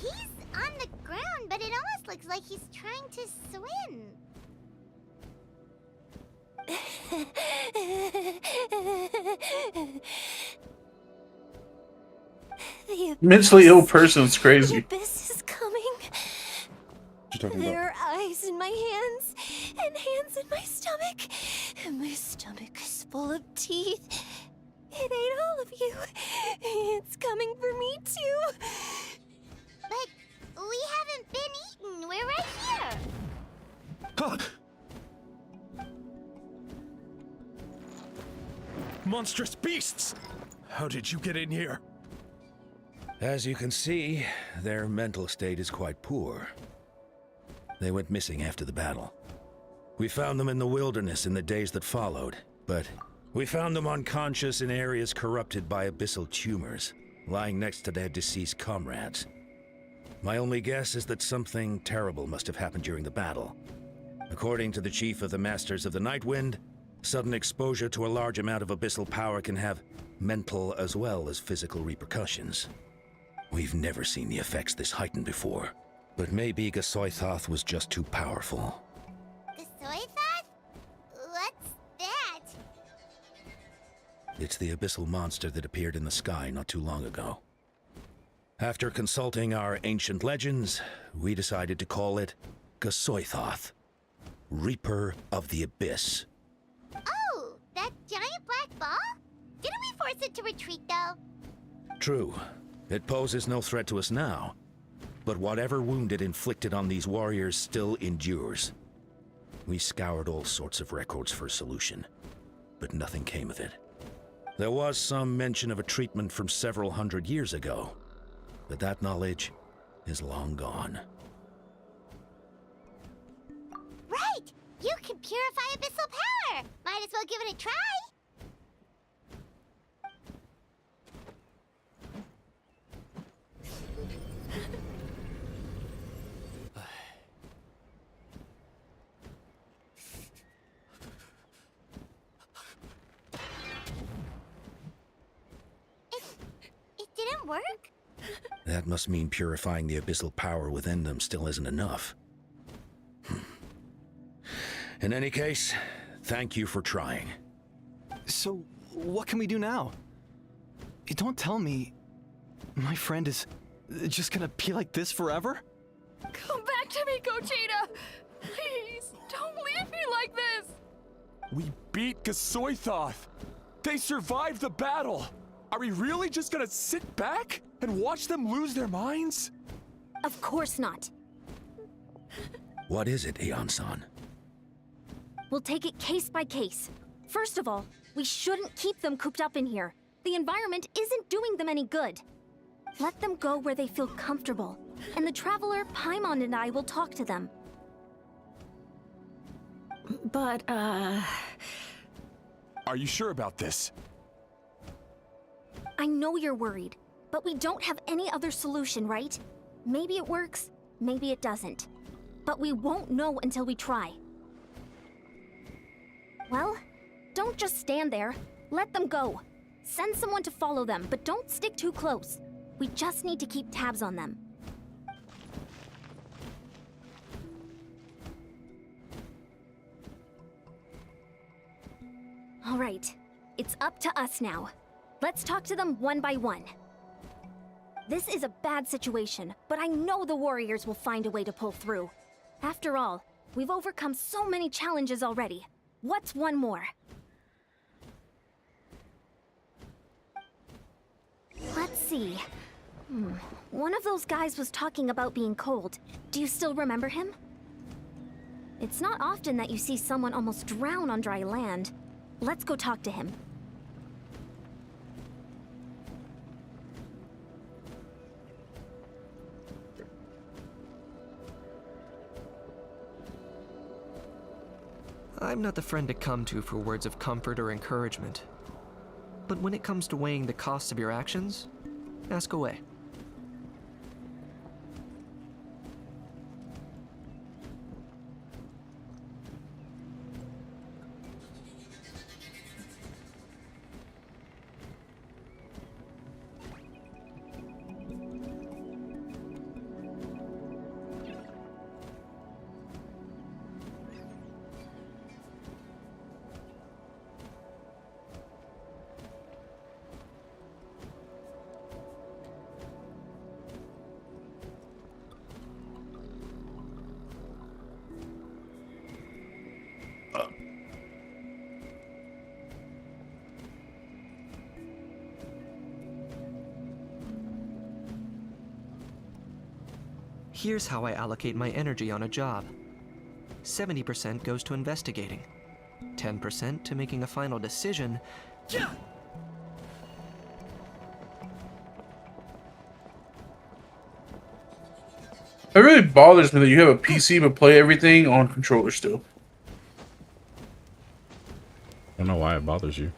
He's on the ground, but it almost looks like he's trying to swim.
Mentally ill person is crazy.
The abyss is coming.
What you talking
There
about?
are eyes in my hands, and hands in my stomach. And my stomach is full of teeth. It ate all of you. It's coming for me too.
But we haven't been eaten. We're right here.
Monstrous beasts! How did you get in here?
As you can see, their mental state is quite poor. They went missing after the battle. We found them in the wilderness in the days that followed, but we found them unconscious in areas corrupted by abyssal tumors, lying next to their deceased comrades. My only guess is that something terrible must have happened during the battle. According to the chief of the Masters of the Nightwind, sudden exposure to a large amount of abyssal power can have mental as well as physical repercussions. We've never seen the effects this heightened before, but maybe Gasoithoth was just too powerful.
Gasoithoth? What's that?
It's the abyssal monster that appeared in the sky not too long ago. After consulting our ancient legends, we decided to call it Gasoithoth, Reaper of the Abyss.
Oh, that giant black ball? Didn't we force it to retreat, though?
True, it poses no threat to us now, but whatever wound it inflicted on these warriors still endures. We scoured all sorts of records for a solution, but nothing came of it. There was some mention of a treatment from several hundred years ago, but that knowledge is long gone.
Right! You can purify abyssal power! Might as well give it a try! It didn't work?
That must mean purifying the abyssal power within them still isn't enough. In any case, thank you for trying.
So, what can we do now? Don't tell me my friend is just gonna be like this forever?
Come back to me, Gogeta! Please, don't leave me like this!
We beat Gasoithoth! They survived the battle! Are we really just gonna sit back and watch them lose their minds?
Of course not.
What is it, Aeon-san?
We'll take it case by case. First of all, we shouldn't keep them cooped up in here. The environment isn't doing them any good. Let them go where they feel comfortable, and the Traveler, Paimon, and I will talk to them.
But,
Are you sure about this?
I know you're worried, but we don't have any other solution, right? Maybe it works, maybe it doesn't. But we won't know until we try. Well, don't just stand there. Let them go. Send someone to follow them, but don't stick too close. We just need to keep tabs on them. All right, it's up to us now. Let's talk to them one by one. This is a bad situation, but I know the warriors will find a way to pull through. After all, we've overcome so many challenges already. What's one more? Let's see. One of those guys was talking about being cold. Do you still remember him? It's not often that you see someone almost drown on dry land. Let's go talk to him.
I'm not the friend to come to for words of comfort or encouragement. But when it comes to weighing the costs of your actions, ask away. Here's how I allocate my energy on a job. 70% goes to investigating, 10% to making a final decision.
It really bothers me that you have a PC but play everything on controller still.
I don't know why it bothers you.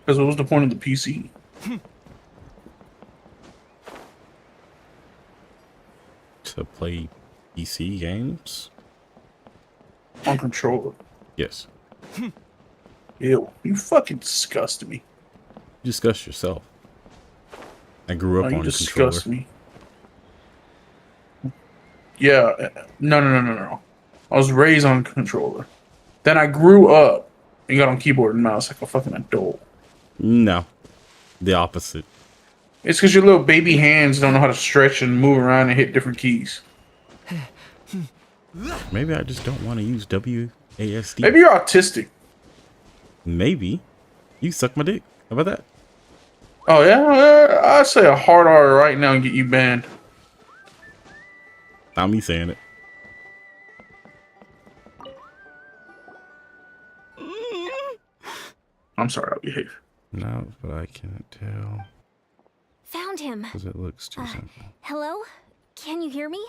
Because what was the point of the PC?
To play PC games?
On controller.
Yes.
Ew, you fucking disgust me.
You disgust yourself. I grew up
No,
on
you
a controller.
disgust me. Yeah, no. I was raised on controller. Then I grew up and got on keyboard and mouse like a fucking adult.
No. The opposite.
It's because your little baby hands don't know how to stretch and move around and hit different keys.
Maybe I just don't want to use WASD.
Maybe you're autistic.
Maybe. You suck my dick. How about that?
Oh, yeah? I'd say a hard R right now and get you banned.
Not me saying it.
I'm sorry, I'll behave.
No, but I can't tell.
Found him.
Because it looks too simple.
Hello? Can you hear me?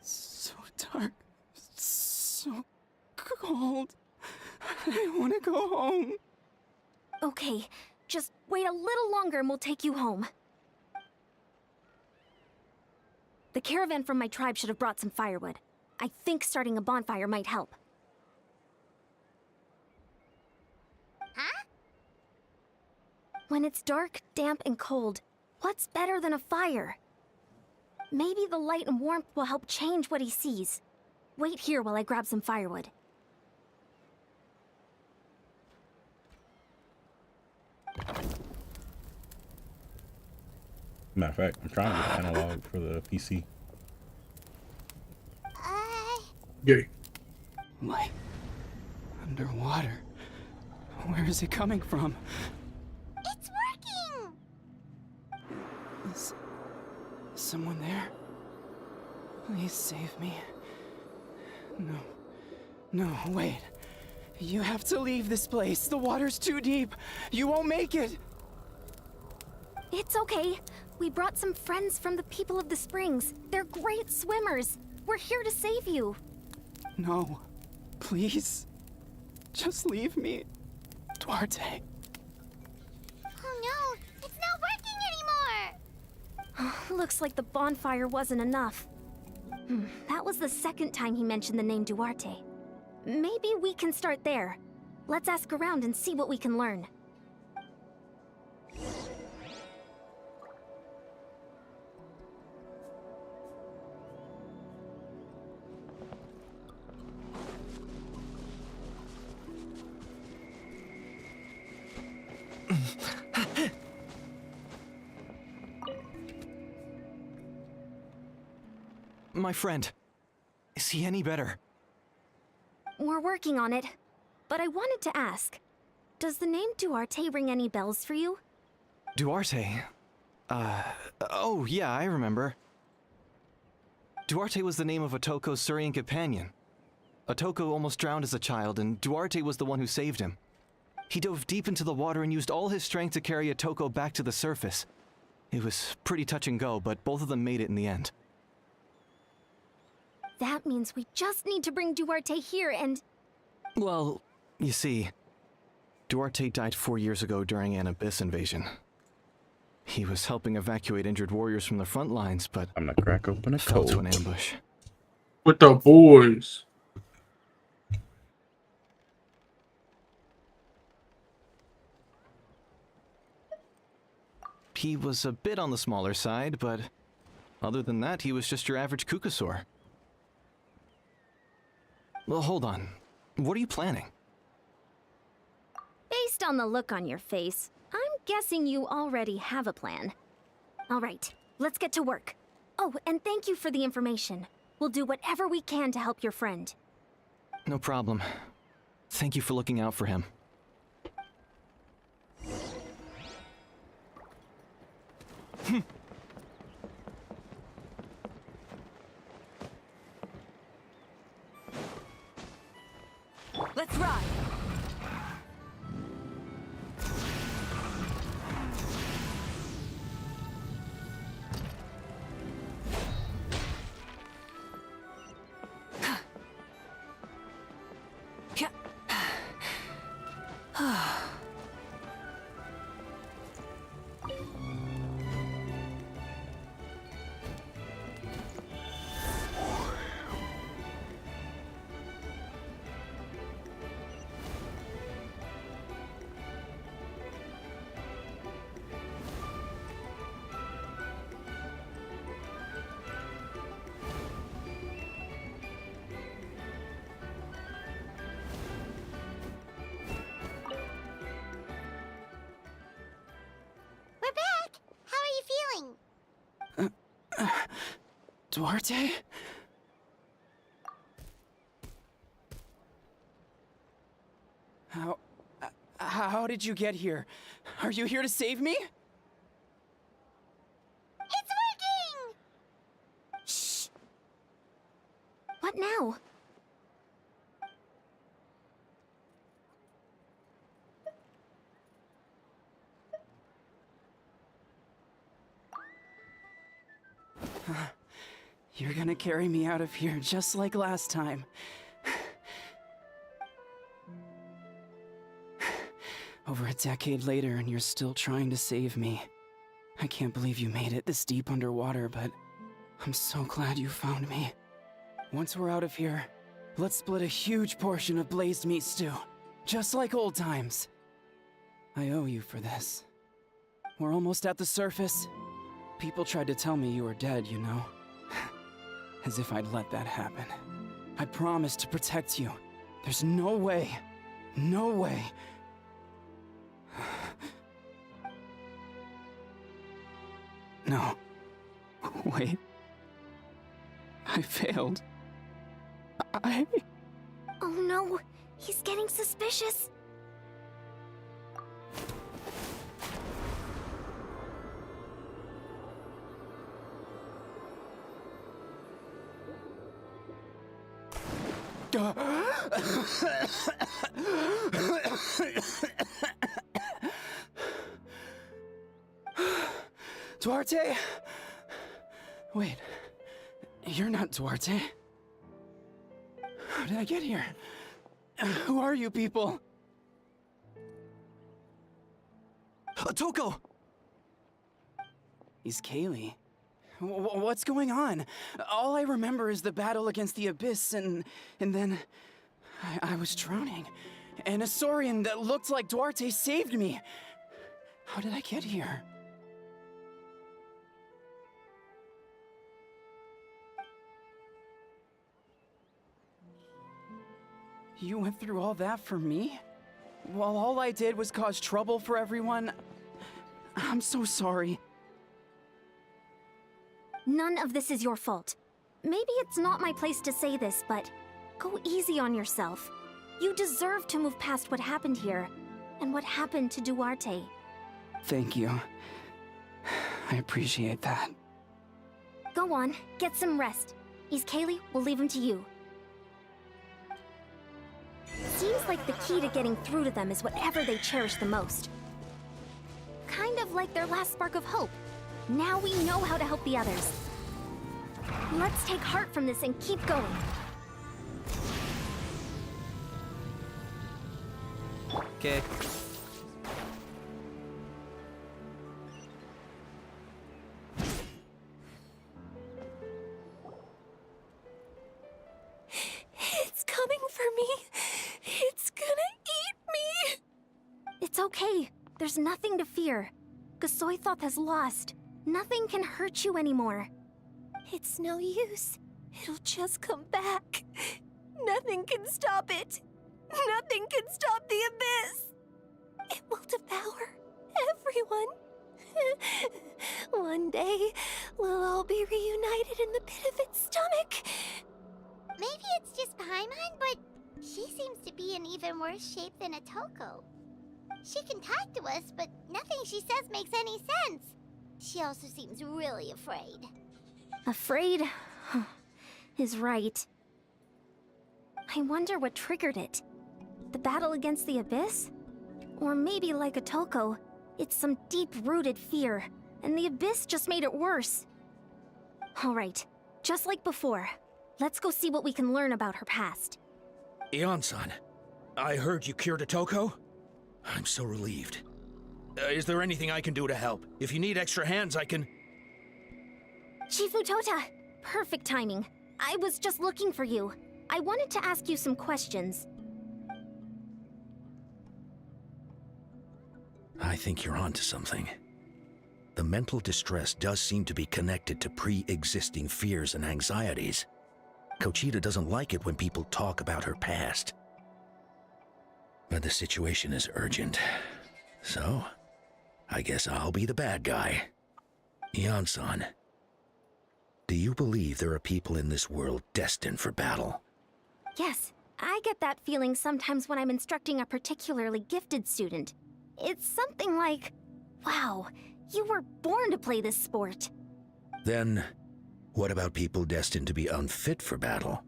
So dark. So cold. I want to go home.
Okay, just wait a little longer and we'll take you home. The caravan from my tribe should have brought some firewood. I think starting a bonfire might help.
Huh?
When it's dark, damp, and cold, what's better than a fire? Maybe the light and warmth will help change what he sees. Wait here while I grab some firewood.
Matter of fact, I'm trying to get analog for the PC.
Yay.
Light. Underwater. Where is it coming from?
It's working!
Is someone there? Please save me. No, wait. You have to leave this place. The water's too deep. You won't make it.
It's okay. We brought some friends from the people of the springs. They're great swimmers. We're here to save you.
No. Please. Just leave me. Duarte.
Oh no, it's not working anymore!
Looks like the bonfire wasn't enough. That was the second time he mentioned the name Duarte. Maybe we can start there. Let's ask around and see what we can learn.
My friend, is he any better?
We're working on it. But I wanted to ask, does the name Duarte ring any bells for you?
Duarte? Oh yeah, I remember. Duarte was the name of Otoko's Surian companion. Otoko almost drowned as a child, and Duarte was the one who saved him. He dove deep into the water and used all his strength to carry Otoko back to the surface. It was pretty touch and go, but both of them made it in the end.
That means we just need to bring Duarte here and...
Well, you see, Duarte died 4 years ago during an Abyss invasion. He was helping evacuate injured warriors from the front lines, but
I'm gonna crack open a
fell
cold
to an ambush.
With the boys.
He was a bit on the smaller side, but other than that, he was just your average Kukasaur. Well, hold on. What are you planning?
Based on the look on your face, I'm guessing you already have a plan. All right, let's get to work. Oh, and thank you for the information. We'll do whatever we can to help your friend.
No problem. Thank you for looking out for him.
We're back! How are you feeling?
Duarte? How did you get here? Are you here to save me?
It's working!
Shh. What now?
You're gonna carry me out of here just like last time. Over a decade later, and you're still trying to save me. I can't believe you made it this deep underwater, but I'm so glad you found me. Once we're out of here, let's split a huge portion of blazed meat stew, just like old times. I owe you for this. We're almost at the surface. People tried to tell me you were dead, you know? As if I'd let that happen. I promised to protect you. There's no way. No way. No. Wait. I failed.
Oh no, he's getting suspicious.
Duarte? Wait, you're not Duarte. How did I get here? Who are you people? Toko! He's Kaylee. What's going on? All I remember is the battle against the Abyss, and then I was drowning. And a Saurian that looked like Duarte saved me. How did I get here? You went through all that for me? While all I did was cause trouble for everyone? I'm so sorry.
None of this is your fault. Maybe it's not my place to say this, but go easy on yourself. You deserve to move past what happened here, and what happened to Duarte.
Thank you. I appreciate that.
Go on, get some rest. Is Kaylee, we'll leave him to you. Seems like the key to getting through to them is whatever they cherish the most. Kind of like their last spark of hope. Now we know how to help the others. Let's take heart from this and keep going.
Okay.
It's coming for me. It's gonna eat me. It's okay. There's nothing to fear. Gasoithoth has lost. Nothing can hurt you anymore. It's no use. It'll just come back. Nothing can stop it. Nothing can stop the Abyss. It will devour everyone. One day, we'll all be reunited in the pit of its stomach.
Maybe it's just Paimon, but she seems to be in even worse shape than Atoko. She can talk to us, but nothing she says makes any sense. She also seems really afraid.
Afraid? Is right. I wonder what triggered it. The battle against the Abyss? Or maybe like Atoko, it's some deep-rooted fear, and the Abyss just made it worse. Alright, just like before, let's go see what we can learn about her past.
Ion-san, I heard you cured Atoko? I'm so relieved. Is there anything I can do to help? If you need extra hands, I can...
Chief Mutota, perfect timing. I was just looking for you. I wanted to ask you some questions.
I think you're onto something. The mental distress does seem to be connected to pre-existing fears and anxieties. Kochita doesn't like it when people talk about her past. But the situation is urgent. So, I guess I'll be the bad guy. Yan-san, do you believe there are people in this world destined for battle?
Yes, I get that feeling sometimes when I'm instructing a particularly gifted student. It's something like, wow, you were born to play this sport.
Then, what about people destined to be unfit for battle?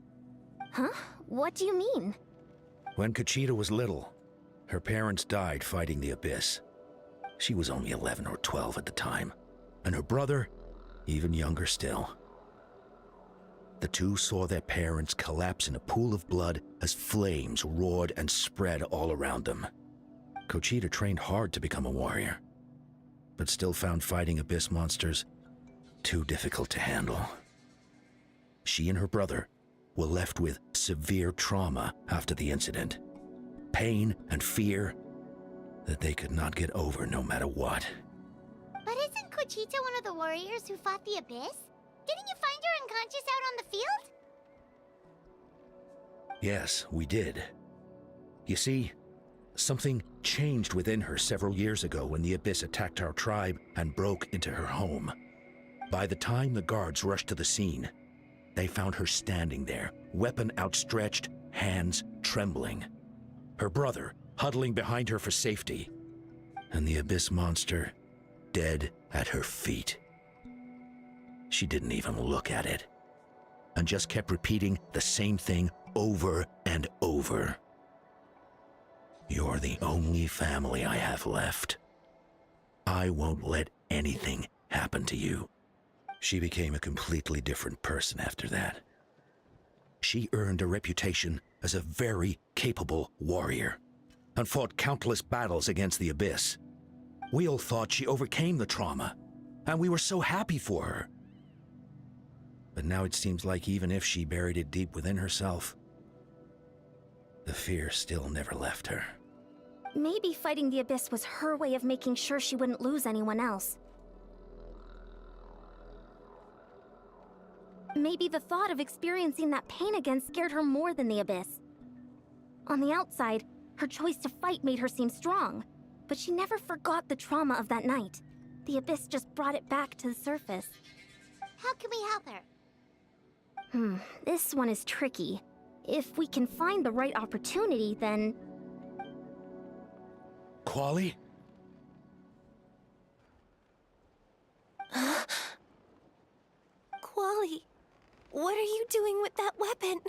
Huh? What do you mean?
When Kochita was little, her parents died fighting the Abyss. She was only 11 or 12 at the time, and her brother, even younger still. The two saw their parents collapse in a pool of blood as flames roared and spread all around them. Kochita trained hard to become a warrior, but still found fighting Abyss monsters too difficult to handle. She and her brother were left with severe trauma after the incident. Pain and fear that they could not get over no matter what.
But isn't Kochita one of the warriors who fought the Abyss? Didn't you find her unconscious out on the field?
Yes, we did. You see, something changed within her several years ago when the Abyss attacked our tribe and broke into her home. By the time the guards rushed to the scene, they found her standing there, weapon outstretched, hands trembling. Her brother huddling behind her for safety, and the Abyss monster dead at her feet. She didn't even look at it, and just kept repeating the same thing over and over. You're the only family I have left. I won't let anything happen to you. She became a completely different person after that. She earned a reputation as a very capable warrior, and fought countless battles against the Abyss. We all thought she overcame the trauma, and we were so happy for her. But now it seems like even if she buried it deep within herself, the fear still never left her.
Maybe fighting the Abyss was her way of making sure she wouldn't lose anyone else. Maybe the thought of experiencing that pain again scared her more than the Abyss. On the outside, her choice to fight made her seem strong, but she never forgot the trauma of that night. The Abyss just brought it back to the surface.
How can we help her?
This one is tricky. If we can find the right opportunity, then...
Quali?
Quali, what are you doing with that weapon?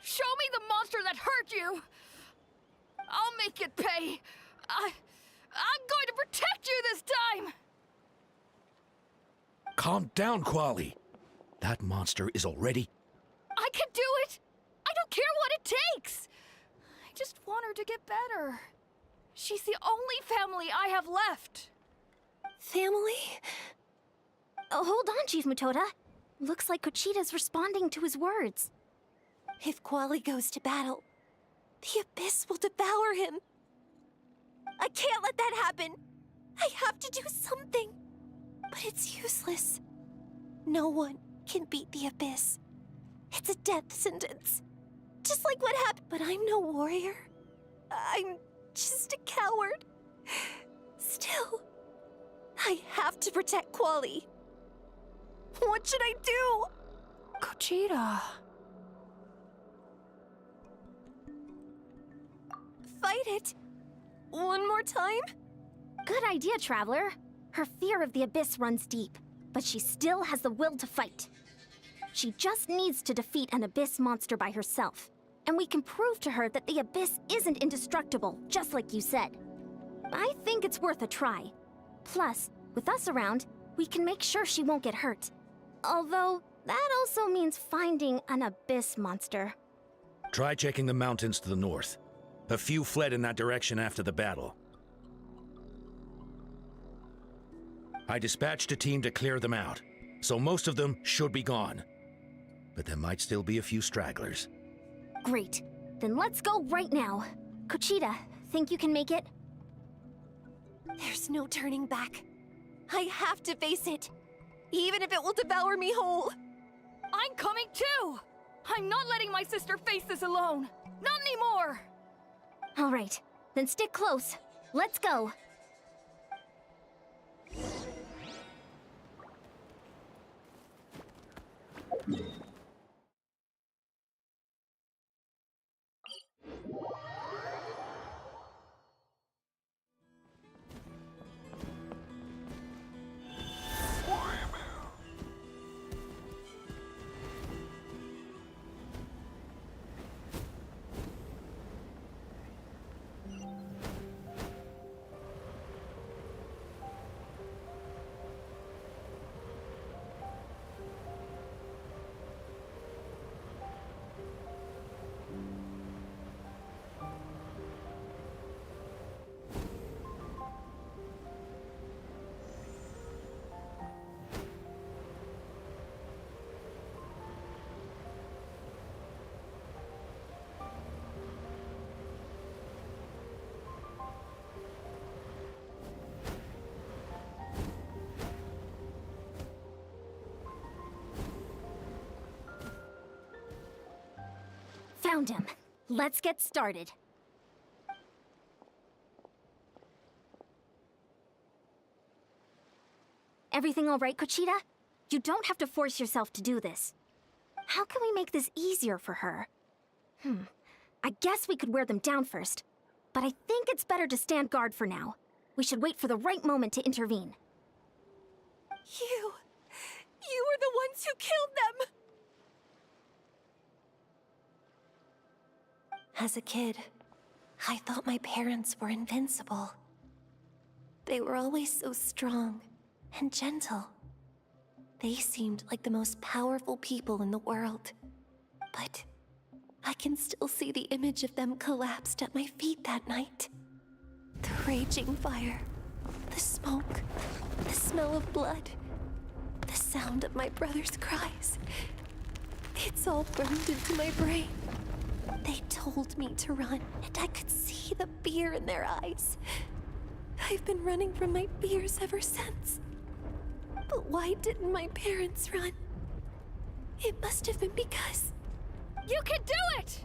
Show me the monster that hurt you! I'll make it pay! I'm going to protect you this time!
Calm down, Quali. That monster is already...
I can do it! I don't care what it takes! I just want her to get better. She's the only family I have left.
Family? Oh, hold on, Chief Mutota. Looks like Kochita's responding to his words.
If Quali goes to battle, the Abyss will devour him. I can't let that happen. I have to do something. But it's useless. No one can beat the Abyss. It's a death sentence. Just like what happened. But I'm no warrior. I'm just a coward. Still, I have to protect Quali. What should I do?
Kochita.
Fight it. One more time?
Good idea, Traveler. Her fear of the Abyss runs deep, but she still has the will to fight. She just needs to defeat an Abyss monster by herself, and we can prove to her that the Abyss isn't indestructible, just like you said. I think it's worth a try. Plus, with us around, we can make sure she won't get hurt. Although, that also means finding an Abyss monster.
Try checking the mountains to the north. A few fled in that direction after the battle. I dispatched a team to clear them out, so most of them should be gone. But there might still be a few stragglers.
Great. Then let's go right now. Kuchita, think you can make it?
There's no turning back. I have to face it, even if it will devour me whole.
I'm coming too! I'm not letting my sister face this alone! Not anymore!
All right, then stick close. Let's go. Found him. Let's get started. Everything all right, Kuchita? You don't have to force yourself to do this. How can we make this easier for her? I guess we could wear them down first, but I think it's better to stand guard for now. We should wait for the right moment to intervene.
You were the ones who killed them! As a kid, I thought my parents were invincible. They were always so strong and gentle. They seemed like the most powerful people in the world. But I can still see the image of them collapsed at my feet that night. The raging fire, the smoke, the smell of blood, the sound of my brother's cries. It's all burned into my brain. They told me to run, and I could see the fear in their eyes. I've been running from my fears ever since. But why didn't my parents run? It must have been because...
You can do it!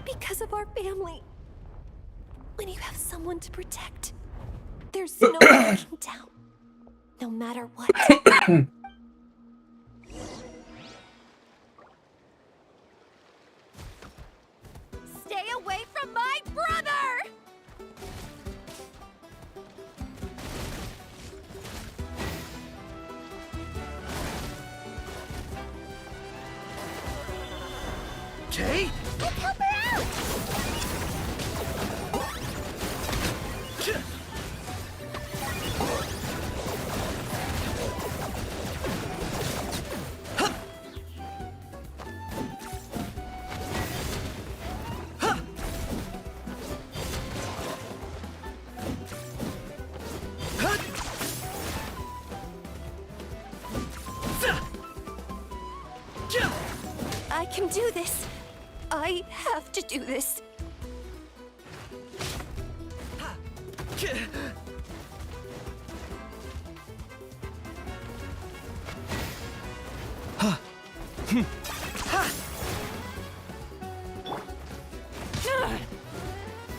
Because of our family. When you have someone to protect, there's no backing down. No matter what. Stay away from my brother!
Jay?
Let's help her out! I can do this. I have to do this.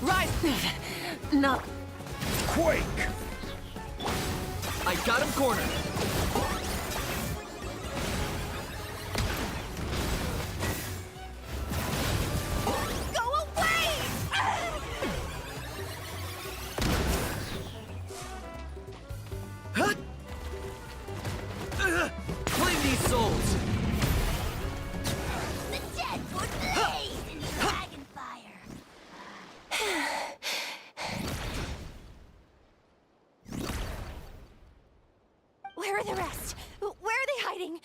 Rise! No.
Quake!
I got him cornered.
Claim these souls!
The dead would blaze in dragon fire.
Where are the rest? Where are they hiding?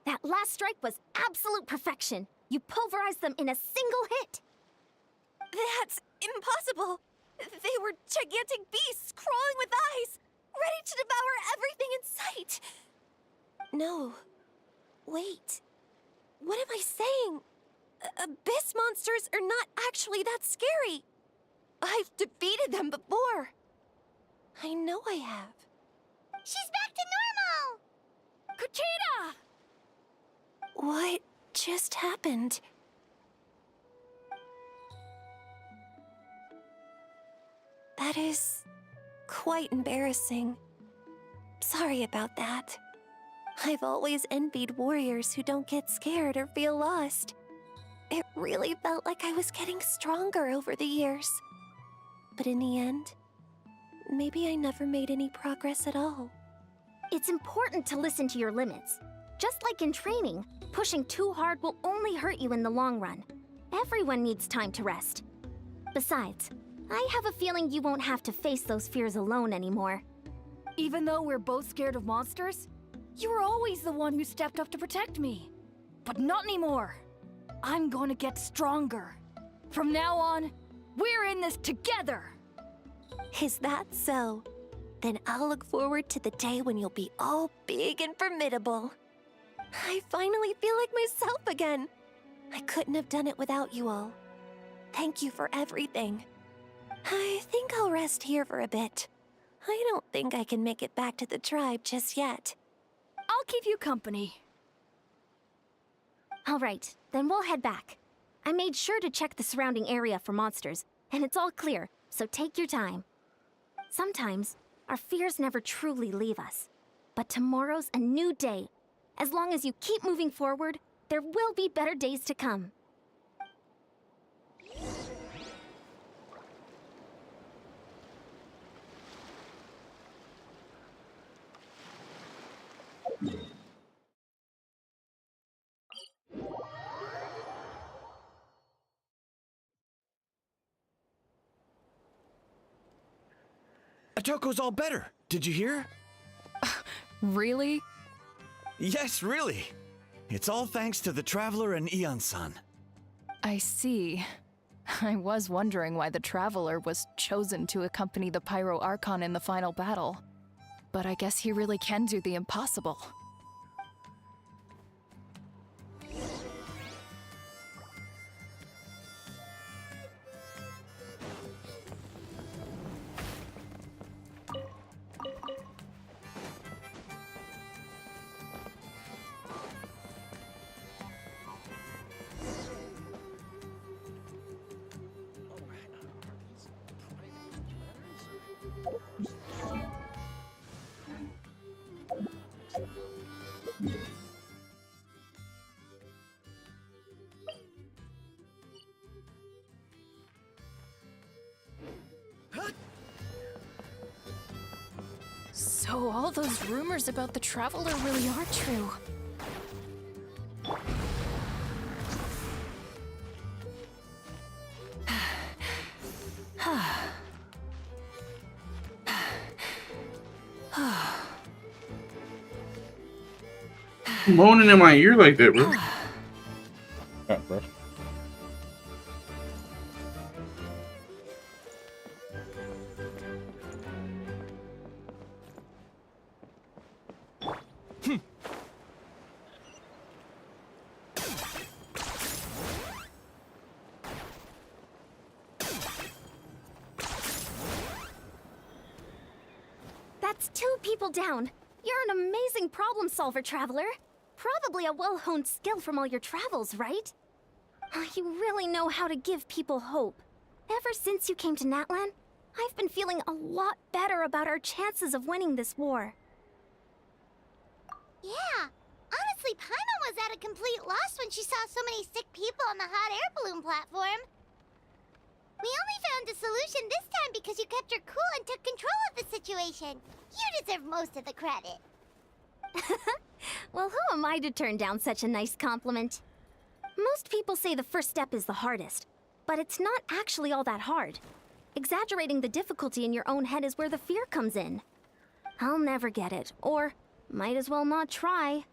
That last strike was absolute perfection.
You pulverized them in a single hit.
That's impossible. They were gigantic beasts crawling with eyes, ready to devour everything in sight. No. Wait. What am I saying? Abyss monsters are not actually that scary. I've defeated them before. I know I have.
She's back to normal!
Kuchita! What just happened? That is quite embarrassing. Sorry about that. I've always envied warriors who don't get scared or feel lost. It really felt like I was getting stronger over the years. But in the end, maybe I never made any progress at all.
It's important to listen to your limits. Just like in training, pushing too hard will only hurt you in the long run. Everyone needs time to rest. Besides, I have a feeling you won't have to face those fears alone anymore.
Even though we're both scared of monsters, you were always the one who stepped up to protect me. But not anymore. I'm going to get stronger. From now on, we're in this together!
Is that so? Then I'll look forward to the day when you'll be all big and formidable. I finally feel like myself again. I couldn't have done it without you all. Thank you for everything. I think I'll rest here for a bit. I don't think I can make it back to the tribe just yet.
I'll keep you company.
All right, then we'll head back. I made sure to check the surrounding area for monsters, and it's all clear, so take your time. Sometimes, our fears never truly leave us. But tomorrow's a new day. As long as you keep moving forward, there will be better days to come.
Atoko's all better. Did you hear?
Really?
Yes, really. It's all thanks to the Traveler and Ian-san.
I see. I was wondering why the Traveler was chosen to accompany the Pyro Archon in the final battle. But I guess he really can do the impossible. So all those rumors about the Traveler really are true.
Moaning in my ear like that, bro.
Bro.
That's 2 people down. You're an amazing problem solver, Traveler. Probably a well-honed skill from all your travels, right? You really know how to give people hope. Ever since you came to Natlan, I've been feeling a lot better about our chances of winning this war.
Yeah, honestly, Paimon was at a complete loss when she saw so many sick people on the hot air balloon platform. We only found a solution this time because you kept your cool and took control of the situation. You deserve most of the credit.
Well, who am I to turn down such a nice compliment? Most people say the first step is the hardest, but it's not actually all that hard. Exaggerating the difficulty in your own head is where the fear comes in. I'll never get it, or might as well not try.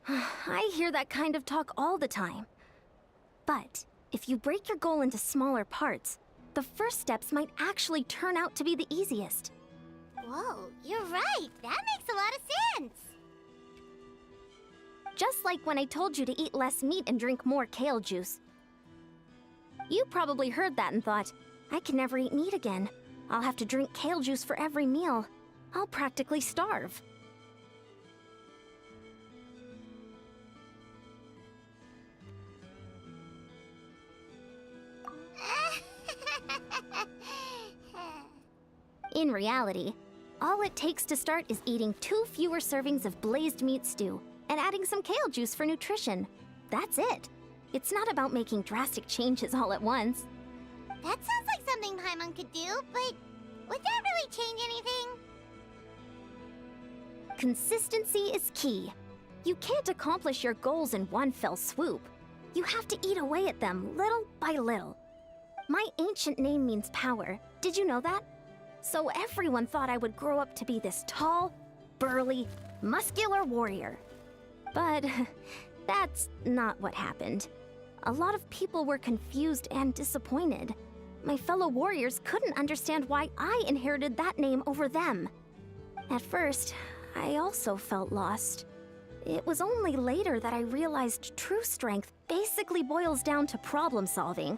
I hear that kind of talk all the time,
But if you break your goal into smaller parts, the first steps might actually turn out to be the easiest.
Whoa, you're right. That makes a lot of sense.
Just like when I told you to eat less meat and drink more kale juice. You probably heard that and thought, I can never eat meat again. I'll have to drink kale juice for every meal. I'll practically starve. In reality, all it takes to start is eating 2 fewer servings of blazed meat stew and adding some kale juice for nutrition. That's it. It's not about making drastic changes all at once.
That sounds like something Paimon could do, but would that really change anything?
Consistency is key. You can't accomplish your goals in one fell swoop. You have to eat away at them little by little. My ancient name means power. Did you know that? So everyone thought I would grow up to be this tall, burly, muscular warrior. But that's not what happened. A lot of people were confused and disappointed. My fellow warriors couldn't understand why I inherited that name over them. At first, I also felt lost. It was only later that I realized true strength basically boils down to problem solving.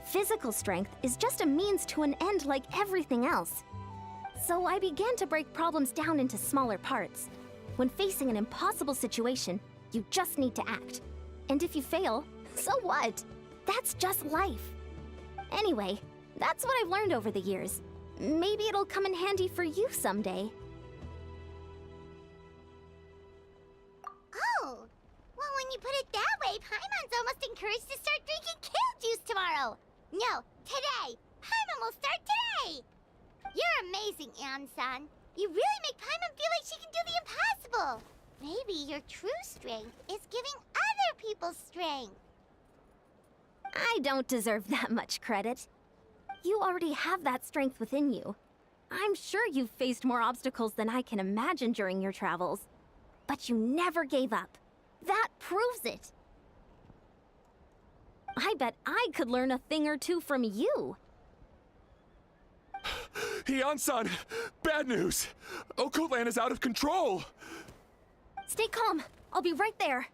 Physical strength is just a means to an end like everything else. So I began to break problems down into smaller parts. When facing an impossible situation, you just need to act. And if you fail, so what? That's just life. Anyway, that's what I've learned over the years. Maybe it'll come in handy for you someday.
Oh, well, when you put it that way, Paimon's almost encouraged to start drinking kale juice tomorrow. No, today. Paimon will start today. You're amazing, Ann-san. You really make Paimon feel like she can do the impossible. Maybe your true strength is giving other people strength.
I don't deserve that much credit. You already have that strength within you. I'm sure you've faced more obstacles than I can imagine during your travels. But you never gave up. That proves it. I bet I could learn a thing or two from you.
Heian-san, bad news. Okoland is out of control.
Stay calm. I'll be right there.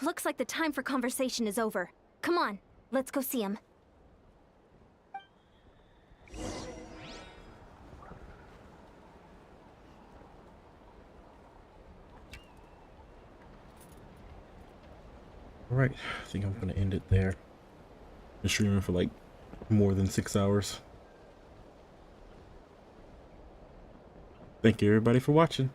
Looks like the time for conversation is over. Come on, let's go see him.
Alright, I think I'm gonna end it there. Been streaming for like more than 6 hours. Thank you everybody for watching.